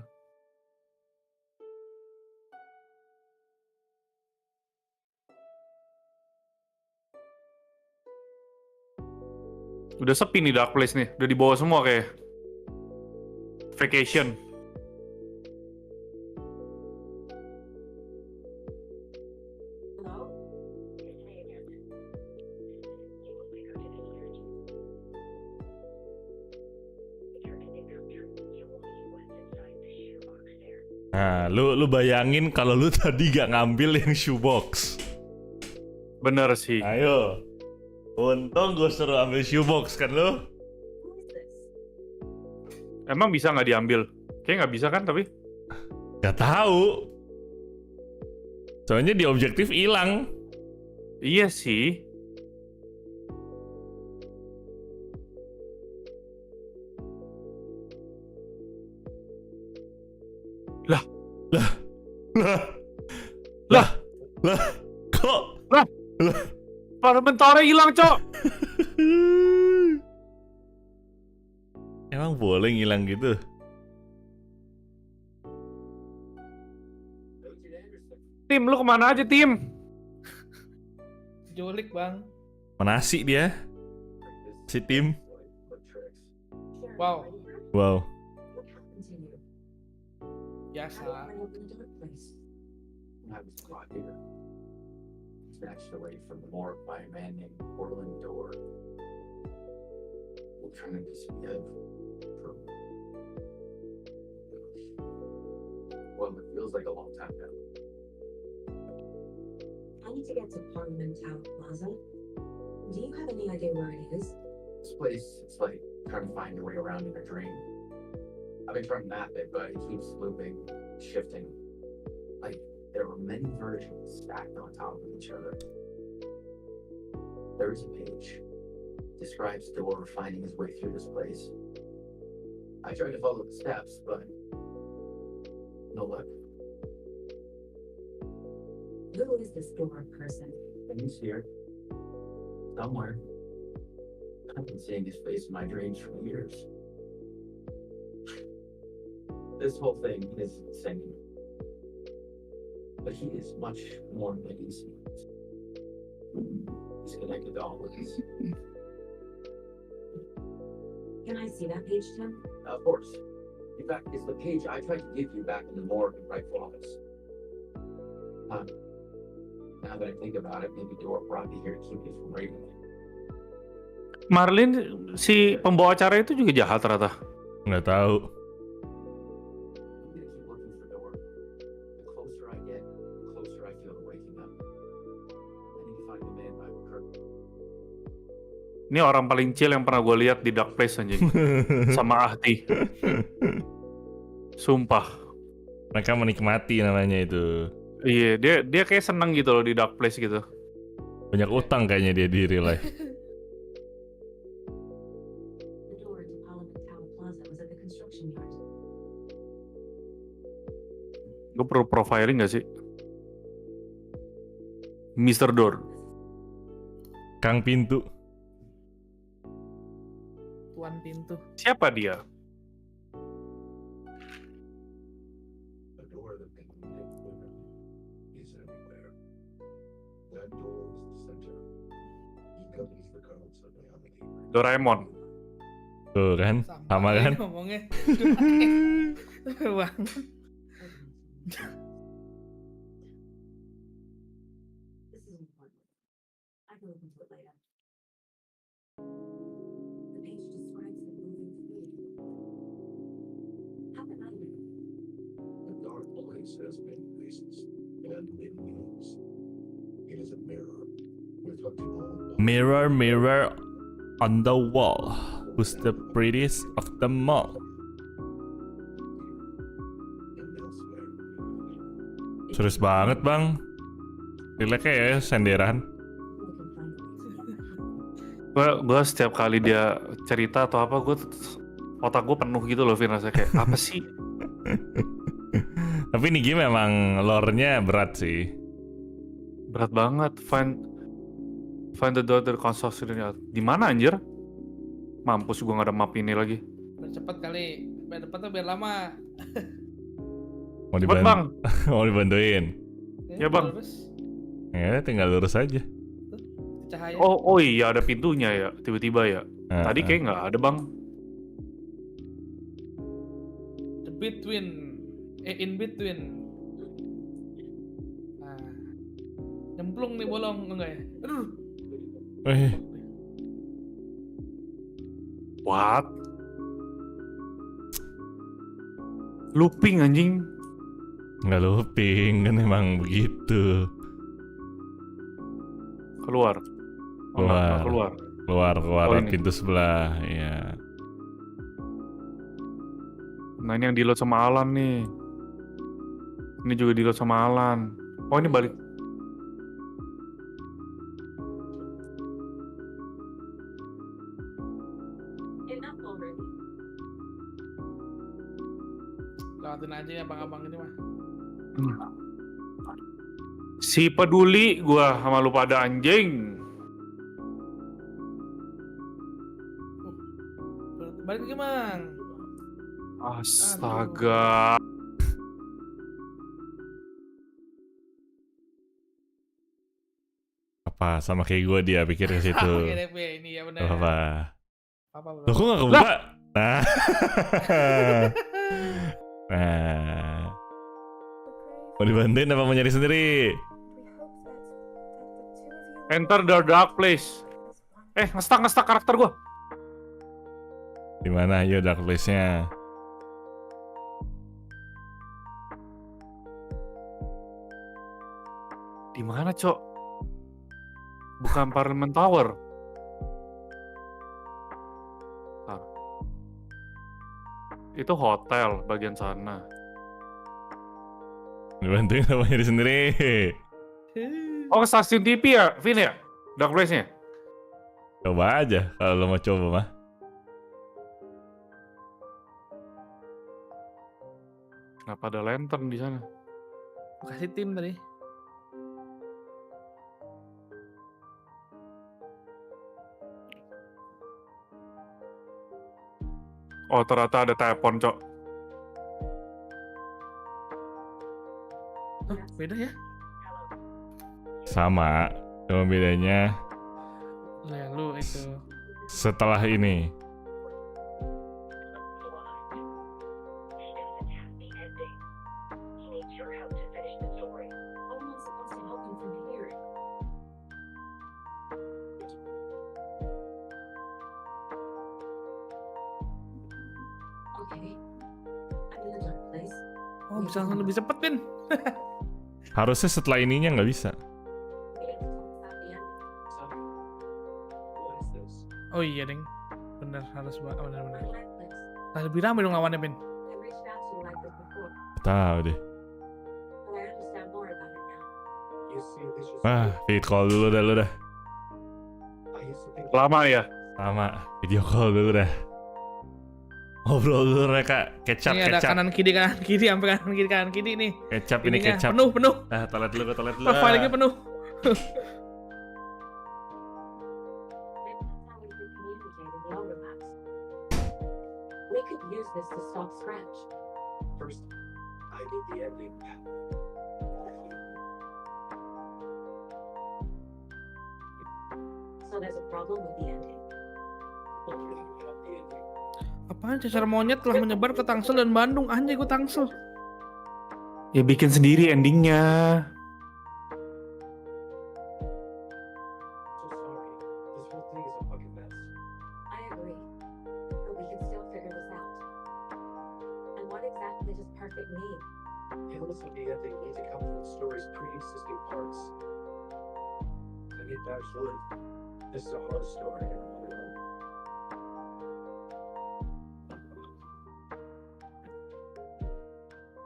[SPEAKER 15] Udah sepi nih Dark Place nih. Udah dibawa semua kayak. Vacation.
[SPEAKER 1] Nah, lu bayangin kalau lu tadi gak ngambil yang shoebox.
[SPEAKER 15] Bener sih.
[SPEAKER 1] Ayo. Untung gue suruh ambil shoebox kan lu.
[SPEAKER 15] Emang bisa nggak diambil? Kayaknya nggak bisa kan tapi?
[SPEAKER 1] Gak tahu. Soalnya di objektif hilang.
[SPEAKER 15] Iya sih. Lah.
[SPEAKER 1] Kok?
[SPEAKER 15] Lah. Pada bentarnya hilang, Cok.
[SPEAKER 1] Emang boleh ngilang gitu?
[SPEAKER 15] Tim, lu kemana aja, Tim?
[SPEAKER 3] Jolik, Bang.
[SPEAKER 1] Menasi dia. Si Tim.
[SPEAKER 3] Wow. Biasa.
[SPEAKER 2] Snatched away from the morgue by a man named Orland Dorr. We're trying to disappear from... Well, it feels like a long time now.
[SPEAKER 4] I need to get to Parliament Tower Plaza. Do you have any idea where it is?
[SPEAKER 2] This place, it's like trying to find your way around in a dream. I've been trying to map it, but it keeps looping, shifting. Like, there were many versions stacked on top of each other. There is a page. Describes Dorr finding his way through this place. I tried to follow the steps, but no luck.
[SPEAKER 4] Who is this Dorr person?
[SPEAKER 2] And he's here. Somewhere. I've been seeing his face in my dreams for years. This whole thing is insane.
[SPEAKER 18] but he is much more than he's connected to all of this.
[SPEAKER 4] Can I see that page, Tim?
[SPEAKER 18] Of course. In fact, it's the page I tried to give you back in the morgue and rifle office. Now that I think about it, maybe Dora brought me here to keep you from reading it.
[SPEAKER 15] Marlin, si pembawa acara itu juga jahat ternyata.
[SPEAKER 1] Nggak tahu.
[SPEAKER 18] I'm gonna keep looking for Dora. The closer I get, the closer I feel to waking up. I need to find the man by the curtain.
[SPEAKER 15] Ini orang paling chill yang pernah gue lihat di Dark Place anjing. Sama Ahti. Sumpah.
[SPEAKER 1] Mereka menikmati namanya itu.
[SPEAKER 15] Iya, dia kayak seneng gitu loh di Dark Place gitu.
[SPEAKER 1] Banyak utang kayaknya dia di real life.
[SPEAKER 15] Gue perlu profiling gak sih? Mr. Door.
[SPEAKER 1] Kang Pintu.
[SPEAKER 3] Tuan Pintu.
[SPEAKER 15] Siapa dia? Doraemon.
[SPEAKER 1] Tuh kan, sama kan?
[SPEAKER 3] Ngomongnya. Bang.
[SPEAKER 8] The dark place has many faces and many names. It is a mirror reflecting all.
[SPEAKER 1] Mirror, mirror on the wall. Who's the prettiest of them all? Serius banget bang. Relax ya senderan.
[SPEAKER 15] Gue setiap kali dia cerita atau apa, otak gue penuh gitu loh, Vin, rasanya kayak apa sih?
[SPEAKER 1] Tapi ini game memang lore-nya berat sih.
[SPEAKER 15] Berat banget. Find the door to the construction. Di mana anjir? Mampus gue gak ada map ini lagi.
[SPEAKER 3] Biar cepet kali. Biar cepet tuh biar lama.
[SPEAKER 1] Mau dibantu,
[SPEAKER 15] Bang.
[SPEAKER 1] Mau dibantuin.
[SPEAKER 15] Ya bang.
[SPEAKER 1] Ya tinggal lurus aja.
[SPEAKER 3] Cahaya.
[SPEAKER 15] Oh iya ada pintunya ya, tiba-tiba ya. Tadi kayak nggak ada bang.
[SPEAKER 3] The between, in between. Nah, nyemplung nih bolong enggak ya? Aduh.
[SPEAKER 15] What? Looping anjing.
[SPEAKER 1] Nggak looping kan emang begitu.
[SPEAKER 15] Keluar.
[SPEAKER 1] Keluar pintu sebelah ya.
[SPEAKER 15] Nah ini yang di load sama Alan nih. Ini juga di load sama Alan. Oh ini balik.
[SPEAKER 3] Lewatin aja ya abang-abang ini mah.
[SPEAKER 15] Si peduli gua sama lu pada anjing.
[SPEAKER 3] Balik lagi mang.
[SPEAKER 15] Astaga.
[SPEAKER 1] Apa sama kayak gue dia pikir ke situ.
[SPEAKER 3] Ini ya benar.
[SPEAKER 1] Apa? Loh kok nggak kebuka? Nah. Nah. Mau dibantuin apa mau nyari sendiri?
[SPEAKER 15] Enter the dark place. Ngestak karakter gua.
[SPEAKER 1] Di mana ayo dark place-nya?
[SPEAKER 15] Di mana, Cok? Bukan Parliament Tower. Nah. Itu hotel bagian sana.
[SPEAKER 1] Dibantuin apa nyari sendiri?
[SPEAKER 15] Oh, ke stasiun TV ya, Vin ya? Dark place-nya?
[SPEAKER 1] Coba aja kalau lo mau coba mah.
[SPEAKER 15] Kenapa ada lantern di sana?
[SPEAKER 3] Kasih tim tadi.
[SPEAKER 15] Oh, ternyata ada telepon, Cok.
[SPEAKER 3] Beda ya?
[SPEAKER 1] Sama, cuma bedanya
[SPEAKER 3] Ya lu itu.
[SPEAKER 1] setelah ini.
[SPEAKER 3] Oh, bisa lebih cepet, Pin.
[SPEAKER 1] Harusnya setelah ininya nggak bisa.
[SPEAKER 3] Oh iya, Deng. Bener, harus bener. Nah, lebih rame dong lawannya, Pin.
[SPEAKER 1] Tahu deh. Feed call dulu dah lu dah.
[SPEAKER 15] Lama ya?
[SPEAKER 1] Lama, video call dulu dah. Ngobrol dulu mereka, kecap.
[SPEAKER 3] Ini ada kanan kiri sampai kanan kiri nih.
[SPEAKER 1] Kecap ini kecap.
[SPEAKER 3] Penuh.
[SPEAKER 1] Ah, toilet dulu.
[SPEAKER 3] Filenya penuh.
[SPEAKER 16] We could use this to stop Scratch.
[SPEAKER 18] First, I need the ending.
[SPEAKER 16] So there's a problem with the ending.
[SPEAKER 3] Apaan cacar monyet telah menyebar ke Tangsel dan Bandung. Anjay, gue Tangsel.
[SPEAKER 15] Ya bikin sendiri endingnya.
[SPEAKER 16] I agree, but we can still figure this out. And what exactly does perfect mean?
[SPEAKER 18] Elements of the ending need to come from the story's pre-existing parts. I mean, actually, this is a hard story.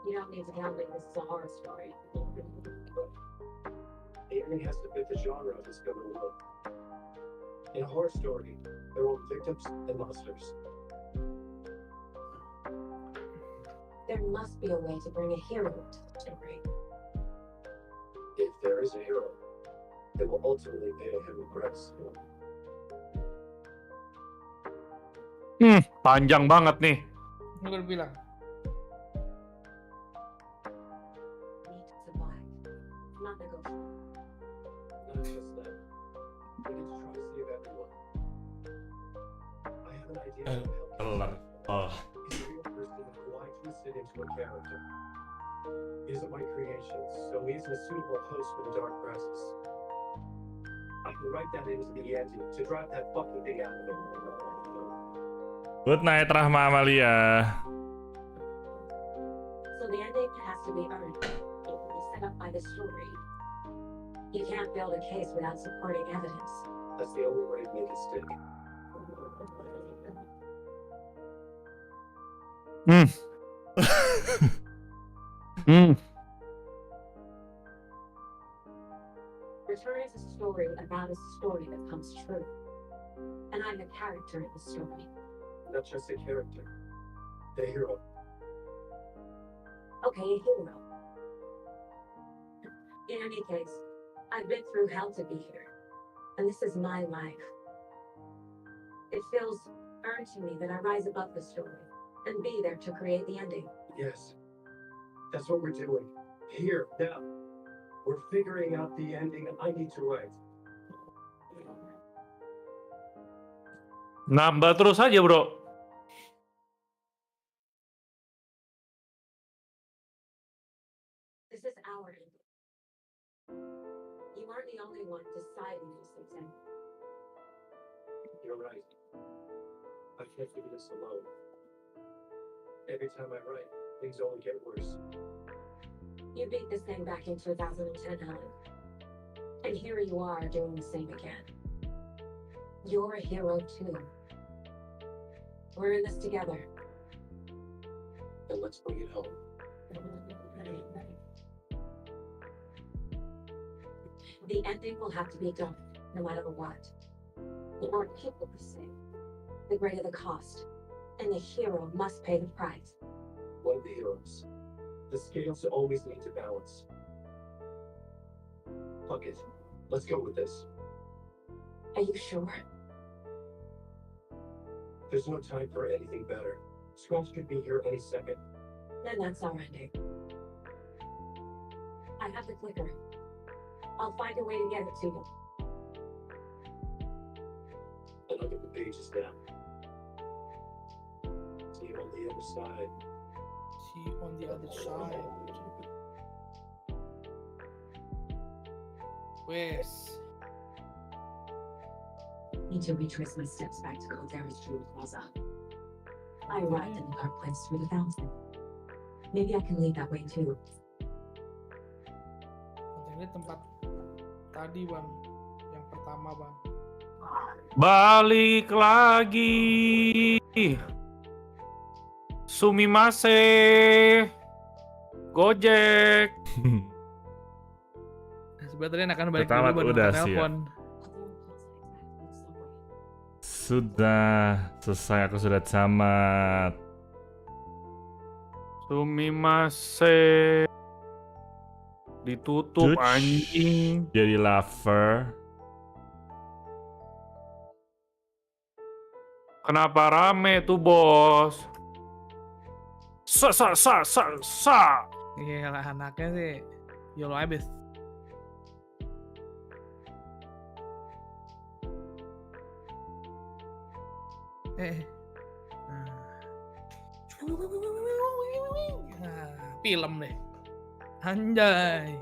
[SPEAKER 16] You don't need to tell me this is a horror story.
[SPEAKER 18] The ending has to fit the genre of this film. In a horror story, there will be victims and monsters.
[SPEAKER 16] There must be a way to bring a hero to the story.
[SPEAKER 18] If there is a hero, it will ultimately pay a heavy price.
[SPEAKER 15] Panjang banget nih.
[SPEAKER 3] Gue udah bilang.
[SPEAKER 16] Not negotiable.
[SPEAKER 18] Not just that. We need to try to save everyone. I have an idea of helping. He's a real person who I twisted into a character. He isn't my creation, so he isn't a suitable host for the Dark Presence. I can write that into the ending to drive that fucking thing out of him.
[SPEAKER 1] Good night, Rahma Amalia.
[SPEAKER 16] So the ending has to be earned. It will be set up by the story. You can't build a case without supporting evidence.
[SPEAKER 18] That's the only way to make it stick.
[SPEAKER 16] Return is a story about a story that comes true. And I'm a character in the story.
[SPEAKER 18] Not just a character, the hero.
[SPEAKER 16] Okay, a hero. In any case, I've been through hell to be here. And this is my life. It feels earned to me that I rise above the story and be there to create the ending.
[SPEAKER 18] Yes, that's what we're doing. Here, now. We're figuring out the ending I need to write.
[SPEAKER 15] Nambah terus aja, bro.
[SPEAKER 16] This is our ending. You aren't the only one deciding this ending.
[SPEAKER 18] You're right. I can't do this alone. Every time I write, things only get worse.
[SPEAKER 16] You beat this thing back in 2010, Alan. And here you are doing the same again. You're a hero too. We're in this together.
[SPEAKER 18] Then let's bring it home.
[SPEAKER 16] The ending will have to be done, no matter what. The more people the same, the greater the cost. And the hero must pay the price.
[SPEAKER 18] One of the heroes. The scales always need to balance. Fuck it. Let's go with this.
[SPEAKER 16] Are you sure?
[SPEAKER 18] There's no time for anything better. Scratch could be here any second.
[SPEAKER 16] Then that's our ending. I have the clicker. I'll find a way to get it to you.
[SPEAKER 18] I'll look at the pages now. See you on the other side.
[SPEAKER 3] See you on the other side. Wes.
[SPEAKER 16] Need to retrace my steps back to Caldera's Jewel Plaza. I arrived in the dark place through the fountain. Maybe I can lead that way too.
[SPEAKER 3] Ini tempat tadi bang, yang pertama bang.
[SPEAKER 15] Balik lagi. Sumimase. Gojek.
[SPEAKER 3] Sebenarnya akan balik
[SPEAKER 1] Pertama
[SPEAKER 3] dulu
[SPEAKER 1] udah
[SPEAKER 3] baru
[SPEAKER 1] sih ya.
[SPEAKER 3] telepon.
[SPEAKER 1] Sudah selesai, aku sudah tamat.
[SPEAKER 15] Sumimase. Ditutup
[SPEAKER 1] Tuts.
[SPEAKER 15] anjing.
[SPEAKER 1] Jadi lover.
[SPEAKER 15] Kenapa rame tuh bos? Sa.
[SPEAKER 3] Iya lah anaknya sih YOLO abis. Film deh. Anjay.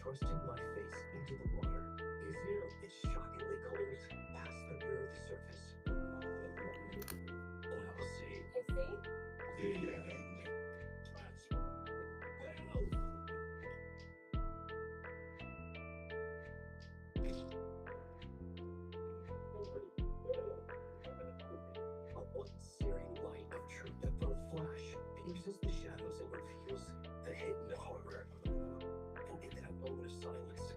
[SPEAKER 18] Thrusting my face into the water. You feel it's shockingly cold past the mirror of the surface. And I will say, the end. A one searing light of truth that will flash pierces the shadows and reveals the hidden horror. Moment of silence.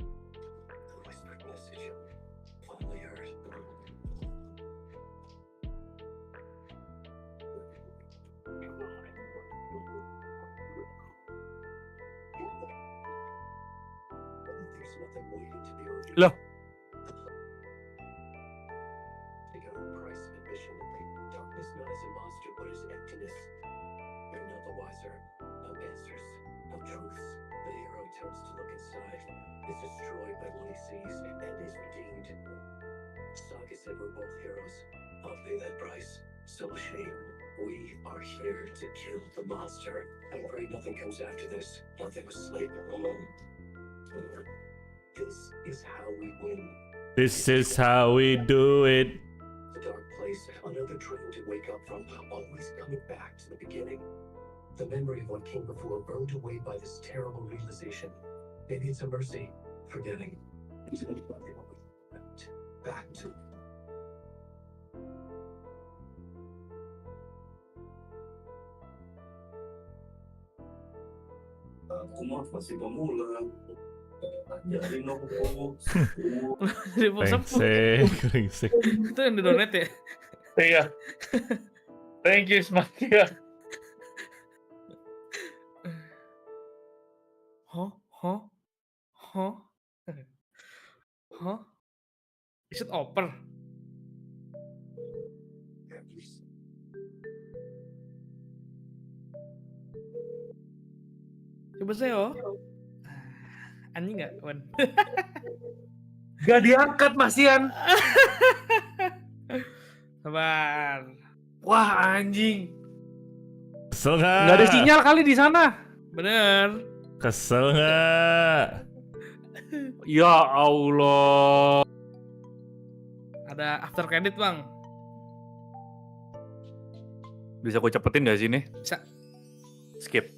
[SPEAKER 18] The whispered message finally heard. There's nothing waiting to be revealed.
[SPEAKER 15] Loh.
[SPEAKER 18] Take our price of admission. Darkness not as a monster, but as emptiness. We're not the wiser. No answers. No truths. The hero turns to look inside, is destroyed by what he sees, and is redeemed. Saga said we're both heroes. I'll pay that price. So shame. We are here to kill the monster. I pray nothing comes after this. Nothing was slain alone. This is how we win.
[SPEAKER 1] This is how we do it.
[SPEAKER 18] The dark place, another dream to wake up from, always coming back to the beginning. The memory of what came before burned away by this terrible realization. Maybe it's a mercy, forgetting. Back to. Aku mah masih pemula. Jadi nopo.
[SPEAKER 1] Brengsek.
[SPEAKER 3] Itu yang di donate ya?
[SPEAKER 15] Iya. Thank you, Smakia.
[SPEAKER 3] Huh? Is it open? Coba saya anjing nggak, Wan?
[SPEAKER 15] Gak diangkat, Masian.
[SPEAKER 3] Sabar.
[SPEAKER 15] Wah, anjing.
[SPEAKER 1] Kesel nggak?
[SPEAKER 15] Nggak ada sinyal kali di sana.
[SPEAKER 3] Bener.
[SPEAKER 1] Kesel nggak?
[SPEAKER 15] Ya Allah.
[SPEAKER 3] Ada after credit, Bang.
[SPEAKER 15] Bisa aku cepetin nggak sih ini?
[SPEAKER 3] Bisa.
[SPEAKER 15] Skip.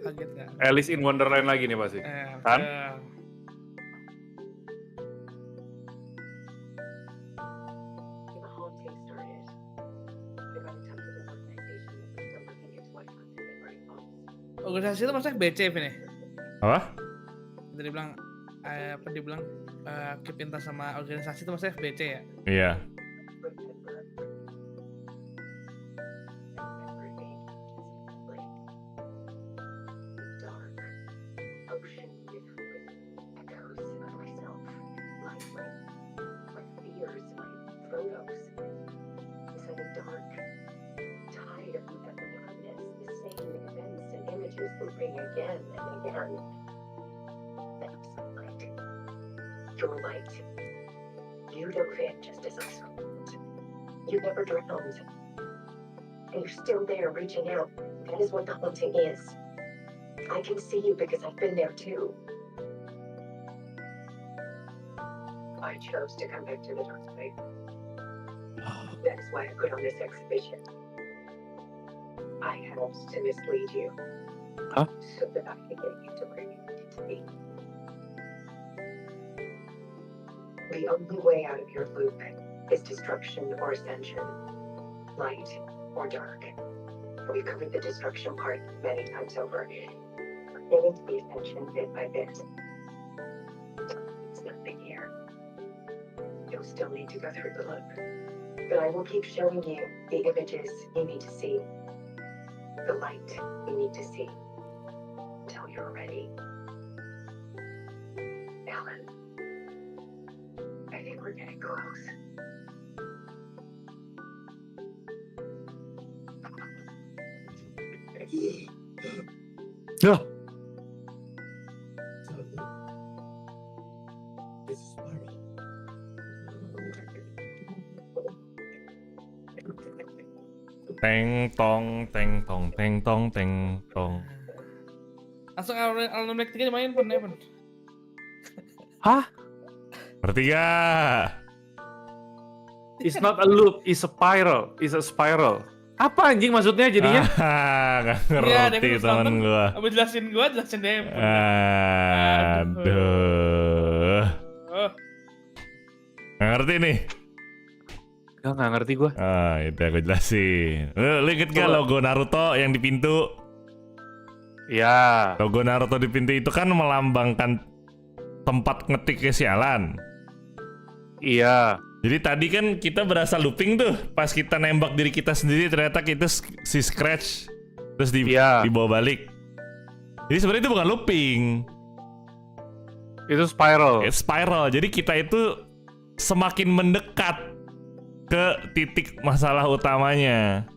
[SPEAKER 3] Kaget nggak?
[SPEAKER 15] Alice in Wonderland lagi nih pasti. Kan?
[SPEAKER 3] organisasi itu maksudnya BC ini.
[SPEAKER 1] Apa?
[SPEAKER 3] Tadi bilang apa dia bilang keep in touch sama organisasi itu maksudnya BC ya?
[SPEAKER 1] Iya.
[SPEAKER 14] Your light. You don't fit just as I saw. You never drowned. And you're still there reaching out. That is what the haunting is. I can see you because I've been there too. I chose to come back to the dark side. That is why I put on this exhibition. I helped to mislead you.
[SPEAKER 15] Huh?
[SPEAKER 14] So that I could get you to where you needed to be. The only way out of your loop is destruction or ascension, light or dark. We've covered the destruction part many times over. Get into the ascension bit by bit. It's nothing here. You'll still need to go through the loop. But I will keep showing you the images you need to see, the light you need to see, until you're ready. Alan. I think we're getting close.
[SPEAKER 15] Ya.
[SPEAKER 1] Teng tong teng tong teng tong teng tong.
[SPEAKER 3] Langsung Alan Wake 3 dimainin pun ya pun.
[SPEAKER 15] Hah?
[SPEAKER 1] Bertiga.
[SPEAKER 15] It's not a loop, it's a spiral. It's a spiral. Apa anjing maksudnya jadinya?
[SPEAKER 1] Gak ngerti temen gua.
[SPEAKER 3] Abis jelasin Devin.
[SPEAKER 1] Aduh. Gak ngerti nih.
[SPEAKER 15] Gak ngerti gua.
[SPEAKER 1] Itu aku jelasin. Lu inget gak logo Naruto yang di pintu?
[SPEAKER 15] Iya.
[SPEAKER 1] Logo Naruto di pintu itu kan melambangkan tempat ngetiknya si Alan.
[SPEAKER 15] Iya.
[SPEAKER 1] Jadi tadi kan kita berasa looping tuh. Pas kita nembak diri kita sendiri ternyata kita si scratch. Terus dibawa balik. Jadi sebenarnya itu bukan looping.
[SPEAKER 15] Itu spiral.
[SPEAKER 1] It's spiral. Jadi kita itu semakin mendekat ke titik masalah utamanya.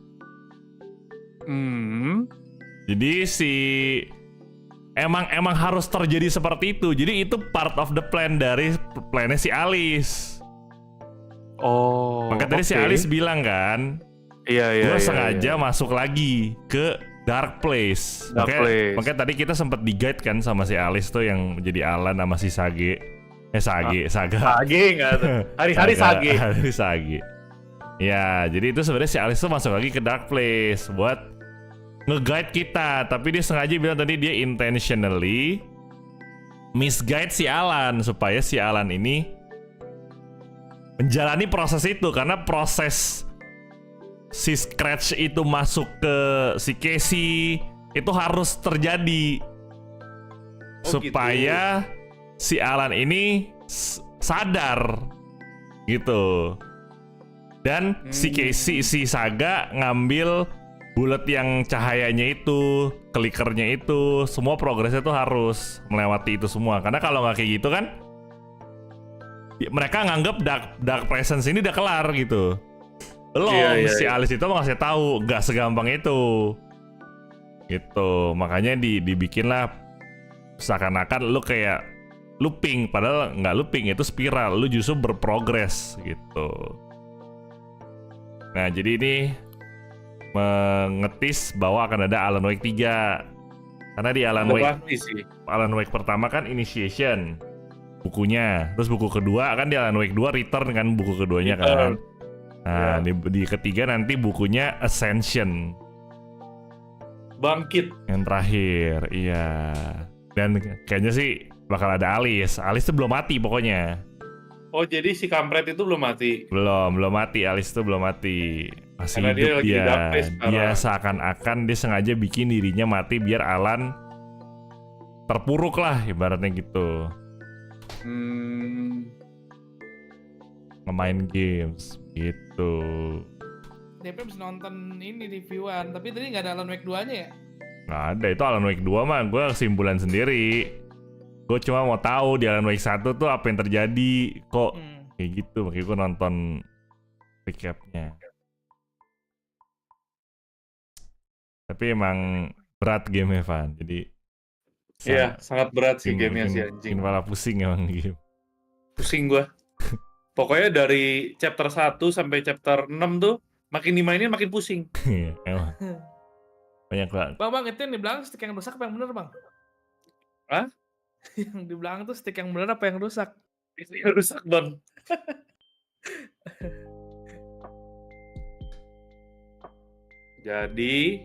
[SPEAKER 1] Jadi emang harus terjadi seperti itu. Jadi itu part of the plan dari plannya si Alice.
[SPEAKER 15] Oh.
[SPEAKER 1] Makanya tadi si Alice bilang kan, gue sengaja masuk lagi ke dark place. Makanya tadi kita sempat di-guide kan sama si Alice tuh yang jadi Alan sama si Sage. Saga.
[SPEAKER 15] Sage nggak tuh. Hari-hari Sage.
[SPEAKER 1] Hari Sage. Ya, jadi itu sebenarnya si Alice tuh masuk lagi ke dark place buat nge-guide kita. Tapi dia sengaja bilang tadi dia intentionally misguide si Alan supaya si Alan ini menjalani proses itu, karena proses si Scratch itu masuk ke si Casey itu harus terjadi supaya si Alan ini sadar gitu. Dan si Casey, si Saga ngambil bullet yang cahayanya itu, klikernya itu, semua progresnya tuh harus melewati itu semua. Karena kalau nggak kayak gitu kan mereka nganggap dark presence ini udah kelar gitu. Belum, si Alice itu mau ngasih tahu nggak segampang itu. Gitu, makanya dibikin lah seakan-akan lu kayak looping, padahal nggak looping, itu spiral. Lu justru berprogres gitu. Nah, jadi ini mengetis bahwa akan ada Alan Wake 3. Karena di Alan Wake pertama kan Initiation bukunya, terus buku kedua kan di Alan Wake 2 Return kan buku keduanya kan. Nah, di ketiga nanti bukunya Ascension.
[SPEAKER 15] Bangkit.
[SPEAKER 1] Yang terakhir, iya. Dan kayaknya sih bakal ada Alice. Alice tuh belum mati pokoknya.
[SPEAKER 15] Oh, jadi si kampret itu belum mati?
[SPEAKER 1] Belum mati. Alice tuh belum mati. masih
[SPEAKER 15] Karena dia
[SPEAKER 1] hidup
[SPEAKER 15] lagi di dark place
[SPEAKER 1] dia
[SPEAKER 15] sekarang.
[SPEAKER 1] seakan-akan dia sengaja bikin dirinya mati biar Alan terpuruk lah ibaratnya gitu. Ngemain games gitu.
[SPEAKER 3] DP bisa nonton ini reviewan, tapi tadi nggak ada Alan Wake 2-nya ya?
[SPEAKER 1] Nggak ada, itu Alan Wake 2 mah gue kesimpulan sendiri. Gue cuma mau tahu di Alan Wake 1 tuh apa yang terjadi, kok kayak gitu. Makanya gue nonton recapnya. Tapi emang berat game Evan, jadi
[SPEAKER 15] Iya, sangat berat sih gamenya si anjing.
[SPEAKER 1] Bikin kepala pusing emang game.
[SPEAKER 15] Pusing gua. Pokoknya dari chapter 1 sampai chapter 6 tuh makin dimainin makin pusing.
[SPEAKER 1] Iya, emang. Banyak banget.
[SPEAKER 3] Bang, itu yang di belakang stick yang rusak apa yang bener, Bang?
[SPEAKER 15] Hah?
[SPEAKER 3] Yang di belakang tuh stick yang bener apa yang rusak?
[SPEAKER 15] Stick yang rusak, Bang. Jadi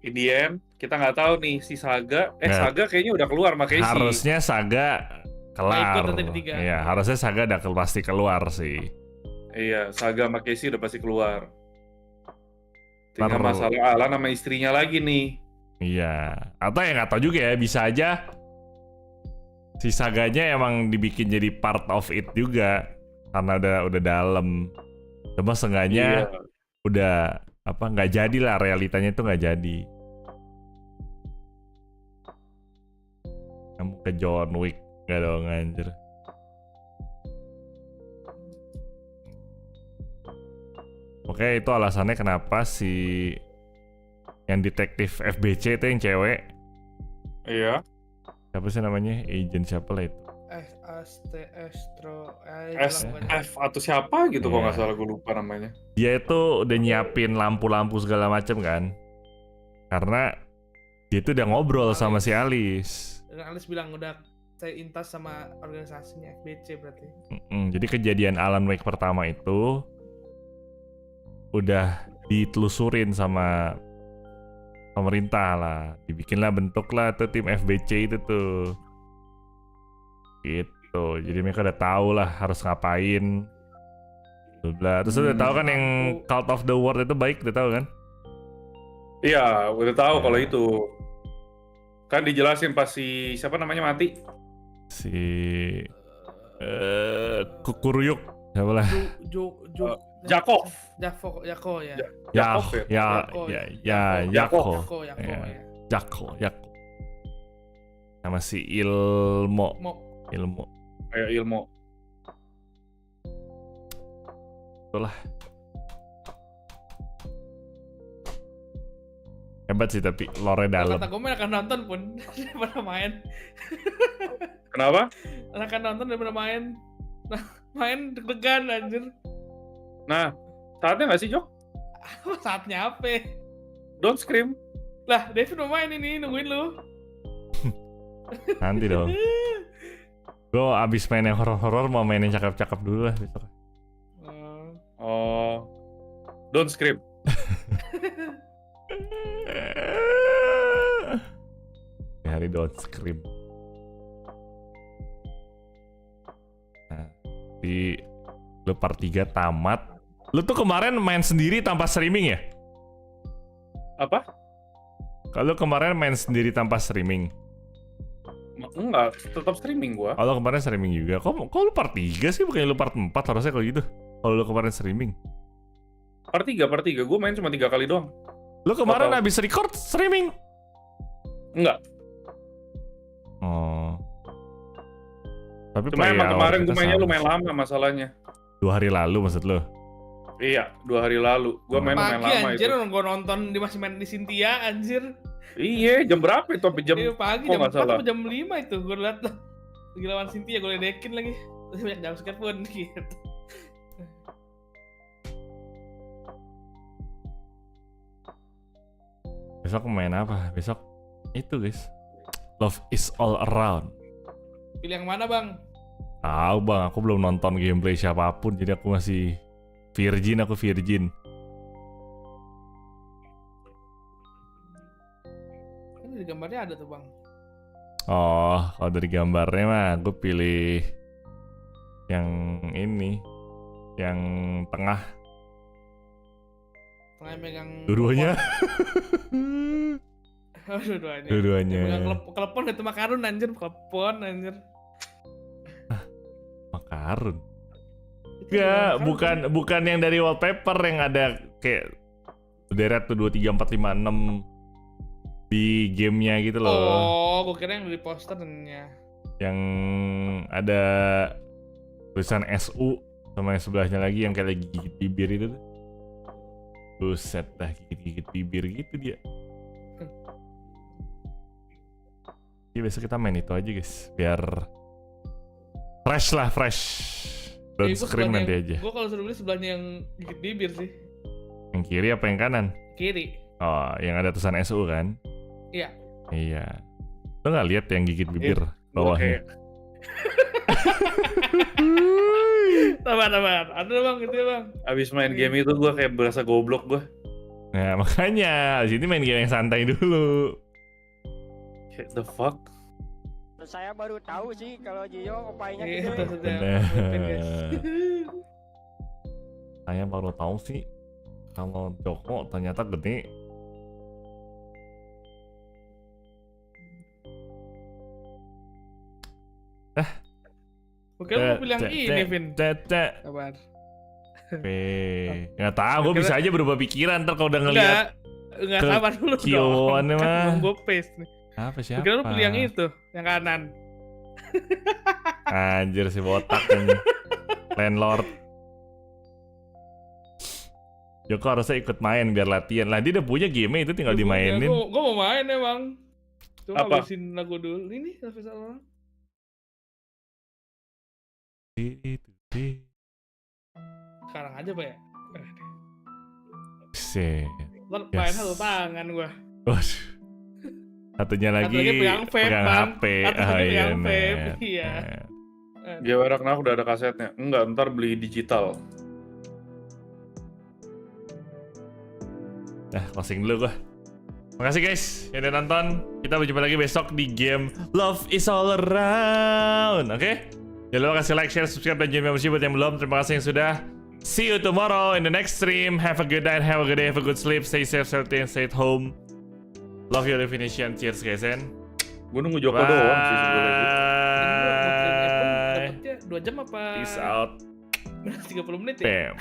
[SPEAKER 15] IDM kita nggak tahu nih si Saga. Saga kayaknya udah keluar makanya
[SPEAKER 1] harusnya Saga kelar.
[SPEAKER 3] Ikut
[SPEAKER 1] Iya, harusnya Saga udah pasti keluar sih.
[SPEAKER 15] Iya, Saga sama Casey udah pasti keluar. Tinggal masalah Alan sama istrinya lagi nih.
[SPEAKER 1] Iya, atau ya nggak tahu juga ya, bisa aja si Saganya emang dibikin jadi part of it juga karena udah dalam. Cuma sengaja udah apa nggak jadi lah, realitanya itu nggak jadi. Kamu ke John Wick nggak dong anjir. Oke, itu alasannya kenapa si yang detektif FBC itu yang cewek.
[SPEAKER 15] Iya.
[SPEAKER 1] Siapa sih namanya? Agent siapa lah itu?
[SPEAKER 15] SF atau siapa gitu kok nggak salah, gue lupa namanya.
[SPEAKER 1] Dia itu udah nyiapin lampu-lampu segala macam kan? Karena dia itu udah ngobrol sama si Alice.
[SPEAKER 3] Dan Alice bilang udah saya intas sama organisasinya FBC berarti.
[SPEAKER 1] Jadi kejadian Alan Wake pertama itu udah ditelusurin sama pemerintah lah, dibikinlah bentuk lah tuh tim FBC itu tuh, gitu. Jadi mereka udah tahu lah harus ngapain. Terus udah tahu kan yang Cult of the World itu baik, udah tahu kan?
[SPEAKER 15] Iya, udah tahu kalau itu. Kan dijelasin pas si siapa namanya mati.
[SPEAKER 1] Si Kukuryuk siapa lah?
[SPEAKER 15] Jakov.
[SPEAKER 3] Jako ya.
[SPEAKER 1] Jako. Sama si Ilmo.
[SPEAKER 15] Kayak Ilmo.
[SPEAKER 1] Itulah. Hebat sih tapi lore dalam.
[SPEAKER 3] Kata gue akan nonton pun daripada main.
[SPEAKER 15] Kenapa?
[SPEAKER 3] Akan nonton daripada main. Main deg-degan anjir.
[SPEAKER 15] Nah, saatnya nggak sih, Jok?
[SPEAKER 3] Saatnya apa?
[SPEAKER 15] Don't scream.
[SPEAKER 3] Lah, Devin mau main ini, nungguin lu.
[SPEAKER 1] Nanti dong. Gue abis main yang horor-horor mau main yang cakep-cakep dulu lah besok.
[SPEAKER 15] Oh, don't scream.
[SPEAKER 1] Hari don't scream. Nah, di lu part 3 tamat. Lu tuh kemarin main sendiri tanpa streaming ya?
[SPEAKER 15] Apa?
[SPEAKER 1] Kalau kemarin main sendiri tanpa streaming?
[SPEAKER 15] Enggak, tetap streaming gua.
[SPEAKER 1] Kalau kemarin streaming juga. Kok lu part 3 sih, bukannya lu part 4 harusnya kalau gitu. Kalau lu kemarin streaming.
[SPEAKER 15] Part 3. Gua main cuma 3 kali doang.
[SPEAKER 1] Lu kemarin habis record streaming?
[SPEAKER 15] Enggak.
[SPEAKER 1] Oh. Tapi
[SPEAKER 15] cuma emang kemarin gua mainnya lumayan lama masalahnya.
[SPEAKER 1] 2 hari lalu maksud lu?
[SPEAKER 15] Iya, 2 hari lalu. Gua main lumayan lama
[SPEAKER 3] anjir,
[SPEAKER 15] itu.
[SPEAKER 3] Gua nonton masih main di Cynthia anjir.
[SPEAKER 15] Iya, jam berapa itu? Sampai jam
[SPEAKER 3] pagi, jam 4 atau jam 5 itu gua liat lagi lawan Cynthia, gua ledekin lagi. Terus banyak jumpscare pun gitu.
[SPEAKER 1] Besok main apa? Besok itu guys, Love is All Around.
[SPEAKER 3] Pilih yang mana bang?
[SPEAKER 1] Tahu bang, aku belum nonton gameplay siapapun, jadi aku masih virgin.
[SPEAKER 3] Ini di gambarnya ada tuh bang.
[SPEAKER 1] Oh, kalau dari gambarnya mah aku pilih yang ini, yang tengah.
[SPEAKER 3] Tengah megang
[SPEAKER 1] Dua-duanya.
[SPEAKER 3] Dua-duanya.
[SPEAKER 1] Dua-duanya.
[SPEAKER 3] Megang telepon itu makarun anjir, telepon anjir.
[SPEAKER 1] Makarun. Enggak, bukan yang dari wallpaper yang ada kayak berderet tuh 2, 3, 4, 5, 6 di gamenya gitu loh.
[SPEAKER 3] Oh, gua kira yang dari posternya.
[SPEAKER 1] Yang ada tulisan SU sama yang sebelahnya lagi yang kayak lagi gigit bibir itu tuh. Buset dah, gigit-gigit bibir gitu dia. Ya besok kita main itu aja guys, biar fresh lah, fresh. Don't scream nanti aja.
[SPEAKER 3] Gue kalau suruh beli sebelahnya yang gigit bibir sih.
[SPEAKER 1] Yang kiri apa yang kanan?
[SPEAKER 3] Kiri.
[SPEAKER 1] Oh, yang ada tulisan SU kan?
[SPEAKER 3] Iya.
[SPEAKER 1] Iya. Lo nggak lihat yang gigit bibir bawahnya?
[SPEAKER 3] Tabar. Ada bang, gitu ya bang.
[SPEAKER 15] Abis main game itu gue kayak berasa goblok gue.
[SPEAKER 1] Nah makanya, di sini main game yang santai dulu.
[SPEAKER 15] What the fuck?
[SPEAKER 12] Saya baru tahu sih kalau Gio opainya
[SPEAKER 3] gitu.
[SPEAKER 1] Saya baru tahu sih kalau Joko ternyata gede.
[SPEAKER 3] Oke, mau bilang ini, Vin. Sabar.
[SPEAKER 1] Nggak tahu, gue bisa aja berubah pikiran ntar kalau udah ngeliat.
[SPEAKER 3] Enggak, sabar dulu dong.
[SPEAKER 1] Kioannya mah.
[SPEAKER 3] Gue paste nih.
[SPEAKER 1] Apa siapa?
[SPEAKER 3] Kira lu pilih yang itu, yang kanan.
[SPEAKER 1] Anjir si botak kan. Landlord. Joko harusnya ikut main biar latihan. Lah dia udah punya game itu tinggal dimainin.
[SPEAKER 3] Gue mau main emang. Cuma
[SPEAKER 15] apa?
[SPEAKER 3] habisin lagu dulu. Ini Official orang. Sekarang aja Pak ya? Ntar main satu tangan gue.
[SPEAKER 1] Satunya lagi pegang HP.
[SPEAKER 3] Pegang vape. Iya.
[SPEAKER 15] Gewarak nah udah ada kasetnya. Enggak, ntar beli digital.
[SPEAKER 1] Nah, closing dulu gua. Makasih guys yang udah nonton. Kita berjumpa lagi besok di game Love is All Around. Oke? Jangan lupa kasih like, share, subscribe, dan join membership buat yang belum. Terima kasih yang sudah. See you tomorrow in the next stream. Have a good night, have a good day, have a good sleep. Stay safe, stay at home. Love your definition. Cheers guys, and
[SPEAKER 15] gue nunggu Joko doang sih sebenarnya.
[SPEAKER 3] Dapatnya 2 jam apa?
[SPEAKER 1] Peace out.
[SPEAKER 3] Minus 30 menit ya?
[SPEAKER 1] Bam.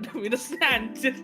[SPEAKER 3] Ada minusnya anjir.